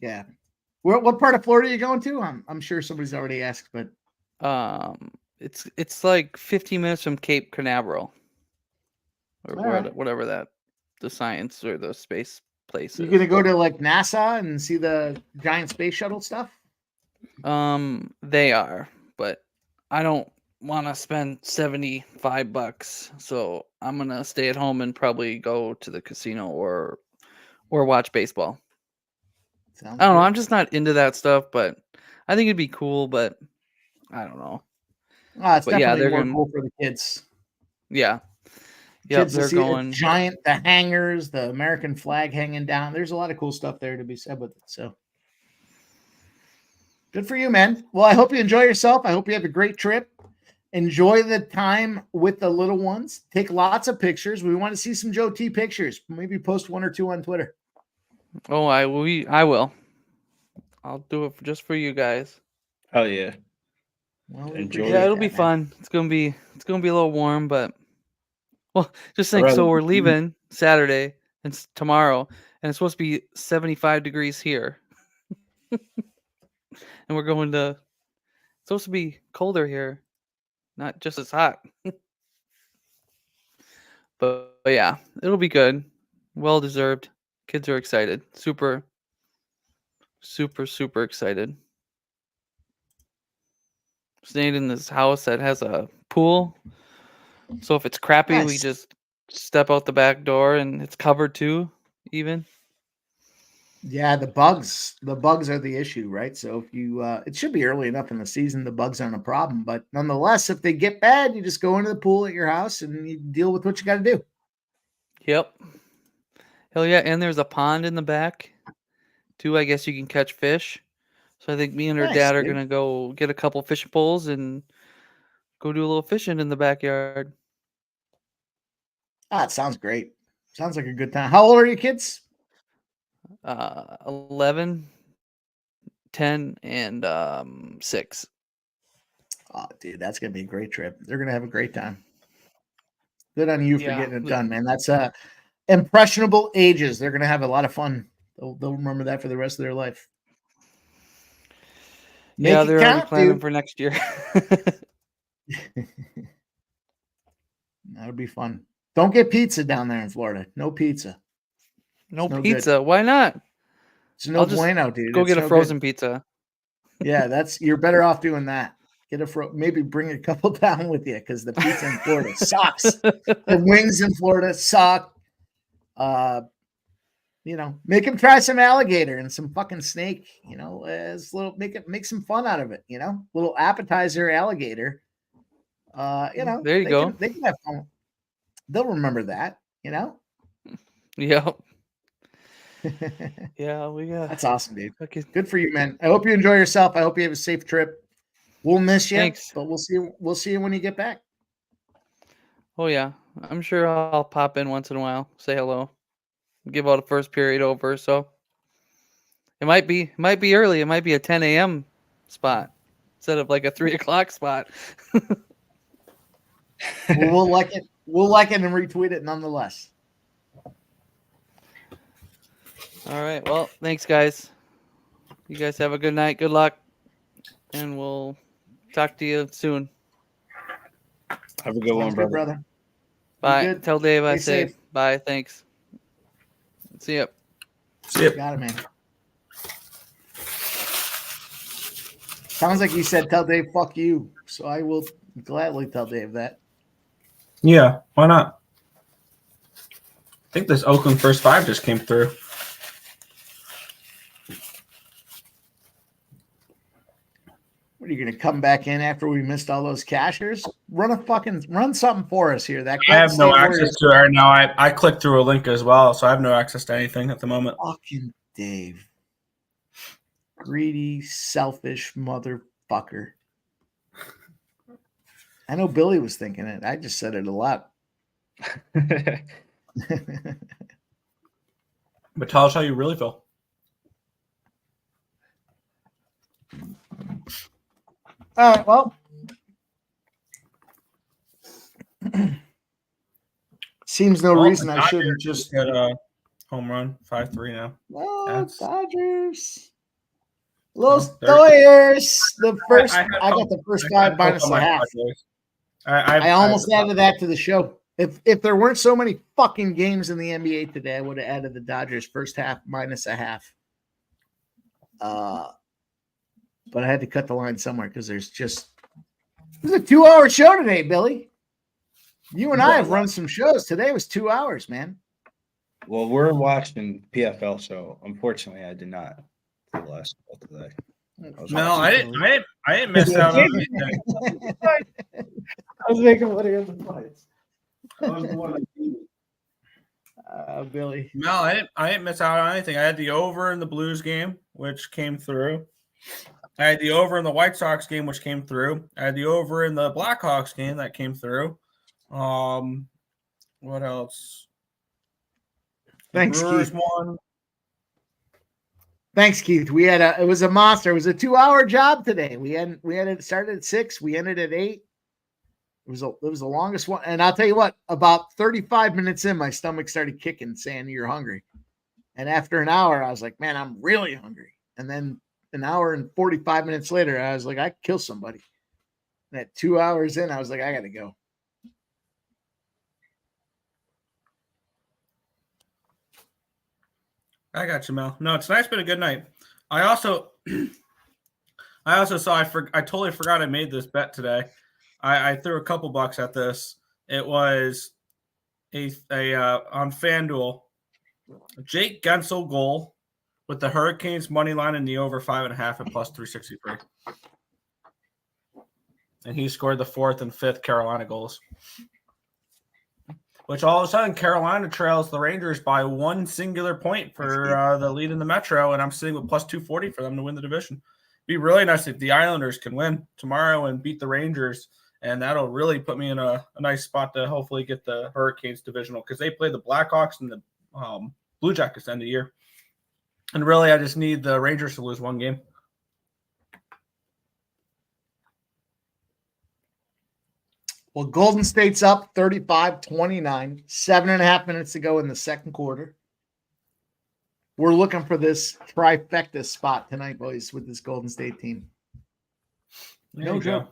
Yeah. What part of Florida are you going to? I'm sure somebody's already asked, but it's like 15 minutes from Cape Canaveral, or whatever that the science or the space place You're is. gonna go to like NASA and see the giant space shuttle stuff? They are, but I don't want to spend $75, so I'm gonna stay at home and probably go to the casino or watch baseball. I don't know. I'm just not into that stuff, but I think it'd be cool. But I don't know. It's definitely more cool for the kids. Yeah, Yep, Kids to they're see going. the hangers, the American flag hanging down. There's a lot of cool stuff there to be said with it. So good for you, man. Well, I hope you enjoy yourself. I hope you have a great trip. Enjoy the time with the little ones. Take lots of pictures. We want to see some Joe T pictures. Maybe post 1 or 2 on Twitter. Oh, I will. I'll do it just for you guys. Oh yeah. Well, Enjoy. Yeah, it'll be fun. It's gonna be a little warm, but well, just think. rather- So we're leaving Saturday and tomorrow, and it's supposed to be 75 degrees here, and we're going to. It's supposed to be colder here, not just as hot. but yeah, it'll be good. Well deserved. Kids are excited. Super excited. Staying in this house that has a pool. So if it's crappy, we Nice. just step out the back door and it's covered too, even. Yeah, the bugs are the issue, right? So if you, it should be early enough in the season, the bugs aren't a problem. But nonetheless, if they get bad, you just go into the pool at your house and you deal with what you got to do. Yep. Hell yeah. And there's a pond in the back too. I guess you can catch fish. So I think me and her Nice, dad are dude. going to go get a couple fishing poles and go do a little fishing in the backyard. Ah, it sounds great. Sounds like a good time. How old are your kids? 11, 10, and 6. Oh, dude, that's gonna be a great trip. They're gonna have a great time. Good on you for Yeah. getting it done, man. That's impressionable ages. They're gonna have a lot of fun. They'll remember that for the rest of their life. Make Yeah, it they're already count, planning dude. for next year. That'll be fun. Don't get pizza down there in Florida. No pizza. No no good. pizza. Why not? It's no I'll just bueno, dude. Go It's get a no frozen good. pizza. Yeah, you're better off doing that. Get maybe bring a couple down with you because the pizza in Florida sucks. The wings in Florida suck. Make them try some alligator and some fucking snake. As make some fun out of it. Little appetizer alligator. There you go. They can have fun. They'll remember that. Yep. Yeah, we got. That's awesome, dude. Okay. Good for you, man. I hope you enjoy yourself. I hope you have a safe trip. We'll miss you, Thanks. but we'll see. We'll see you when you get back. Oh yeah, I'm sure I'll pop in once in a while, say hello, give out a first period over. So it might be early. It might be a 10 a.m. spot instead of like a 3 o'clock spot. We'll like it. We'll like it and retweet it nonetheless. All right. Well, thanks, guys. You guys have a good night. Good luck, and we'll talk to you soon. Have a good one, Sounds good, brother. brother. Bye. good. Tell Dave I Stay say safe. bye. Thanks. See ya. See ya. Got it, man. Sounds like you said, "Tell Dave, fuck you." So I will gladly tell Dave that. Yeah, why not? I think this Oakland first 5 just came through. What are you going to come back in after we missed all those cashers? Run something for us here. That I have no Golden State access Warriors- to it right now. I clicked through a link as well, so I have no access to anything at the moment. Fucking Dave. Greedy, selfish motherfucker. I know Billy was thinking it. I just said it a lot. But tell us how you really feel. All right, well. Seems no reason I shouldn't just get a home run 5-3 now. Dodgers. Los there- Dodgers. The first I got the first 5 minus a half. I almost added that to the show. If there weren't so many fucking games in the NBA today, I would have added the Dodgers first half minus a half. But I had to cut the line somewhere because it was a 2-hour show today, Billy. You and I have run some shows. Today was 2 hours, man. Well, we're watching PFL, so unfortunately, I did not do the last call today. No, I didn't miss out on anything. I was making money on the fights. Billy. No, I didn't miss out on anything. I had the over in the Blues game, which came through. I had the over in the White Sox game, which came through. I had the over in the Blackhawks game that came through. What else? Thanks, Brewers Keith. won. Thanks, Keith. It was a monster. It was a 2-hour job today. We had it started at 6. We ended at 8. It was the longest one. And I'll tell you what, about 35 minutes in, my stomach started kicking, saying you're hungry. And after an hour, I was like, man, I'm really hungry. And then an hour and 45 minutes later, I was like, I could kill somebody. And at 2 hours in, I was like, I gotta go. I got you, Mel. No, tonight's been a good night. I also saw I totally forgot I made this bet today. I threw a couple bucks at this. It was a on FanDuel, Jake Gensel goal with the Hurricanes money line in the over 5.5 at plus 363. And he scored the 4th and 5th Carolina goals. Which all of a sudden Carolina trails the Rangers by one singular point for the lead in the Metro, and I'm sitting with plus 240 for them to win the division. Be really nice if the Islanders can win tomorrow and beat the Rangers, and that'll really put me in a nice spot to hopefully get the Hurricanes divisional, because they play the Blackhawks and the Blue Jackets end of the year. And really, I just need the Rangers to lose one game. Well, Golden State's up 35-29, 7.5 minutes to go in the second quarter. We're looking for this trifecta spot tonight, boys, with this Golden State team. No joke.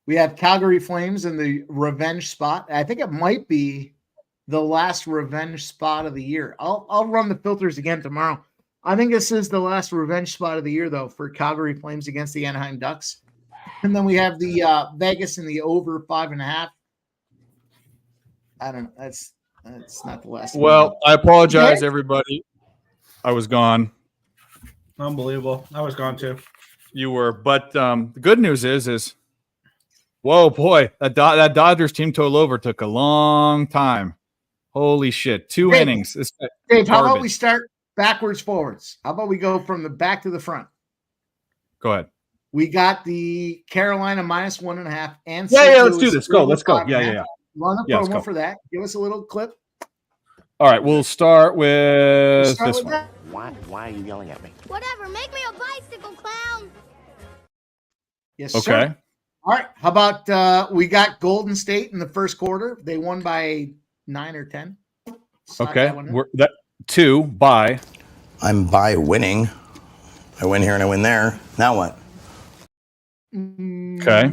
We have Calgary Flames in the revenge spot. I think it might be the last revenge spot of the year. I'll run the filters again tomorrow. I think this is the last revenge spot of the year, though, for Calgary Flames against the Anaheim Ducks. And then we have the Vegas in the over 5.5. I don't know. That's not the last. Well, I apologize, everybody. I was gone. Unbelievable. I was gone too. You were, but the good news is, whoa, boy, that Dodgers team total over took a long time. Holy shit, 2 innings. Dave, how about we start backwards, forwards? How about we go from the back to the front? Go ahead. We got the Carolina minus 1.5 and yeah. Let's do this. Let's go. Yeah. Run the promo for that. Give us a little clip. All right, we'll start with this one. Why are you yelling at me? Whatever. Make me a bicycle clown. Yes, sir. Okay. All right. How about we got Golden State in the first quarter? They won by 9 or 10. Okay. That 2 by. I'm by winning. I win here and I win there. Now what? Okay.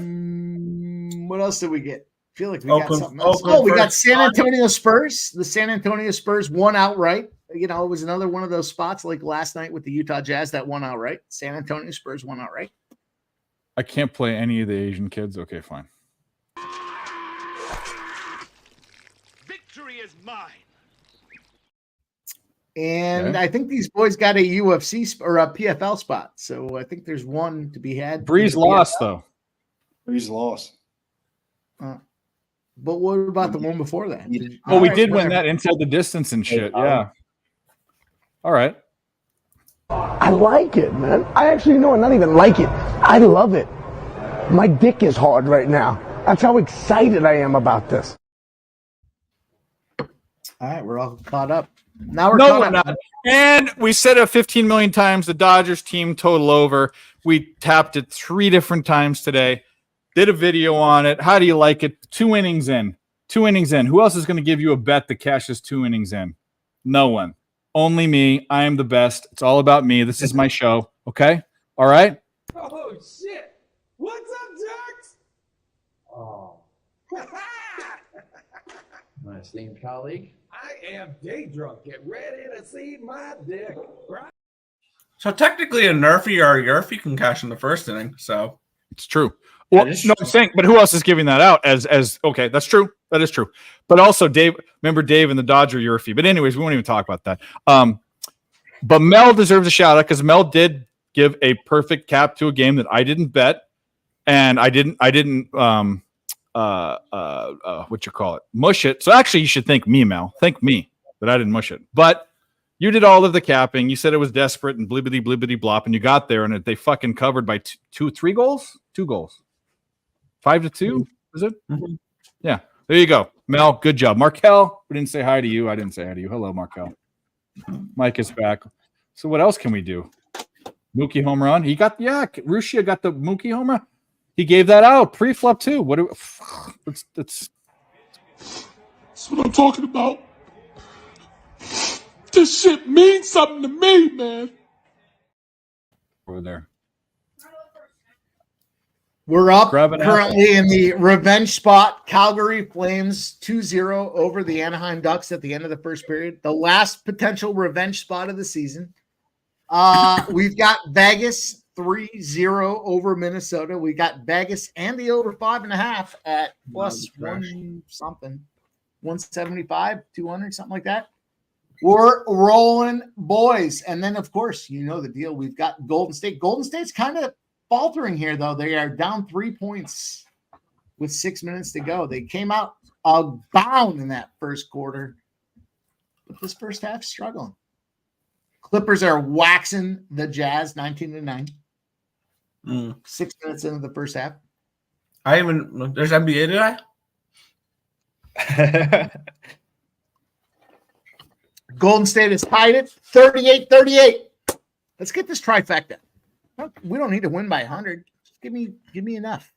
What else did we get? I feel like we got something else. We got San Antonio Spurs. The San Antonio Spurs won outright. You know, it was another one of those spots like last night with the Utah Jazz that won outright. San Antonio Spurs won outright. I can't play any of the Asian kids. Okay, fine. Victory is mine. And okay. I think these boys got a UFC or a PFL spot. So I think there's one to be had. Breeze lost, though. Breeze lost. But what about the one before that? Oh, we did win that inside the distance and shit. Yeah. All right. I like it, man. I actually know I not even like it. I love it. My dick is hard right now. That's how excited I am about this. All right, we're all caught up. Now we're caught up. Not. And we said it 15 million times. The Dodgers team total over. We tapped it 3 different times today. Did a video on it. How do you like it? 2 innings in. 2 innings in. Who else is going to give you a bet that cashes 2 innings in? No one. Only me. I am the best. It's all about me. This is my show. Okay? All right? Oh, shit. What's up, Jax? Oh. My esteemed colleague. I am day drunk. Get ready to see my dick. Right? So technically a Nerfy or a Yerfy can cash in the first inning. So it's true. Well, no, I'm saying, but who else is giving that out as okay, that's true. That is true. But also Dave, remember Dave and the Dodger Yerfy. But anyways, we won't even talk about that. But Mel deserves a shout out because Mel did give a perfect cap to a game that I didn't bet. And I didn't what you call it, mush it. So actually, you should thank me, Mel. Thank me that I didn't mush it. But you did all of the capping. You said it was desperate and blibbity blibbity blop, and you got there, and they fucking covered by 2 goals. 5-2. Is it? Mm-hmm. Yeah. There you go, Mel. Good job, Markel. We didn't say hi to you. I didn't say hi to you. Hello, Markel. Mike is back. So what else can we do? Mookie home run. He got Rushia got the Mookie home run. He gave that out pre-flop too. What? That's what I'm talking about. This shit means something to me, man. Over there. We're up Grabbing currently in the revenge spot. Calgary Flames 2-0 over the Anaheim Ducks at the end of the first period. The last potential revenge spot of the season. We've got Vegas 3-0 over Minnesota. We got Vegas and the over 5.5 at plus one something, 175, 200, something like that. We're rolling, boys. And then, of course, you know the deal. We've got Golden State. Golden State's kind of faltering here, though. They are down 3 points with 6 minutes to go. They came out bound in that first quarter, but this first half struggling. Clippers are waxing the Jazz 19-9. 6 minutes into the first half. There's NBA today? Golden State has tied it 38-38. Let's get this trifecta. We don't need to win by 100. Just give me enough.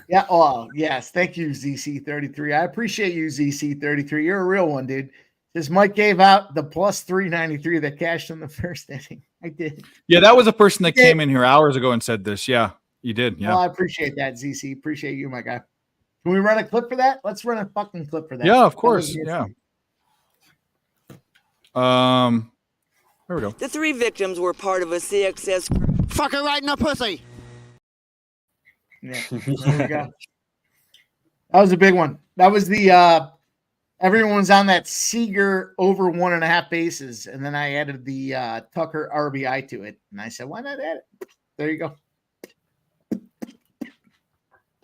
Yeah. Oh, yes. Thank you, ZC33. I appreciate you, ZC33. You're a real one, dude. This Mike gave out the plus 393 that cashed in the first inning. I did. Yeah, that was a person that came in here hours ago and said this. Yeah, you did. Yeah. Well, I appreciate that, ZC. Appreciate you, my guy. Can we run a clip for that? Let's run a fucking clip for that. Yeah, of course. Yeah. There we go. The 3 victims were part of a CXS. Fuck her right in the pussy. Yeah. There we go. That was a big one. That was the everyone was on that Seager over 1.5 bases, and then I added the Tucker RBI to it, and I said, why not add it? There you go.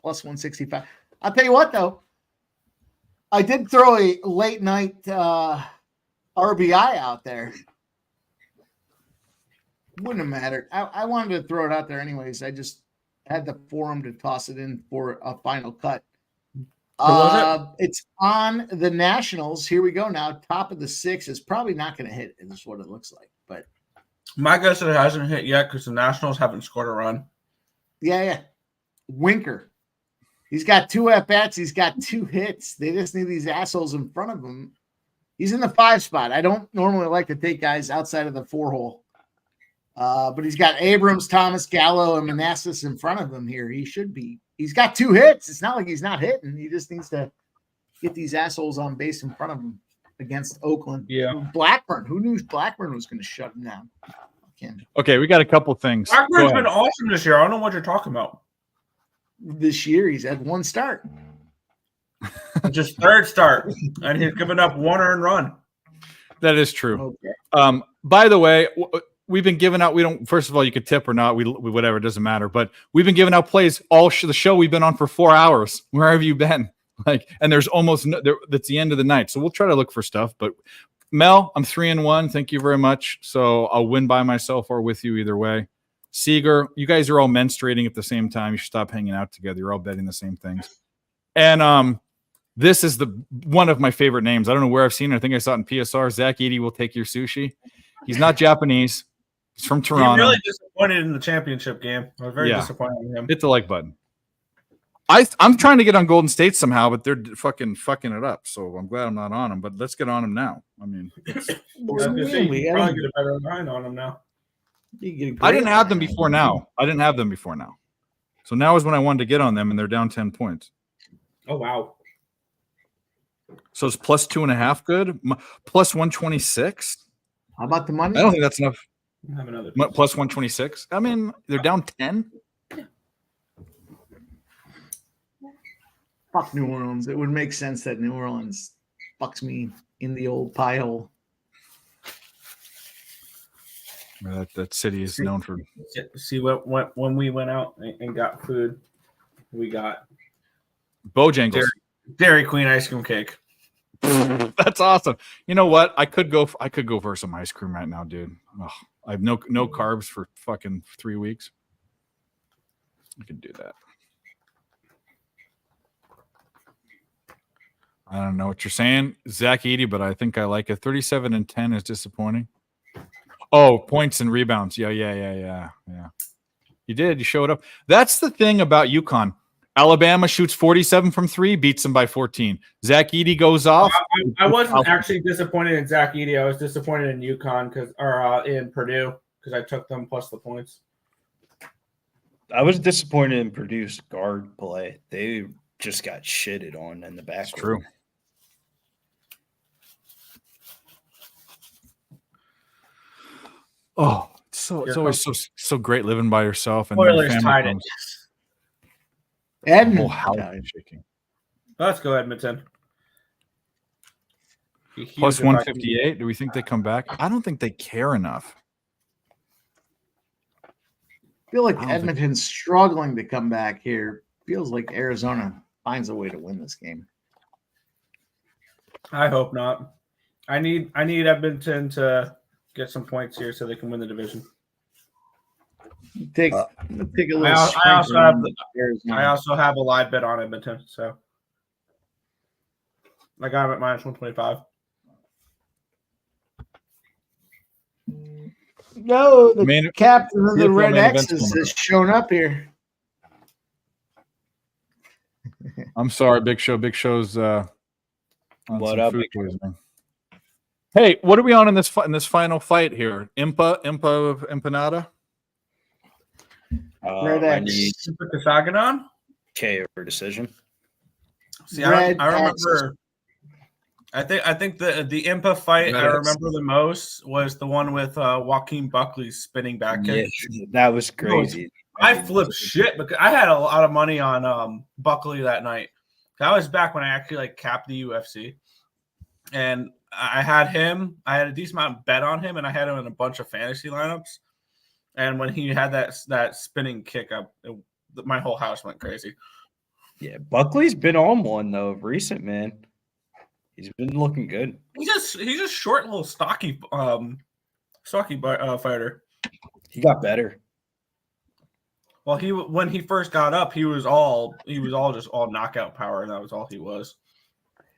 Plus 165. I'll tell you what, though. I did throw a late night RBI out there. Wouldn't have mattered. I wanted to throw it out there anyways. I just had the forum to toss it in for a final cut. It's on the Nationals. Here we go now. Top of the 6 is probably not going to hit. Is what it looks like. But my guess is it hasn't hit yet because the Nationals haven't scored a run. Yeah. Winker. He's got 2 at-bats. He's got 2 hits. They just need these assholes in front of him. He's in the 5 spot. I don't normally like to take guys outside of the 4 hole. But he's got Abrams, Thomas, Gallo, and Manassas in front of him here. He should be. He's got 2 hits. It's not like he's not hitting. He just needs to get these assholes on base in front of him against Oakland. Yeah. Blackburn. Who knew Blackburn was going to shut him down? Okay, we got a couple things. Blackburn's been awesome this year. I don't know what you're talking about. This year, he's had 1 start. Just 3rd start, and he's given up 1 earned run. That is true. Okay. By the way, we've been giving out. We don't. First of all, you could tip or not. We whatever. It doesn't matter. But we've been giving out plays all the show. We've been on for 4 hours. Where have you been? And there's almost that's the end of the night. So we'll try to look for stuff. But Mel, I'm 3-1. Thank you very much. So I'll win by myself or with you either way. Seager, you guys are all menstruating at the same time. You should stop hanging out together. You're all betting the same things. And this is one of my favorite names. I don't know where I've seen it. I think I saw it in PSR. Zach Edey will take your sushi. He's not Japanese. He's from Toronto. I'm really disappointed in the championship game. I was very disappointed in him. Hit the like button. I'm trying to get on Golden State somehow, but they're fucking it up. So I'm glad I'm not on them. But let's get on them now. I mean, you probably get a better line on him now. I didn't have them before now. So now is when I wanted to get on them, and they're down 10 points. Oh, wow. So it's plus 2.5 good? Plus 126? How about the money? I don't think that's enough. Have another Plus 126? I mean, they're down 10? Fuck New Orleans. It would make sense that New Orleans fucks me in the old pie hole. That city is known for. See what when we went out and got food, we got Bojangles. Dairy Queen ice cream cake. That's awesome. You know what? I could go for some ice cream right now, dude. Ugh, I have no carbs for fucking 3 weeks. I could do that. I don't know what you're saying, Zach Edey, but I think I like it. 37-10 is disappointing. Oh, points and rebounds. Yeah. You did. You showed up. That's the thing about UConn. Alabama shoots 47 from 3, beats them by 14. Zach Edey goes off. I wasn't actually disappointed in Zach Edey. I was disappointed in UConn in Purdue because I took them plus the points. I was disappointed in Purdue's guard play. They just got shitted on in the back. That's true. Oh, it's always so great living by yourself and Oilers tied it. Edmonton. How shaking. Let's go Edmonton. Plus 158. Do we think they come back? I don't think they care enough. I feel like Edmonton's struggling to come back here. Feels like Arizona finds a way to win this game. I hope not. I need Edmonton to get some points here so they can win the division. Take a little. I also have a live bet on Edmonton, so I got him at minus 125. No, the captain of the Red X's has shown up here. I'm sorry, Big Show. Big Show's what up, Big Show? Hey, what are we on in this final fight here? Empanada? Red X. Kasagadon? KO decision. See, I remember. I think the Impa fight I remember the most was the one with Joaquin Buckley's spinning back kick. Yeah, that was crazy. I flipped shit because I had a lot of money on Buckley that night. That was back when I actually capped the UFC, and I had him. I had a decent amount of bet on him, and I had him in a bunch of fantasy lineups. And when he had that spinning kick up, my whole house went crazy. Yeah, Buckley's been on one though of recent, man. He's been looking good. He's a short, little stocky fighter. He got better. Well, when he first got up, he was all just all knockout power, and that was all he was.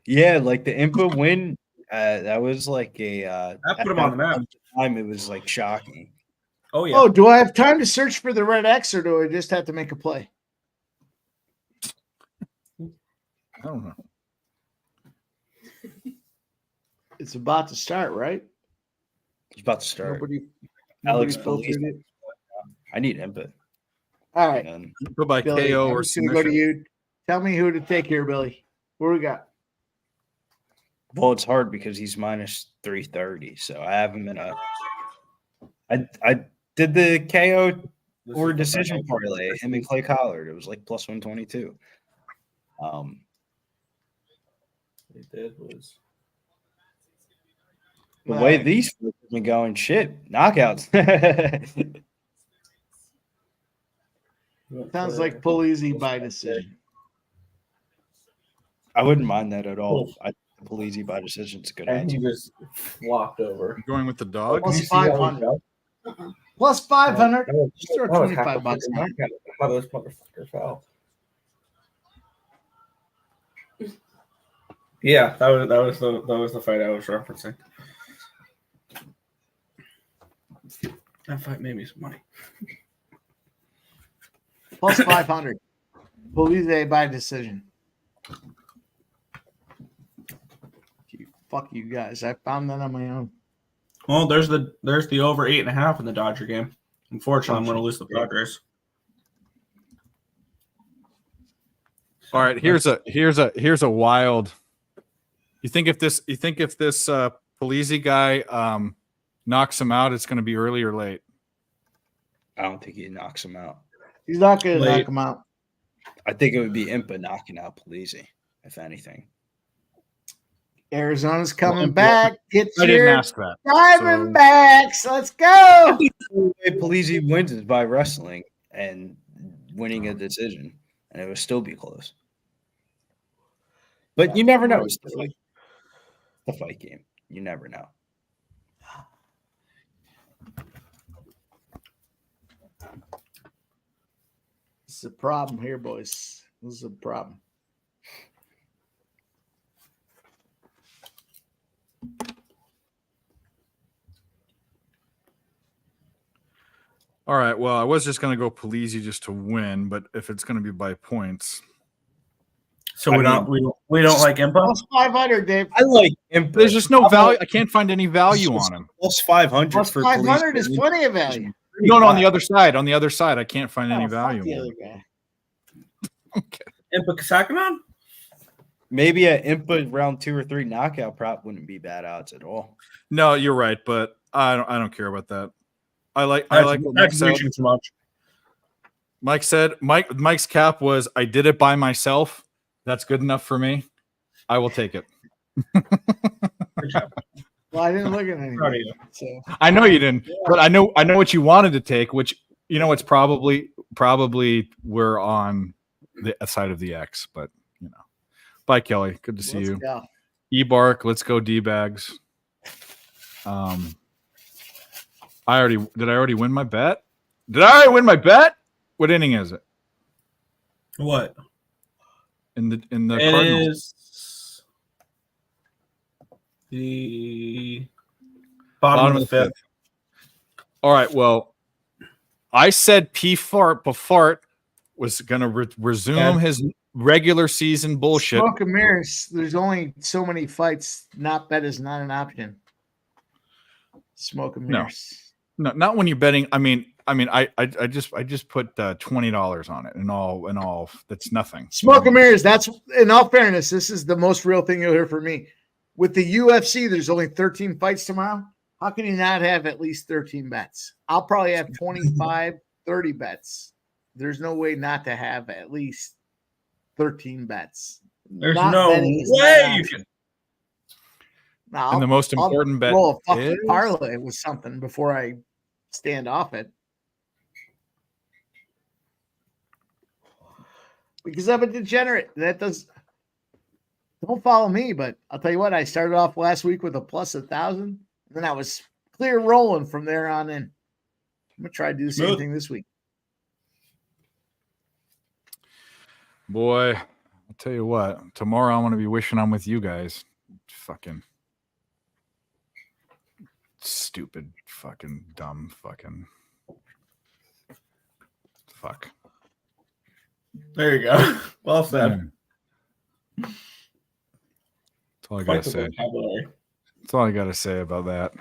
Yeah, like the Impa win, that was like that put him on the map. Time it was shocking. Oh yeah. Oh, do I have time to search for the Red X, or do I just have to make a play? I don't know. It's about to start, right? It's about to start. Alex filtered it. I need Impa. All right. Go by Billy, KO I'm or just gonna go to submission. you. Tell me who to take here, Billy. What do we got? Well, it's hard because he's minus 330, so I have him in a. I did the KO or decision parlay. Him and Clay Collard. It was plus 122. It did was. The way these have been going, shit, knockouts. Sounds like pull easy by decision. I wouldn't mind that at all. I pull easy by decision. It's a good And he answer. just flopped over. You're going with the dog? Plus 500. Plus 500. Just throw $25 on it. How those motherfuckers fell. Yeah, that was the fight I was referencing. That fight made me some money. Plus 500. Police by decision. Fuck you guys. I found that on my own. Well, there's the over 8.5 in the Dodger game. Unfortunately, I'm going to lose the Padres. All right, here's a wild. You think if this Polizzi guy knocks him out, it's going to be early or late? I don't think he knocks him out. He's not going to knock him out. I think it would be Impa knocking out Polizzi, if anything. Arizona's coming back. Get I didn't your ask that. Diamondbacks. Let's go. The way Polizzi wins is by wrestling and winning a decision, and it would still be close. But you never know. It's the fight game. You never know. This is a problem here, boys. This is a problem. All right. Well, I was just going to go Polizzi just to win, but if it's going to be by points. So we don't like Impa? Plus 500, Dave. I like Impa. There's just no value. I can't find any value on him. Plus 500 Plus for 500 Polizzi. is plenty of value. No, on the other side. On the other side, I can't find any Fuck value. the on other him. guy. Okay. Impa Kasakanon? Maybe an Impa round 2 or 3 knockout prop wouldn't be bad odds at all. No, you're right, but I don't care about that. I like what Mike said. Too much. Mike said Mike's cap was I did it by myself. That's good enough for me. I will take it. Well, I didn't look at anything. So. I know you didn't, but I know what you wanted to take, which it's probably we're on the side of the X, but Bye, Kelly. Good to see you. Go. E-Bark, let's go D-Bags. I already win my bet? Did I already win my bet? What inning is it? What? In the It Cardinals. is the bottom of the fifth. All right. Well, I said P Fart Befart was going to resume his regular season bullshit. Smoke and mirrors. There's only so many fights. Not bet is not an option. Smoke and mirrors. No, not when you're betting. I mean, I just put $20 on it, and all. That's nothing. Smoke and mirrors. That's, in all fairness, this is the most real thing you'll hear from me. With the UFC, there's only 13 fights tomorrow. How can you not have at least 13 bets? I'll probably have 25, 30 bets. There's no way not to have at least 13 bets. There's no way you can. No, and the most important bet roll a fucking is parlay with something before I stand off it. Because I'm a degenerate. Don't follow me, but I'll tell you what, I started off last week with a plus 1,000. Then I was clear rolling from there on in. I'm gonna try to do the same thing this week. Boy, I'll tell you what. Tomorrow I'm gonna be wishing I'm with you guys. Fucking stupid, fucking dumb, fucking fuck. There you go. Well said. That's all I gotta say. That's all I gotta say about that.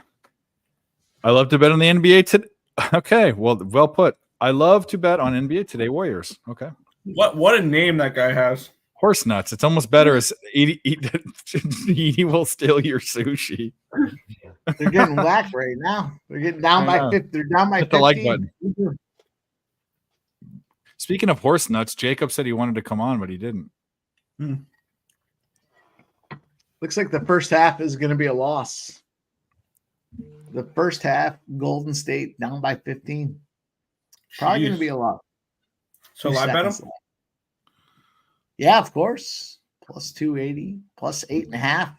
I love to bet on the NBA today. Okay, well put. I love to bet on NBA Today Warriors. Okay. What a name that guy has. Horse nuts. It's almost better as Edie will steal your sushi. They're getting whacked right now. They're getting down by 50. They're down by 15. The like button. Speaking of horse nuts, Jacob said he wanted to come on, but he didn't. Looks like the first half is going to be a loss. The first half, Golden State down by 15. Probably going to be a loss. So I bet him? Yeah, of course. Plus 280, plus 8.5.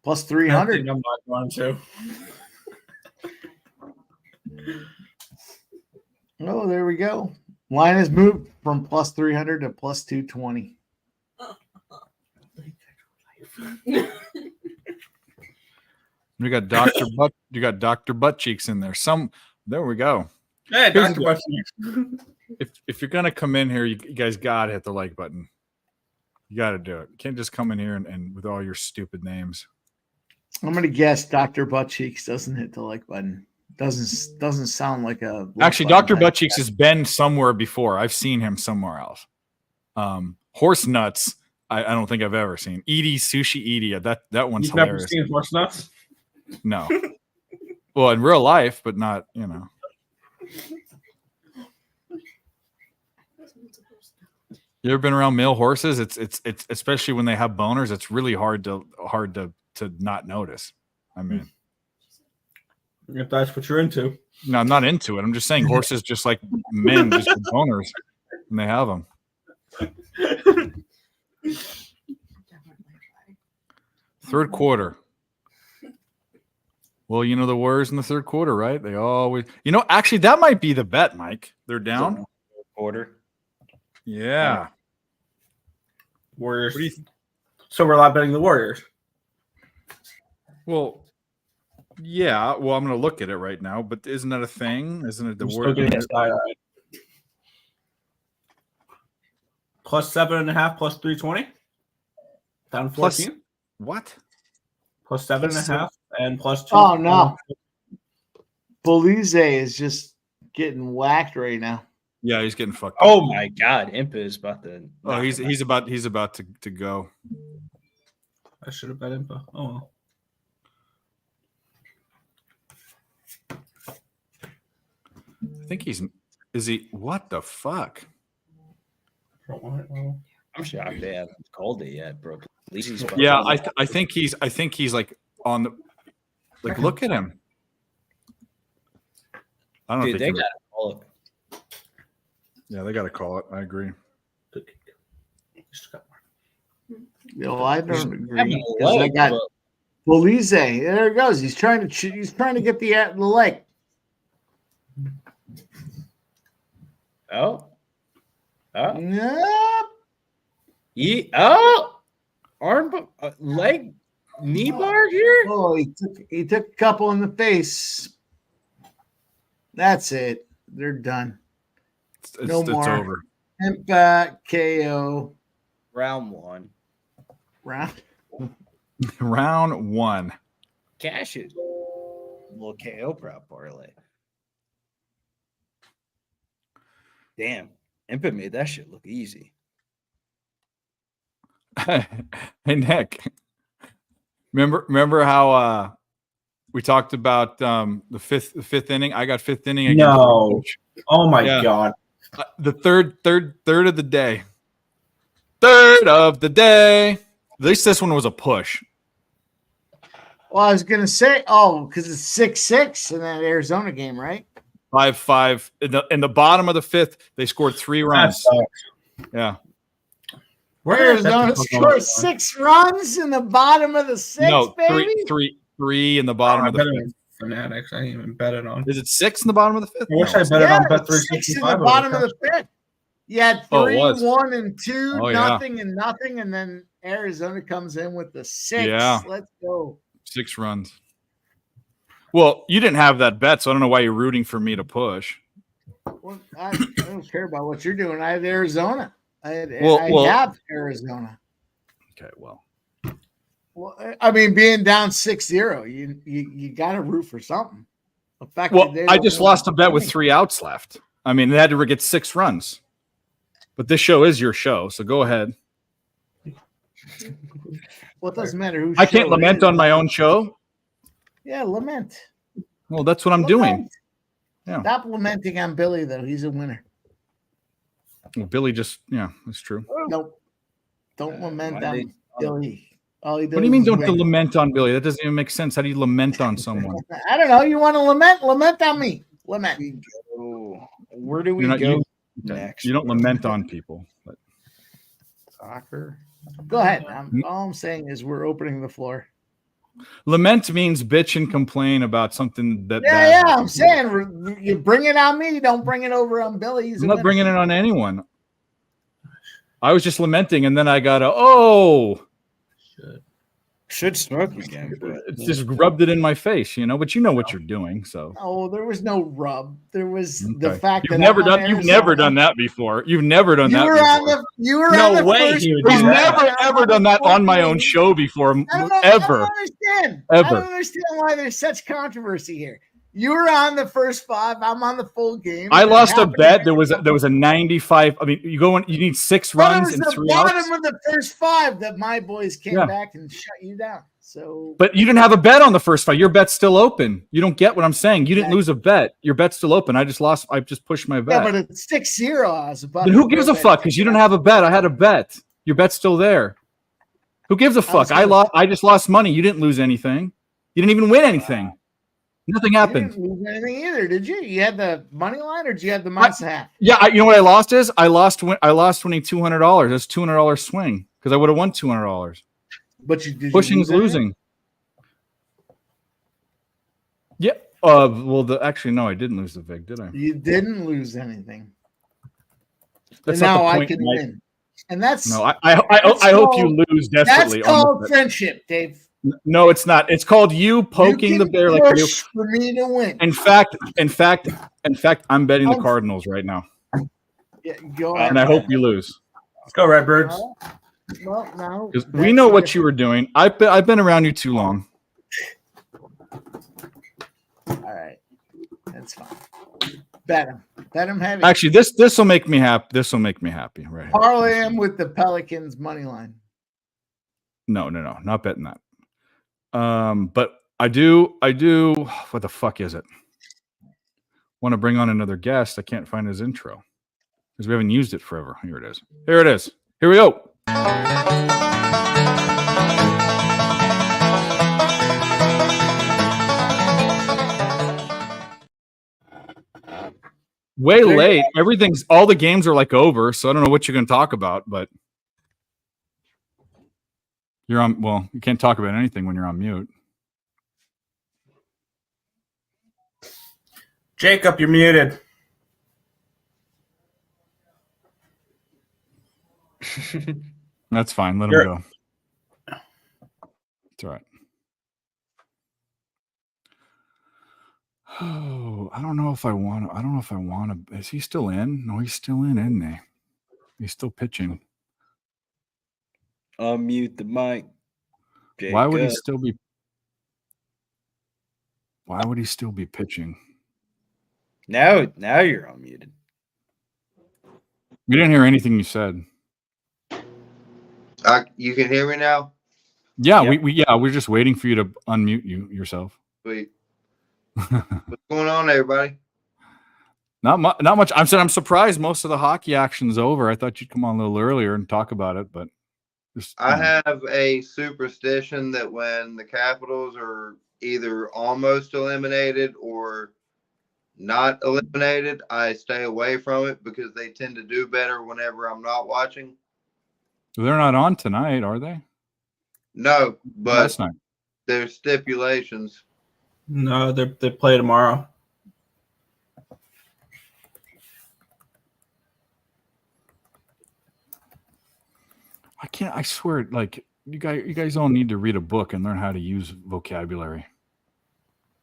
Plus 300. I'm not going to. Oh, there we go. Line has moved from plus 300 to plus 220. We got Dr. Butt. You got Dr. Butt Cheeks in there. There we go. Hey, Dr. Butt Cheeks. If you're gonna come in here, you guys gotta hit the like button. You gotta do it. You can't just come in here and with all your stupid names. I'm gonna guess Dr. Butt Cheeks doesn't hit the like button. Doesn't sound like a actually. Dr. Butt Cheeks has been somewhere before. I've seen him somewhere else. Horse nuts. I don't think I've ever seen Edie Sushi Edie. That one's You've hilarious. never seen horse nuts? No. Well, in real life, but not. You ever been around male horses? It's especially when they have boners. It's really hard to not notice. I mean, if that's what you're into. No, I'm not into it. I'm just saying horses, just like men, just have boners when they have them. Third quarter. Well, you know the Warriors in the third quarter, right? They always, actually, that might be the bet, Mike. They're down. Quarter. Yeah. Warriors. So we're not betting the Warriors. Well, yeah. Well, I'm going to look at it right now, but isn't that a thing? Isn't it the Warriors? Plus 7.5, plus 320. Down 14. What? Plus 7.5 and plus 2. Oh no. Belize is just getting whacked right now. Yeah, he's getting fucked up. Oh my God, Impa is about to. Oh, he's about to go. I should have bet Impa. Oh well. I think is he? What the fuck? I'm shocked they haven't called it yet, bro. Yeah, I think he's like on the look at him. I don't think they gotta call it. Yeah, they gotta call it. I agree. No, I don't agree. I got Belize. There it goes. He's trying to get the leg. Oh. Nope. Arm, leg, knee bar here. Oh, he took a couple in the face. That's it. They're done. No more. It's over. Impa KO. Round 1. Round 1. Cash it. Little KO prop parlay. Damn. Impa made that shit look easy. Hey Nick, remember how we talked about the fifth inning? I got fifth inning. No. Oh my God. The third of the day. Third of the day. At least this one was a push. Well, I was gonna say, because it's 6-6 in that Arizona game, right? 5-5 in the bottom of the fifth. They scored 3 runs. Yeah. Arizona scored 6 runs in the bottom of the 6th, no, baby. Three in the bottom of the 5th. Fanatics, I didn't even bet it on. Is it 6 in the bottom of the 5th? I wish I bet it on Bet 365. 6 in the bottom of the 5th. You had 3, 1, and 2, nothing and nothing, and then Arizona comes in with the 6. Yeah. Let's go. 6 runs. Well, you didn't have that bet, so I don't know why you're rooting for me to push. Well, I don't care about what you're doing. I had Arizona. I have Arizona. Okay, well, I mean, being down 6-0, you got to root for something. The fact I just lost a bet with 3 outs left. I mean, they had to get 6 runs. But this show is your show, so go ahead. Well, it doesn't matter who. I can't lament on my own show. Yeah, lament. Well, that's what I'm doing. Yeah. Stop lamenting on Billy, though. He's a winner. Well, Billy just, that's true. Nope. Don't lament on Billy. All he does What do you mean don't win. lament on Billy? That doesn't even make sense. How do you lament on someone? I don't know. You want to lament? Lament on me. Lament. Where do we go next? You don't lament on people. But. Soccer. Go ahead. All I'm saying is we're opening the floor. Lament means bitch and complain about something that. Yeah. I'm saying you bring it on me. Don't bring it over on Billy. I'm not bringing it on anyone. I was just lamenting, and then I got should smoke again. But it's just rubbed it in my face, but you know what you're doing. So. Oh, there was no rub. There was the fact You've that you've never done that before. You've never done that before. You were on the first. We've never ever done that on my own show before. I don't Ever. understand. Ever. I don't understand why there's such controversy here. You were on the first 5. I'm on the full game. I lost a bet. There was a 95. I mean, you need 6 runs and 3 outs. Bottom of the first 5 that my boys came back and shut you down. So, but you didn't have a bet on the first 5. Your bet's still open. You don't get what I'm saying. You didn't lose a bet. Your bet's still open. I just lost. I just pushed my bet. Yeah, but it's 6-0. Then who gives a fuck? Because you didn't have a bet. I had a bet. Your bet's still there. Who gives a fuck? I just lost money. You didn't lose anything. You didn't even win anything. Nothing happened. You didn't lose anything either, did you? You had the money line, or did you have the minus half? Yeah, you know what I lost is I lost winning $200. That's $200 swing because I would have won $200. But you pushing's losing. Yeah. Well, actually, no, I didn't lose the vig, did I? You didn't lose anything. That's and not now the I point, can Mike. win. And that's no. I hope you lose desperately. That's called friendship, Dave. No, it's not. It's called you poking the bear like you. For me to win. In fact, I'm betting the Cardinals right now. Yeah, and I hope you lose. Let's go, Redbirds. Well, no. Because we know what you were doing. I've been around you too long. All right, that's fine. Bet him heavy. Actually, this will make me happy. This will make me happy, right? Parlay him with the Pelicans money line. No, not betting that. But I do. What the fuck is it? Want to bring on another guest? I can't find his intro because we haven't used it forever. Here it is. Here we go. Way late. All the games are like over, so I don't know what you're going to talk about, but you're on. Well, you can't talk about anything when you're on mute. Jacob, you're muted. That's fine. Let him go. It's all right. Oh, I don't know if I want to. Is he still in? No, he's still in, isn't he? He's still pitching. Unmute the mic. Jacob. Why would he still be pitching? Now you're unmuted. We didn't hear anything you said. You can hear me now? Yeah, yep. We're just waiting for you to unmute yourself. Sweet. What's going on, everybody? Not much. I'm surprised most of the hockey action's over. I thought you'd come on a little earlier and talk about it, but I have a superstition that when the Capitals are either almost eliminated or not eliminated, I stay away from it because they tend to do better whenever I'm not watching. They're not on tonight, are they? No, but last night. There's stipulations. No, they play tomorrow. I swear, like you guys all need to read a book and learn how to use vocabulary.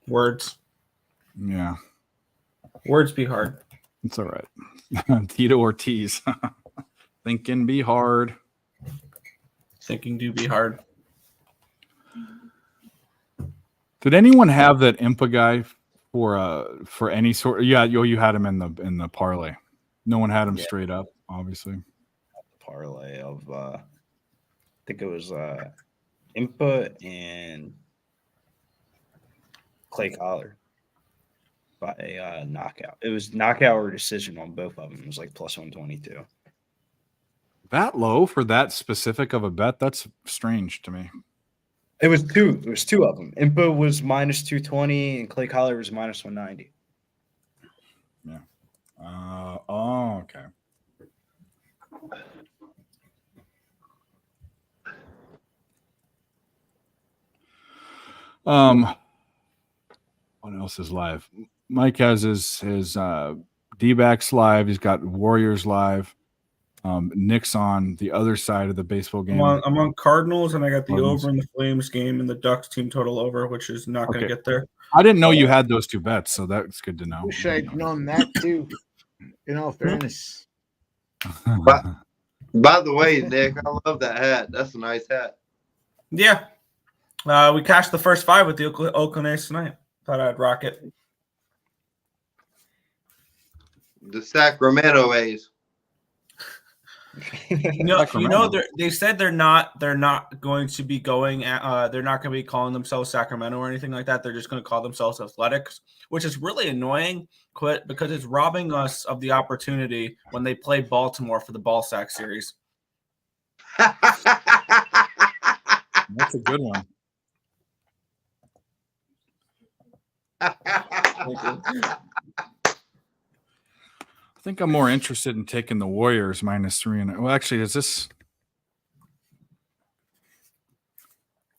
Words. Yeah. Words be hard. It's all right. Tito Ortiz. Thinking be hard. Thinking do be hard. Did anyone have that IMPA guy for any sort? Yeah, you had him in the parlay. No one had him straight up, obviously. Parlay of I think it was IMPA and Clay Collar by a knockout. It was knockout or decision on both of them. It was like plus 122. That low for that specific of a bet? That's strange to me. It was two. There was two of them. IMPA was minus 220 and Clay Collar was minus 190. Yeah. Okay. What else is live? Mike has his D-backs live. He's got Warriors live. Nick's on the other side of the baseball game. I'm on Cardinals, and I got the over in the Flames game and the Ducks team total over, which is not going to get there. I didn't know you had those two bets, so that's good to know. Wish I'd known that too. In all fairness. By the way, Nick, I love that hat. That's a nice hat. Yeah. We cashed the first 5 with the Oakland A's tonight. Thought I'd rock it. The Sacramento A's. They said they're not going to be going. They're not going to be calling themselves Sacramento or anything like that. They're just going to call themselves Athletics, which is really annoying because it's robbing us of the opportunity when they play Baltimore for the Ball Sack series. That's a good one. I think I'm more interested in taking the Warriors -3. Well, actually, is this?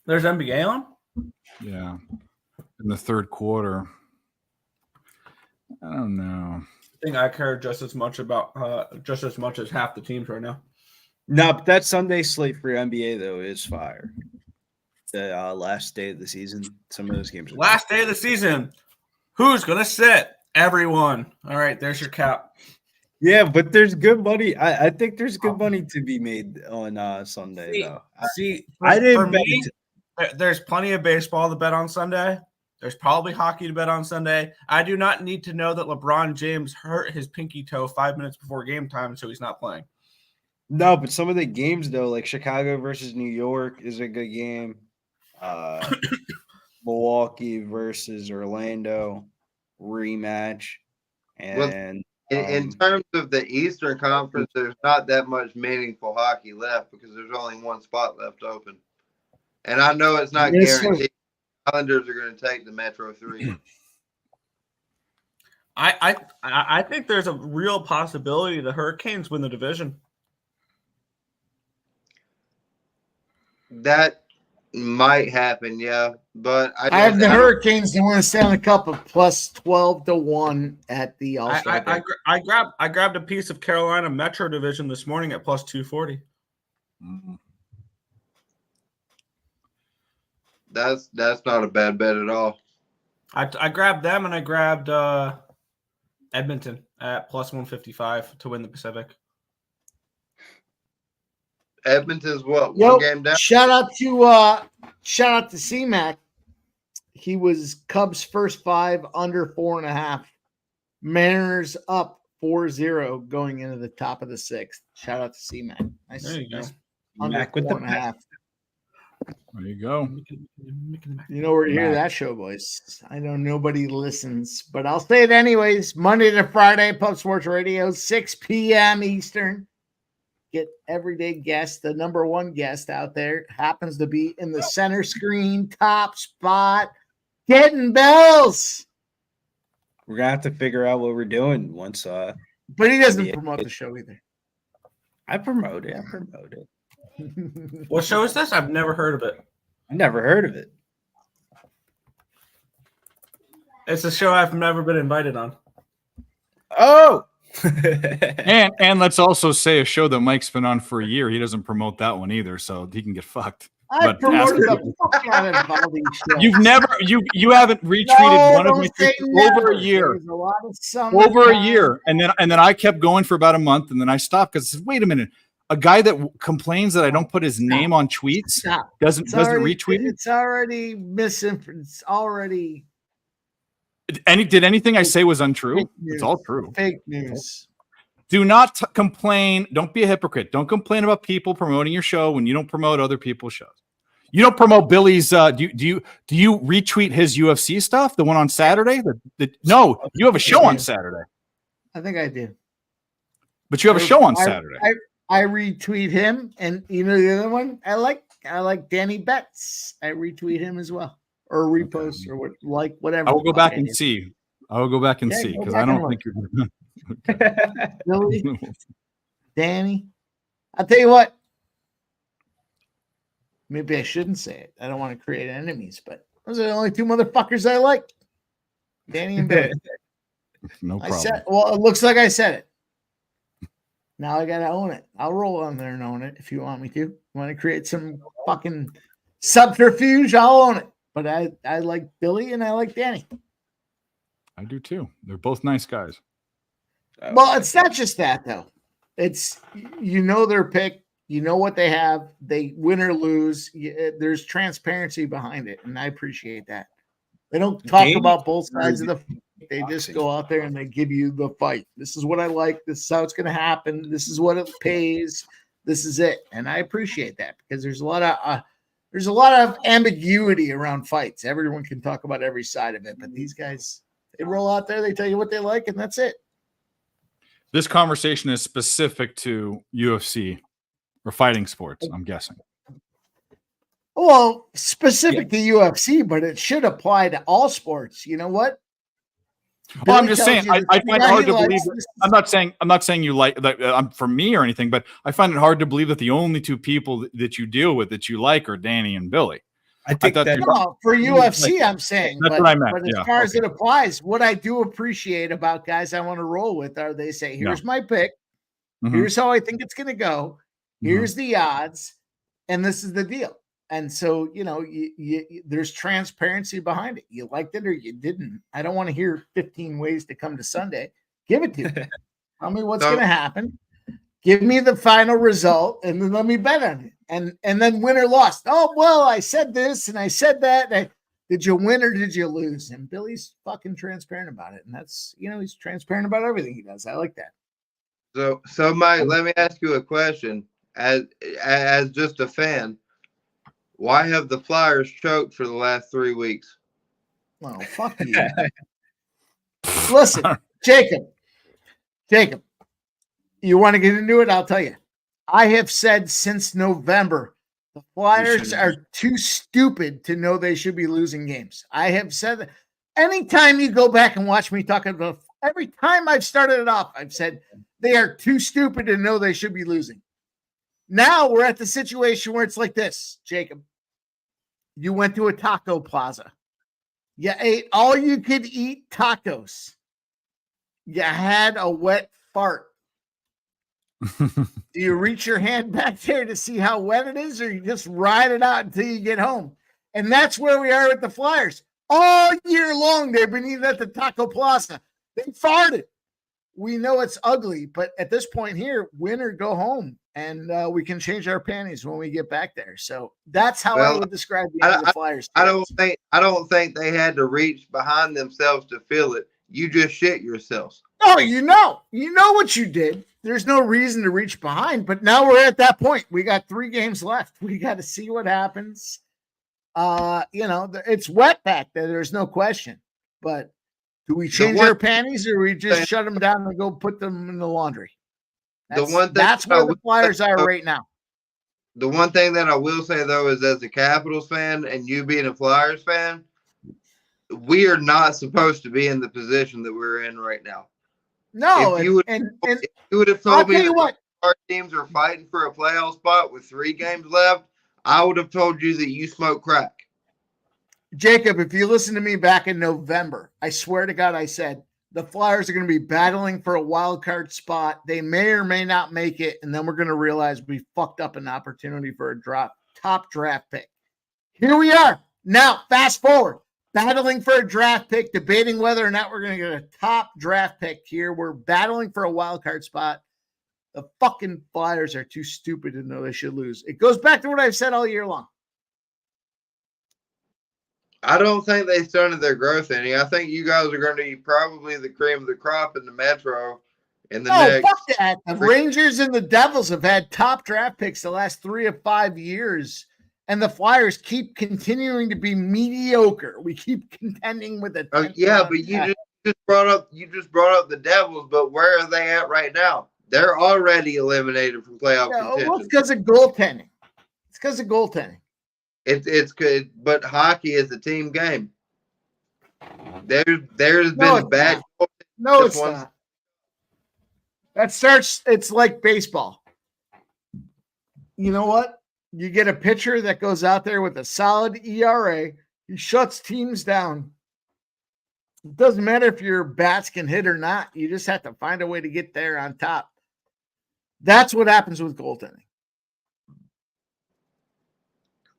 There's NBA on? Yeah, in the third quarter. I don't know. I think I care just as much as half the teams right now. No, but that Sunday slate for NBA though is fire. The last day of the season, some of those games. Last day of the season. Who's gonna sit? Everyone. All right, there's your cap. Yeah, but there's good money. I think there's good money to be made on Sunday. I didn't bet. There's plenty of baseball to bet on Sunday. There's probably hockey to bet on Sunday. I do not need to know that LeBron James hurt his pinky toe 5 minutes before game time, so he's not playing. No, but some of the games though, like Chicago versus New York, is a good game. Milwaukee versus Orlando rematch, and in terms of the Eastern Conference, there's not that much meaningful hockey left because there's only one spot left open, and I know it's not guaranteed. Islanders are going to take the Metro 3. I think there's a real possibility the Hurricanes win the division. That might happen, yeah. But I have the Hurricanes to win a Stanley Cup of +12-1 at the All-Star break. I grabbed a piece of Carolina Metro Division this morning at +240. Mm-hmm. That's not a bad bet at all. I grabbed them and I grabbed Edmonton at +155 to win the Pacific. Edmonton's what? One game down. Shout out to C-Mac. He was Cubs first 5 under 4.5. Mariners up 4-0 going into the top of the 6th. Shout out to C-Mac. Nice. There you go. Under Mac with 4.5. There you go. You know where you hear that show, boys. I know nobody listens, but I'll say it anyways. Monday to Friday, Pub Sports Radio, 6 p.m. Eastern. Get everyday guest, the number one guest out there, happens to be in the center screen, top spot, getting bells. We're gonna have to figure out what we're doing once. But he doesn't promote the show either. I promote it. What show is this? I've never heard of it. Never heard of it. It's a show I've never been invited on. Oh. and let's also say a show that Mike's been on for a year. He doesn't promote that one either, so he can get fucked. I promoted the fuck out of all these shows. You've never you haven't retweeted one of my tweets over a year. Over a year, and then I kept going for about a month, and then I stopped because wait a minute, a guy that complains that I don't put his name on tweets doesn't retweet it. It's already misinformation. It's already. Did anything I say was untrue? It's all true. Fake news. Do not complain. Don't be a hypocrite. Don't complain about people promoting your show when you don't promote other people's shows. You don't promote Billy's. Do you retweet his UFC stuff? The one on Saturday? No, you have a show on Saturday. I think I do. But you have a show on Saturday. I retweet him, and you know the other one I like Danny Betts. I retweet him as well, or repost or whatever. I will go back and see. I will go back and see because I don't think you're. Really? Danny, I'll tell you what. Maybe I shouldn't say it. I don't want to create enemies, but those are the only two motherfuckers I like. Danny and Billy. No problem. It looks like I said it. Now I gotta own it. I'll roll on there and own it if you want me to. Want to create some fucking subterfuge? I'll own it. But I like Billy and I like Danny. I do too. They're both nice guys. Well, it's not just that though. It's their pick. You know what they have. They win or lose. There's transparency behind it, and I appreciate that. They don't talk about both sides of the They just go out there and they give you the fight. This is what I like. This is how it's going to happen. This is what it pays. This is it. And I appreciate that because there's a lot of ambiguity around fights. Everyone can talk about every side of it, but these guys, they roll out there, they tell you what they like, and that's it. This conversation is specific to UFC or fighting sports, I'm guessing. Well, specific to UFC, but it should apply to all sports. You know what? Well, I'm just saying, I find it hard to believe. I'm not saying you like that for me or anything, but I find it hard to believe that the only two people that you deal with that you like are Danny and Billy. I think that no, for UFC, I'm saying. That's what I meant. But as far as it applies, what I do appreciate about guys I want to roll with are they say, here's my pick. Here's how I think it's going to go. Here's the odds. And this is the deal. And so, there's transparency behind it. You liked it or you didn't. I don't want to hear 15 ways to come to Sunday. Give it to me. Tell me what's going to happen. Give me the final result and then let me bet on it. And then win or lost. Oh, well, I said this and I said that. Did you win or did you lose? And Billy's fucking transparent about it. And that's, he's transparent about everything he does. I like that. So Mike, let me ask you a question. As just a fan, why have the Flyers choked for the last 3 weeks? Well, fuck you. Listen, Jacob, you want to get into it? I'll tell you. I have said since November, the Flyers are too stupid to know they should be losing games. I have said that. Anytime you go back and watch me talk about every time I've started it off, I've said they are too stupid to know they should be losing. Now we're at the situation where it's like this, Jacob. You went to a taco plaza. You ate all you could eat tacos. You had a wet fart. Do you reach your hand back there to see how wet it is, or you just ride it out until you get home? And that's where we are with the Flyers. All year long, they've been eating at the taco plaza. They farted. We know it's ugly, but at this point here, win or go home. And we can change our panties when we get back there. So that's how I would describe the end of the Flyers. I don't think they had to reach behind themselves to feel it. You just shit yourselves. Oh, you know what you did. There's no reason to reach behind, but now we're at that point. We got 3 games left. We got to see what happens. It's wet back there. There's no question. But do we change our panties or we just shut them down and go put them in the laundry? That's where the Flyers are right now. The one thing that I will say, though, is as a Capitals fan and you being a Flyers fan, we are not supposed to be in the position that we're in right now. No, if you would have told me that our teams are fighting for a playoff spot with 3 games left, I would have told you that you smoke crack. Jacob, if you listen to me back in November, I swear to God, I said, the Flyers are going to be battling for a wild card spot. They may or may not make it, and then we're going to realize we fucked up an opportunity for a top draft pick. Here we are. Now, fast forward. Battling for a draft pick, debating whether or not we're going to get a top draft pick here. We're battling for a wild card spot. The fucking Flyers are too stupid to know they should lose. It goes back to what I've said all year long. I don't think they stunted their growth any. I think you guys are going to be probably the cream of the crop in the Metro in the next. Fuck that. The Rangers and the Devils have had top draft picks the last 3 of 5 years, and the Flyers keep continuing to be mediocre. We keep contending with it. But you just brought up the Devils, but where are they at right now? They're already eliminated from playoff contention. Well, it's because of goaltending. It's good, but hockey is a team game. There's been bad. No, it's not. It's like baseball. You know what? You get a pitcher that goes out there with a solid ERA. He shuts teams down. It doesn't matter if your bats can hit or not. You just have to find a way to get there on top. That's what happens with goaltending.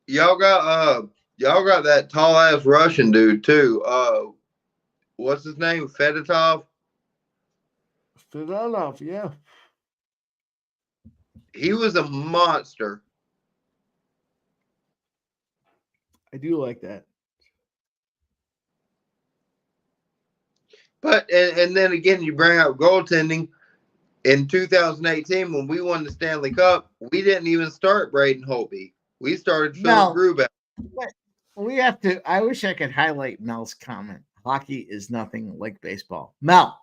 Y'all got that tall ass Russian dude too. What's his name? Fedotov, yeah. He was a monster. I do like that. But and then again, you bring up goaltending. In 2018, when we won the Stanley Cup, we didn't even start Braden Holtby. We started Philip Grubauer. We have to. I wish I could highlight Mel's comment. Hockey is nothing like baseball. Mel,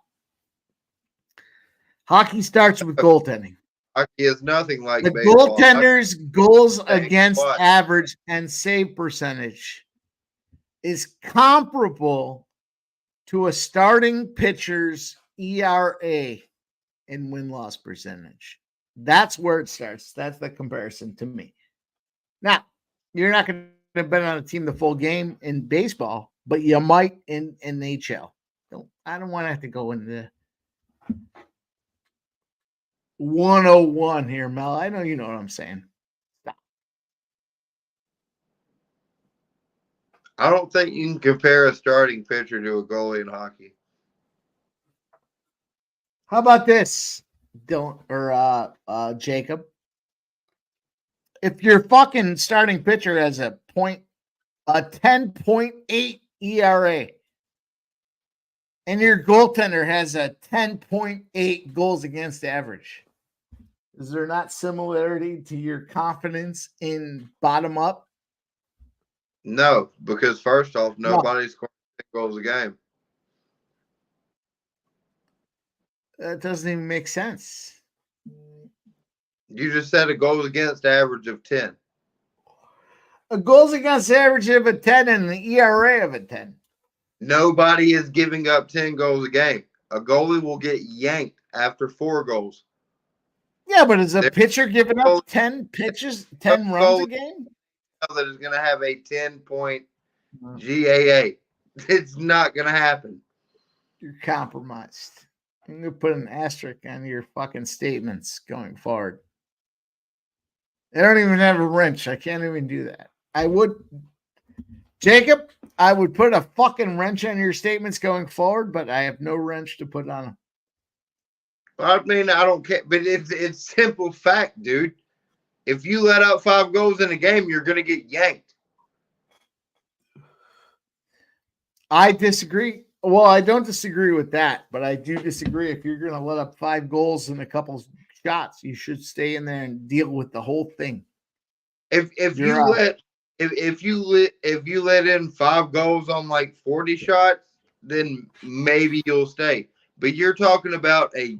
hockey starts with goaltending. Hockey is nothing like the baseball. Goaltender's goals against average and save percentage is comparable to a starting pitcher's ERA and win-loss percentage. That's where it starts. That's the comparison to me. Now, you're not going to bet on a team the full game in baseball, but you might in NHL. I don't want to have to go into 101 here, Mel. I know you know what I'm saying. Stop. I don't think you can compare a starting pitcher to a goalie in hockey. How about this, Jacob? If your fucking starting pitcher has a 10.8 ERA, and your goaltender has a 10.8 goals against average, is there not similarity to your confidence in bottom up? No, because first off, nobody's scoring 6 goals a game. That doesn't even make sense. You just said a goals against average of 10. A goals against average of a 10 and the ERA of a 10. Nobody is giving up 10 goals a game. A goalie will get yanked after 4 goals. Yeah, but is a pitcher giving up 10 pitches, 10 runs a game? That is going to have a 10-point GAA. It's not going to happen. You're compromised. I'm going to put an asterisk on your fucking statements going forward. They don't even have a wrench. I can't even do that. I would, Jacob, I would put a fucking wrench on your statements going forward, but I have no wrench to put on them. I mean, I don't care, but it's simple fact, dude. If you let out 5 goals in a game, you're going to get yanked. I disagree. Well, I don't disagree with that, but I do disagree. If you're going to let up 5 goals in a couple shots, you should stay in there and deal with the whole thing. If you let in 5 goals on like 40 shots, then maybe you'll stay. But you're talking about a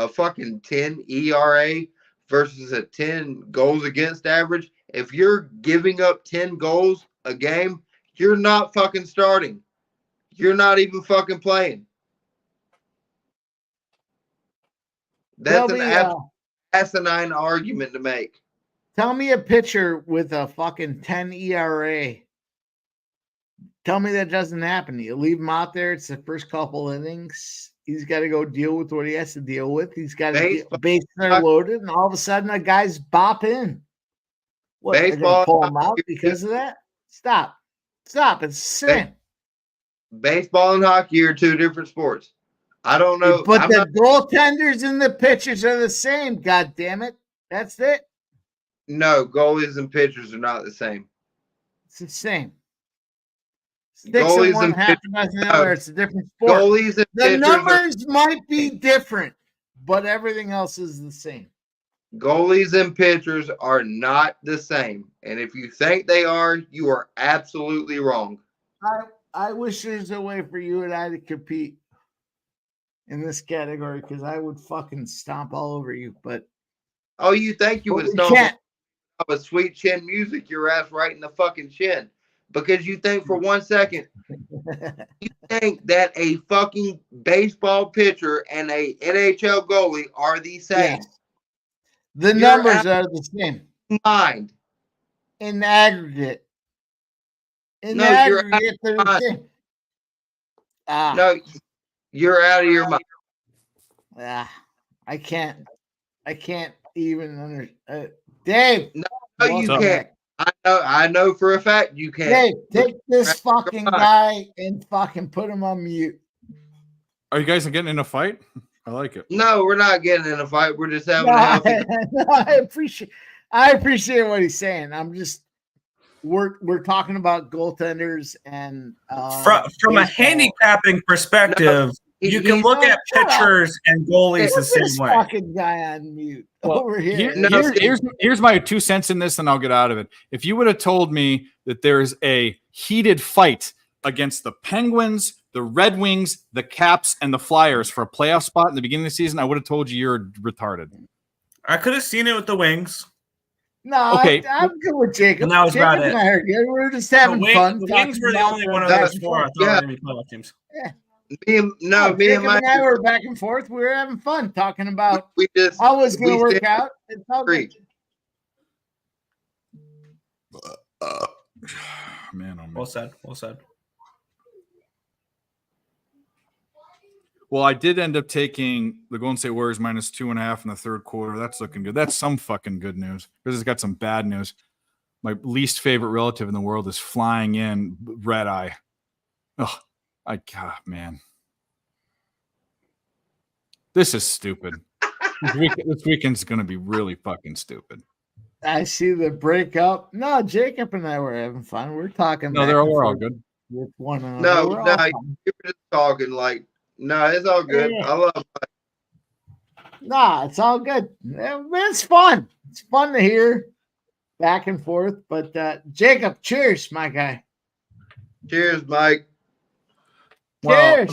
fucking 10 ERA versus a 10 goals against average. If you're giving up 10 goals a game, you're not fucking starting. You're not even fucking playing. That's an asinine argument to make. Tell me a pitcher with a fucking 10 ERA. Tell me that doesn't happen. You leave him out there. It's the first couple innings. He's got to go deal with what he has to deal with. He's got to base are loaded, and all of a sudden, a guy's bop in. What? They're gonna pull him out because of that? Stop! It's sin. Baseball and hockey are 2 different sports. I don't know. But the goaltenders and the pitchers are the same. God damn it! That's it. No, goalies and pitchers are not the same. It's the same. 6 and 1, half a dozen the other. It's a different sport. Goalies and the numbers might be different, but everything else is the same. Goalies and pitchers are not the same. And if you think they are, you are absolutely wrong. I wish there's a way for you and I to compete in this category because I would fucking stomp all over you. But you think you would stomp a sweet chin music your ass right in the fucking chin. Because you think for 1 second, you think that a fucking baseball pitcher and a NHL goalie are the same. Yes. The numbers are the same. Mind. In aggregate. In aggregate, they're the same. No, you're out of your mind. I can't even understand. Dave. No, you can't. I know for a fact you can't. Hey, take this fucking guy and fucking put him on mute. Are you guys getting in a fight? I like it. No, we're not getting in a fight. We're just having a healthy. I appreciate what he's saying. I'm just we're talking about goaltenders and from a handicapping perspective, you can look at pitchers and goalies the same way. Fucking guy on mute over here. Here's my 2 cents in this, and I'll get out of it. If you would have told me that there's a heated fight against the Penguins, the Red Wings, the Caps, and the Flyers for a playoff spot in the beginning of the season, I would have told you you're retarded. I could have seen it with the Wings. No, okay. I'm good with Jacob. And that was Jacob about and it. I are good. We're just having fun. The Wings were the only one of those four I thought were going to be playoff teams. Yeah. Me Jacob and I were back and forth. We were having fun talking about how it was going to work out. It's all good. Man, oh man. Well said. Well said. Well, I did end up taking the Golden State Warriors -2.5 in the third quarter. That's looking good. That's some fucking good news. Because it's got some bad news. My least favorite relative in the world is flying in red eye. Oh, God, man. This is stupid. This weekend's going to be really fucking stupid. I see the breakup. No, Jacob and I were having fun. We're talking. No, we're all good. No, you were just talking like, no, it's all good. Yeah. I love it. Nah, it's all good. It's fun. It's fun to hear back and forth. But Jacob, cheers, my guy. Cheers, Mike. Well,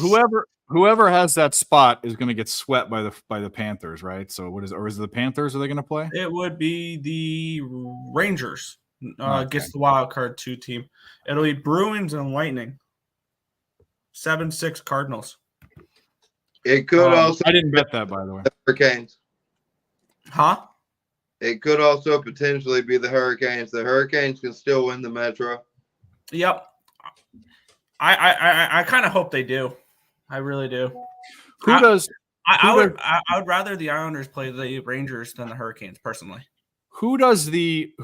whoever has that spot is going to get swept by the Panthers, right? So is it the Panthers? Are they going to play? It would be the Rangers Okay. gets the wild card 2 team. It'll be Bruins and Lightning. 7-6 Cardinals. It could also. I didn't bet that, by the way. The Hurricanes. Huh? It could also potentially be the Hurricanes. The Hurricanes can still win the Metro. Yep. I kind of hope they do. I really do. I would rather the Islanders play the Rangers than the Hurricanes personally. Who does the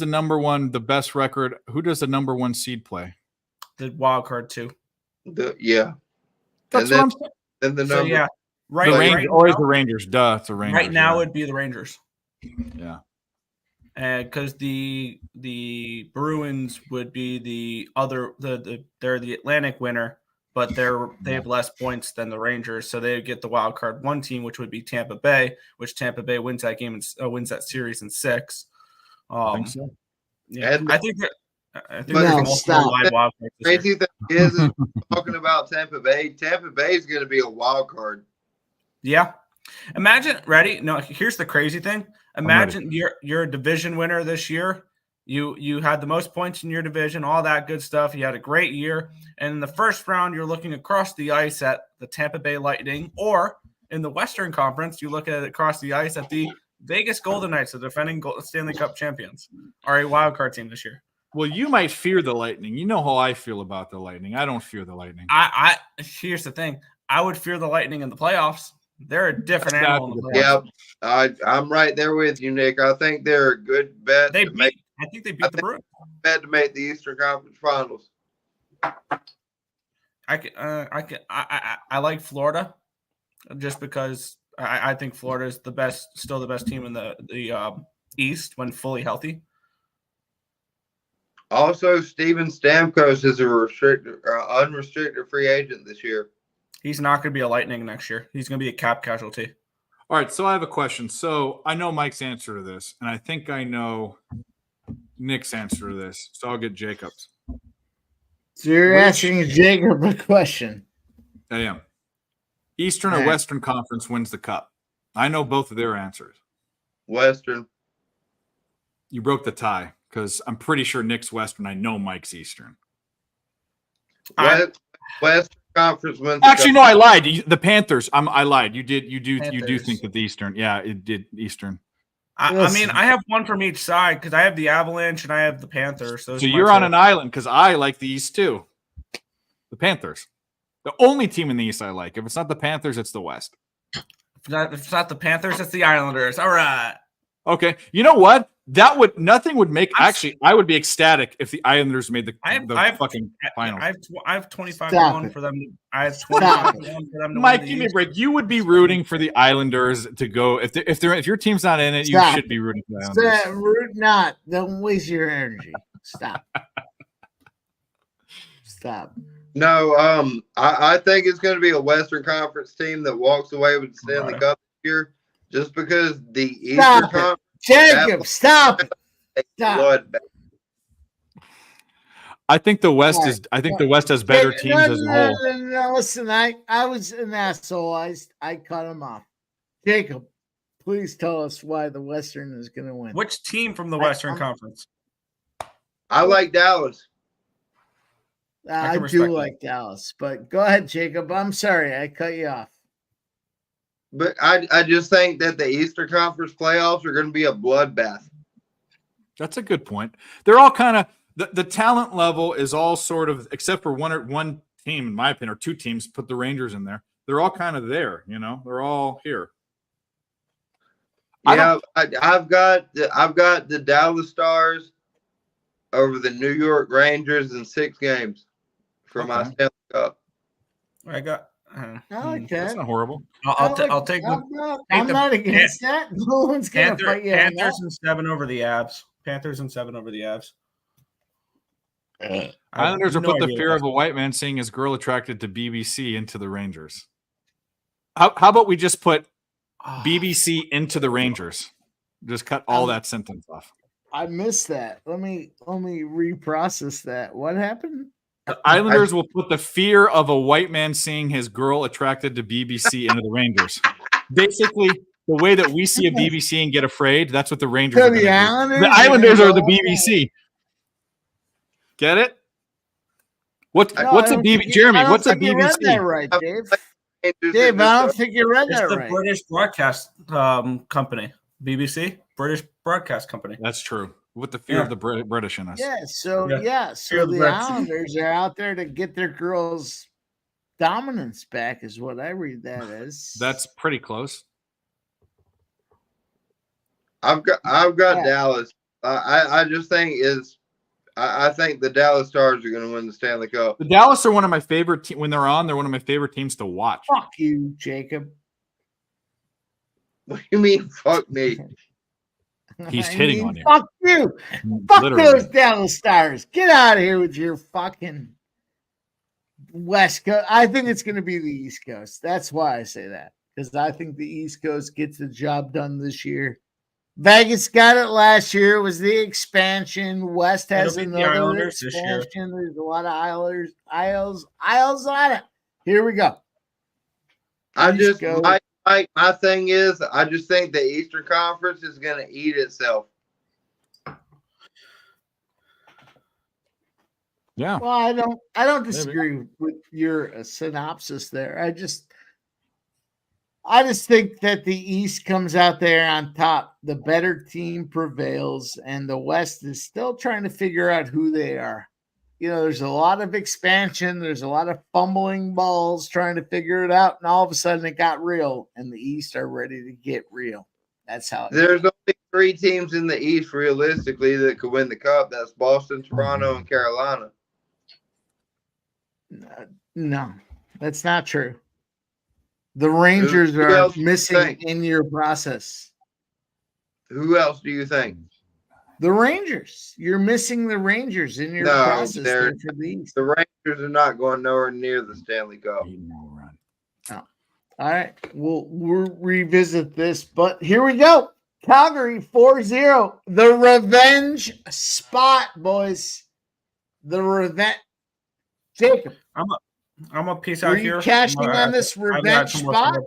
number one, the best record? Who does the number 1 seed play? The wild card 2. Yeah. That's what I'm saying. And the number. So yeah, Always the Rangers. Duh, it's the Rangers. Right now, it'd be the Rangers. Yeah. And because the Bruins would be they're the Atlantic winner, but they have less points than the Rangers, so they would get the wild card 1 team, which would be Tampa Bay, which Tampa Bay wins that game and wins that series in 6. I think so. Yeah, I think there's stop. live wild cards this Crazy year. thing is talking about Tampa Bay. Tampa Bay is going to be a wild card. Yeah. Imagine, ready? No, here's the crazy thing. Imagine you're a division winner this year. You had the most points in your division, all that good stuff. You had a great year. And in the first round, you're looking across the ice at the Tampa Bay Lightning, or in the Western Conference, you look at it across the ice at the Vegas Golden Knights, the defending Stanley Cup champions, are a wild card team this year. Well, you might fear the Lightning. You know how I feel about the Lightning. I don't fear the Lightning. Here's the thing. I would fear the Lightning in the playoffs. They're a different animal in the playoffs. Yeah, I'm right there with you, Nick. I think they're a good bet. I think they beat the Bruins. Bet to make the Eastern Conference Finals. I like Florida, just because I think Florida is still the best team in the East when fully healthy. Also, Steven Stamkos is a unrestricted free agent this year. He's not going to be a Lightning next year. He's going to be a cap casualty. All right, so I have a question. So I know Mike's answer to this, and I think I know Nick's answer to this. So I'll get Jacob's. So you're asking Jacob a question. I am. Eastern or Western Conference wins the cup? I know both of their answers. Western. You broke the tie because I'm pretty sure Nick's Western. I know Mike's Eastern. Western Conference wins. Actually, no, I lied. The Panthers. I lied. You do think that the Eastern. Yeah, it did Eastern. I mean, I have one from each side because I have the Avalanche and I have the Panthers. So you're on an island because I like the East too. The Panthers. The only team in the East I like. If it's not the Panthers, it's the West. If it's not the Panthers, it's the Islanders. All right. Okay. You know what? Nothing would make. Actually, I would be ecstatic if the Islanders made the fucking final. I have 25-1 for them. I have 25-1 for them to Mike, win give me a break. You would be rooting for the Islanders to go if your team's not in it. You should be rooting for the Islanders. Root not. Don't waste your energy. Stop. Stop. No, I think it's going to be a Western Conference team that walks away with the Stanley Cup this year, just because the Eastern Stop Conference. it. Jacob, stop it. Stop. I think the West is. I think the West has better teams as a whole. No, listen, I was an asshole. I cut him off. Jacob, please tell us why the Western is going to win. Which team from the Western Conference? I like Dallas. I do like Dallas, but go ahead, Jacob. I'm sorry I cut you off. But I just think that the Eastern Conference playoffs are going to be a bloodbath. That's a good point. They're all kind of the talent level is all sort of, except for one team, in my opinion, or two teams. Put the Rangers in there. They're all kind of there. They're all here. Yeah, I've got the Dallas Stars over the New York Rangers in 6 games for my Stanley Cup. I got. That's not horrible. I'll take. I'm not against that. No one's gonna fight you. Panthers and 7 over the Avs. Panthers and 7 over the Avs. Islanders are put the fear of a white man seeing his girl attracted to BBC into the Rangers. How about we just put BBC into the Rangers? Just cut all that sentence off. I missed that. Let me reprocess that. What happened? The Islanders will put the fear of a white man seeing his girl attracted to BBC into the Rangers. Basically, the way that we see a BBC and get afraid, that's what the Rangers are. The Islanders are the BBC. Get it? What's a BBC? Jeremy, what's a BBC? Read that right, Dave. Dave, I don't think you read that right. It's the British Broadcast Company, BBC, British Broadcast Company. That's true. With the fear of the British in us. Yeah, so the Islanders are out there to get their girls' dominance back, is what I read that as. That's pretty close. I've got Dallas. I just think I think the Dallas Stars are going to win the Stanley Cup. The Dallas are one of my favorite when they're on. They're one of my favorite teams to watch. Fuck you, Jacob. What do you mean? Fuck me. He's hitting on you. Fuck you. Fuck those Dallas Stars. Get out of here with your fucking West Coast. I think it's going to be the East Coast. That's why I say that, because I think the East Coast gets the job done this year. Vegas got it last year. It was the expansion. West has another expansion. There's a lot of aisles on it. Here we go. My thing is, I just think the Eastern Conference is going to eat itself. Yeah. Well, I don't disagree with your synopsis there. I just think that the East comes out there on top. The better team prevails, and the West is still trying to figure out who they are. There's a lot of expansion. There's a lot of fumbling balls trying to figure it out, and all of a sudden it got real, and the East are ready to get real. That's how there's only 3 teams in the East realistically that could win the Cup. That's Boston, Toronto, and Carolina. No, that's not true. The Rangers are missing in your process. Who else do you think? The Rangers. You're missing the Rangers in your process. The Rangers are not going nowhere near the Stanley Cup. Oh. All right. We'll revisit this, but here we go. Calgary 4-0. The revenge spot, boys. The revenge. Jacob. I'm a piece out here. Are you cashing on this revenge spot?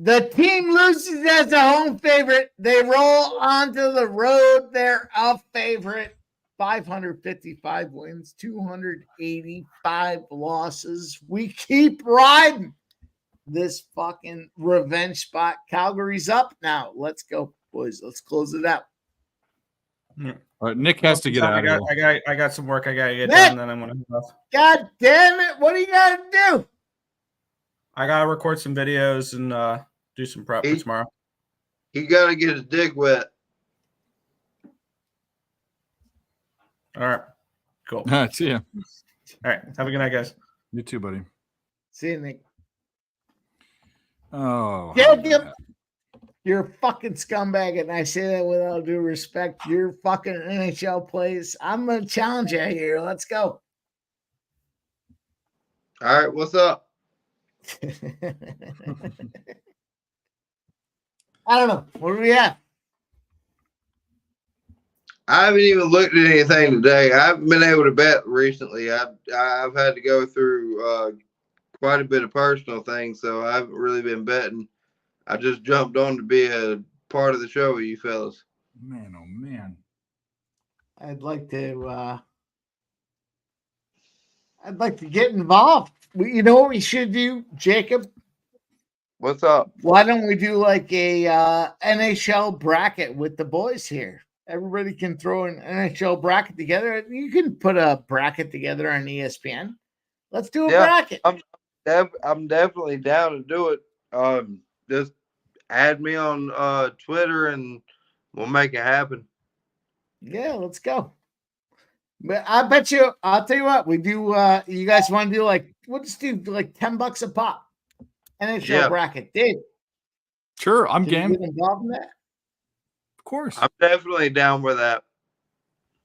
The team loses as a home favorite. They roll onto the road. They're a favorite. 555 wins, 285 losses. We keep riding this fucking revenge spot. Calgary's up now. Let's go, boys. Let's close it out. All right, Nick has to get out of here. I got some work I got to get done, then I'm going to head off. God damn it. What do you got to do? I got to record some videos and do some prep for tomorrow. He got to get his dick wet. All right. Cool. All right. See ya. All right. Have a good night, guys. You too, buddy. See you, Nick. Oh. Jacob. You're a fucking scumbag, and I say that with all due respect. You're fucking NHL plays. I'm gonna challenge you here. Let's go. All right, what's up? I don't know. What do we have? I haven't even looked at anything today. I haven't been able to bet recently. I've had to go through quite a bit of personal things, so I haven't really been betting. I just jumped on to be a part of the show with you fellas. Man, oh man. I'd like to get involved. You know what we should do, Jacob? What's up? Why don't we do like a NHL bracket with the boys here? Everybody can throw an NHL bracket together. You can put a bracket together on ESPN. Let's do a bracket. I'm definitely down to do it. Just add me on Twitter and we'll make it happen. Yeah, let's go. But I bet you, I'll tell you what, we do. You guys want to do we'll just do like $10 a pop. NHL bracket. Dave. Sure, I'm Can game. you get involved in that? Of course. I'm definitely down with that.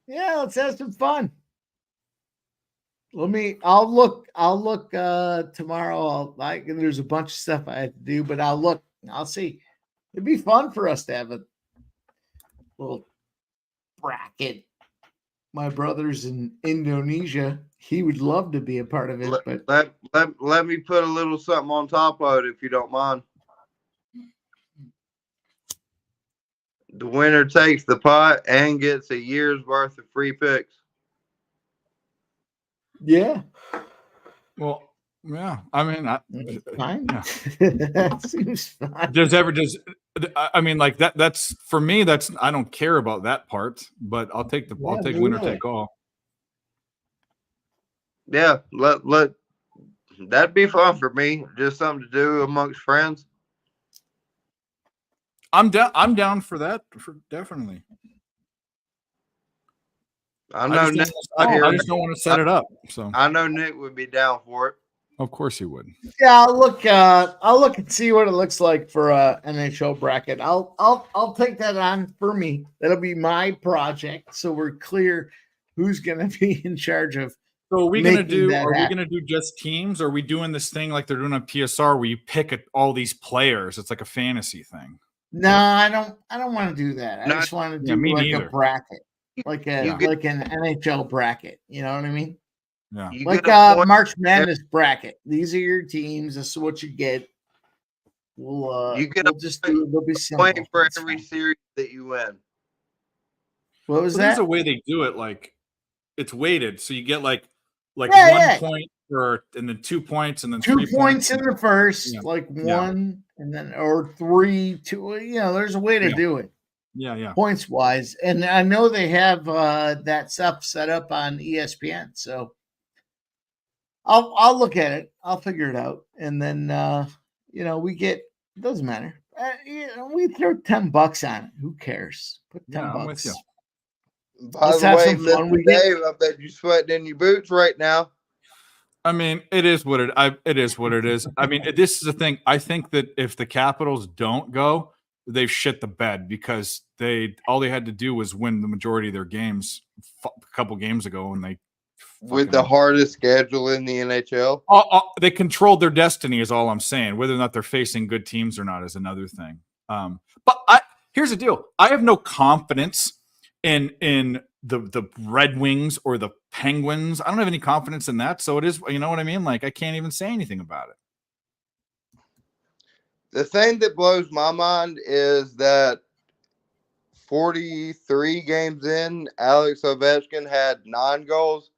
Yeah, let's have some fun. I'll look tomorrow. There's a bunch of stuff I have to do, but I'll look. I'll see. It'd be fun for us to have a little bracket. My brother's in Indonesia. He would love to be a part of it. Let me put a little something on top of it if you don't mind. The winner takes the pot and gets a year's worth of free picks. Yeah. Well, yeah. I mean, fine. Yeah. That seems fine. I mean, like that. That's for me. That's I don't care about that part, but I'll take winner take all. Yeah, let that'd be fun for me. Just something to do amongst friends. I'm down for that. Definitely. I know Nick. I just don't want to set it up. So I know Nick would be down for it. Of course he would. Yeah, I'll look and see what it looks like for a NHL bracket. I'll take that on for me. That'll be my project. So we're clear who's going to be in charge of. So are we going to do just teams? Or are we doing this thing like they're doing on PSR where you pick all these players? It's like a fantasy thing. No, I don't want to do that. I just want to do a bracket, like an NHL bracket. You know what I mean? Yeah. Like a March Madness bracket. These are your teams. This is what you get. There'll be simple. Point for every series that you win. What was that? There's a way they do it. Like it's weighted, so you get like 1 point and then 2 points and then 2 3 points in the first, one and then or 3, 2. You know, there's a way to do it. Yeah. Points wise, and I know they have that stuff set up on ESPN. So I'll look at it. I'll figure it out, and then it doesn't matter. We throw $10 on it. Who cares? Put $10. I'm with you. By the way, Mr. Dave, I bet you're sweating in your boots right now. I mean, it is what it is. I mean, this is the thing. I think that if the Capitals don't go, they've shit the bed because all they had to do was win the majority of their games a couple games ago, and they with the hardest schedule in the NHL. They controlled their destiny, is all I'm saying. Whether or not they're facing good teams or not is another thing. But here's the deal: I have no confidence in the Red Wings or the Penguins. I don't have any confidence in that. So it is, you know what I mean? Like I can't even say anything about it. The thing that blows my mind is that 43 games in, Alex Ovechkin had 9 goals.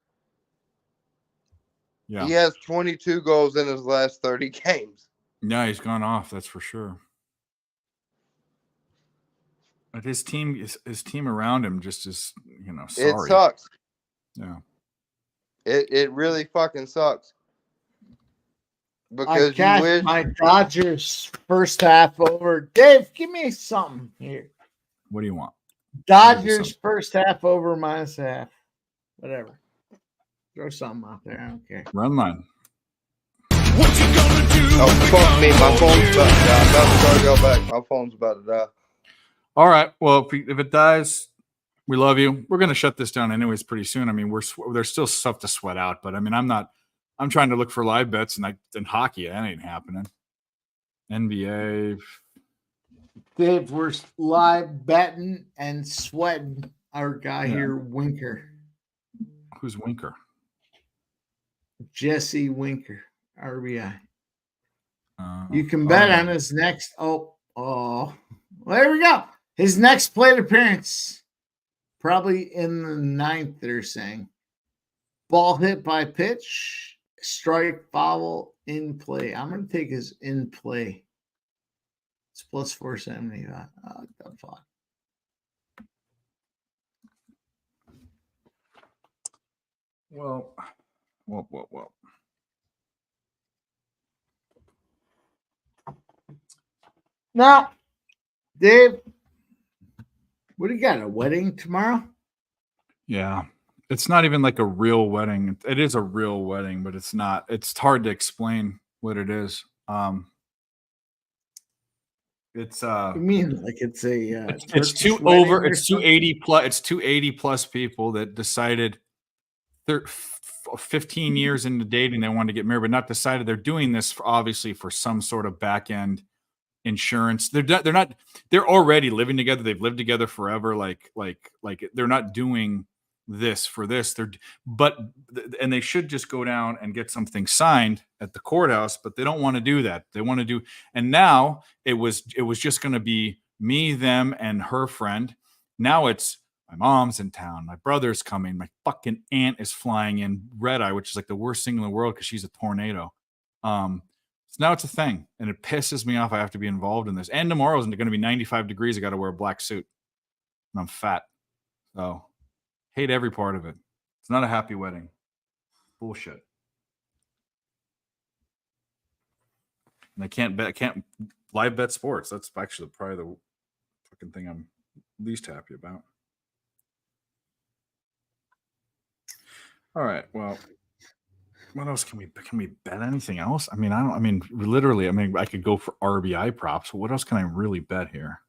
Yeah. He has 22 goals in his last 30 games. Yeah, he's gone off. That's for sure. But his team around him just is, sorry. It sucks. Yeah. It really fucking sucks. I cashed my Dodgers first half over. Dave, give me something here. What do you want? Dodgers first half over minus half. Whatever. Throw something out there. I don't care. Run line. What you gonna do? Oh, fuck me. My phone's about to die. I'm about to go back. My phone's about to die. All right. Well, if it dies, we love you. We're going to shut this down anyways pretty soon. I mean, there's still stuff to sweat out, but I mean, I'm trying to look for live bets and hockey. That ain't happening. NBA. Dave, we're live betting and sweating our guy here, Winker. Who's Winker? Jesse Winker, RBI. You can bet on his next. Oh, well, there we go. His next plate appearance, probably in the 9th, they're saying. Ball hit by pitch, strike, foul, in play. I'm going to take his in play. It's plus 475. Oh, the fuck. Well. Now, Dave, what do you got? A wedding tomorrow? Yeah. It's not even like a real wedding. It is a real wedding, but it's not. It's hard to explain what it is. It's I mean, like it's a it's 280 plus people that decided 15 years into dating they wanted to get married, but not decided they're doing this obviously for some sort of back end insurance. They're already living together. They've lived together forever. Like they're not doing this for this. And they should just go down and get something signed at the courthouse, but they don't want to do that. They want to do, and now it was just going to be me, them, and her friend. Now it's my mom's in town, my brother's coming, my fucking aunt is flying in, red eye, which is like the worst thing in the world because she's a tornado. So now it's a thing, and it pisses me off. I have to be involved in this. And tomorrow is going to be 95 degrees. I got to wear a black suit, and I'm fat. So hate every part of it. It's not a happy wedding. Bullshit. And I can't live bet sports. That's actually probably the fucking thing I'm least happy about. All right. Well, what else can we bet? Anything else? I mean, literally, I could go for RBI props. What else can I really bet here?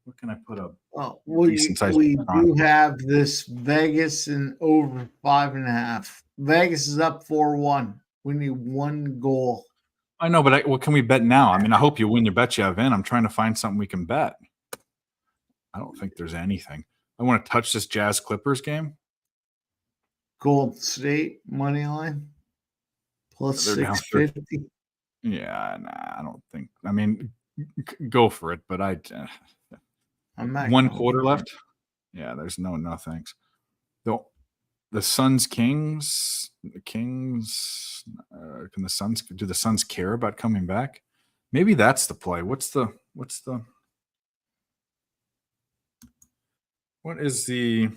What can I put up? Well, we do have this Vegas and over 5.5. Vegas is up 4-1. We need 1 goal. I know, but what can we bet now? I mean, I hope you win your bet you have in. I'm trying to find something we can bet. I don't think there's anything. I want to touch this Jazz Clippers game. Gold State money line plus 650. Yeah, nah, I don't think. I mean, go for it, but I'm not 1 quarter left. Yeah, there's no thanks. The Suns Kings. The Kings. Can the Suns? Do the Suns care about coming back? Maybe that's the play. What is the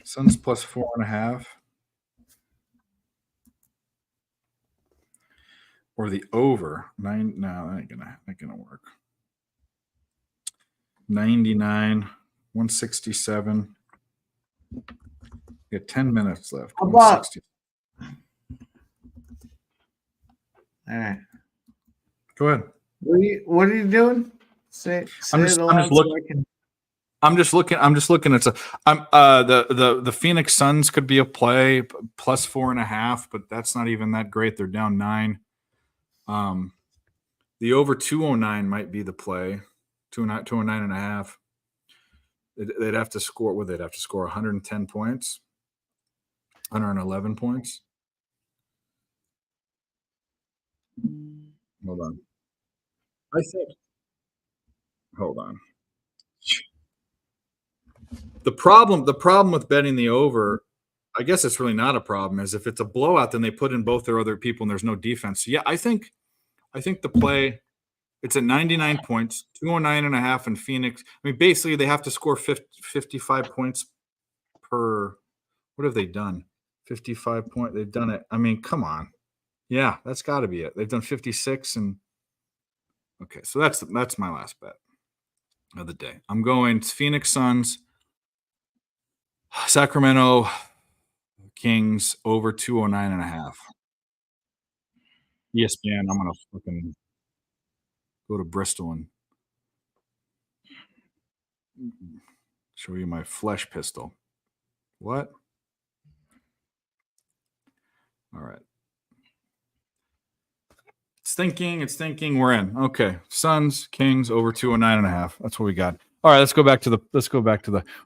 Suns plus 4.5 or the over 9? No, that ain't gonna work. 99, 167. You got 10 minutes left. How about? All right. Go ahead. What are you doing? I'm just looking at the Phoenix Suns could be a play plus 4.5, but that's not even that great. They're down 9. The over 209 might be the play. 209.5. They'd have to score. They'd have to score 110 points, 111 points. Hold on. Hold on. The problem with betting the over, I guess it's really not a problem, is if it's a blowout, then they put in both their other people and there's no defense. So yeah, I think the play, it's at 99 points, 209.5 in Phoenix. I mean, basically they have to score 55 points per. What have they done? 55 points. They've done it. I mean, come on. Yeah, that's got to be it. They've done 56 and. Okay, so that's my last bet of the day. I'm going Phoenix Suns, Sacramento Kings over 209.5. ESPN. I'm gonna fucking go to Bristol and show you my flesh pistol. What? All right. It's thinking. We're in. Okay. Suns, Kings over 209.5. That's what we got. All right, let's go back to the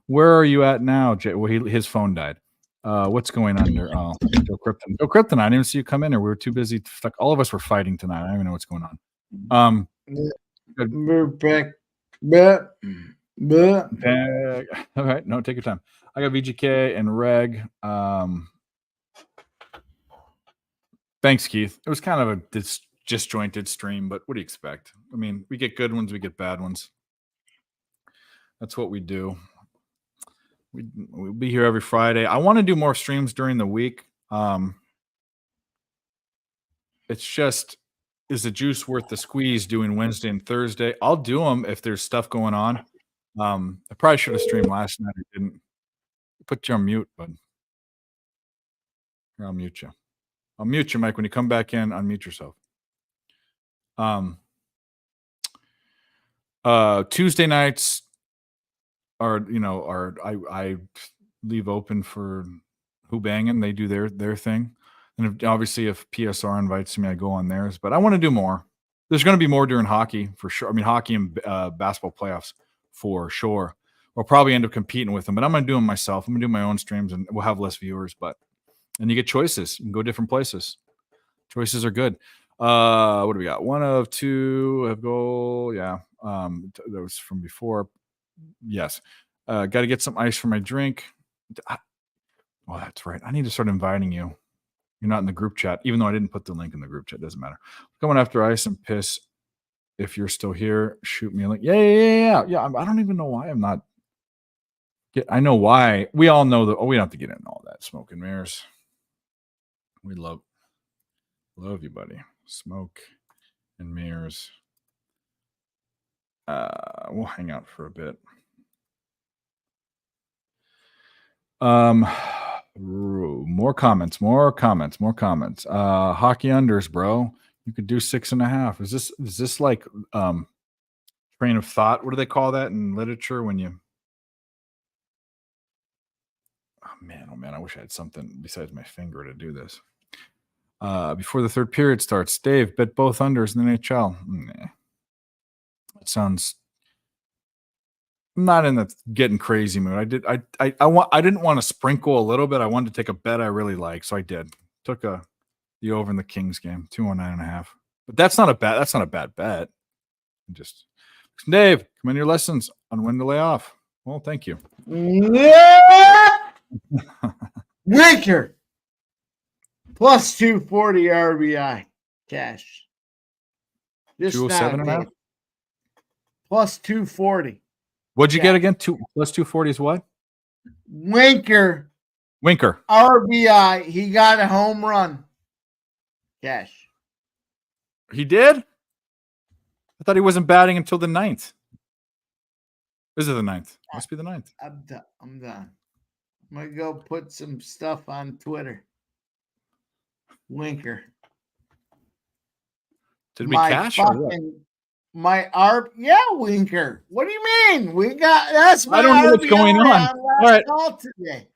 where are you at now, Jay? Well, his phone died. What's going on there? Oh, Joe Krypton. Joe Krypton, I didn't even see you come in, or we were too busy. All of us were fighting tonight. I don't even know what's going on. We're back. All right, no, take your time. I got VGK and Reg. Thanks, Keith. It was kind of a disjointed stream, but what do you expect? I mean, we get good ones, we get bad ones. That's what we do. We'll be here every Friday. I want to do more streams during the week. It's just, is the juice worth the squeeze doing Wednesday and Thursday? I'll do them if there's stuff going on. I probably should have streamed last night. I didn't. Put you on mute, bud. Here, I'll mute you. I'll mute you, Mike. When you come back in, unmute yourself. Tuesday nights I leave open for Who Bangin'. They do their thing. And obviously if PSR invites me, I go on theirs. But I want to do more. There's going to be more during hockey for sure. I mean, hockey and basketball playoffs for sure. We'll probably end up competing with them, but I'm going to do them myself. I'm going to do my own streams, and we'll have less viewers. And you get choices. You can go different places. Choices are good. What do we got? 1 of 2 have goal. Yeah. That was from before. Yes. Got to get some ice for my drink. Oh, that's right. I need to start inviting you. You're not in the group chat, even though I didn't put the link in the group chat. Doesn't matter. Coming after ice and piss. If you're still here, shoot me a link. Yeah. I don't even know why I'm not. I know why. We all know that. Oh, we don't have to get into all that. Smoke and mirrors. We love you, buddy. Smoke and mirrors. We'll hang out for a bit. More comments. Hockey unders, bro. You could do 6.5. Is this like train of thought? What do they call that in literature when you? Oh man, I wish I had something besides my finger to do this. Before the third period starts, Dave, bet both unders in the NHL. Nah. That sounds. I'm not in the getting crazy mood. I didn't want to sprinkle a little bit. I wanted to take a bet I really like, so I did. Took the over in the Kings game, 209.5. But that's not a bad bet. Just Dave, come in your lessons on when to lay off. Well, thank you. Yeah. Winker. Plus 240 RBI cash. Just 207.5. Plus 240. What'd you get again? Plus 240 is what? Winker. RBI. He got a home run. Cash. He did? I thought he wasn't batting until the 9th. Is it the 9th? Must be the 9th. I'm done. I'm going to go put some stuff on Twitter. Winker. Did we cash or what? Winker. What do you mean? That's my I don't know what's going on. All right. Today.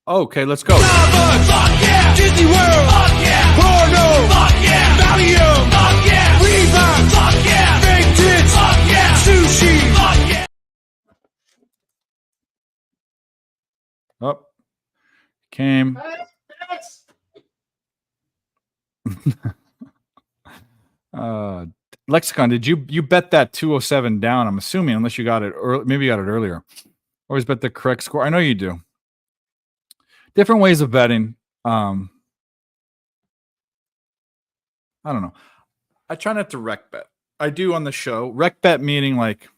Okay, let's go. Starbucks, fuck yeah. Disney World, fuck yeah. Porno, fuck yeah. Valium, fuck yeah. Reebok, fuck yeah. Fake tits, fuck yeah. Sushi, fuck yeah. Oh, came. Lexicon, did you bet that 207 down? I'm assuming, unless you got it, or maybe you got it earlier. Always bet the correct score. I know you do. Different ways of betting. I don't know. I try not to rec bet. I do on the show. Rec bet meaning like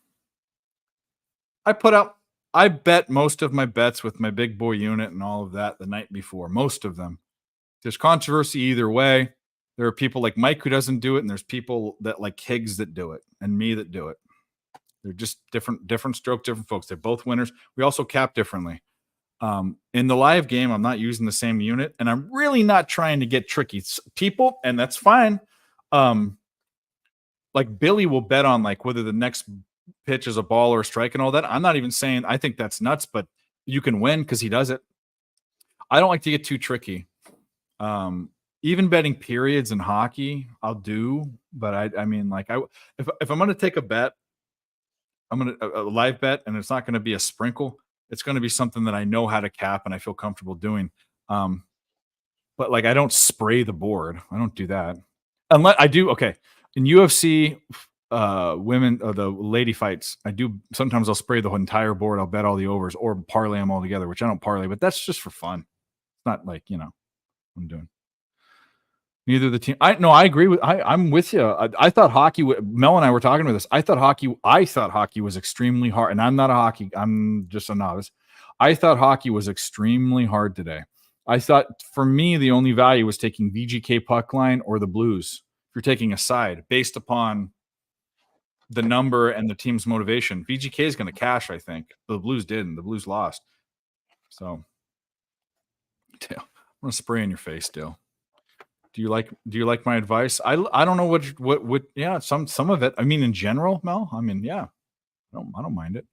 I bet most of my bets with my big boy unit and all of that the night before. Most of them. There's controversy either way. There are people like Mike who doesn't do it, and there's people that like Higgs that do it, and me that do it. They're just different stroke, different folks. They're both winners. We also cap differently. In the live game, I'm not using the same unit, and I'm really not trying to get tricky. People, and that's fine. Like Billy will bet on like whether the next pitch is a ball or a strike and all that. I'm not even saying I think that's nuts, but you can win because he does it. I don't like to get too tricky. Even betting periods in hockey, I'll do, but I mean, like if I'm going to take a bet, I'm going to a live bet, and it's not going to be a sprinkle. It's going to be something that I know how to cap and I feel comfortable doing. But like I don't spray the board. I don't do that unless I do. Okay, in UFC, women the lady fights, I do. Sometimes I'll spray the entire board. I'll bet all the overs or parlay them all together, which I don't parlay, but that's just for fun. It's not like I'm doing. Neither the team. I agree with. I'm with you. I thought hockey. Mel and I were talking about this. I thought hockey was extremely hard, and I'm not a hockey. I'm just a novice. I thought hockey was extremely hard today. I thought for me the only value was taking VGK puck line or the Blues. If you're taking a side based upon the number and the team's motivation, VGK is going to cash. I think the Blues didn't. The Blues lost. So, Dale, I'm going to spray in your face, Dale. Do you like my advice? I don't know what yeah, some of it. I mean in general, Mel. I mean, yeah. I don't mind it.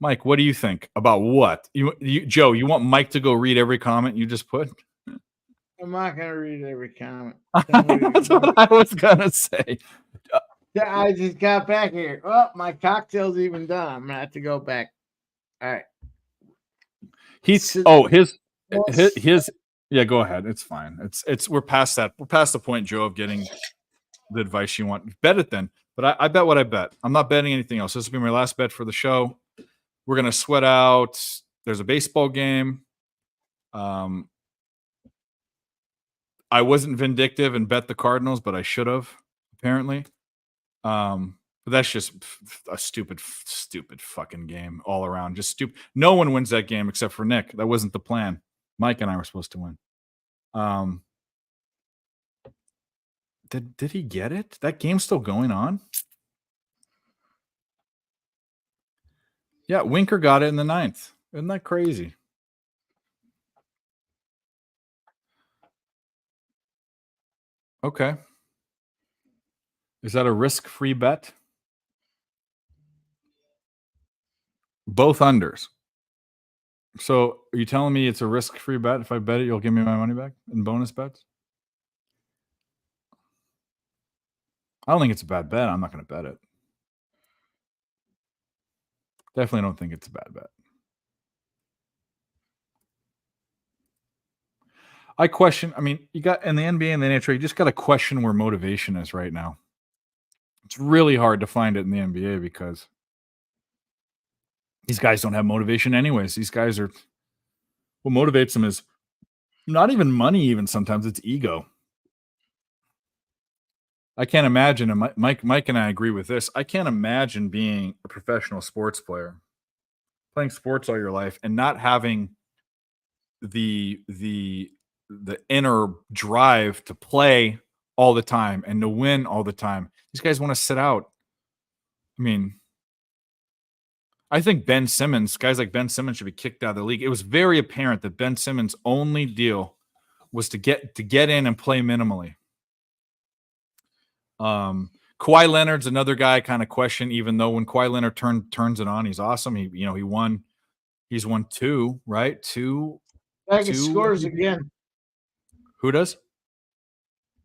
Mike, what do you think about what? Joe, you want Mike to go read every comment you just put? I'm not gonna read every comment. That's what I was gonna say. Yeah, I just got back here. Well, my cocktail's even done. I'm gonna have to go back. All right. His yeah, go ahead. It's fine. It's we're past that. We're past the point, Joe, of getting the advice you want. Bet it then. But I bet what I bet. I'm not betting anything else. This will be my last bet for the show. We're gonna sweat out. There's a baseball game. I wasn't vindictive and bet the Cardinals, but I should have, apparently. But that's just a stupid fucking game all around. Just stupid. No one wins that game except for Nick. That wasn't the plan. Mike and I were supposed to win. Did he get it? That game's still going on? Yeah, Winker got it in the 9th. Isn't that crazy? Okay. Is that a risk-free bet? Both unders. So are you telling me it's a risk-free bet? If I bet it, you'll give me my money back in bonus bets? I don't think it's a bad bet. I'm not going to bet it. Definitely don't think it's a bad bet. I question, I mean, you got in the NBA and the NHL, you just got to question where motivation is right now. It's really hard to find it in the NBA because these guys don't have motivation anyways. These guys are, what motivates them is not even money, even sometimes it's ego. I can't imagine, and Mike and I agree with this, I can't imagine being a professional sports player, playing sports all your life and not having the inner drive to play all the time and to win all the time. These guys want to sit out. I mean, I think guys like Ben Simmons should be kicked out of the league. It was very apparent that Ben Simmons' only deal was to get in and play minimally. Kawhi Leonard's another guy kind of question, even though when Kawhi Leonard turns it on, he's awesome. He won. He's won 2, right? 2. Vegas scores again. Who does?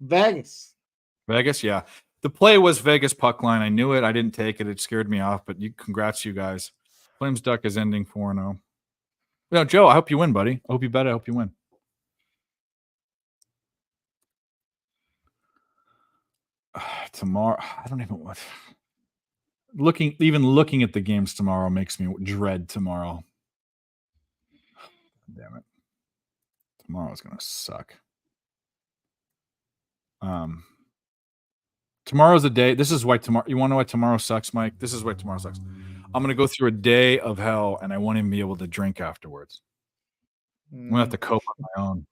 Vegas, yeah. The play was Vegas puck line. I knew it. I didn't take it. It scared me off, but congrats, you guys. Flames Duck is ending 4-0. No, Joe, I hope you win, buddy. I hope you bet. I hope you win. Tomorrow, I don't even what. Even looking at the games tomorrow makes me dread tomorrow. Damn it. Tomorrow's gonna suck. Tomorrow's a day. This is why tomorrow. You want to know why tomorrow sucks, Mike? This is why tomorrow sucks. I'm gonna go through a day of hell, and I won't even be able to drink afterwards. I'm gonna have to cope on my own.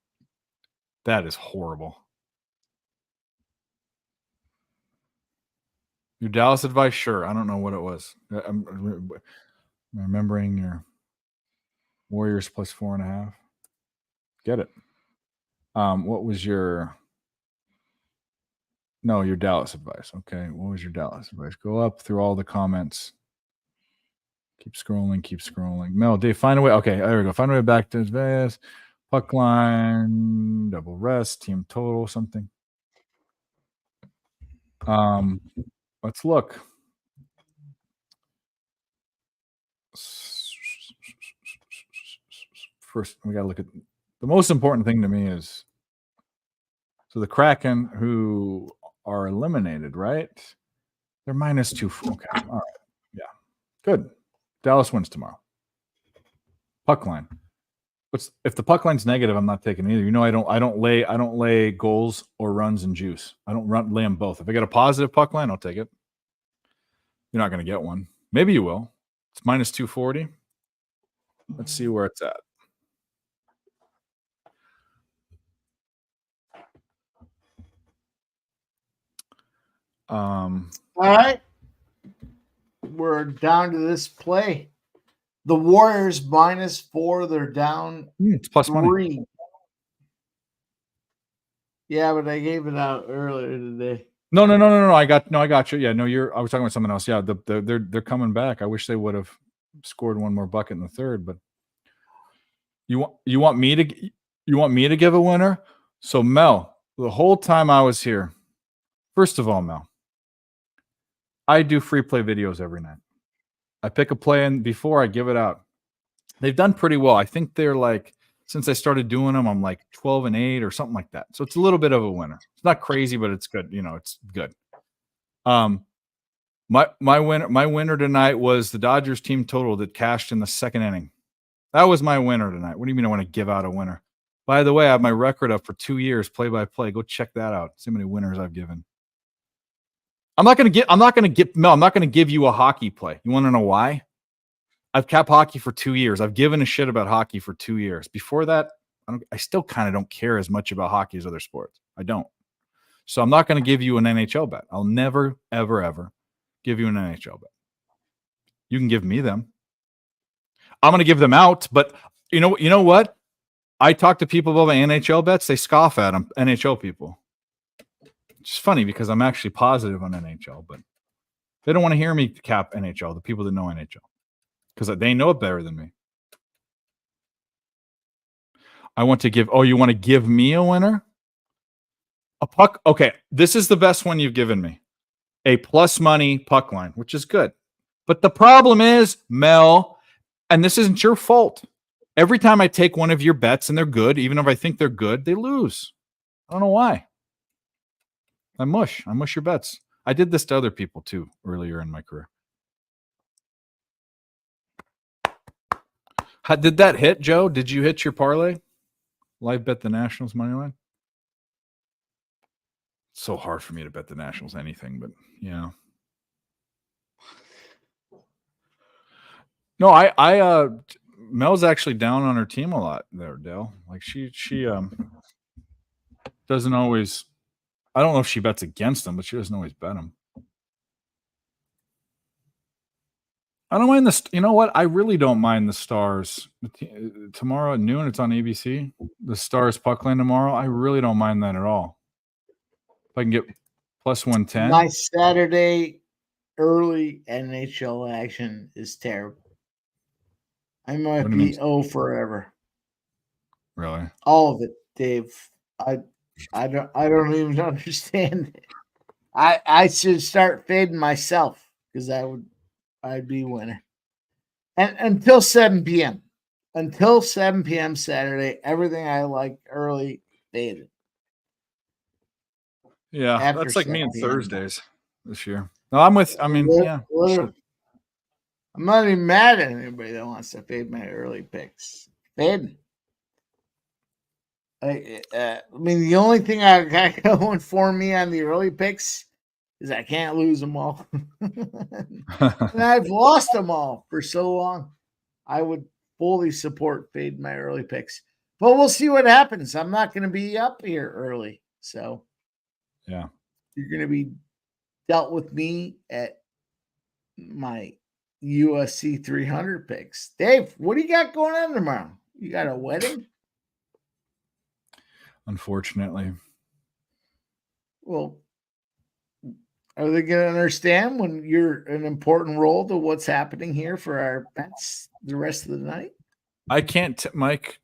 That is horrible. Your Dallas advice, sure. I don't know what it was. I'm remembering your Warriors plus 4.5. Get it. What was your No, your Dallas advice. Okay. What was your Dallas advice? Go up through all the comments. Keep scrolling. Keep scrolling. Mel, Dave, find a way. Okay. There we go. Find a way back to Vegas. Puck line, double rest, team total, something. Let's look. First, we got to look at the most important thing to me is so the Kraken who are eliminated, right? They're -2. Okay. All right. Yeah. Good. Dallas wins tomorrow. Puck line. If the puck line's negative, I'm not taking either. You know, I don't lay goals or runs and juice. I don't lay them both. If I get a positive puck line, I'll take it. You're not going to get one. Maybe you will. It's -240. Let's see where it's at. All right. We're down to this play. The Warriors -4. They're down. It's plus 3. money. Yeah, but I gave it out earlier today. No. I got you. Yeah, no, I was talking about something else. Yeah, they're coming back. I wish they would have scored one more bucket in the third, but you want me to give a winner? So Mel, the whole time I was here, first of all, Mel, I do free play videos every night. I pick a play and before I give it out. They've done pretty well. I think they're like, since I started doing them, I'm like 12-8 or something like that. So it's a little bit of a winner. It's not crazy, but it's good. You know, it's good. My winner tonight was the Dodgers team total that cashed in the second inning. That was my winner tonight. What do you mean I want to give out a winner? By the way, I have my record up for 2 years, play by play. Go check that out. See how many winners I've given. I'm not going to give you a hockey play. You want to know why? I've capped hockey for 2 years. I've given a shit about hockey for 2 years. Before that, I still kind of don't care as much about hockey as other sports. I don't. So I'm not going to give you an NHL bet. I'll never, ever, ever give you an NHL bet. You can give me them. I'm going to give them out, but you know what? I talk to people about my NHL bets. They scoff at them, NHL people. It's funny because I'm actually positive on NHL, but they don't want to hear me cap NHL, the people that know NHL, because they know it better than me. I want to give, you want to give me a winner? A puck? Okay, this is the best one you've given me. A plus money puck line, which is good. But the problem is, Mel, and this isn't your fault. Every time I take one of your bets and they're good, even if I think they're good, they lose. I don't know why. I mush your bets. I did this to other people too earlier in my career. Did that hit, Joe? Did you hit your parlay? Live bet the Nationals money line? It's so hard for me to bet the Nationals anything, but yeah. No, Mel's actually down on her team a lot there, Dale. Like she doesn't always. I don't know if she bets against them, but she doesn't always bet them. I don't mind this. You know what? I really don't mind the Stars. Tomorrow at noon, it's on ABC. The Stars puck line tomorrow. I really don't mind that at all. If I can get plus 110. My Saturday early NHL action is terrible. I might be forever. Really? All of it, Dave. I don't even understand it. I should start fading myself because I'd be winning. And until 7 p.m. Until 7 p.m. Saturday, everything I like early faded. Yeah, After that's like me on 7 p.m. Thursdays this year. No, I'm with. I mean, yeah. I'm not even mad at anybody that wants to fade my early picks. Fading. I mean, the only thing I got going for me on the early picks is I can't lose them all. And I've lost them all for so long. I would fully support fade my early picks. But we'll see what happens. I'm not going to be up here early. So yeah, you're going to be dealt with me at my UFC 300 picks. Dave, what do you got going on tomorrow? You got a wedding? Unfortunately. Well, Are they going to understand when you're an important role to what's happening here for our bets the rest of the night? I can't, Mike.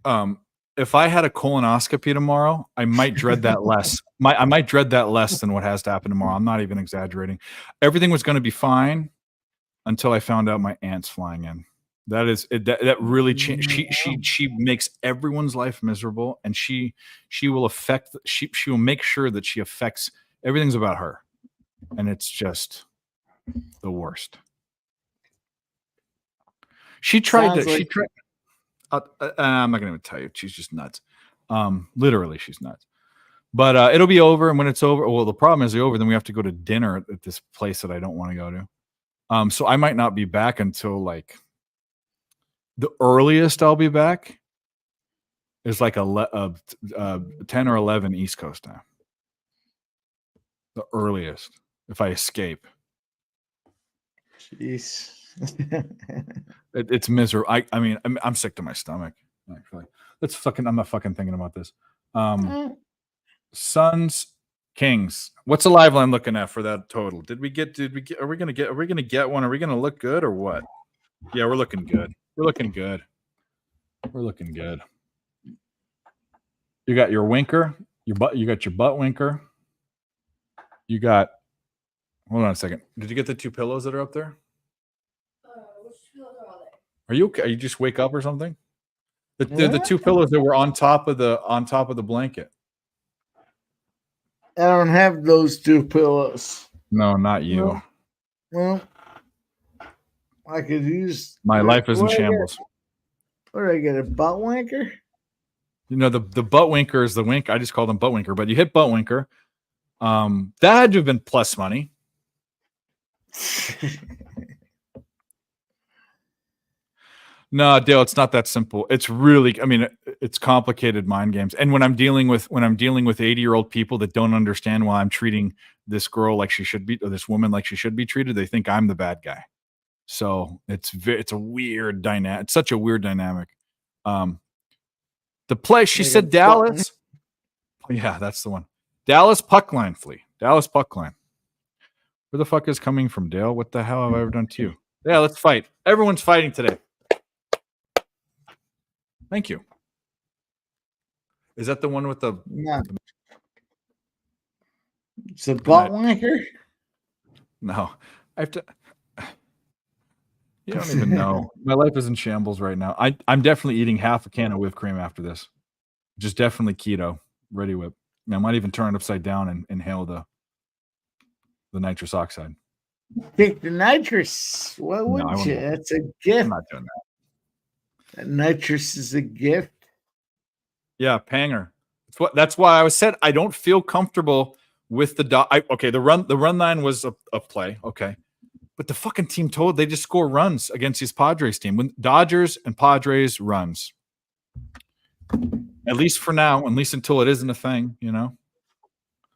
If I had a colonoscopy tomorrow, I might dread that less. I might dread that less than what has to happen tomorrow. I'm not even exaggerating. Everything was going to be fine until I found out my aunt's flying in. That really changed. She makes everyone's life miserable, and she will make sure that she affects everything's about her, and it's just the worst. She tried to. I'm not going to even tell you. She's just nuts. Literally, she's nuts. But it'll be over, and when it's over, well, the problem is over. Then we have to go to dinner at this place that I don't want to go to. So I might not be back until like the earliest I'll be back is like 10 or 11 East Coast time. The earliest, if I escape. Jeez. It's miserable. I mean, I'm sick to my stomach. Actually, I'm not fucking thinking about this. Suns, Kings. What's the live line looking at for that total? Are we gonna get one? Are we gonna look good or what? Yeah, we're looking good. We're looking good. You got your winker, you got your butt winker. You got, hold on a second. Did you get the two pillows that are up there? Are you okay? You just wake up or something? The two pillows that were on top of the blanket. I don't have those two pillows. No, not you. Well, I could use. My life is in shambles. What do I get? A butt wanker? You know, the butt winker is the wink. I just call them butt winker, but you hit butt winker. That had to have been plus money. No, Dale, it's not that simple. It's really, I mean, it's complicated mind games. And when I'm dealing with 80-year-old people that don't understand why I'm treating this girl like she should be, or this woman like she should be treated, they think I'm the bad guy. So it's a weird dynamic. It's such a weird dynamic. The play, she said Dallas. Yeah, that's the one. Dallas puck line, Flea. Dallas puck line. Where the fuck is coming from, Dale? What the hell have I ever done to you? Yeah, let's fight. Everyone's fighting today. Thank you. Is that the one with the? No. It's a butt wanker? No, I have to. You don't even know. My life is in shambles right now. I'm definitely eating half a can of whipped cream after this. Just definitely keto, ready whip. I might even turn it upside down and inhale the nitrous oxide. Take the nitrous. Why wouldn't you? That's a gift. I'm not doing that. Nitrous is a gift. Yeah, Panger. That's why I said I don't feel comfortable with the okay, the run line was a play, okay. But the fucking team they just score runs against this Padres team. When Dodgers and Padres runs. At least for now, at least until it isn't a thing, you know.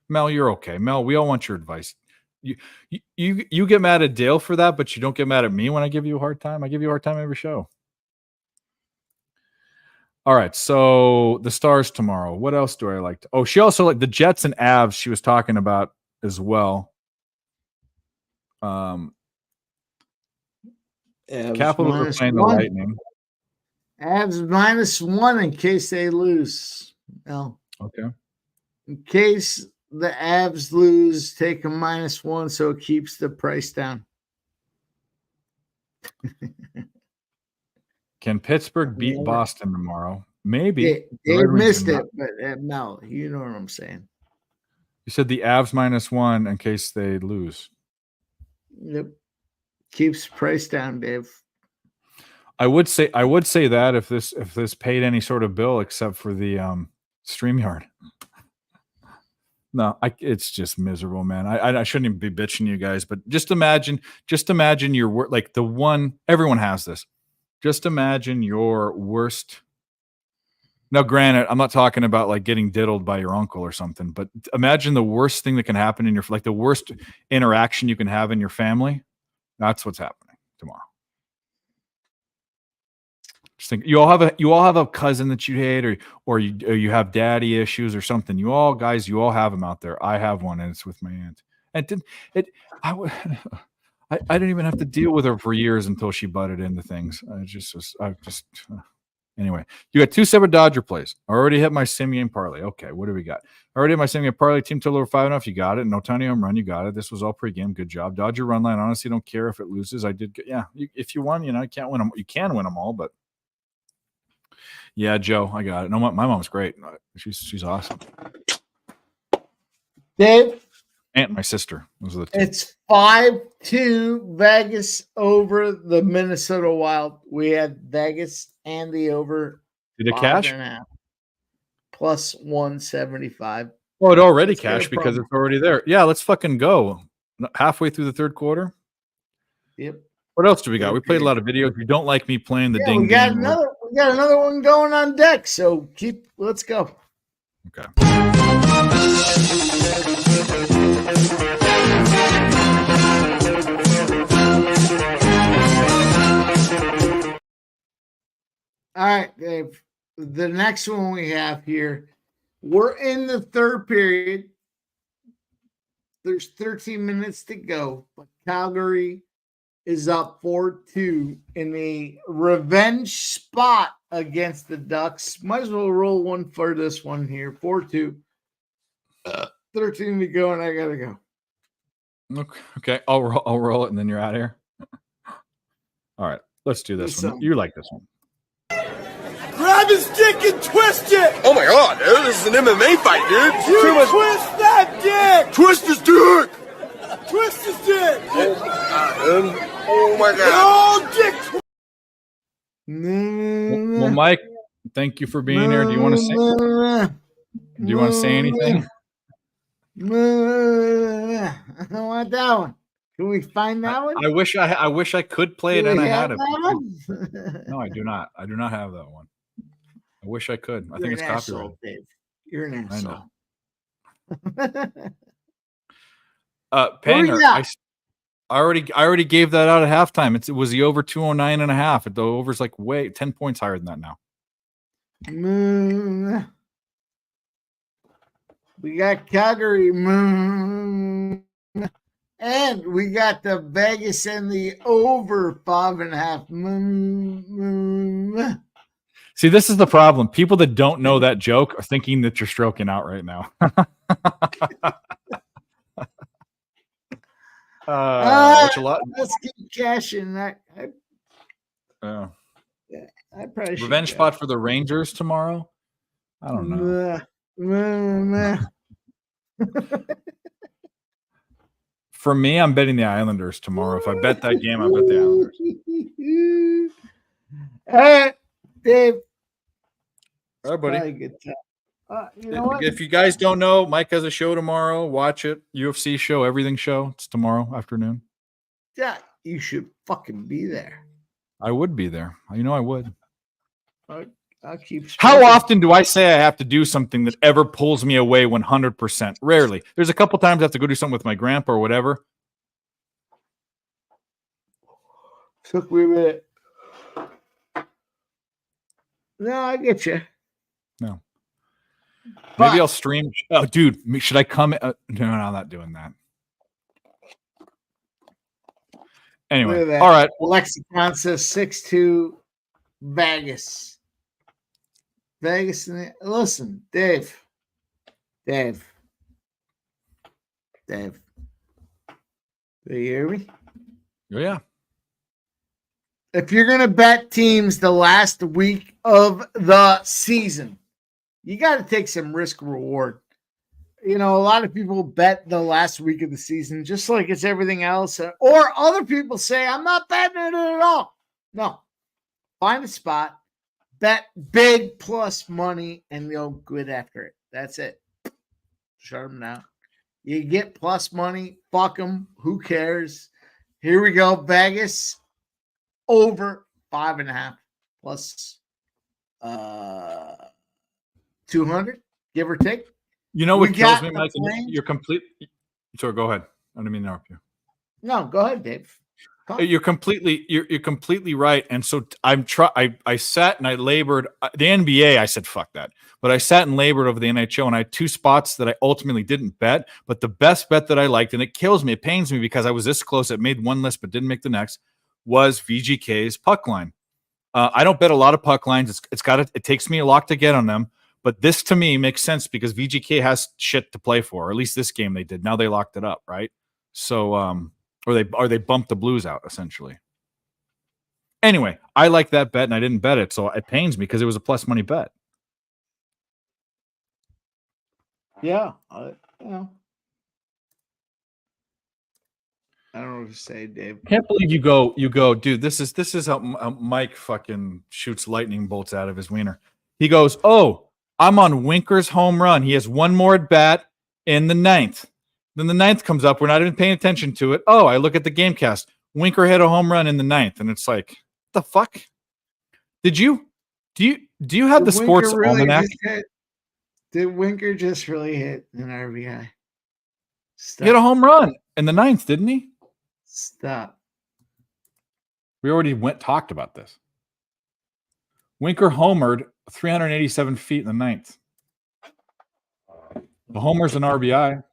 Mel, you're okay. Mel, we all want your advice. You get mad at Dale for that, but you don't get mad at me when I give you a hard time. I give you a hard time every show. All right, so the Stars tomorrow. What else do I like? She also like the Jets and Avs. She was talking about as well. Capitals are playing the Lightning. Avs -1 in case they lose. No. Okay. In case the Avs lose, take a -1 so it keeps the price down. Can Pittsburgh beat Boston tomorrow? Maybe. They missed it, but no, you know what I'm saying. You said the Avs -1 in case they lose. Yep. Keeps price down, Dave. I would say that if this paid any sort of bill except for the StreamYard. No, it's just miserable, man. I shouldn't even be bitching you guys, but just imagine your like the one everyone has this. Just imagine your worst. Now, granted, I'm not talking about like getting diddled by your uncle or something, but imagine the worst thing that can happen in your like the worst interaction you can have in your family. That's what's happening tomorrow. Just think you all have a cousin that you hate, or you have daddy issues or something. You all have them out there. I have one, and it's with my aunt. And I didn't even have to deal with her for years until she butted into things. Anyway, you got 2 separate Dodger plays. I already hit my Simeon parlay. Okay, what do we got? I already hit my Simeon parlay. Team total over 5.5. You got it. No tiny home run. You got it. This was all pregame. Good job. Dodger run line. Honestly, don't care if it loses. I did. Yeah, if you won, you can't win them. You can win them all, but yeah, Joe, I got it. No, my mom's great. She's awesome. Dave, and my sister. Those are the 2. It's 5-2 Vegas over the Minnesota Wild. We had Vegas and the over. Did it cash? Plus 175. Well, it already cashed because it's already there. Yeah, let's fucking go. Halfway through the third quarter. Yep. What else do we got? We played a lot of videos. You don't like me playing the ding. We got another one going on deck. So let's go. Okay. All right, Dave. The next one we have here, we're in the third period. There's 13 minutes to go, but Calgary is up 4-2 in a revenge spot against the Ducks. Might as well roll one for this one here. 4-2. 13 to go, and I gotta go. Okay, I'll roll it, and then you're out of here. All right, let's do this one. You like this one. Grab his dick and twist it! Oh my god, dude, this is an MMA fight, dude! You twist that dick! Twist his dick! Twist his dick! Oh my god, dude. Oh my god. No, dick! Well, Mike, thank you for being here. Do you want to say anything? I don't want that one. Can we find that one? I wish I could play it, and I had it. One? No, I do not. I do not have that one. I wish I could. I think it's copyrighted. Dave. You're an asshole. I know. Panger, I already gave that out at halftime. It was the over 209.5. The over's like 10 points higher than that now. We got Calgary. And we got the Vegas and the over 5.5. See, this is the problem. People that don't know that joke are thinking that you're stroking out right now. Which a lot. Let's keep cashing that. I probably revenge spot for the Rangers tomorrow. I don't know. For me, I'm betting the Islanders tomorrow. If I bet that game, I bet the Islanders. All right, Dave. All right, buddy. Good time. You know what? If you guys don't know, Mike has a show tomorrow. Watch it. UFC show, everything show. It's tomorrow afternoon. Yeah, you should fucking be there. I would be there. You know I would. I'll keep. How often do I say I have to do something that ever pulls me away 100%? Rarely. There's a couple times I have to go do something with my grandpa or whatever. Took me a minute. No, I get you. No. Maybe I'll stream. Oh, dude, should I come? No, I'm not doing that. Anyway, all right. Lexicon says 6-2 Vegas. Vegas. Listen, Dave. Do you hear me? Yeah. If you're going to bet teams the last week of the season, you got to take some risk reward. You know, a lot of people bet the last week of the season just like it's everything else. Or other people say, I'm not betting it at all. No. Find a spot, bet big plus money, and they'll quit after it. That's it. Shut them down. You get plus money. Fuck them. Who cares? Here we go. Vegas over 5.5 plus 200, give or take. You know what kills me, Mike? You're complete. Sorry, go ahead. I don't mean to interrupt you. No, go ahead, Dave. You're completely right. And so I sat and I labored the NBA. I said, fuck that. But I sat and labored over the NHL, and I had 2 spots that I ultimately didn't bet. But the best bet that I liked, and it kills me, it pains me because I was this close. It made one list, but didn't make the next, was VGK's puck line. I don't bet a lot of puck lines. It takes me a lot to get on them. But this to me makes sense because VGK has shit to play for. Or at least this game they did. Now they locked it up, right? So, or they bumped the Blues out essentially. Anyway, I like that bet and I didn't bet it, so it pains me because it was a plus money bet. Yeah, you know. I don't know what to say, Dave. Can't believe you go, dude. This is how Mike fucking shoots lightning bolts out of his wiener. He goes, "Oh, I'm on Winker's home run. He has one more at bat in the 9th." Then the 9th comes up. We're not even paying attention to it. Oh, I look at the game cast. Winker hit a home run in the 9th, and it's like, what the fuck? Do you have the sports almanac? Did Winker just really hit an RBI? He hit a home run in the 9th, didn't he? Stop. We already talked about this. Winker homered 387 feet in the 9th. The homer's an RBI.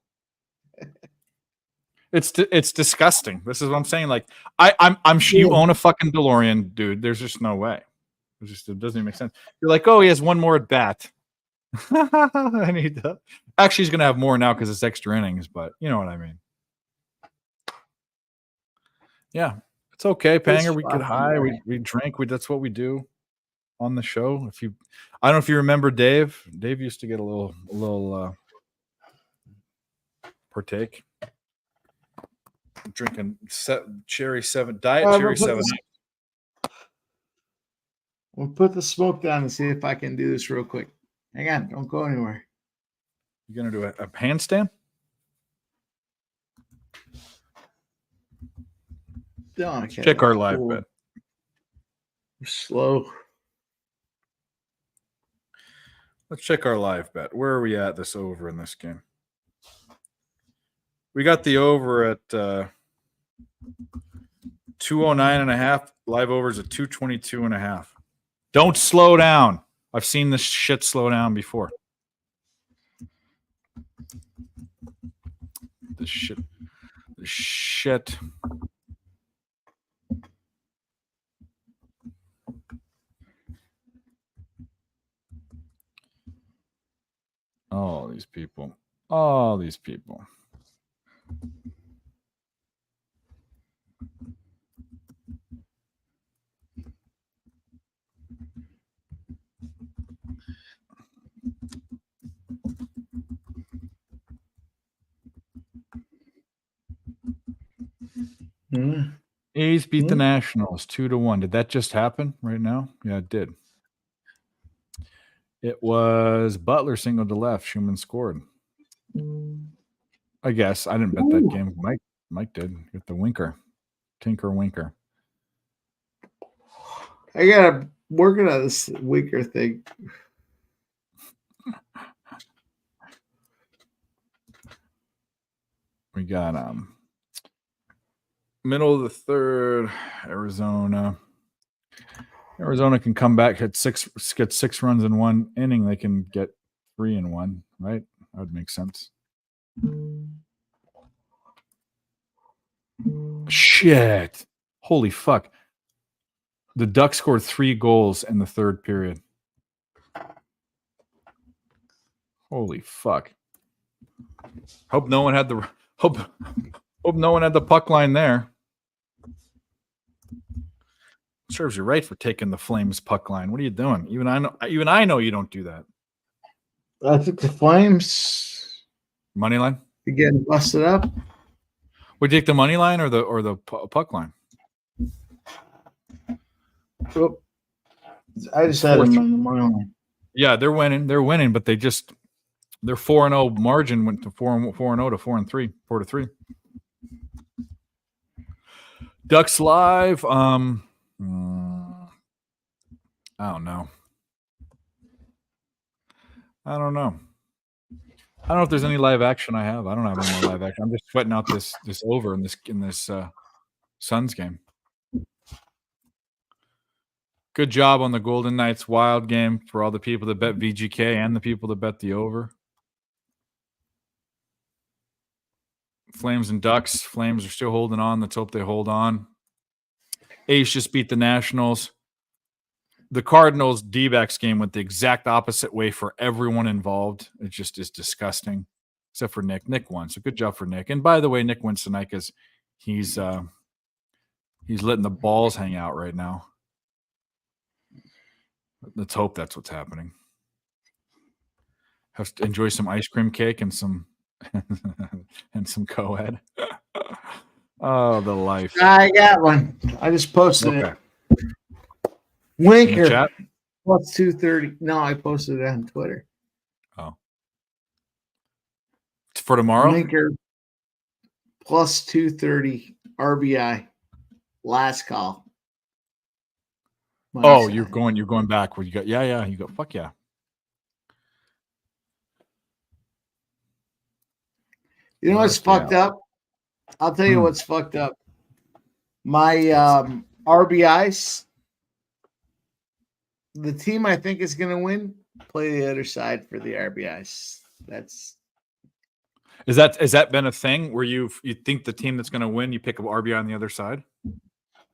It's disgusting. This is what I'm saying. Like I'm sure you own a fucking DeLorean, dude. There's just no way. It doesn't even make sense. You're like, oh, he has one more at bat. Actually, he's gonna have more now because it's extra innings, but you know what I mean. Yeah, it's okay, Panger. We get high, we drink, that's what we do on the show. I don't know if you remember Dave. Dave used to get a little partake. Drinking cherry 7 diet cherry 7. We'll put the smoke down and see if I can do this real quick. Hang on, don't go anywhere. You're gonna do a handstand? No, okay. Check our live bet. Slow. Let's check our live bet. Where are we at this over in this game? We got the over at 209.5. Live overs at 222.5. Don't slow down. I've seen this shit slow down before. The shit. All these people. A's beat the Nationals 2-1. Did that just happen right now? Yeah, it did. It was Butler singled to left. Schumann scored. I guess I didn't bet that game. Mike did. Get the Winker, Tinker Winker. I gotta work on this Winker thing. We got middle of the third. Arizona can come back, get 6 runs in one inning. They can get 3 in one, right? That would make sense. Shit. Holy fuck. The Ducks scored 3 goals in the third period. Holy fuck. Hope no one had the puck line there. Serves you right for taking the Flames puck line. What are you doing? Even I know you don't do that. I think the Flames money line. You getting busted up. Would you take the money line or the puck line? Oh, I just had them on the money line. Yeah, they're winning, but their 4-0 margin went to 4-0 to 4-3, 4-3. Ducks live. I don't know. I don't know if there's any live action I have. I don't have any more live action. I'm just sweating out this over in this Suns game. Good job on the Golden Knights Wild game for all the people that bet VGK and the people that bet the over. Flames and Ducks. Flames are still holding on. Let's hope they hold on. Ace just beat the Nationals. The Cardinals D-backs game went the exact opposite way for everyone involved. It just is disgusting, except for Nick. Nick won, so good job for Nick. And by the way, Nick wins tonight because he's letting the balls hang out right now. Let's hope that's what's happening. Have to enjoy some ice cream cake and some and some co-ed. Oh, the life. I got one. I just posted it. Winker plus 230. No, I posted it on Twitter. Oh. It's for tomorrow? Winker plus 230 RBI. Last call. Oh, you're going back where you got you go. Fuck yeah. You know what's fucked up? I'll tell you what's fucked up. My RBIs, the team I think is going to win, play the other side for the RBIs. Has that been a thing where you think the team that's going to win, you pick up RBI on the other side?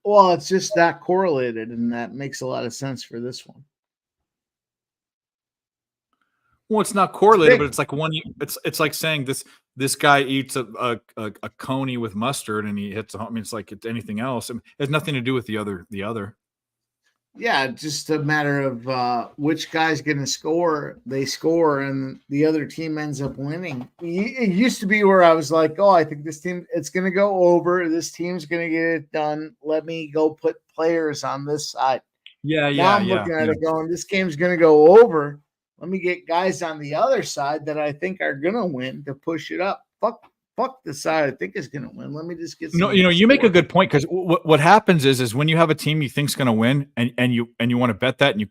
Well, it's just that correlated, and that makes a lot of sense for this one. Well, it's not correlated, but it's like it's like saying this guy eats a coney with mustard and he hits a home. I mean, it's like it's anything else. It has nothing to do with the other. Yeah, just a matter of which guy's going to score. They score, and the other team ends up winning. It used to be where I was like, oh, I think this team, it's going to go over. This team's going to get it done. Let me go put players on this side. Now I'm looking at it going, this game's going to go over. Let me get guys on the other side that I think are going to win to push it up. Fuck the side I think is going to win. Let me just get some. You make a good point, because what happens is when you have a team you think's going to win and you want to bet that and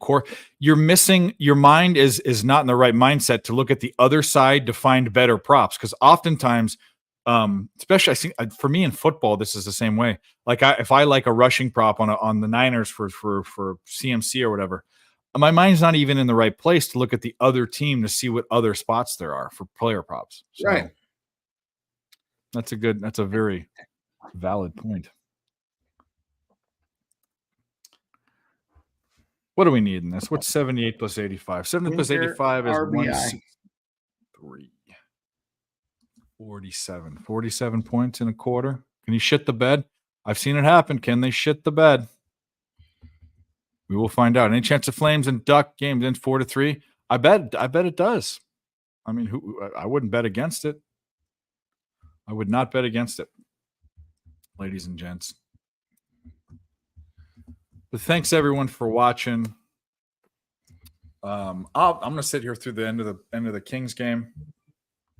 you're missing, your mind is not in the right mindset to look at the other side to find better props, because oftentimes, especially I think for me in football, this is the same way. Like if I like a rushing prop on the Niners for CMC or whatever, my mind's not even in the right place to look at the other team to see what other spots there are for player props. So, right. That's a very valid point. What do we need in this? What's 78 plus 85? 70 plus 85 is 163. 47 points in a quarter. Can you shit the bed? I've seen it happen. Can they shit the bed? We will find out. Any chance of Flames and Duck games in 4-3? I bet it does. I mean, I wouldn't bet against it. I would not bet against it, ladies and gents. But thanks everyone for watching. I'm going to sit here through the end of the Kings game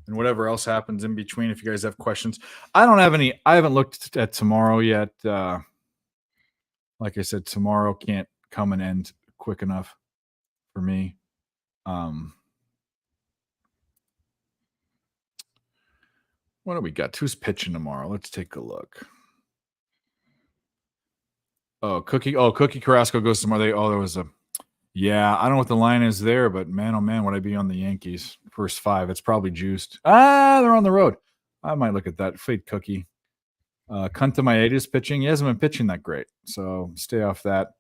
and whatever else happens in between. If you guys have questions, I haven't looked at tomorrow yet. Like I said, tomorrow can't come and end quick enough for me. What do we got? Who's pitching tomorrow? Let's take a look. Cookie Carrasco goes tomorrow. There was I don't know what the line is there, but man, oh man, would I be on the Yankees first 5? It's probably juiced. They're on the road. I might look at that. Fade Cookie. Kunta Maeda's pitching. He hasn't been pitching that great, so stay off that.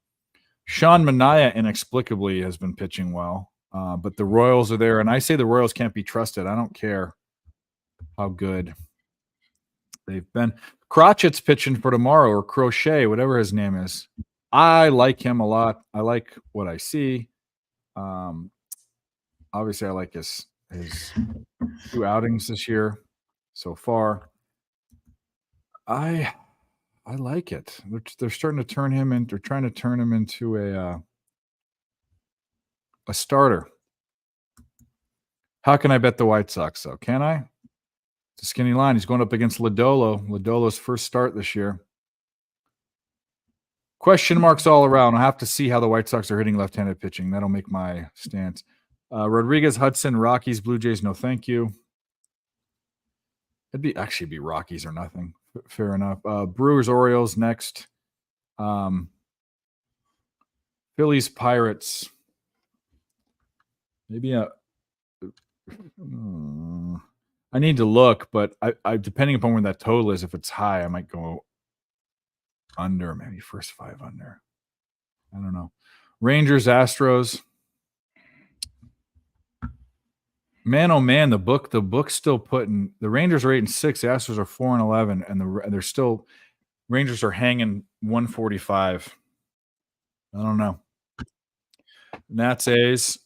Sean Manaea inexplicably has been pitching well, but the Royals are there, and I say the Royals can't be trusted. I don't care how good they've been. Crotchet's pitching for tomorrow, or Crochet, whatever his name is. I like him a lot. I like what I see. Obviously, I like his 2 outings this year so far. I like it. They're starting to turn him into. They're trying to turn him into a starter. How can I bet the White Sox, though? Can I? It's a skinny line. He's going up against Lodolo. Lodolo's first start this year. Question marks all around. I'll have to see how the White Sox are hitting left-handed pitching. That'll make my stance. Rodriguez, Hudson, Rockies, Blue Jays, no thank you. It'd be Rockies or nothing. Fair enough. Brewers, Orioles next. Phillies, Pirates. Maybe I need to look, but I depending upon where that total is, if it's high, I might go under, maybe first 5 under. I don't know. Rangers, Astros. Man, oh man, the book's still putting the Rangers are 8-6, the Astros are 4-11, and they're still Rangers are hanging 145. I don't know. Nats, A's.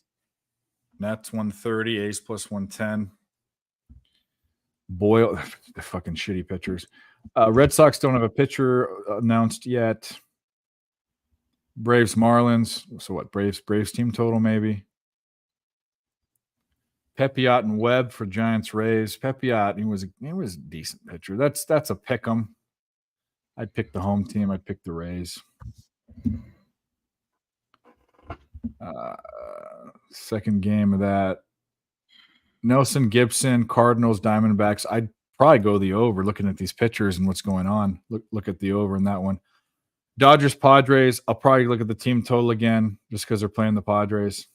Nats 130, A's plus 110. Boyle, the fucking shitty pitchers. Red Sox don't have a pitcher announced yet. Braves, Marlins. So what? Braves team total maybe. Pepiot and Webb for Giants, Rays. Pepiot, he was a decent pitcher. That's a pick 'em. I'd pick the home team. I'd pick the Rays. Second game of that. Nelson, Gibson, Cardinals, Diamondbacks. I'd probably go the over looking at these pitchers and what's going on. Look at the over in that one. Dodgers, Padres. I'll probably look at the team total again just because they're playing the Padres.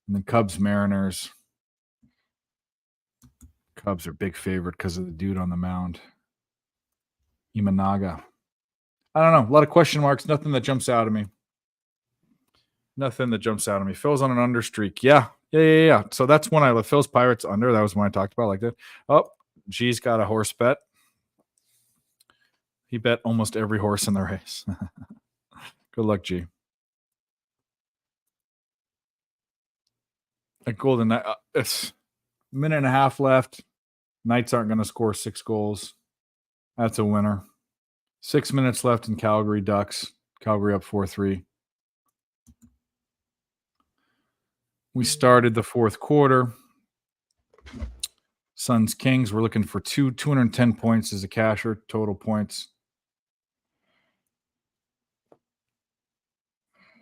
And then Cubs, Mariners. Cubs are big favorite because of the dude on the mound. Imanaga. I don't know. A lot of question marks. Nothing that jumps out at me. Phil's on an under streak. Yeah. So that's when I left Phil's Pirates under. That was when I talked about like that. Oh, G's got a horse bet. He bet almost every horse in the race. Good luck, G. At Golden Knight, it's a minute and a half left. Knights aren't going to score 6 goals. That's a winner. 6 minutes left in Calgary Ducks. Calgary up 4-3. We started the fourth quarter. Suns Kings. We're looking for 210 points as a casher, total points.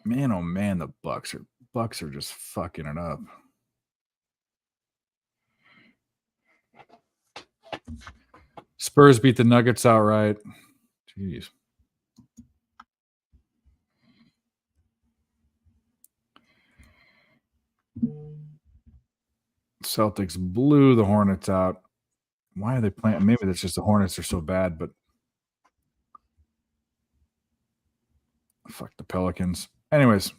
Man, oh man, the Bucks are just fucking it up. Spurs beat the Nuggets outright. Jeez. Celtics blew the Hornets out. Why are they playing? Maybe that's just the Hornets are so bad, but fuck the Pelicans. Anyways.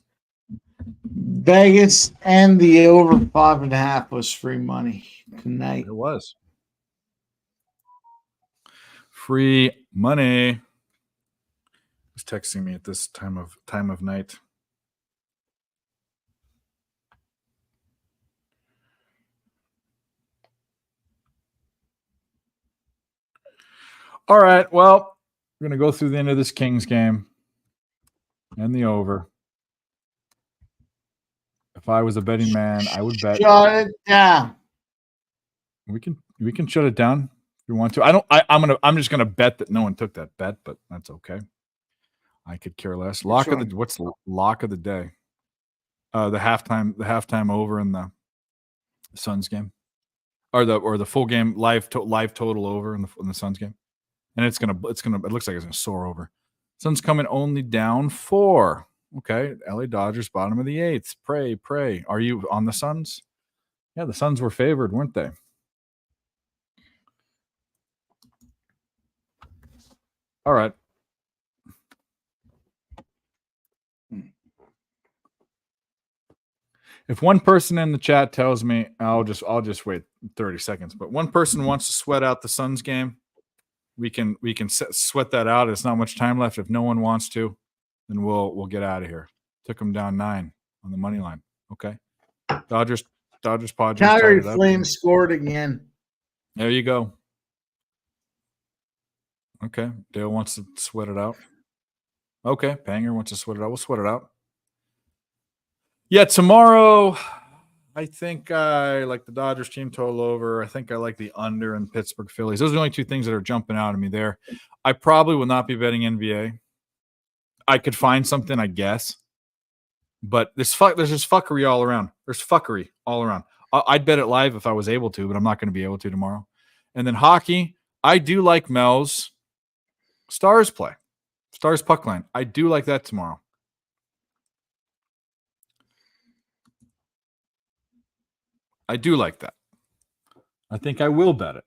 Vegas and the over 5.5 was free money tonight. It was. Free money. He's texting me at this time of night. All right. Well, we're going to go through the end of this Kings game and the over. If I was a betting man, I would bet. Shut it down. We can shut it down if you want to. I'm just gonna bet that no one took that bet, but that's okay. I could care less. What's the lock of the day? The halftime over in the Suns game, or the full game live total over in the Suns game, and it looks like it's gonna soar over. Suns coming only down 4. Okay, LA Dodgers bottom of the 8th. Pray. Are you on the Suns? Yeah, the Suns were favored, weren't they? All right. If one person in the chat tells me, I'll just wait 30 seconds. But one person wants to sweat out the Suns game, we can sweat that out. It's not much time left. If no one wants to, then we'll get out of here. Took them down 9 on the money line. Okay. Dodgers, Padres. Calgary Flames scored again. There you go. Okay. Dale wants to sweat it out. Okay. Panger wants to sweat it out. We'll sweat it out. Yeah, tomorrow, I think I like the Dodgers team total over. I think I like the under in Pittsburgh Phillies. Those are the only 2 things that are jumping out at me there. I probably will not be betting NBA. I could find something, I guess. But there's just fuckery all around. There's fuckery all around. I'd bet it live if I was able to, but I'm not going to be able to tomorrow. And then hockey, I do like Mel's Stars play. Stars puck line. I do like that tomorrow. I do like that. I think I will bet it.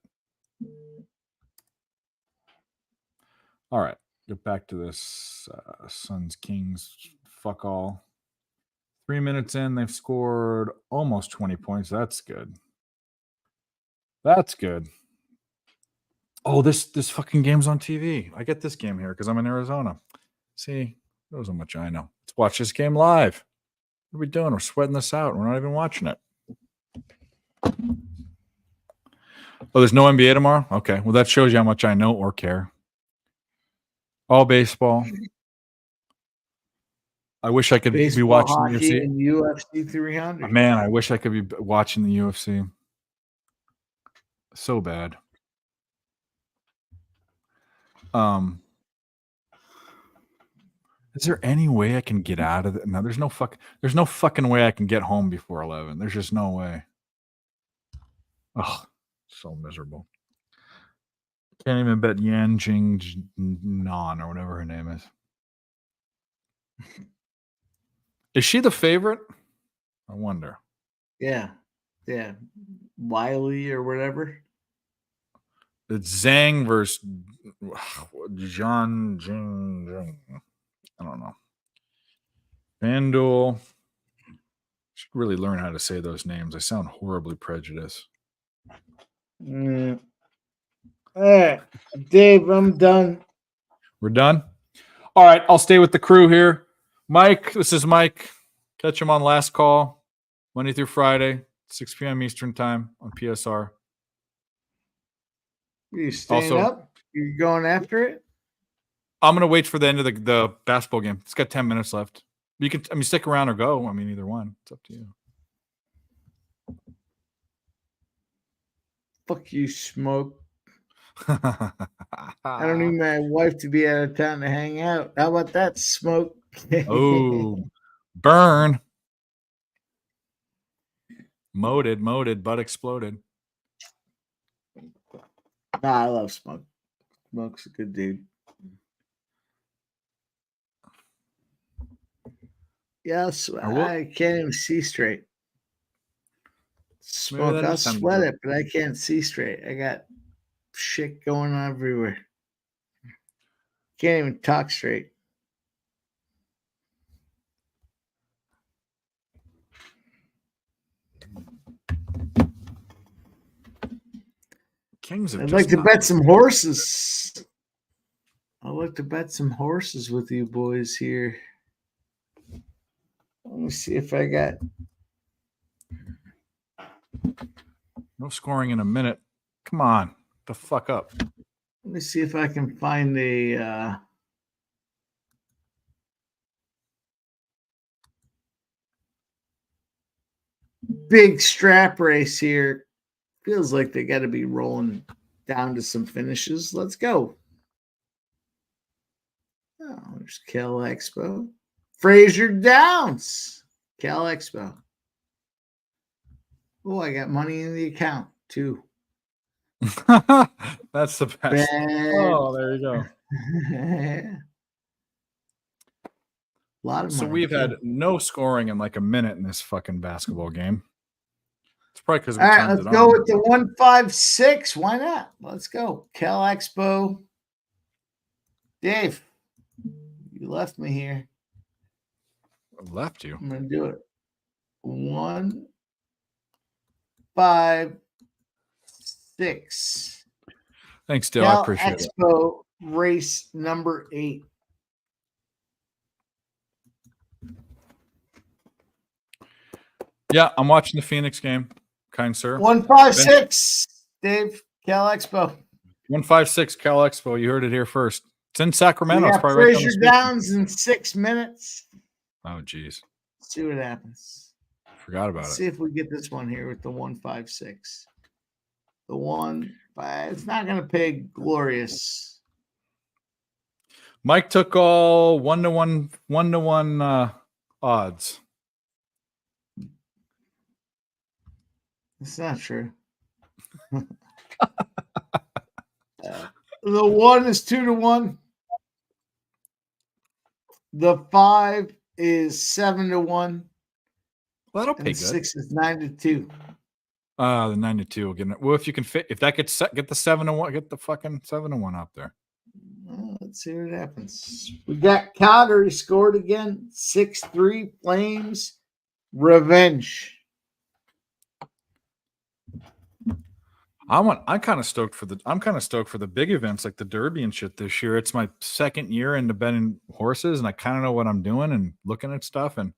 All right. Get back to this Suns Kings. Fuck all. 3 minutes in, they've scored almost 20 points. That's good. That's good. Oh, this fucking game's on TV. I get this game here because I'm in Arizona. See, knows how much I know. Let's watch this game live. What are we doing? We're sweating this out. We're not even watching it. Oh, there's no NBA tomorrow? Okay. Well, that shows you how much I know or care. All baseball. I wish I could be watching the UFC. And UFC 300. Man, I wish I could be watching the UFC. So bad. Is there any way I can get out of it? No, there's no fucking way I can get home before 11. There's just no way. Oh, so miserable. Can't even bet Yan Jing Nan or whatever her name is. Is she the favorite? I wonder. Yeah. Wiley or whatever. It's Zhang versus Zhang Jing. I don't know. FanDuel. Should really learn how to say those names. I sound horribly prejudiced. All right, Dave, I'm done. We're done? All right, I'll stay with the crew here. Mike, this is Mike. Catch him on Last Call, Monday through Friday, 6 p.m. Eastern Time on PSR. Are you staying up? You going after it? I'm going to wait for the end of the basketball game. It's got 10 minutes left. You can, stick around or go. Either one. It's up to you. Fuck you, Smoke. I don't need my wife to be out of town to hang out. How about that, Smoke? Oh, burn. Moded, butt exploded. Nah, I love Smoke. Smoke's a good dude. Yes, I can't even see straight. Smoke, I'll sweat it, but I can't see straight. I got shit going on everywhere. Can't even talk straight. Kings I'd like to bet some horses. I'd like to bet some horses with you boys here. Let me see if I got. No scoring in a minute. Come on. The fuck up. Let me see if I can find a big strap race here. Feels like they got to be rolling down to some finishes. Let's go. Oh, there's Cal Expo. Fraser Downs. Cal Expo. Oh, I got money in the account too. That's the best. Oh, there you go. A lot of money. So we've had no scoring in like a minute in this fucking basketball game. It's probably because we all right, turned let's it go on. with the 156. Why not? Let's go. Cal Expo. Dave, you left me here. Left you. I'm gonna do it. 156. Thanks, Dale. Cal I appreciate Expo race number 8. Yeah, I'm watching the Phoenix game, kind sir. 156. Dave, Cal Expo. 156 Cal Expo. You heard it here first. It's in Sacramento. We It's got probably right down the Fraser street. Downs in 6 minutes. Oh, geez. See what happens. Forgot about Let's it. see if we get this one here with the 156. The 1-5. It's not going to pay glorious. Mike took all 1-to-1 odds. It's not true. The 1 is 2-1. The 5 is 7-1. Well, that'll pay And good. 6 is 9-2. The 9-2 will get it. Well, if you can fit, if that gets set, get the 7-1, get the fucking 7-1 up there. Well, let's see what happens. We got Calgary scored again. 6-3 Flames. Revenge. I'm kind of stoked for the big events like the Derby and shit this year. It's my second year into betting horses, and I kind of know what I'm doing and looking at stuff. And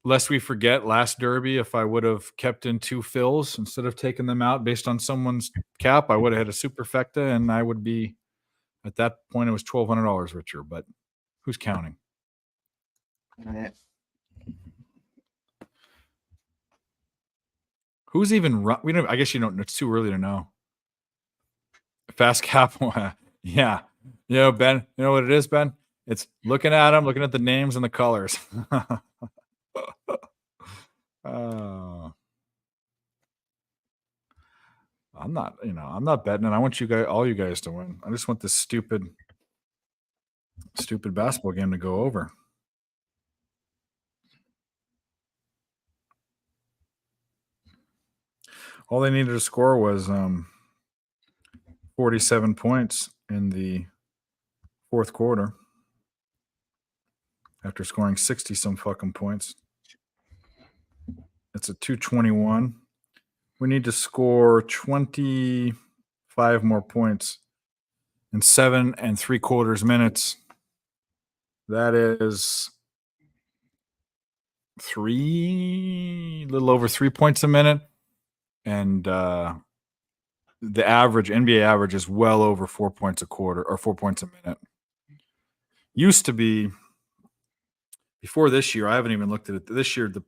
lest we forget, last Derby, if I would have kept in 2 fills instead of taking them out based on someone's cap, I would have had a superfecta, and I would be at that point it was $1,200 richer. But who's counting? Who's even run? We don't. I guess you don't. It's too early to know. Fast cap. Yeah. Ben. You know what it is, Ben? It's looking at them, looking at the names and the colors. I'm not betting, and I want all you guys to win. I just want this stupid basketball game to go over. All they needed to score was 47 points in the fourth quarter after scoring 60 some fucking points. It's a 221. We need to score 25 more points in 7 3/4 minutes. That is little over 3 points a minute. And the average, NBA average, is well over 4 points a quarter or 4 points a minute. Used to be, before this year, I haven't even looked at it. This year, the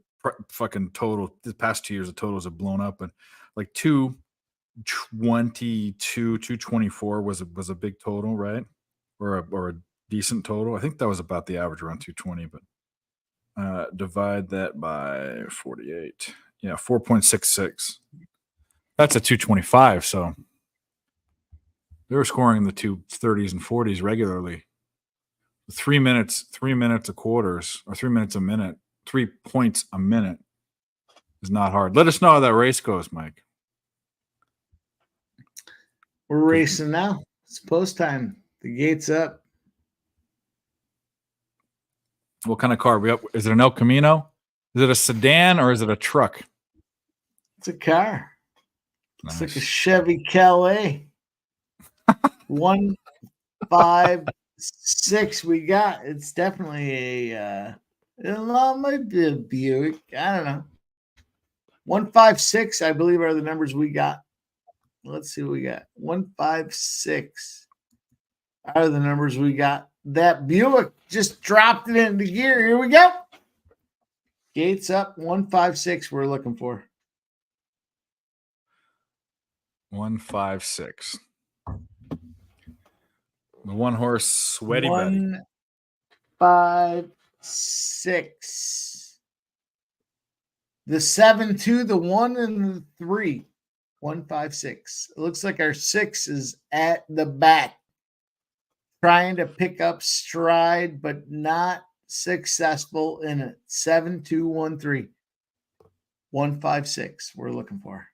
fucking total, the past 2 years, the totals have blown up. But like 222, 224 was a big total, right? Or a decent total. I think that was about the average, around 220. But divide that by 48. Yeah, 4.66. That's a 225. So they were scoring in the 230s and 40s regularly. 3 minutes a quarters, or 3 minutes a minute, 3 points a minute is not hard. Let us know how that race goes, Mike. We're racing now. It's post time. The gate's up. What kind of car are we up? Is it an El Camino? Is it a sedan or is it a truck? It's a car. Nice. It's like a Chevy Calais. 156 we got. It's definitely it might be a Buick. I don't know. 156, I believe, are the numbers we got. Let's see what we got. 156 are the numbers we got. That Buick just dropped it into gear. Here we go. Gates up. 156 we're looking for. 156. The one horse Sweaty Betty. 156. The 7-2, the 1 and the 3. 156. It looks like our 6 is at the back, trying to pick up stride, but not successful in it. 7-2-1-3. 156 we're looking for.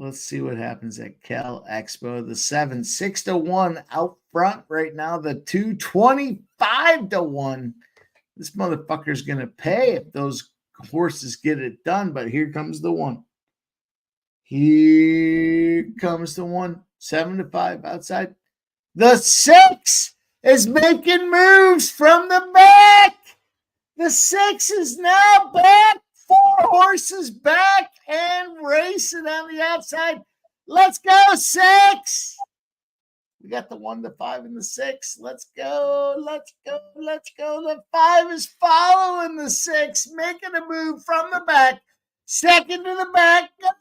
Let's see what happens at Cal Expo. The 7, 6-1 out front right now. The 2, 25-1. This motherfucker's going to pay if those horses get it done. But here comes the 1. Here comes the 1. 7-5 outside. The 6 is making moves from the back. The 6 is now back. 4 horses back and racing on the outside. Let's go, 6. We got the 1, the 5, and the 6. Let's go. Let's go. Let's go. The 5 is following the 6, making a move from the back. Second to the back. About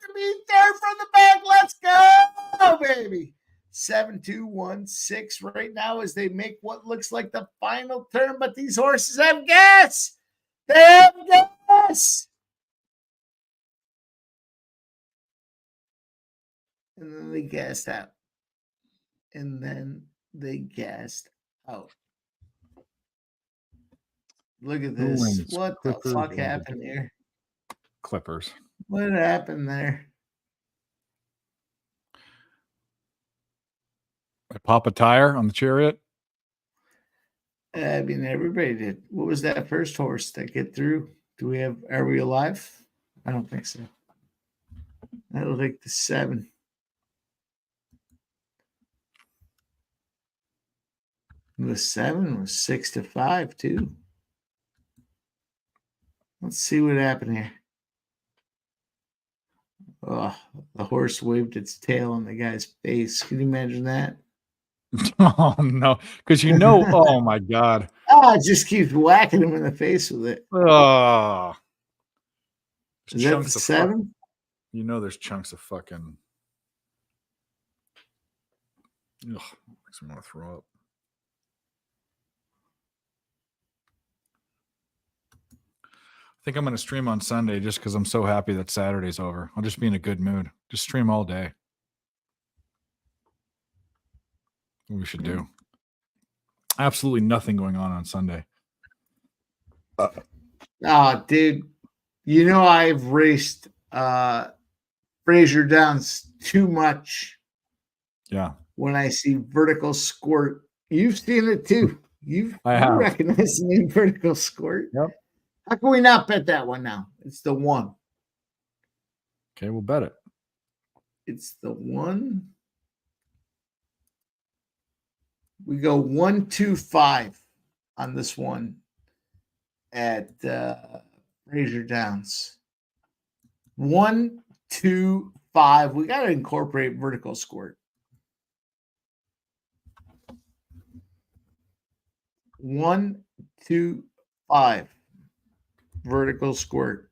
to be third from the back. Let's go, baby. 7-2-1-6 right now as they make what looks like the final turn. But these horses have gas. They have gas. And then they gassed out. And then they gassed out. Look at this. Bruins, What Clippers, the fuck Rangers. happened here? Clippers. What happened there? I pop a tire on the Chariot. I mean, everybody did. What was that first horse that get through? Are we alive? I don't think so. That looked like the 7. The 7 was 6-5 too. Let's see what happened here. Oh, the horse waved its tail on the guy's face. Can you imagine that? Oh no, because oh my God. Oh, it just keeps whacking him in the face with it. Oh. Is that the 7? There's chunks of fucking. Ugh, makes me want to throw up. I think I'm going to stream on Sunday just because I'm so happy that Saturday's over. I'll just be in a good mood. Just stream all day. What we should do. Absolutely nothing going on Sunday. Oh, dude. I've raced Fraser Downs too much. Yeah. When I see vertical squirt. You've seen it too. You recognize the name vertical squirt. Yep. How can we not bet that one now? It's the 1. Okay, we'll bet it. It's the 1. We go 1-2-5 on this one at Fraser Downs. 1-2-5. We got to incorporate vertical squirt. 1-2-5. Vertical squirt.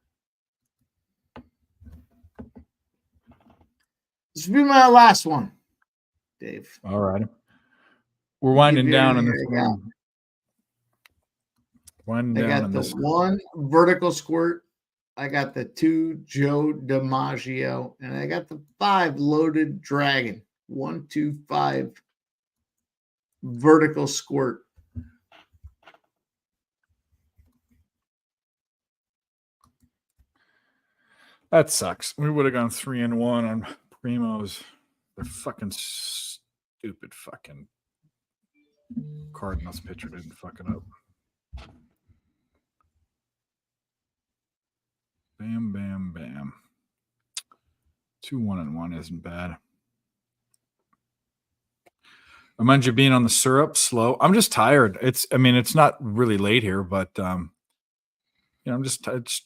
This will be my last one, Dave. All right. We're winding down on this one. Winding down on this. I got the 1 vertical squirt. I got the 2 Joe DiMaggio. And I got the 5 Loaded Dragon. 1-2-5 vertical squirt. That sucks. We would have gone 3-1 on Primos. The fucking stupid fucking Cardinals pitcher didn't fuck it up. Bam, bam, bam. 2-1-1 isn't bad. I mind you being on the syrup slow. I'm just tired. It's not really late here, but I'm just it's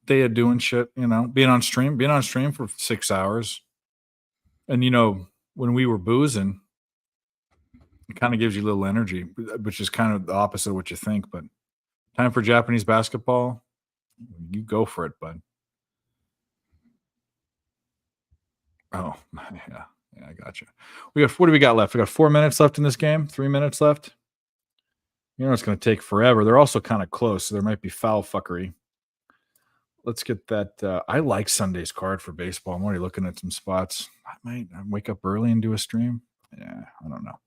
day of doing shit, being on stream for 6 hours. And when we were boozing, it kind of gives you a little energy, which is kind of the opposite of what you think. But time for Japanese basketball, you go for it, bud. Oh, yeah, I got you. What do we got left? We got 4 minutes left in this game, 3 minutes left. It's going to take forever. They're also kind of close, so there might be foul fuckery. Let's get that. I like Sunday's card for baseball. I'm already looking at some spots. I might wake up early and do a stream. Yeah, I don't know.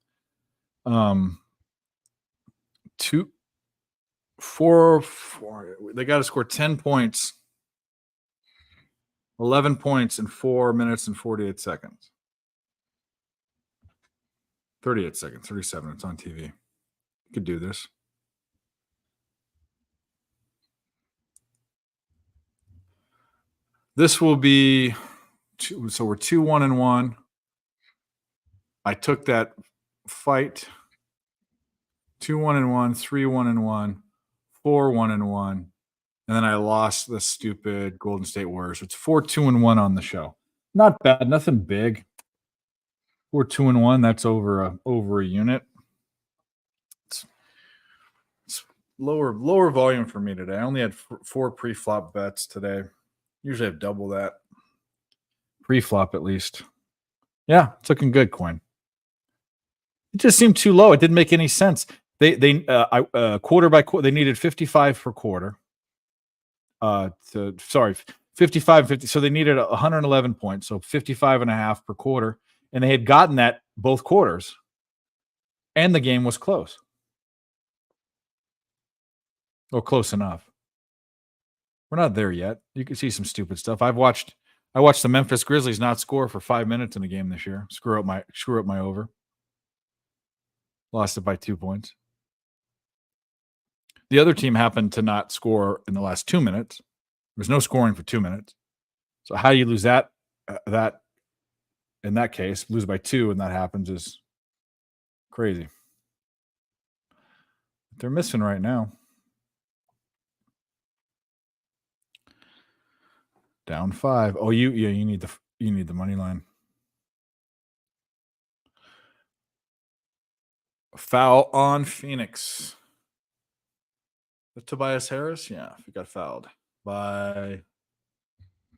2, 4. They got to score 10 points, 11 points in 4 minutes and 48 seconds. 38 seconds, 37. It's on TV. You could do this. This will be so we're 2-1-1. I took that fight 2-1-1, 3-1-1, 4-1-1, and then I lost the stupid Golden State Warriors. It's 4-2-1 on the show. Not bad, nothing big. 4-2-1. That's over a unit. It's lower volume for me today. I only had 4 pre-flop bets today. Usually I have double that. Pre-flop at least. Yeah, it's looking good, Coin. It just seemed too low. It didn't make any sense. They quarter by quarter, they needed 55 per quarter. 55 55-50. So they needed 111 points, so 55.5 per quarter. And they had gotten that both quarters. And the game was close. Or close enough. We're not there yet. You can see some stupid stuff. I watched the Memphis Grizzlies not score for 5 minutes in a game this year. Screw up my over. Lost it by 2 points. The other team happened to not score in the last 2 minutes. There was no scoring for 2 minutes. So how do you lose that in that case, lose by 2 and that happens is crazy. They're missing right now. Down 5. Oh, you need the money line. Foul on Phoenix. The Tobias Harris? Yeah, he got fouled by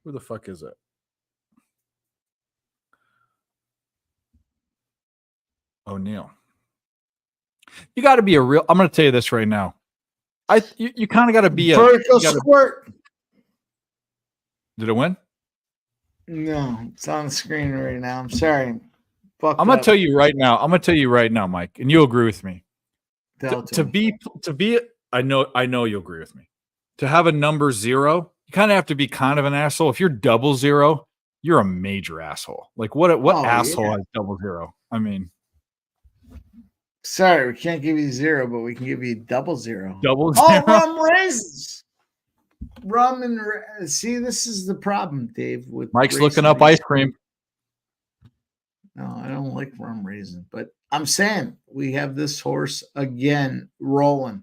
who the fuck is it? O'Neal. You got to be a real. I'm going to tell you this right now. You kind of got to be a vertical squirt. Did it win? No, it's on the screen right now. I'm sorry. I'm going to tell you right now, Mike, and you'll agree with me. To be, I know you'll agree with me. To have a number 0, you kind of have to be kind of an asshole. If you're 00, you're a major asshole. Like what asshole has 00? I mean, sorry, we can't give you 0, but we can give you 00. Double Oh, zero? rum raisins. Rum and see, this is the problem, Dave. With Mike's looking up ice cream. No, I don't like rum raisin, but I'm saying we have this horse again rolling.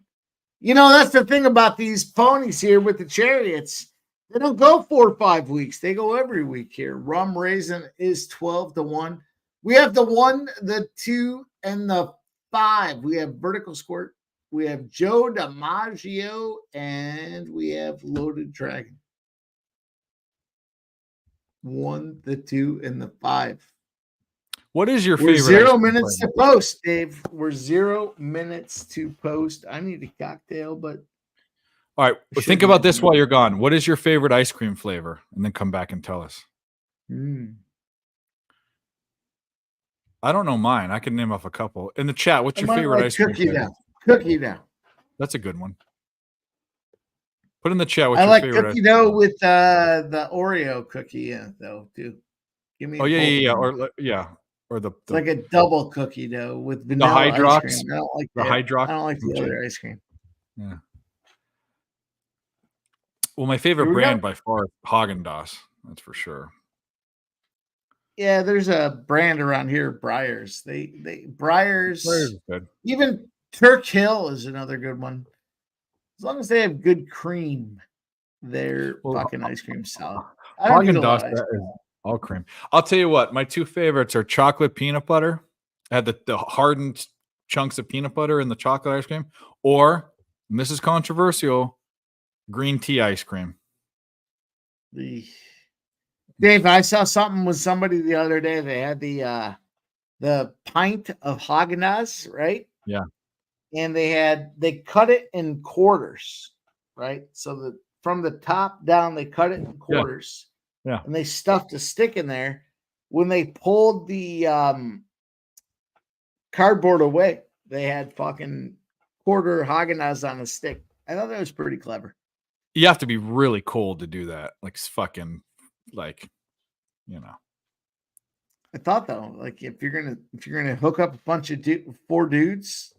You know, that's the thing about these ponies here with the chariots. They don't go 4 or 5 weeks. They go every week here. Rum raisin is 12-1. We have the 1, the 2, and the 5. We have vertical squirt. We have Joe DiMaggio, and we have Loaded Dragon. 1, the 2, and the 5. What is your We're favorite? 0 minutes to post, Dave. We're 0 minutes to post. I need a cocktail, but all right. Well, think about this while you're gone. What is your favorite ice cream flavor? And then come back and tell us. I don't know mine. I can name off a couple. In the chat, what's your favorite ice cream flavor? Cookie dough. That's a good one. Put in the chat what's I your like favorite cookie dough with the Oreo cookie though, too. Give me or the it's like a double cookie dough with vanilla Hydrox. ice cream. I don't like the Hydrox. I don't like the other ice cream. Yeah. Well, my favorite brand by far is Haagen-Dazs. That's for sure. Yeah, there's a brand around here, Breyers. Breyers is good. Even Turk Hill is another good one. As long as they have good cream, they're fucking ice cream solid. Haagen-Dazs is all cream. I'll tell you what, my 2 favorites are chocolate peanut butter. I had the hardened chunks of peanut butter in the chocolate ice cream, or, and this is controversial, green tea ice cream. Dave, I saw something with somebody the other day. They had the pint of Haagen-Dazs, right? Yeah. And they cut it in quarters, right? So from the top down, they cut it in quarters. Yeah. And they stuffed a stick in there. When they pulled the cardboard away, they had fucking quarter Haagen-Dazs on a stick. I thought that was pretty clever. You have to be really cold to do that. Like fucking, like, you know. I thought though, like if you're gonna hook up a bunch of 4 dudes,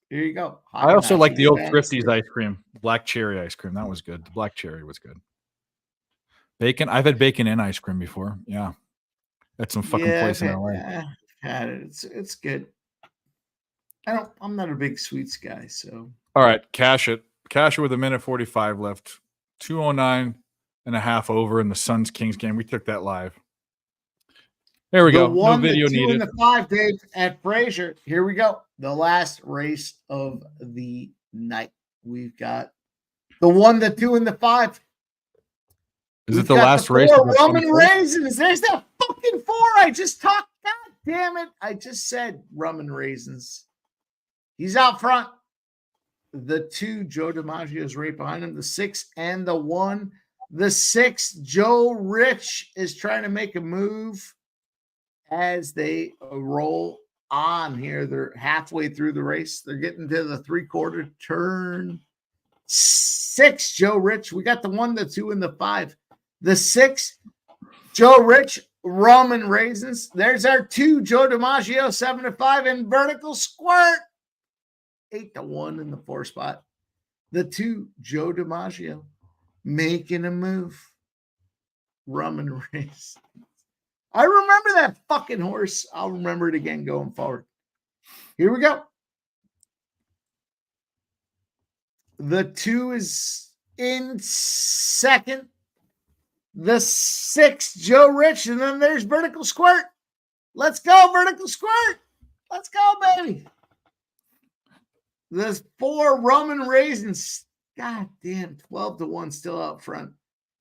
here you go. I also like the old Thrifty's ice cream, black cherry ice cream. That was good. The black cherry was good. Bacon. I've had bacon in ice cream before. Yeah, at some fucking place in LA. Had it. It's good. I'm not a big sweets guy, so. All right, cash it. Cash it with 1:45 left. 209.5 over in the Suns Kings game. We took that live. There we go. No video needed. 1, the 2, and the 5, Dave, at Frazier. Here we go. The last race of the night. We've got the 1, the 2, and the 5. Is it the last race? Rum and raisins. There's that fucking 4 I just talked. God damn it. I just said rum and raisins. He's out front. The 2, Joe DiMaggio is right behind him. The 6 and the 1, The 6, Joe Rich is trying to make a move as they roll on here. They're halfway through the race. They're getting to the 3/4 turn. 6, Joe Rich. We got the 1, the 2, and the 5. The 6, Joe Rich, rum and raisins. There's our 2, Joe DiMaggio, 7-5, and vertical squirt, 8-1 in the 4 spot. The 2, Joe DiMaggio, making a move. Rum and raisins. I remember that fucking horse. I'll remember it again going forward. Here we go. The 2 is in second. The 6, Joe Rich. And then there's vertical squirt. Let's go, vertical squirt. Let's go, baby. The 4, rum and raisins. God damn, 12-1 still out front.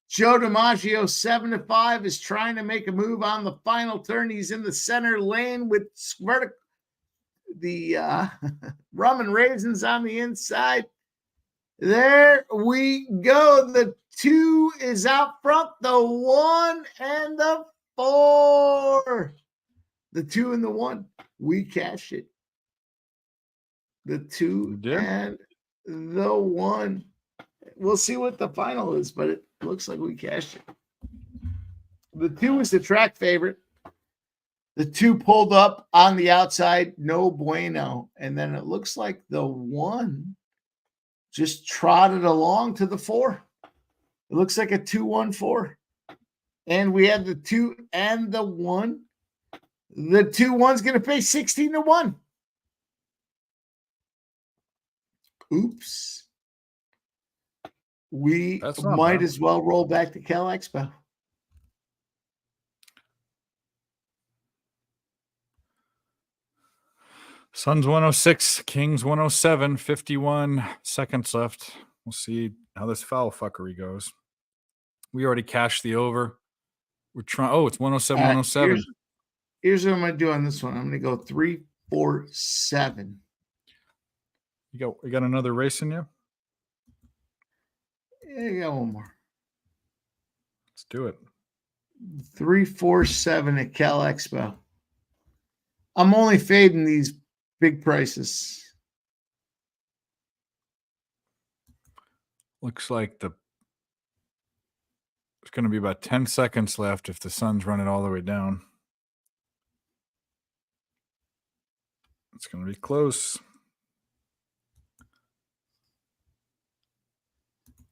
Joe DiMaggio, 7-5, is trying to make a move on the final turn. He's in the center lane with the rum and raisins on the inside. There we go. The 2 is out front. The 1 and the 4. The 2 and the 1. We cashed it. The 2 and the 1. We'll see what the final is, but it looks like we cashed it. The 2 is the track favorite. The 2 pulled up on the outside, no bueno. And then it looks like the 1 just trotted along to the 4. It looks like a 2-1-4. And we have the 2 and the 1. The 2-1's going to pay 16-1. Oops. We might as well roll back to Cal Expo. Suns 106, Kings 107, 51 seconds left. We'll see how this foul fuckery goes. We already cashed the over. We're trying. Oh, it's 107, 107. Here's what I'm going to do on this one. I'm going to go 3, 4, 7. You got another race in you? Yeah, I got one more. Let's do it. 3, 4, 7 at Cal Expo. I'm only fading these big prices. Looks like it's going to be about 10 seconds left if the Suns run it all the way down. It's going to be close.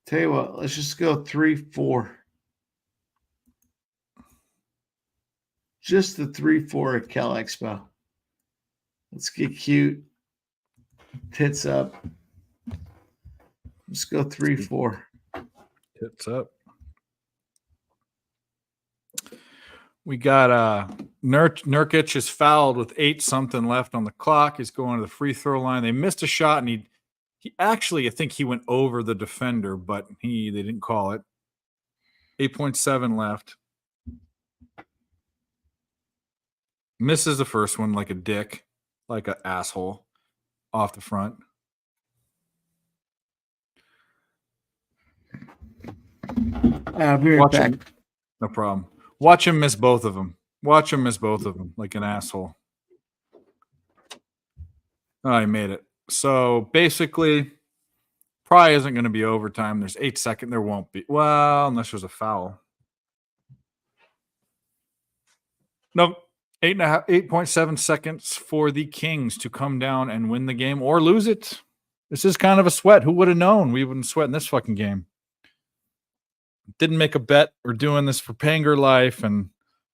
Tell you what, let's just go 3, 4. Just the 3, 4 at Cal Expo. Let's get cute. Tits up. Let's go 3, 4. Tits up. We got Nurkic is fouled with 8-something left on the clock. He's going to the free throw line. They missed a shot, and he actually, I think he went over the defender, but they didn't call it. 8.7 left. Misses the first one like a dick, like an asshole, off the front. I'll be right back. No problem. Watch him miss both of them. Watch him miss both of them like an asshole. Oh, he made it. So basically, probably isn't going to be overtime. There's 8 seconds. There won't be. Well, unless there's a foul. Nope. 8.7 seconds for the Kings to come down and win the game or lose it. This is kind of a sweat. Who would have known we wouldn't sweat in this fucking game? Didn't make a bet. We're doing this for Panger Life, and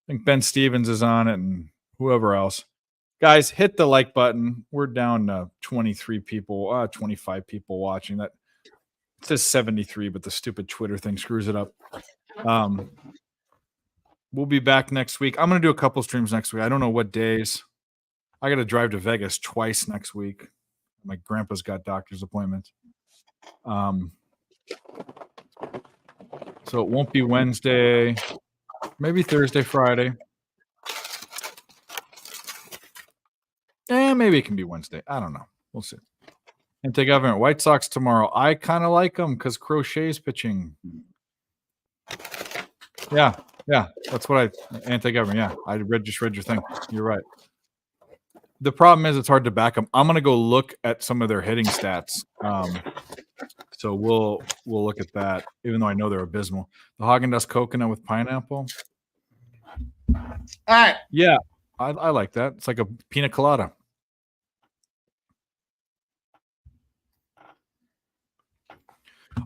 I think Ben Stevens is on it and whoever else. Guys, hit the like button. We're down to 23 people, 25 people watching. That it says 73, but the stupid Twitter thing screws it up. We'll be back next week. I'm going to do a couple streams next week. I don't know what days. I got to drive to Vegas twice next week. My grandpa's got doctor's appointments. So it won't be Wednesday, maybe Thursday, Friday. Maybe it can be Wednesday. I don't know. We'll see. And take Government White Sox tomorrow. I kind of like them because Crochet's pitching. Yeah. That's what anti-government. Yeah, I just read your thing. You're right. The problem is it's hard to back them. I'm gonna go look at some of their hitting stats. So we'll look at that, even though I know they're abysmal. The Haagen-Dazs coconut with pineapple. All right. Yeah, I like that. It's like a pina colada.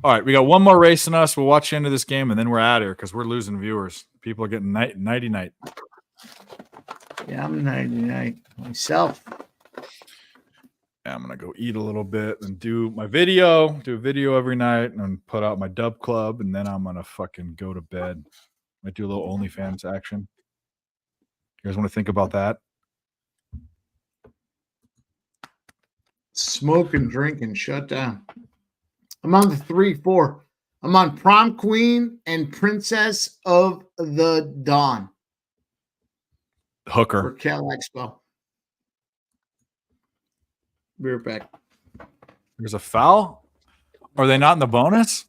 All right, we got one more race in us. We'll watch the end of this game, and then we're out of here because we're losing viewers. People are getting nighty-night. Yeah, I'm nighty-night myself. Yeah, I'm going to go eat a little bit and do a video every night and put out my dub club, and then I'm going to fucking go to bed. I do a little OnlyFans action. You guys want to think about that? Smoke and drink and shut down. I'm on the 3-4. I'm on Prom Queen and Princess of the Dawn. Hooker. For Cal Expo. Be right back. There's a foul? Are they not in the bonus?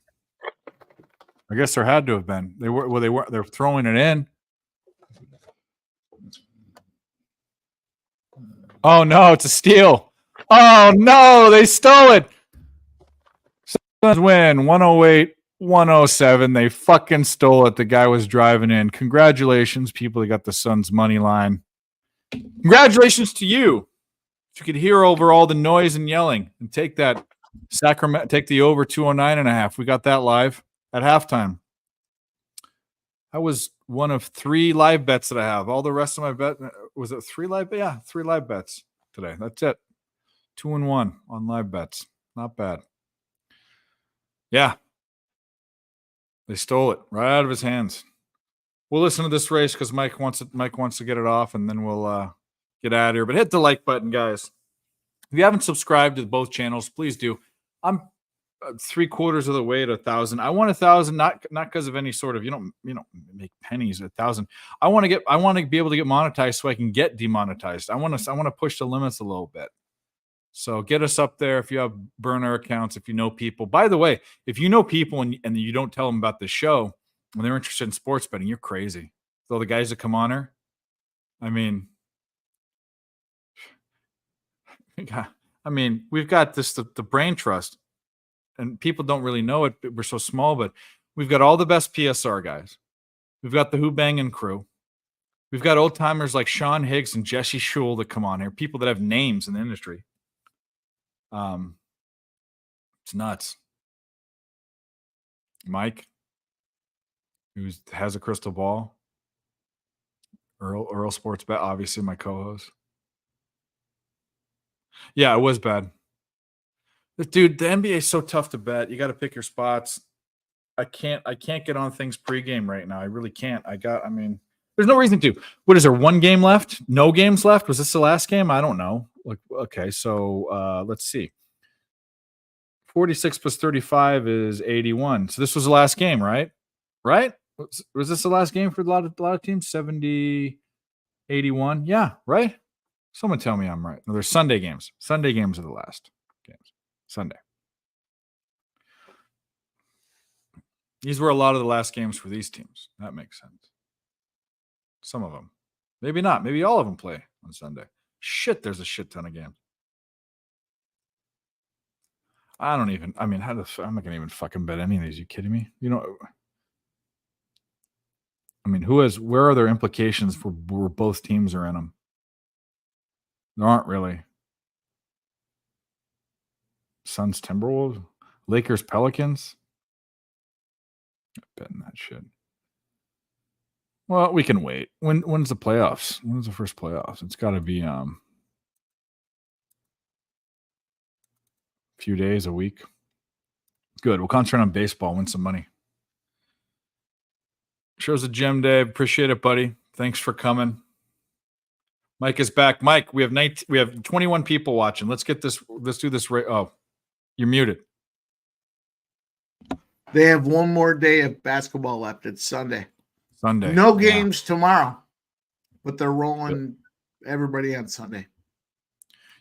I guess there had to have been. They were. Well, they were. They're throwing it in. Oh no! It's a steal. Oh no! They stole it. Suns win 108-107. They fucking stole it. The guy was driving in. Congratulations, people that got the Suns money line. Congratulations to you. You could hear over all the noise and yelling and take that Sacramento, take the over 209.5. We got that live at halftime. That was one of 3 live bets that I have. All the rest of my bet was it 3 live? Yeah, 3 live bets today. That's it. 2-1 on live bets. Not bad. Yeah. They stole it right out of his hands. We'll listen to this race because Mike wants to get it off, and then we'll get out of here. But hit the like button, guys. If you haven't subscribed to both channels, please do. I'm 3/4 of the way to 1,000. I want 1,000, not because of any sort of you don't make pennies at 1,000. I want to be able to get monetized so I can get demonetized. I want to push the limits a little bit. So get us up there if you have burner accounts, if you know people. By the way, if you know people and you don't tell them about the show when they're interested in sports betting, you're crazy. So the guys that come on her, I mean, we've got the brain trust, and people don't really know it. We're so small, but we've got all the best PSR guys. We've got the Who Bangin' crew. We've got old timers like Sean Higgs and Jesse Schul that come on here. People that have names in the industry. It's nuts. Mike, who has a crystal ball. Earl Sports Bet, obviously my co-host. Yeah, it was bad. Dude, the NBA is so tough to bet. You got to pick your spots. I can't get on things pregame right now. I really can't. There's no reason to. What is there? 1 game left? No games left? Was this the last game? I don't know. Okay, so let's see. 46 plus 35 is 81. So this was the last game, right? Right? Was this the last game for a lot of teams? 70, 81? Yeah, right? Someone tell me I'm right. No, there's Sunday games. Sunday games are the last games. Sunday. These were a lot of the last games for these teams. That makes sense. Some of them. Maybe not. Maybe all of them play on Sunday. Shit, there's a shit ton of games. I'm not going to even fucking bet any of these. Are you kidding me? Where are there implications for where both teams are in them? There aren't really. Suns, Timberwolves, Lakers, Pelicans. I'm betting that shit. Well, we can wait. When's the playoffs? When's the first playoffs? It's got to be a few days, a week. Good. We'll concentrate on baseball, win some money. Show's a gem, Dave. Appreciate it, buddy. Thanks for coming. Mike is back. Mike, we have 21 people watching. Let's get this. Let's do this. Oh, you're muted. They have one more day of basketball left. It's Sunday. No games tomorrow, but they're rolling everybody on Sunday.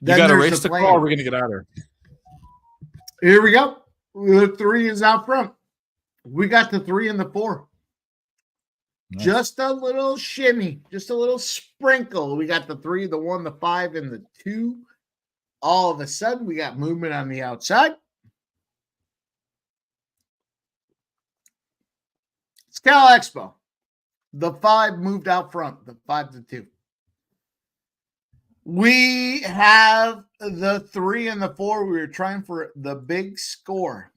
You got to race the call. We're going to get out of here. Here we go. The 3 is out front. We got the 3 and the 4. Just a little shimmy, just a little sprinkle. We got the 3, the 1, the 5, and the 2. All of a sudden, we got movement on the outside. It's Cal Expo. The 5 moved out front, the 5 to 2. We have the 3 and the 4. We were trying for the big score.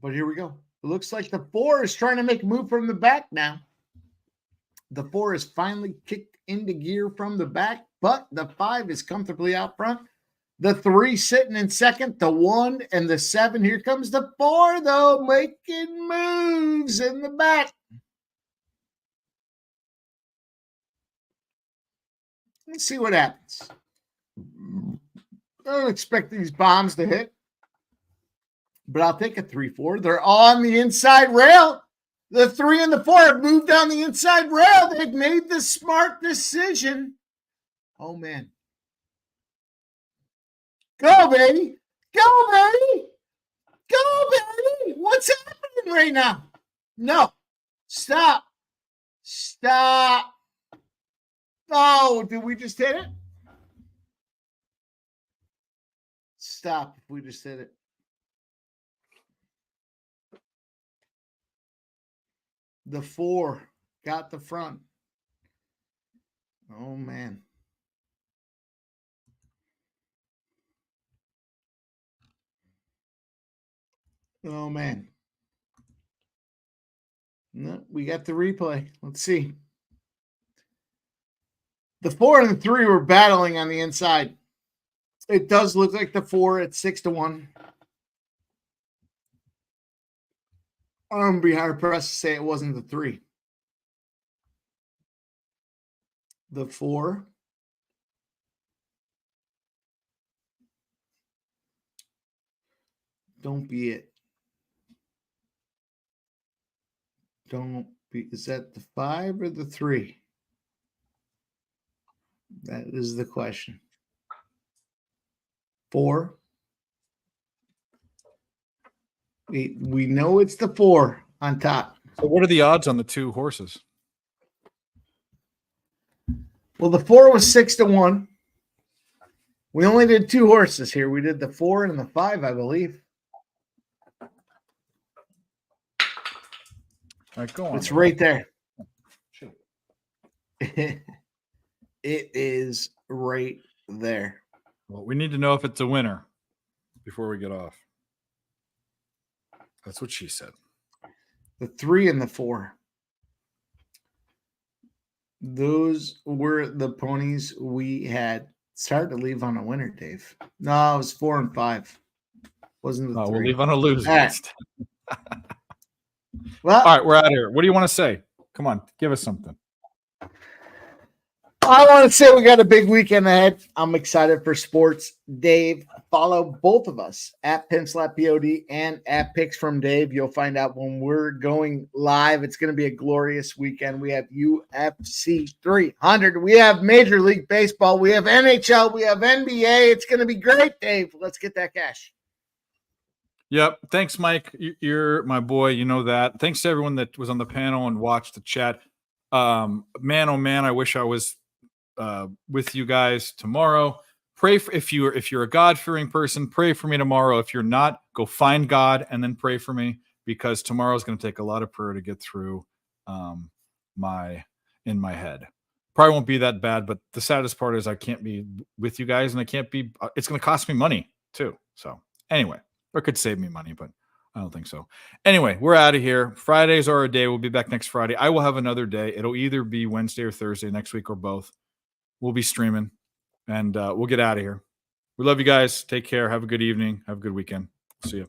But here we go. It looks like the 4 is trying to make a move from the back now. The 4 is finally kicked into gear from the back, but the 5 is comfortably out front. The 3 sitting in second, the 1 and the 7. Here comes the 4, though, making moves in the back. Let's see what happens. I don't expect these bombs to hit, but I'll take a 3-4. They're on the inside rail. The 3 and the 4 have moved down the inside rail. They've made the smart decision. Oh, man. Go, baby. Go, baby. Go, baby. What's happening right now? No. Stop. Stop. Oh, did we just hit it? Stop if we just hit it. The 4 got the front. Oh, man. Oh, man. No, we got the replay. Let's see. The 4 and the 3 were battling on the inside. It does look like the 4 at 6-1. I'm going to be hard pressed to say it wasn't the 3. The 4. Don't be it. Don't be. Is that the 5 or the 3? That is the question. 4. We know it's the 4 on top. So what are the odds on the 2 horses? Well, the 4 was 6-1. We only did 2 horses here. We did the 4 and the 5, I believe. All right, go on. It's right there. It is right there. Well, we need to know if it's a winner before we get off. That's what she said. The 3 and the 4. Those were the ponies we had. It's hard to leave on a winner, Dave. No, it was 4 and 5. Wasn't the 3. We'll leave on a loser. All right. Well, all right, we're out of here. What do you want to say? Come on, give us something. I want to say we got a big weekend ahead. I'm excited for sports. Dave, follow both of us at PinSlapPod and at Picks from Dave. You'll find out when we're going live. It's going to be a glorious weekend. We have UFC 300. We have Major League Baseball. We have NHL. We have NBA. It's going to be great, Dave. Let's get that cash. Yep. Thanks, Mike. You're my boy. You know that. Thanks to everyone that was on the panel and watched the chat. Man, oh man, I wish I was with you guys tomorrow. Pray for, if you're a God-fearing person, pray for me tomorrow. If you're not, go find God and then pray for me, because tomorrow is going to take a lot of prayer to get through in my head. Probably won't be that bad, but the saddest part is I can't be with you guys, and I can't be. It's going to cost me money too. So anyway, or it could save me money, but I don't think so. Anyway, we're out of here. Fridays are a day. We'll be back next Friday. I will have another day. It'll either be Wednesday or Thursday next week, or both. We'll be streaming, and we'll get out of here. We love you guys. Take care. Have a good evening. Have a good weekend. See you.